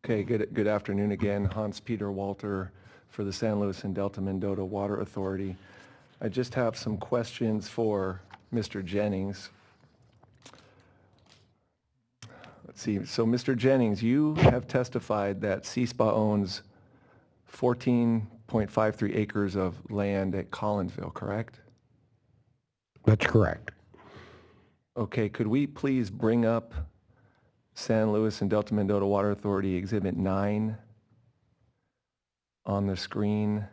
[SPEAKER 15] Okay, good afternoon again. Hans-Peter Walter for the San Luis and Delta Mendota Water Authority. I just have some questions for Mr. Jennings. Let's see. So, Mr. Jennings, you have testified that CSPA owns 14.53 acres of land at Collinsville, correct?
[SPEAKER 11] That's correct.
[SPEAKER 15] Okay, could we please bring up San Luis and Delta Mendota Water Authority Exhibit 9 on the screen?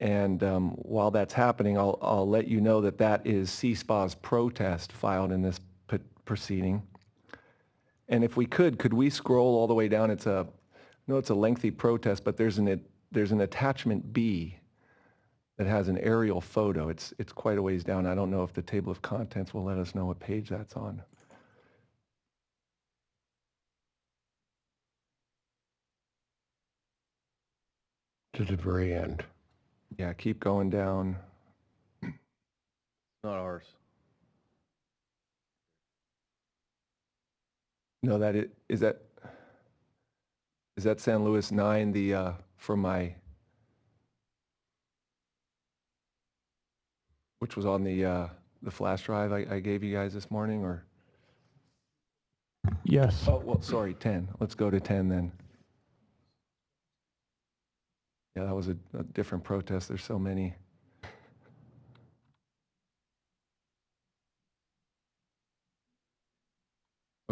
[SPEAKER 15] And while that's happening, I'll let you know that that is CSPA's protest filed in this proceeding. And if we could we scroll all the way down? I know it's a lengthy protest, but there's an attachment B that has an aerial photo. It's quite a ways down. I don't know if the table of contents will let us know what page that's on.
[SPEAKER 11] To the very end.
[SPEAKER 15] Yeah, keep going down.
[SPEAKER 3] Not ours.
[SPEAKER 15] No, is that San Luis 9, the for my, which was on the flash drive I gave you guys this morning, or?
[SPEAKER 10] Yes.
[SPEAKER 15] Oh, well, sorry, 10. Let's go to 10 then. Yeah, that was a different protest. There's so many.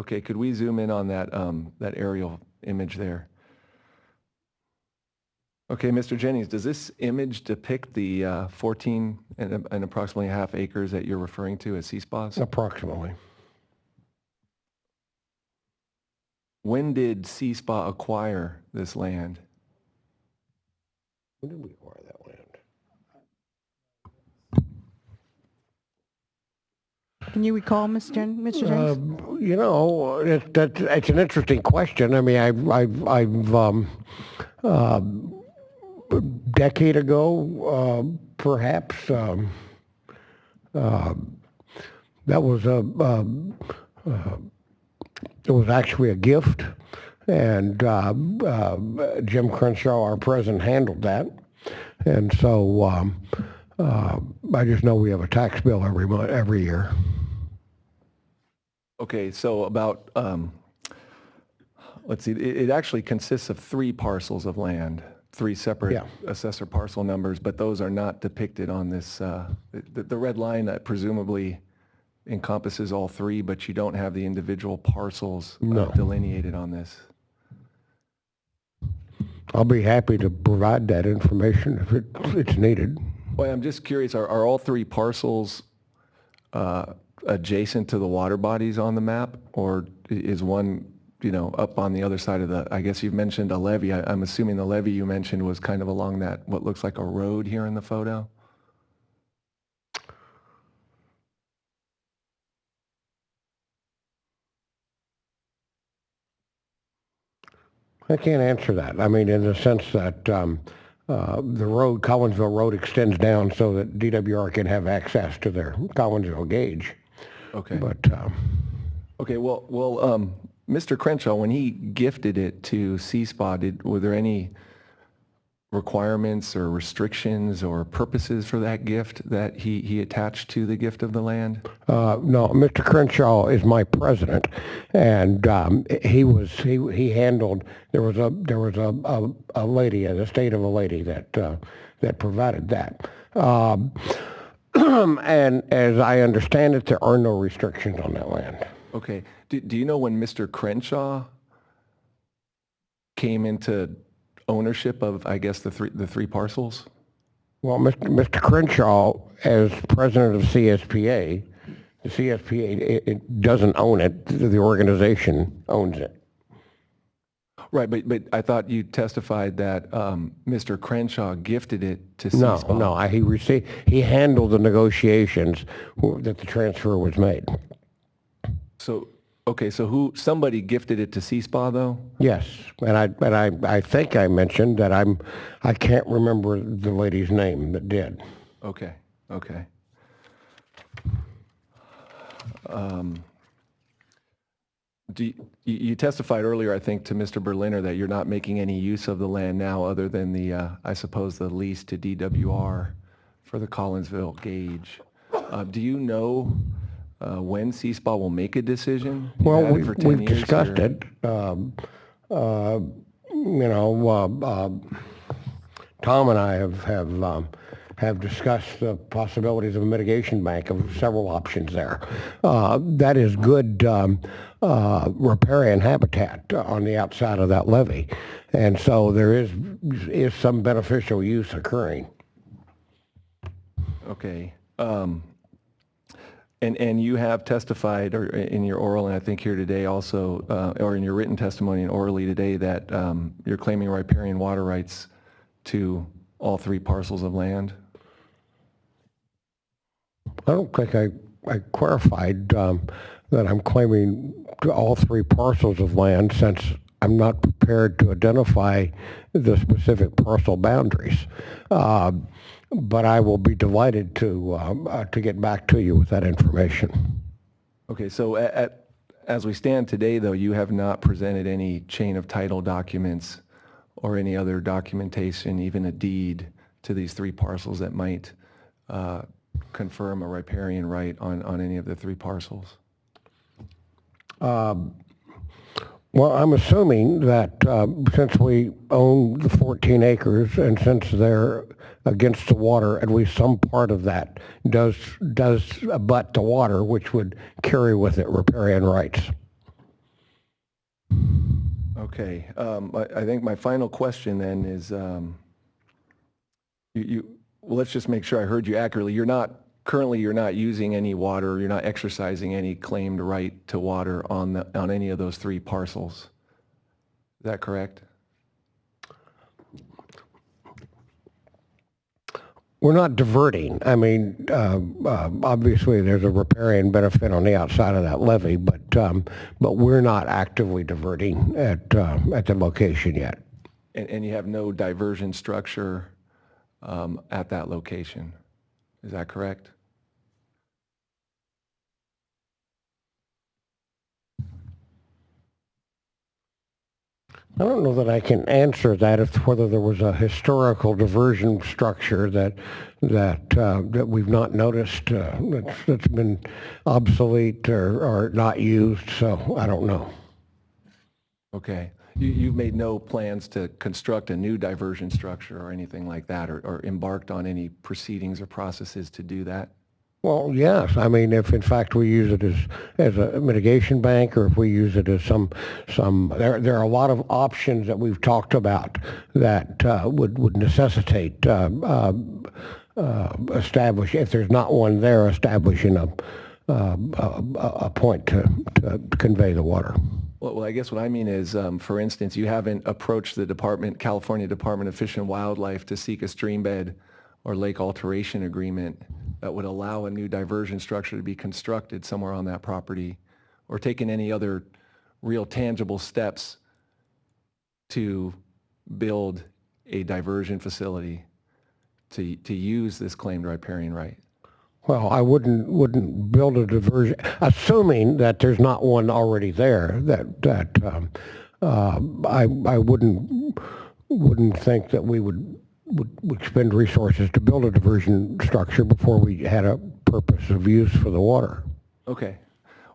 [SPEAKER 15] Okay, could we zoom in on that that aerial image there? Okay, Mr. Jennings, does this image depict the 14 and approximately half acres that you're referring to as CSPAs?
[SPEAKER 11] Approximately.
[SPEAKER 15] When did CSPA acquire this land?
[SPEAKER 11] When did we acquire that land?
[SPEAKER 1] Can you recall, Mr. Jennings?
[SPEAKER 11] You know, it's an interesting question. I mean, I've a decade ago, perhaps, that was it was actually a gift, and Jim Crenshaw, our president, handled that, and so I just know we have a tax bill every year.
[SPEAKER 15] Okay, so about, let's see, it actually consists of 3 parcels of land, 3 separate assessor parcel numbers, but those are not depicted on this. The red line presumably encompasses all 3, but you don't have the individual parcels delineated on this.
[SPEAKER 11] I'll be happy to provide that information if it's needed.
[SPEAKER 15] Well, I'm just curious, are all 3 parcels adjacent to the water bodies on the map, or is one, you know, up on the other side of the, I guess you've mentioned a levee. I'm assuming the levee you mentioned was kind of along that, what looks like a road here in the photo?
[SPEAKER 11] I can't answer that. I mean, in the sense that the road, Collinsville Road, extends down so that DWR can have access to their Collinsville gauge.
[SPEAKER 15] Okay.
[SPEAKER 11] But
[SPEAKER 15] okay. Well, Mr. Crenshaw, when he gifted it to CSPA, were there any requirements or restrictions or purposes for that gift that he attached to the gift of the land?
[SPEAKER 11] No, Mr. Crenshaw is my president, and he handled. There was a lady, the estate of a lady that provided that. And as I understand it, there are no restrictions on that land.
[SPEAKER 15] Okay. Do you know when Mr. Crenshaw came into ownership of, I guess, the three parcels?
[SPEAKER 11] Well, Mr. Crenshaw, as president of CSPA, the CSPA it doesn't own it. The organization owns it.
[SPEAKER 15] Right, but I thought you testified that Mr. Crenshaw gifted it to CSPA.
[SPEAKER 11] No, he handled the negotiations that the transfer was made.
[SPEAKER 15] So, okay, so somebody gifted it to CSPA though?
[SPEAKER 11] Yes, and I think I mentioned that I can't remember the lady's name that did.
[SPEAKER 15] Okay. You testified earlier, I think, to Mr. Berliner that you're not making any use of the land now other than the, I suppose, the lease to DWR for the Collinsville gauge. Do you know when CSPA will make a decision?
[SPEAKER 11] Well, we've discussed it. Tom and I have discussed the possibilities of a mitigation bank of several options there. That is good riparian habitat on the outside of that levee, and so there is some beneficial use occurring.
[SPEAKER 15] Okay. And you have testified, or in your oral, and I think here today also, or in your written testimony and orally today, that you're claiming riparian water rights to all 3 parcels of land?
[SPEAKER 11] I don't think I clarified that I'm claiming to all 3 parcels of land, since I'm not prepared to identify the specific parcel boundaries. But I will be delighted to get back to you with that information.
[SPEAKER 15] Okay, so as we stand today, though, you have not presented any chain of title documents or any other documentation, even a deed, to these 3 parcels that might confirm a riparian right on any of the 3 parcels?
[SPEAKER 11] Well, I'm assuming that since we own the 14 acres and since they're against the water, at least some part of that does abut the water, which would carry with it riparian rights.
[SPEAKER 15] Okay. I think my final question then is, Well, let's just make sure I heard you accurately. Currently you're not using any water, you're not exercising any claimed right to water on any of those 3 parcels. Is that correct?
[SPEAKER 11] We're not diverting. I mean, obviously there's a riparian benefit on the outside of that levee, but we're not actively diverting at the location yet.
[SPEAKER 15] And you have no diversion structure at that location. Is that correct?
[SPEAKER 11] I don't know that I can answer that as to whether there was a historical diversion structure that we've not noticed that's been obsolete or not used. So I don't know.
[SPEAKER 15] Okay. You've made no plans to construct a new diversion structure or anything like that, or embarked on any proceedings or processes to do that?
[SPEAKER 11] Well, yes. I mean, if in fact we use it as a mitigation bank, or if we use it as there are a lot of options that we've talked about that would necessitate if there's not one there, establishing a point to convey the water.
[SPEAKER 15] Well, I guess what I mean is, for instance, you haven't approached the California Department of Fish and Wildlife to seek a streambed or lake alteration agreement that would allow a new diversion structure to be constructed somewhere on that property, or taken any other real tangible steps to build a diversion facility to use this claimed riparian right?
[SPEAKER 11] Well, I wouldn't build a diversion, assuming that there's not one already there. I wouldn't think that we would expend resources to build a diversion structure before we had a purpose of use for the water.
[SPEAKER 15] Okay.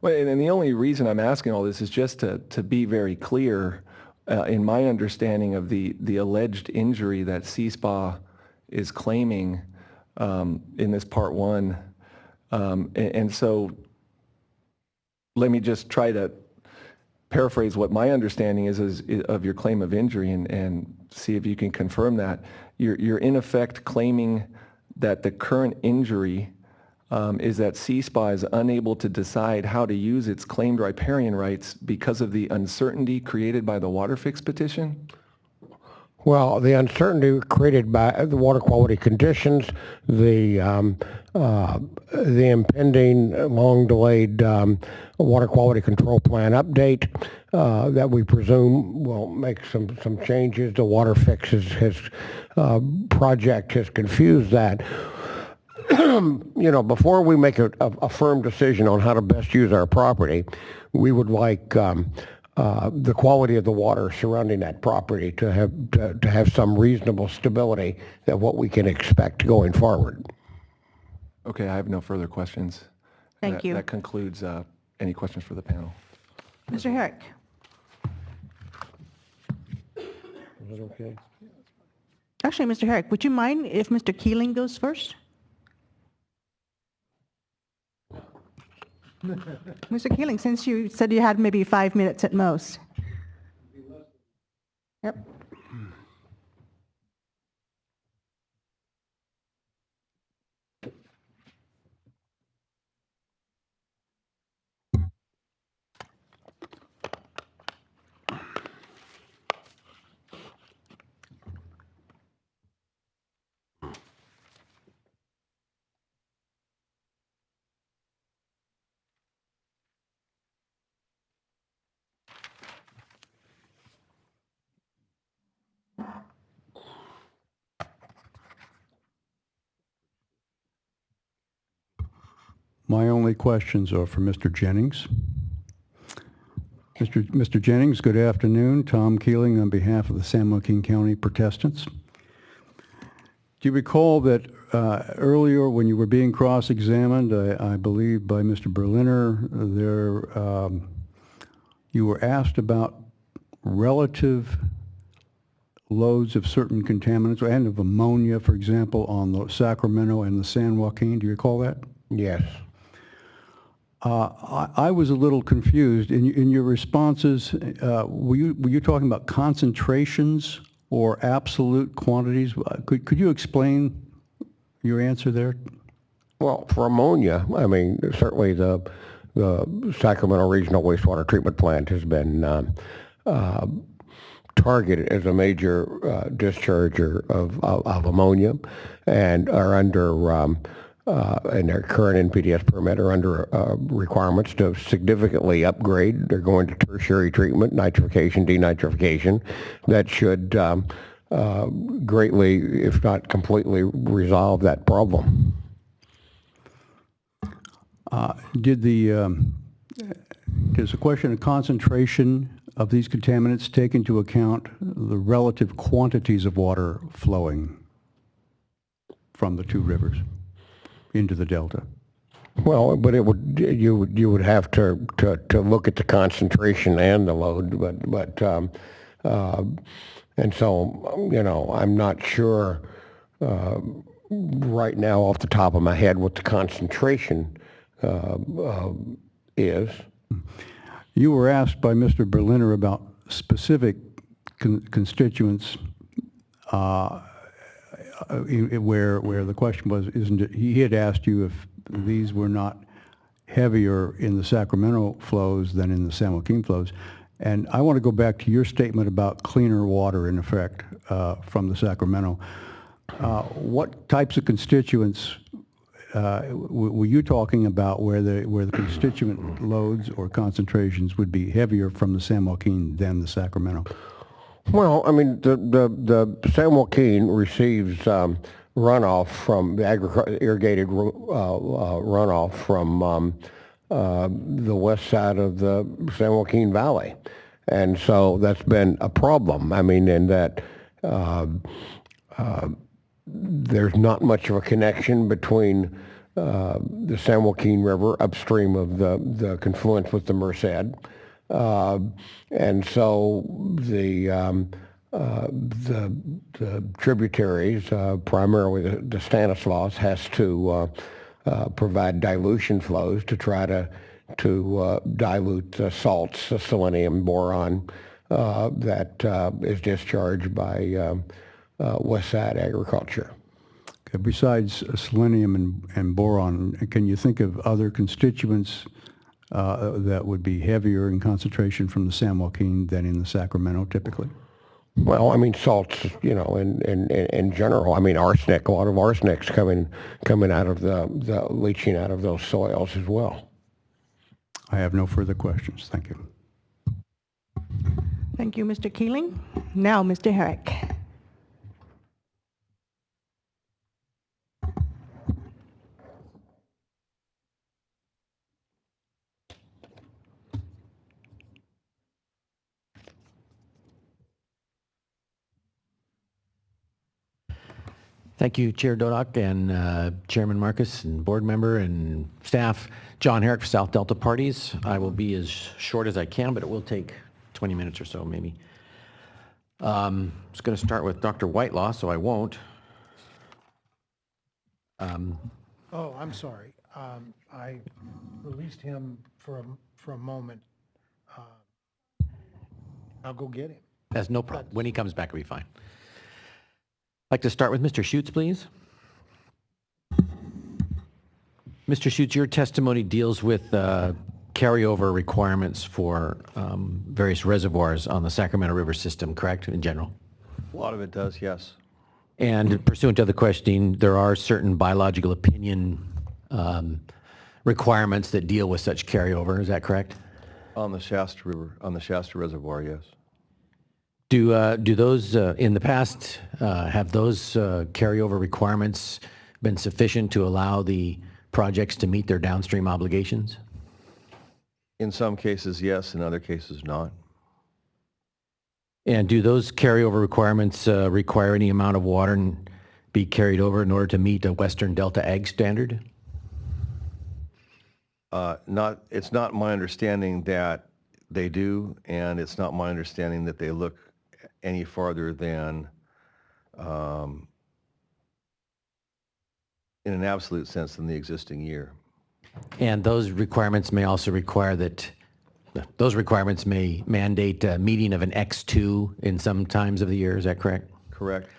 [SPEAKER 15] Well, and the only reason I'm asking all this is just to be very clear in my understanding of the alleged injury that CSPA is claiming in this Part 1. And so let me just try to paraphrase what my understanding is of your claim of injury and see if you can confirm that. You're in effect claiming that the current injury is that CSPA is unable to decide how to use its claimed riparian rights because of the uncertainty created by the Waterfix petition?
[SPEAKER 11] Well, the uncertainty created by the water quality conditions, the impending long-delayed water quality control plan update that we presume will make some changes. The Waterfix project has confused that. Before we make a firm decision on how to best use our property, we would like the quality of the water surrounding that property to have some reasonable stability that what we can expect going forward.
[SPEAKER 15] Okay, I have no further questions.
[SPEAKER 1] Thank you.
[SPEAKER 15] That concludes any questions for the panel.
[SPEAKER 1] Mr. Herrick.
[SPEAKER 11] Is it okay?
[SPEAKER 1] Actually, Mr. Herrick, would you mind if Mr. Keeling goes first? Mr. Keeling, since you said you had maybe 5 minutes at most. Yep.
[SPEAKER 18] My only questions are for Mr. Jennings. Mr. Jennings, good afternoon. Tom Keeling on behalf of the San Joaquin County protestants. Do you recall that earlier when you were being cross-examined, I believe by Mr. Berliner, you were asked about relative loads of certain contaminants and of ammonia, for example, on the Sacramento and the San Joaquin. Do you recall that?
[SPEAKER 11] Yes.
[SPEAKER 18] I was a little confused. In your responses, were you talking about concentrations or absolute quantities? Could you explain your answer there?
[SPEAKER 11] Well, for ammonia, I mean, certainly the Sacramento Regional Wastewater Treatment Plant has been targeted as a major discharger of ammonia, and are under in their current NPDES permit are under requirements to significantly upgrade. They're going to tertiary treatment, nitrification, denitrification. That should greatly, if not completely, resolve that problem.
[SPEAKER 18] Does the question of concentration of these contaminants take into account the relative quantities of water flowing from the two rivers into the delta?
[SPEAKER 11] Well, but it would you would have to look at the concentration and the load, but and so I'm not sure right now off the top of my head what the concentration is.
[SPEAKER 18] You were asked by Mr. Berliner about specific constituents where the question was, isn't it, he had asked you if these were not heavier in the Sacramento flows than in the San Joaquin flows. And I want to go back to your statement about cleaner water, in effect, from the Sacramento. What types of constituents were you talking about where the constituent loads or concentrations would be heavier from the San Joaquin than the Sacramento?
[SPEAKER 11] Well, I mean, the San Joaquin receives runoff from the irrigated runoff from the west side of the San Joaquin Valley. And so that's been a problem. I mean, in that there's not much of a connection between the San Joaquin River upstream of the confluence with the Merced. And so the tributaries, primarily the Stanislaus, has to provide dilution flows to try to dilute the salts, the selenium, boron that is discharged by west side agriculture.
[SPEAKER 18] Okay, besides selenium and boron, can you think of other constituents that would be heavier in concentration from the San Joaquin than in the Sacramento typically?
[SPEAKER 11] Well, I mean, salts, in general. I mean, arsenic, a lot of arsenic's coming out of the leaching out of those soils as well.
[SPEAKER 18] I have no further questions. Thank you.
[SPEAKER 1] Thank you, Mr. Keeling. Now, Mr. Herrick.
[SPEAKER 17] Thank you, Chair Dodak and Chairman Marcus and board member and staff. John Herrick for South Delta Parties. I will be as short as I can, but it will take 20 minutes or so maybe. I was going to start with Dr. Whitelaw, so I won't.
[SPEAKER 2] Oh, I'm sorry. I released him for a moment. I'll go get him.
[SPEAKER 17] That's no problem. When he comes back, it'll be fine. I'd like to start with Mr. Schutz, please. Mr. Schutz, your testimony deals with carryover requirements for various reservoirs on the Sacramento River system, correct, in general?
[SPEAKER 3] A lot of it does, yes.
[SPEAKER 17] And pursuant to the questioning, there are certain biological opinion requirements that deal with such carryover, is that correct?
[SPEAKER 3] On the Shasta River, on the Shasta Reservoir, yes.
[SPEAKER 17] Do those, in the past, have those carryover requirements been sufficient to allow the projects to meet their downstream obligations?
[SPEAKER 3] In some cases, yes. In other cases, not.
[SPEAKER 17] And do those carryover requirements require any amount of water and be carried over in order to meet a Western Delta Ag standard?
[SPEAKER 3] It's not my understanding that they do, and it's not my understanding that they look any farther than, in an absolute sense, than the existing year.
[SPEAKER 17] And those requirements may also require that Those requirements may mandate a meeting of an X2 in some times of the year, is that correct?
[SPEAKER 3] Correct.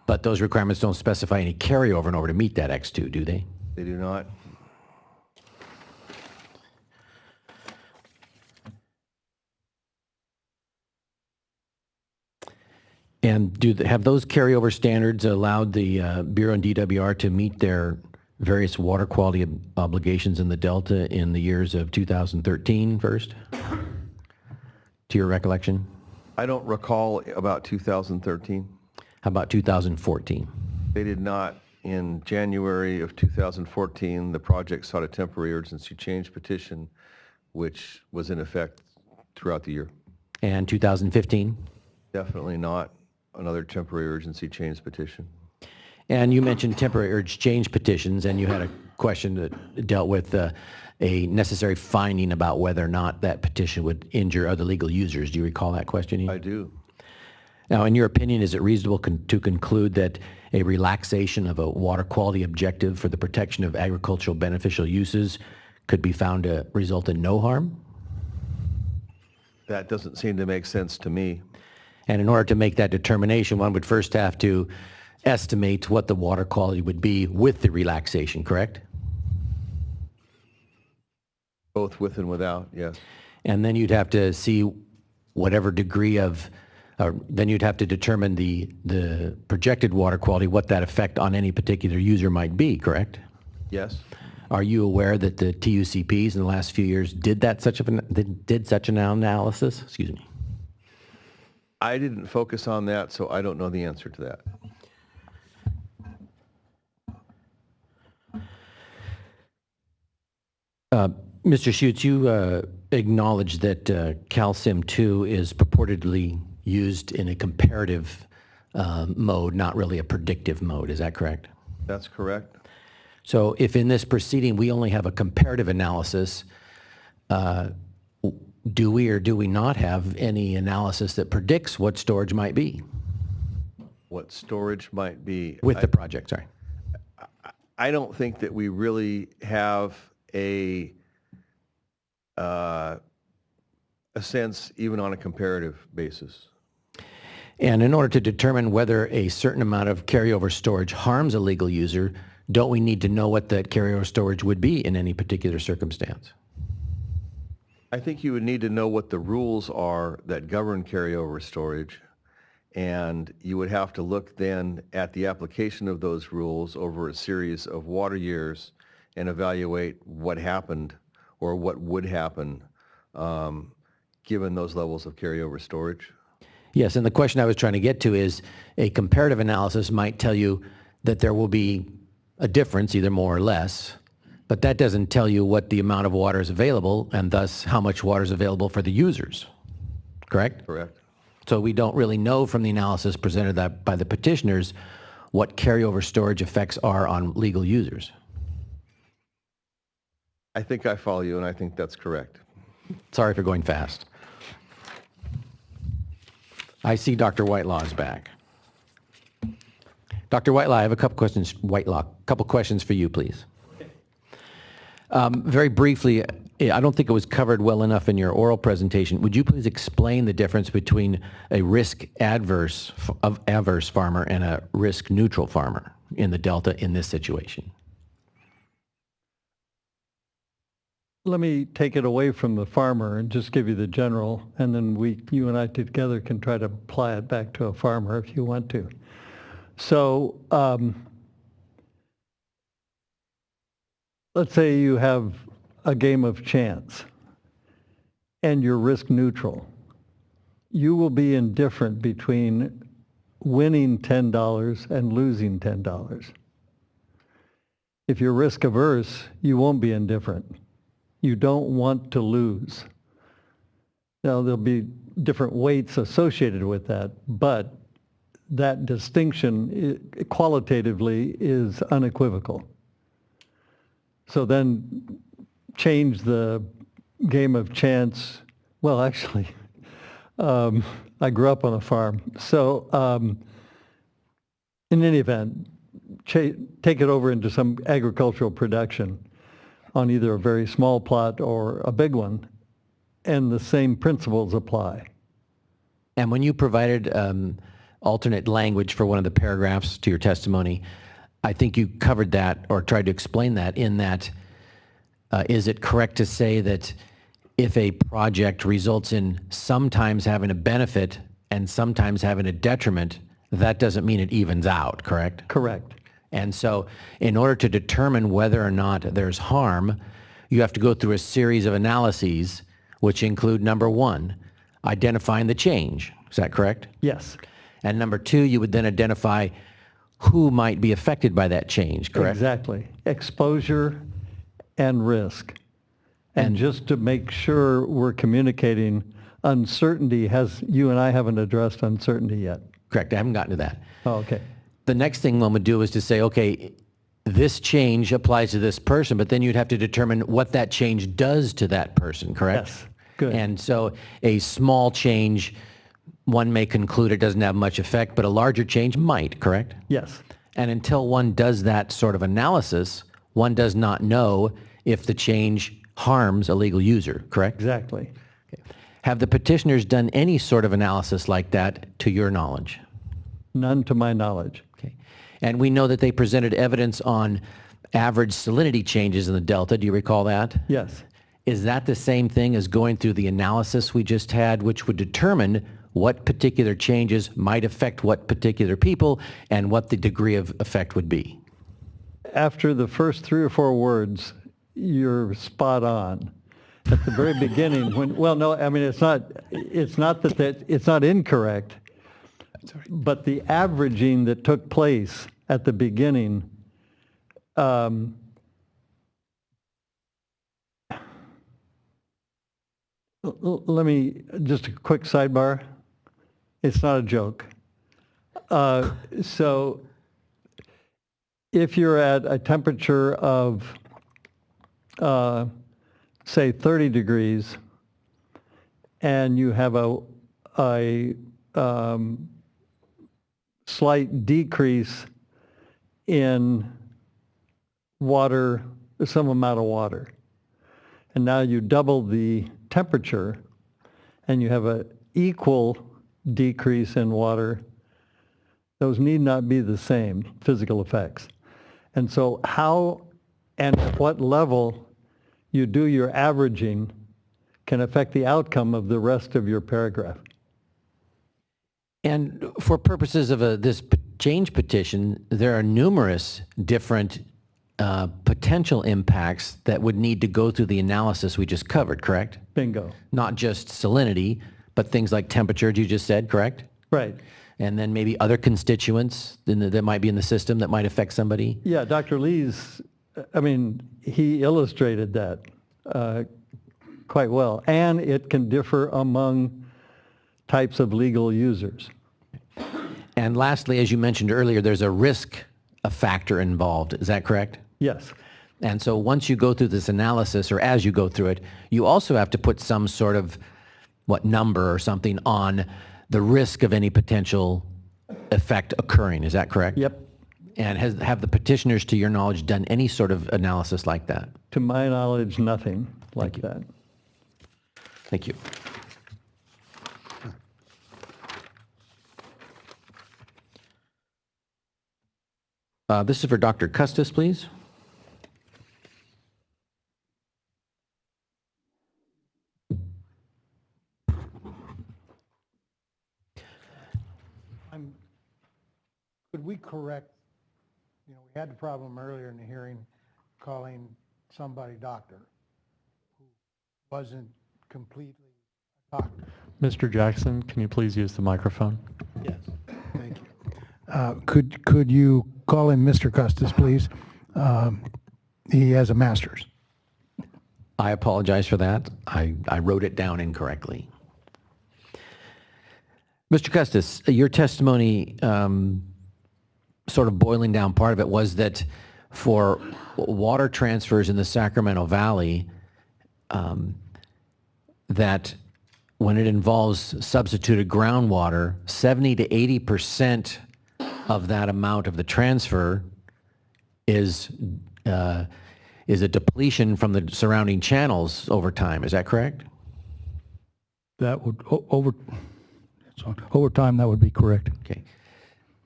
[SPEAKER 17] But those requirements don't specify any carryover in order to meet that X2, do they?
[SPEAKER 3] They do not.
[SPEAKER 17] And have those carryover standards allowed the Bureau and DWR to meet their various water quality obligations in the Delta in the years of 2013 first? To your recollection?
[SPEAKER 3] I don't recall about 2013.
[SPEAKER 17] How about 2014?
[SPEAKER 3] They did not. In January of 2014, the project sought a temporary urgency change petition, which was in effect throughout the year.
[SPEAKER 17] And 2015?
[SPEAKER 3] Definitely not another temporary urgency change petition.
[SPEAKER 17] And you mentioned temporary urge change petitions, and you had a question that dealt with a necessary finding about whether or not that petition would injure other legal users. Do you recall that question, Ian?
[SPEAKER 3] I do.
[SPEAKER 17] Now, in your opinion, is it reasonable to conclude that a relaxation of a water quality objective for the protection of agricultural beneficial uses could be found to result in no harm?
[SPEAKER 3] That doesn't seem to make sense to me.
[SPEAKER 17] And in order to make that determination, one would first have to estimate what the water quality would be with the relaxation, correct?
[SPEAKER 3] Both with and without, yes.
[SPEAKER 17] And then you'd have to see whatever degree of, then you'd have to determine the projected water quality, what that effect on any particular user might be, correct?
[SPEAKER 3] Yes.
[SPEAKER 17] Are you aware that the TUCPs in the last few years did such an analysis? Excuse me.
[SPEAKER 3] I didn't focus on that, so I don't know the answer to that.
[SPEAKER 17] Mr. Schutz, you acknowledged that CalSim 2 is purportedly used in a comparative mode, not really a predictive mode. Is that correct?
[SPEAKER 3] That's correct.
[SPEAKER 17] So if in this proceeding we only have a comparative analysis, do we or do we not have any analysis that predicts what storage might be?
[SPEAKER 3] What storage might be.
[SPEAKER 17] With the project, sorry.
[SPEAKER 3] I don't think that we really have a sense even on a comparative basis.
[SPEAKER 17] And in order to determine whether a certain amount of carryover storage harms a legal user, don't we need to know what that carryover storage would be in any particular circumstance?
[SPEAKER 3] I think you would need to know what the rules are that govern carryover storage, and you would have to look then at the application of those rules over a series of water years and evaluate what happened or what would happen given those levels of carryover storage.
[SPEAKER 17] Yes, and the question I was trying to get to is a comparative analysis might tell you that there will be a difference, either more or less, but that doesn't tell you what the amount of water is available and thus how much water is available for the users, correct?
[SPEAKER 3] Correct.
[SPEAKER 17] So we don't really know from the analysis presented by the petitioners what carryover storage effects are on legal users.
[SPEAKER 3] I think I follow you, and I think that's correct.
[SPEAKER 17] Sorry for going fast. I see Dr. Whitelaw is back. Dr. Whitelaw, I have a couple questions for you, please. Very briefly, I don't think it was covered well enough in your oral presentation. Would you please explain the difference between a risk-adverse farmer and a risk-neutral farmer in the Delta in this situation?
[SPEAKER 12] Let me take it away from the farmer and just give you the general, and then you and I together can try to apply it back to a farmer if you want to. So let's say you have a game of chance and you're risk neutral. You will be indifferent between winning $10 and losing $10. If you're risk averse, you won't be indifferent. You don't want to lose. Now, there'll be different weights associated with that, but that distinction qualitatively is unequivocal. So then change the game of chance. Well, actually, I grew up on a farm. So in any event, take it over into some agricultural production on either a very small plot or a big one. and the same principles apply.
[SPEAKER 17] And when you provided alternate language for one of the paragraphs to your testimony, I think you covered that or tried to explain that in that, is it correct to say that if a project results in sometimes having a benefit and sometimes having a detriment, that doesn't mean it evens out, correct?
[SPEAKER 12] Correct.
[SPEAKER 17] And so in order to determine whether or not there's harm, you have to go through a series of analyses, which include, number one, identifying the change. Is that correct?
[SPEAKER 12] Yes.
[SPEAKER 17] And number two, you would then identify who might be affected by that change, correct?
[SPEAKER 12] Exactly. Exposure and risk. And just to make sure we're communicating, uncertainty you and I haven't addressed uncertainty yet.
[SPEAKER 17] Correct. I haven't gotten to that.
[SPEAKER 12] Oh, okay.
[SPEAKER 17] The next thing one would do is to say, okay, this change applies to this person, but then you'd have to determine what that change does to that person, correct?
[SPEAKER 12] Yes. Good.
[SPEAKER 17] And so a small change, one may conclude it doesn't have much effect, but a larger change might, correct?
[SPEAKER 12] Yes.
[SPEAKER 17] And until one does that sort of analysis, one does not know if the change harms a legal user, correct?
[SPEAKER 12] Exactly.
[SPEAKER 17] Okay. Have the petitioners done any sort of analysis like that to your knowledge?
[SPEAKER 12] None to my knowledge.
[SPEAKER 17] Okay. And we know that they presented evidence on average salinity changes in the delta. Do you recall that?
[SPEAKER 12] Yes.
[SPEAKER 17] Is that the same thing as going through the analysis we just had, which would determine what particular changes might affect what particular people and what the degree of effect would be?
[SPEAKER 12] After the first 3 or 4 words, you're spot on. At the very beginning, it's not incorrect, but the averaging that took place at the beginning, let me, just a quick sidebar. It's not a joke. So if you're at a temperature of, say, 30 degrees, and you have a slight decrease in water, some amount of water, and now you double the temperature, and you have an equal decrease in water, those need not be the same physical effects. And so how and at what level you do your averaging can affect the outcome of the rest of your paragraph.
[SPEAKER 17] And for purposes of this change petition, there are numerous different potential impacts that would need to go through the analysis we just covered, correct?
[SPEAKER 12] Bingo.
[SPEAKER 17] Not just salinity, but things like temperature, you just said, correct?
[SPEAKER 12] Right.
[SPEAKER 17] And then maybe other constituents that might be in the system that might affect somebody?
[SPEAKER 12] Yeah, Dr. Lee's, he illustrated that quite well. And it can differ among types of legal users.
[SPEAKER 17] And lastly, as you mentioned earlier, there's a factor involved. Is that correct?
[SPEAKER 12] Yes.
[SPEAKER 17] And so once you go through this analysis, or as you go through it, you also have to put some sort of number or something on the risk of any potential effect occurring. Is that correct?
[SPEAKER 12] Yep.
[SPEAKER 17] And have the petitioners, to your knowledge, done any sort of analysis like that?
[SPEAKER 12] To my knowledge, nothing like that.
[SPEAKER 17] Thank you. This is for Dr. Custis, please.
[SPEAKER 2] Could we correct, we had the problem earlier in the hearing calling somebody doctor who wasn't completely a doctor.
[SPEAKER 10] Mr. Jackson, can you please use the microphone?
[SPEAKER 2] Yes. Thank you. Could you call him Mr. Custis, please? He has a master's.
[SPEAKER 17] I apologize for that. I wrote it down incorrectly. Mr. Custis, your testimony, sort of boiling down part of it, was that for water transfers in the Sacramento Valley, that when it involves substituted groundwater, 70 to 80% of that amount of the transfer is a depletion from the surrounding channels over time. Is that correct?
[SPEAKER 8] That would, over time, that would be correct.
[SPEAKER 17] Okay.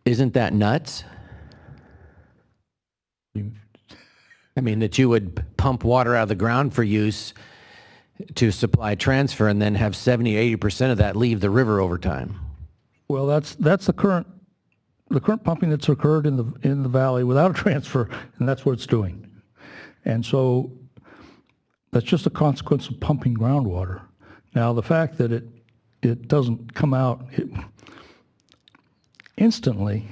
[SPEAKER 17] Isn't that nuts? I mean, that you would pump water out of the ground for use to supply transfer and then have 70, 80% of that leave the river over time.
[SPEAKER 8] Well, that's the current pumping that's occurred in the valley without a transfer, and that's what it's doing. And so that's just a consequence of pumping groundwater. Now, the fact that it doesn't come out instantly,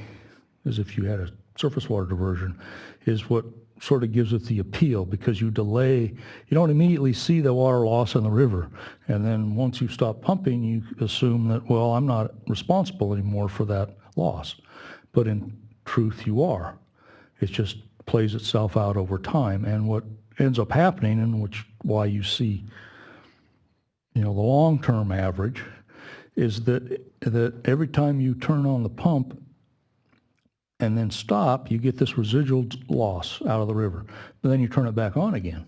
[SPEAKER 8] as if you had a surface water diversion, is what sort of gives it the appeal, because you don't immediately see the water loss in the river. And then once you stop pumping, you assume that, well, I'm not responsible anymore for that loss. But in truth, you are. It just plays itself out over time. And what ends up happening, and why you see, the long-term average, is that every time you turn on the pump and then stop, you get this residual loss out of the river. But then you turn it back on again,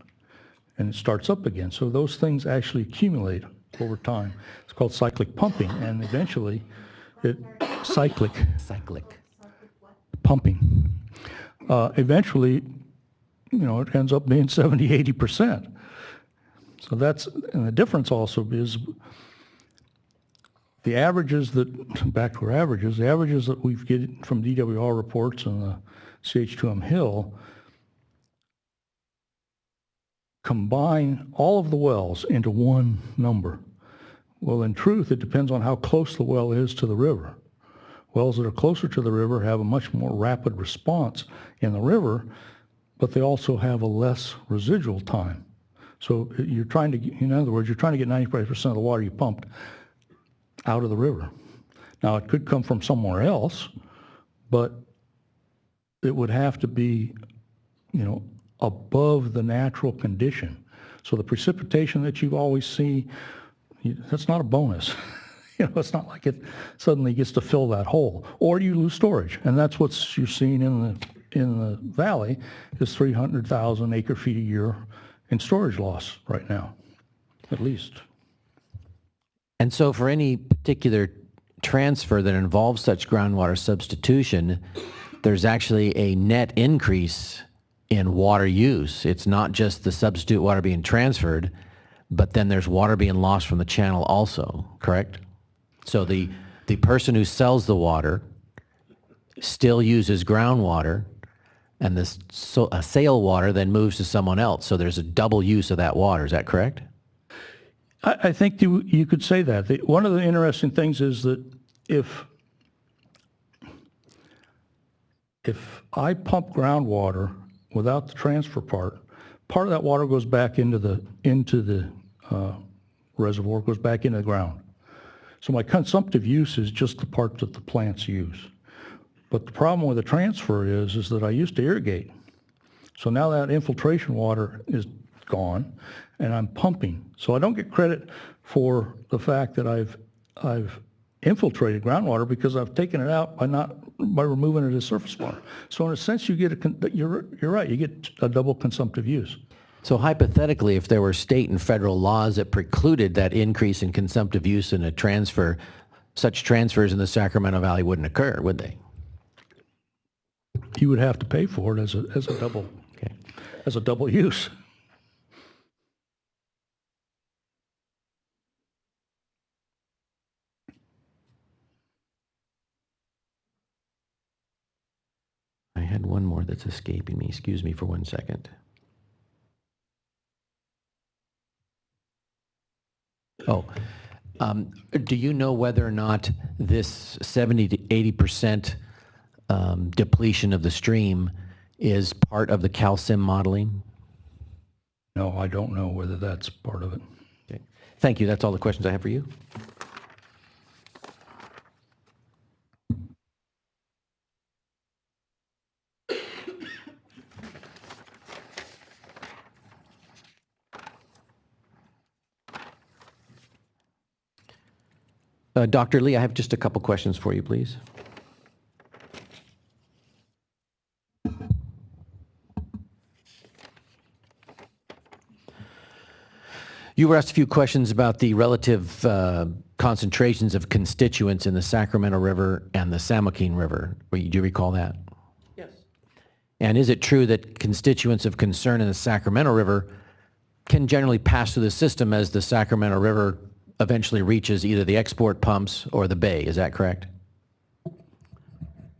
[SPEAKER 8] and it starts up again. So those things actually accumulate over time. It's called cyclic pumping, and eventually cyclic pumping. Eventually, it ends up being 70, 80%. So and the difference also is the averages the averages that we've get from DWR reports and the CH2M Hill combine all of the wells into one number. Well, in truth, it depends on how close the well is to the river. Wells that are closer to the river have a much more rapid response in the river, but they also have a less residual time. So in other words, you're trying to get 95% of the water you pumped out of the river. Now, it could come from somewhere else, but it would have to be, above the natural condition. So the precipitation that you always see, that's not a bonus. It's not like it suddenly gets to fill that hole, or you lose storage. And that's what you're seeing in the valley, is 300,000 acre feet a year in storage loss right now, at least.
[SPEAKER 17] And so for any particular transfer that involves such groundwater substitution, there's actually a net increase in water use. It's not just the substitute water being transferred, but then there's water being lost from the channel also, correct? So the person who sells the water still uses groundwater, and the sale water then moves to someone else. So there's a double use of that water. Is that correct?
[SPEAKER 8] I think you could say that. One of the interesting things is that if I pump groundwater without the transfer part of that water goes back into the reservoir, goes back into the ground. So my consumptive use is just the part that the plants use. But the problem with the transfer is that I used to irrigate. So now that infiltration water is gone, and I'm pumping. So I don't get credit for the fact that I've infiltrated groundwater, because I've taken it out by removing it as surface water. So in a sense, you get you're right, you get a double consumptive use.
[SPEAKER 17] So hypothetically, if there were state and federal laws that precluded that increase in consumptive use in a transfer, such transfers in the Sacramento Valley wouldn't occur, would they?
[SPEAKER 8] You would have to pay for it as a double, as a double use.
[SPEAKER 17] I had one more that's escaping me. Excuse me for 1 second. Do you know whether or not this 70 to 80% depletion of the stream is part of the calcim modeling?
[SPEAKER 8] No, I don't know whether that's part of it.
[SPEAKER 17] Okay. Thank you. That's all the questions I have for you. Dr. Lee, I have just a couple questions for you, please. You were asked a few questions about the relative concentrations of constituents in the Sacramento River and the San Joaquin River. Do you recall that?
[SPEAKER 9] Yes.
[SPEAKER 17] And is it true that constituents of concern in the Sacramento River can generally pass through the system as the Sacramento River eventually reaches either the export pumps or the bay? Is that correct?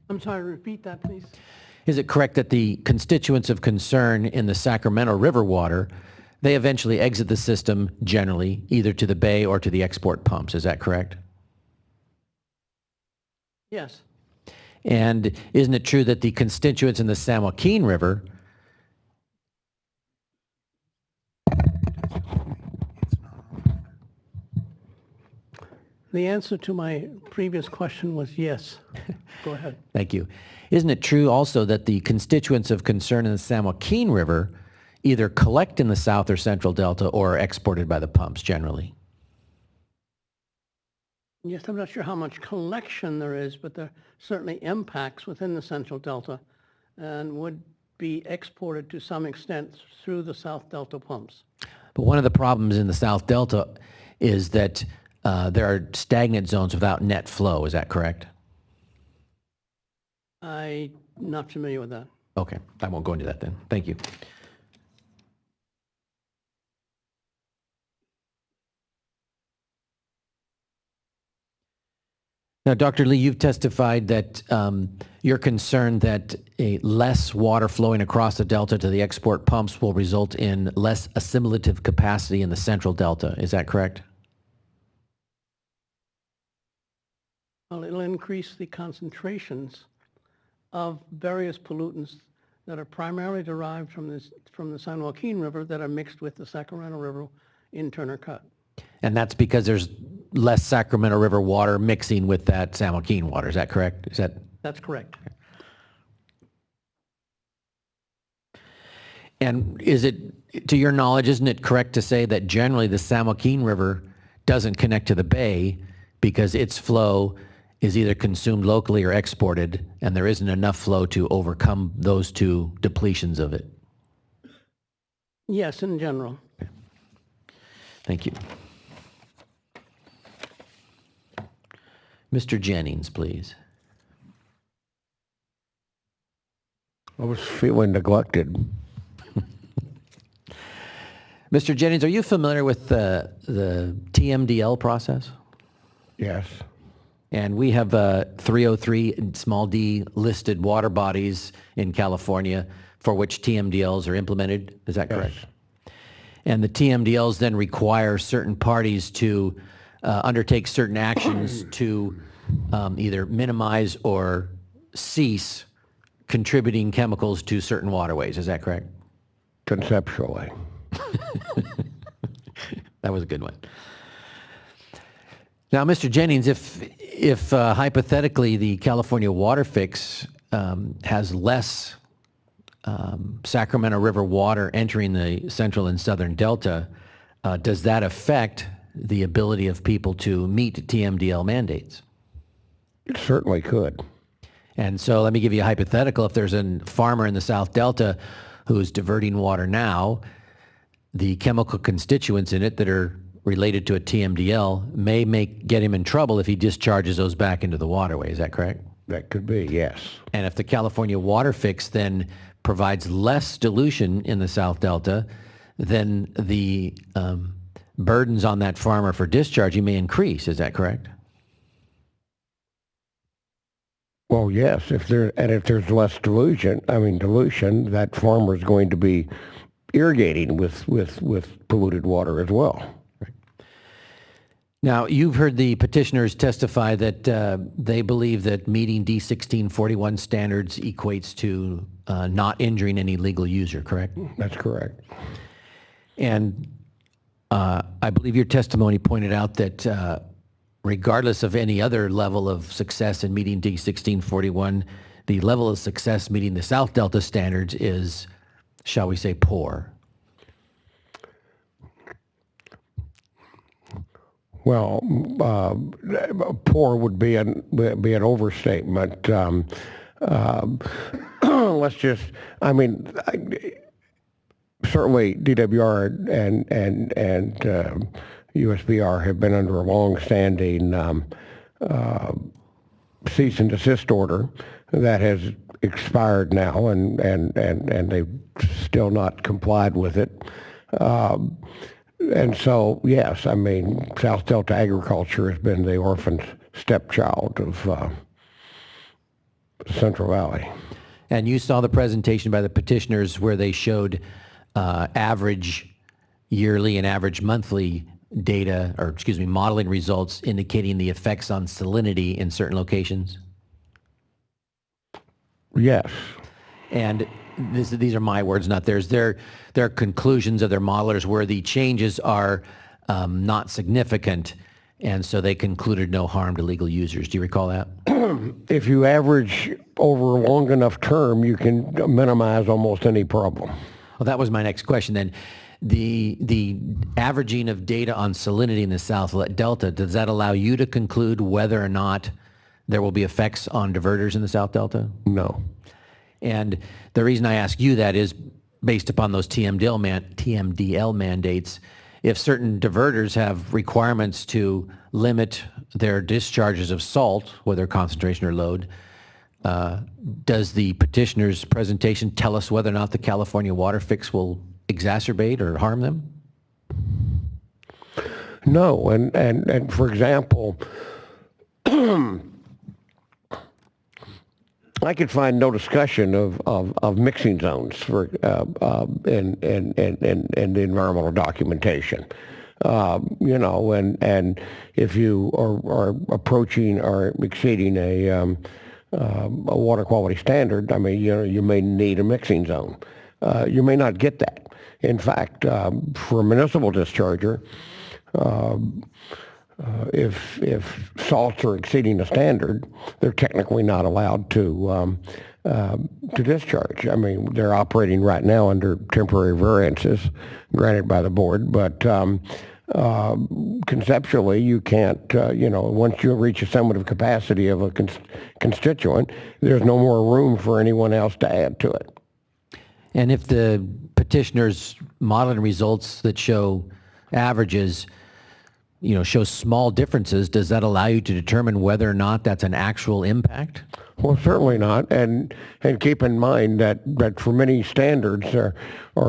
[SPEAKER 9] I'm sorry, repeat that, please.
[SPEAKER 17] Is it correct that the constituents of concern in the Sacramento River water, they eventually exit the system generally either to the bay or to the export pumps? Is that correct?
[SPEAKER 9] Yes.
[SPEAKER 17] And isn't it true that the constituents in the San Joaquin River
[SPEAKER 9] The answer to my previous question was yes. Go ahead.
[SPEAKER 17] Thank you. Isn't it true also that the constituents of concern in the San Joaquin River either collect in the South or Central Delta or are exported by the pumps generally?
[SPEAKER 9] Yes, I'm not sure how much collection there is, but there are certainly impacts within the Central Delta and would be exported to some extent through the South Delta pumps.
[SPEAKER 17] But one of the problems in the South Delta is that there are stagnant zones without net flow. Is that correct?
[SPEAKER 9] I'm not familiar with that.
[SPEAKER 17] Okay, I won't go into that then. Thank you. Now, Dr. Lee, you've testified that you're concerned that less water flowing across the delta to the export pumps will result in less assimilative capacity in the Central Delta. Is that correct?
[SPEAKER 9] Well, it'll increase the concentrations of various pollutants that are primarily derived from the San Joaquin River that are mixed with the Sacramento River in Turner Cut.
[SPEAKER 17] And that's because there's less Sacramento River water mixing with that San Joaquin water. Is that correct?
[SPEAKER 9] That's correct.
[SPEAKER 17] And is it, to your knowledge, isn't it correct to say that generally the San Joaquin River doesn't connect to the bay because its flow is either consumed locally or exported, and there isn't enough flow to overcome those two depletions of it?
[SPEAKER 9] Yes, in general.
[SPEAKER 17] Okay. Thank you. Mr. Jennings, please.
[SPEAKER 11] I was feeling neglected.
[SPEAKER 17] Mr. Jennings, are you familiar with the TMDL process?
[SPEAKER 11] Yes.
[SPEAKER 17] And we have 303 and small d listed water bodies in California for which TMDLs are implemented. Is that correct?
[SPEAKER 11] Yes.
[SPEAKER 17] And the TMDLs then require certain parties to undertake certain actions to either minimize or cease contributing chemicals to certain waterways. Is that correct?
[SPEAKER 11] Conceptually.
[SPEAKER 17] That was a good one. Now, Mr. Jennings, if hypothetically the California Waterfix has less Sacramento River water entering the central and southern delta, does that affect the ability of people to meet TMDL mandates?
[SPEAKER 11] It certainly could.
[SPEAKER 17] And so let me give you a hypothetical. If there's a farmer in the South Delta who's diverting water now, the chemical constituents in it that are related to a TMDL may get him in trouble if he discharges those back into the waterway. Is that correct?
[SPEAKER 11] That could be, yes.
[SPEAKER 17] And if the California Waterfix then provides less dilution in the South Delta, then the burdens on that farmer for discharging may increase. Is that correct?
[SPEAKER 11] Well, yes. If there's less dilution, that farmer is going to be irrigating with polluted water as well.
[SPEAKER 17] Now, you've heard the petitioners testify that they believe that meeting D1641 standards equates to not injuring any legal user, correct?
[SPEAKER 11] That's correct.
[SPEAKER 17] And I believe your testimony pointed out that regardless of any other level of success in meeting D1641, the level of success meeting the South Delta standards is, shall we say, poor.
[SPEAKER 11] Well, poor would be an overstatement. Let's just, certainly certainly DWR and USBR have been under a long-standing cease and desist order that has expired now, and they've still not complied with it. And so, yes, I mean, South Delta agriculture has been the orphan stepchild of Central Valley.
[SPEAKER 17] And you saw the presentation by the petitioners where they showed average yearly and average monthly data, or excuse me, modeling results indicating the effects on salinity in certain locations?
[SPEAKER 11] Yes.
[SPEAKER 17] And these are my words, not theirs. Their conclusions of their modelers where the changes are not significant, and so they concluded no harm to legal users. Do you recall that?
[SPEAKER 11] If you average over a long enough term, you can minimize almost any problem.
[SPEAKER 17] Well, that was my next question then. The averaging of data on salinity in the South Delta, does that allow you to conclude whether or not there will be effects on diverters in the South Delta?
[SPEAKER 11] No.
[SPEAKER 17] And the reason I ask you that is based upon those TMDL mandates. If certain diverters have requirements to limit their discharges of salt, whether concentration or load, does the petitioner's presentation tell us whether or not the California Waterfix will exacerbate or harm them?
[SPEAKER 11] No, and for example, I could find no discussion of mixing zones for in the environmental documentation. You know, and if you are approaching or exceeding a water quality standard, I mean, you know, you may need a mixing zone. You may not get that. In fact, for a municipal discharger, if salts are exceeding a standard, they're technically not allowed to discharge. I mean, they're operating right now under temporary variances granted by the board, but conceptually, you can't, you know, once you reach a summative capacity of a constituent, there's no more room for anyone else to add to it.
[SPEAKER 17] And if the petitioner's modeling results that show averages, you know, show small differences, does that allow you to determine whether or not that's an actual impact?
[SPEAKER 11] Well, certainly not. And keep in mind that for many standards are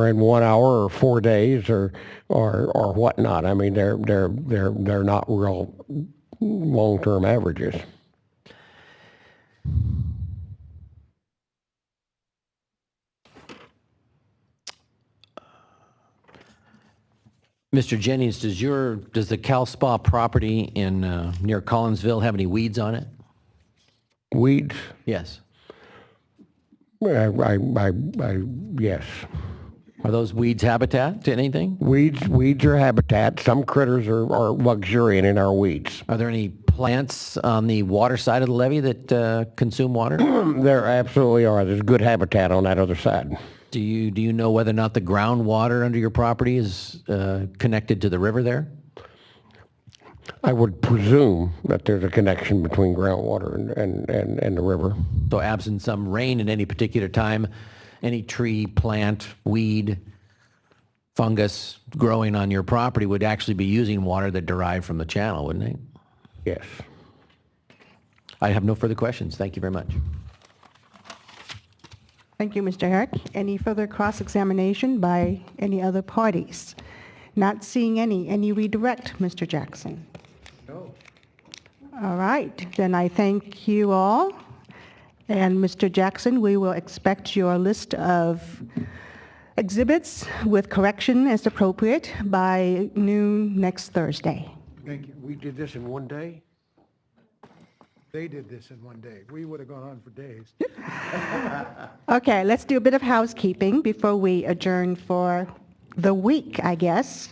[SPEAKER 11] in 1 hour or 4 days or whatnot. I mean, they're not real long-term averages.
[SPEAKER 17] Mr. Jennings, does the Cal Spa property in near Collinsville have any weeds on it?
[SPEAKER 11] Weeds?
[SPEAKER 17] Yes.
[SPEAKER 11] Yes.
[SPEAKER 17] Are those weeds habitat to anything?
[SPEAKER 11] Weeds are habitat. Some critters are luxuriant in our weeds.
[SPEAKER 17] Are there any plants on the water side of the levee that consume water?
[SPEAKER 11] There absolutely are. There's good habitat on that other side.
[SPEAKER 17] Do you know whether or not the groundwater under your property is connected to the river there?
[SPEAKER 11] I would presume that there's a connection between groundwater and the river.
[SPEAKER 17] So absent some rain at any particular time, any tree, plant, weed, fungus growing on your property would actually be using water that derived from the channel, wouldn't it?
[SPEAKER 11] Yes.
[SPEAKER 17] I have no further questions. Thank you very much.
[SPEAKER 1] Thank you, Mr. Herrick. Any further cross-examination by any other parties? Not seeing any redirect, Mr. Jackson?
[SPEAKER 11] No.
[SPEAKER 1] All right, then I thank you all. And Mr. Jackson, we will expect your list of exhibits with correction as appropriate by noon next Thursday.
[SPEAKER 2] Thank you. We did this in one day? They did this in one day. We would have gone on for days.
[SPEAKER 1] Okay, let's do a bit of housekeeping before we adjourn for the week, I guess.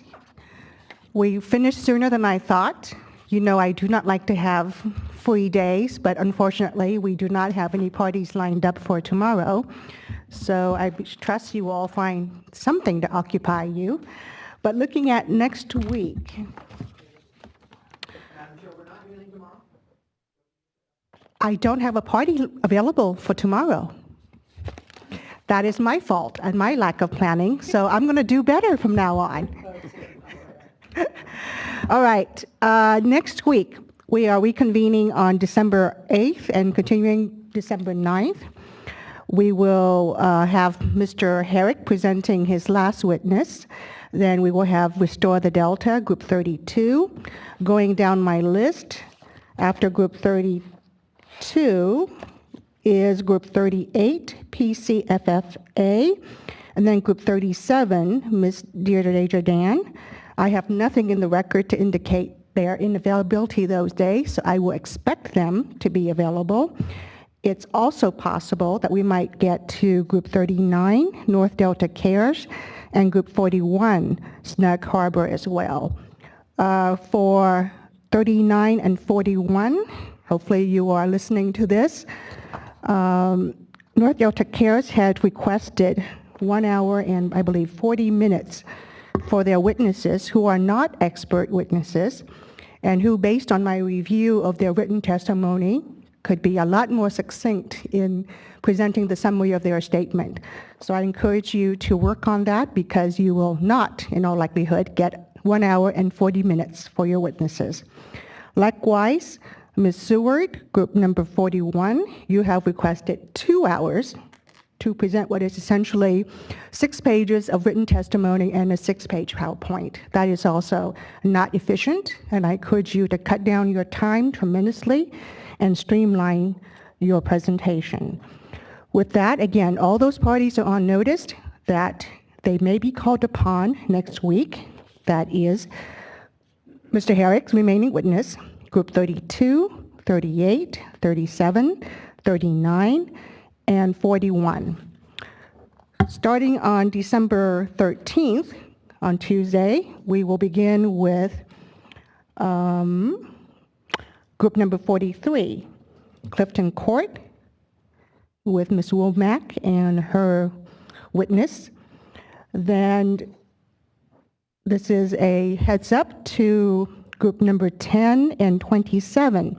[SPEAKER 1] We finished sooner than I thought. You know, I do not like to have free days, but unfortunately, we do not have any parties lined up for tomorrow. So I trust you all find something to occupy you. But looking at next week, I don't have a party available for tomorrow. That is my fault and my lack of planning, so I'm going to do better from now on. All right, next week we are reconvening on December 8th and continuing December 9th. We will have Mr. Herrick presenting his last witness. Then we will have Restore the Delta, Group 32. Going down my list, after Group 32 is Group 38, PCFFA, and then Group 37, Ms. Deirdre Jordan. I have nothing in the record to indicate their inavailability those days, so I will expect them to be available. It's also possible that we might get to Group 39, North Delta Cares, and Group 41, Snug Harbor as well. For 39 and 41, hopefully you are listening to this, North Delta Cares had requested 1 hour and I believe 40 minutes for their witnesses who are not expert witnesses and who, based on my review of their written testimony, could be a lot more succinct in presenting the summary of their statement. So I encourage you to work on that because you will not, in all likelihood, get 1 hour and 40 minutes for your witnesses. Likewise, Ms. Seward, group number 41, you have requested 2 hours to present what is essentially 6 pages of written testimony and a 6-page PowerPoint. That is also not efficient, and I encourage you to cut down your time tremendously and streamline your presentation. With that, again, all those parties are on notice that they may be called upon next week. That is Mr. Herrick's remaining witness, Group 32, 38, 37, 39, and 41. Starting on December 13th, on Tuesday, we will begin with Group number 43, Clifton Court, with Ms. Womack and her witness. Then this is a heads up to Group number 10 and 27.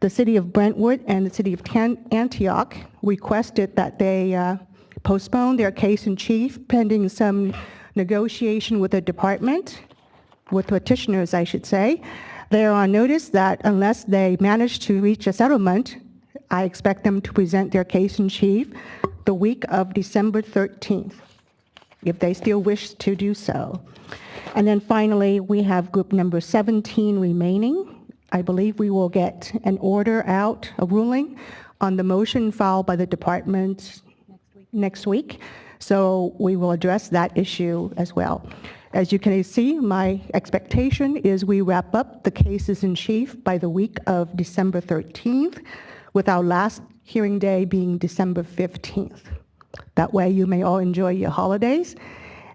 [SPEAKER 1] The City of Brentwood and the City of Antioch requested that they postpone their case in chief pending some negotiation with the department, with petitioners, I should say. They are on notice that unless they manage to reach a settlement, I expect them to present their case in chief the week of December 13th, if they still wish to do so. And then finally, we have group number 17 remaining. I believe we will get an order out, a ruling, on the motion filed by the department next week. So we will address that issue as well. As you can see, my expectation is we wrap up the cases in chief by the week of December 13th, with our last hearing day being December 15th. That way you may all enjoy your holidays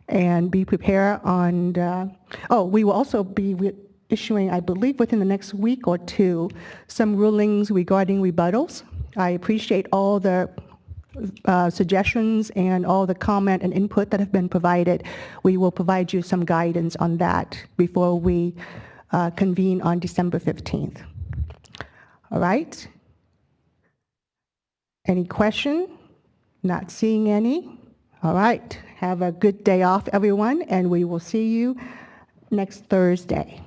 [SPEAKER 1] and be prepared on, we will also be issuing, I believe within the next week or two, some rulings regarding rebuttals. I appreciate all the suggestions and all the comment and input that have been provided. We will provide you some guidance on that before we convene on December 15th. All right. Any question? Not seeing any. All right. Have a good day off, everyone, and we will see you next Thursday.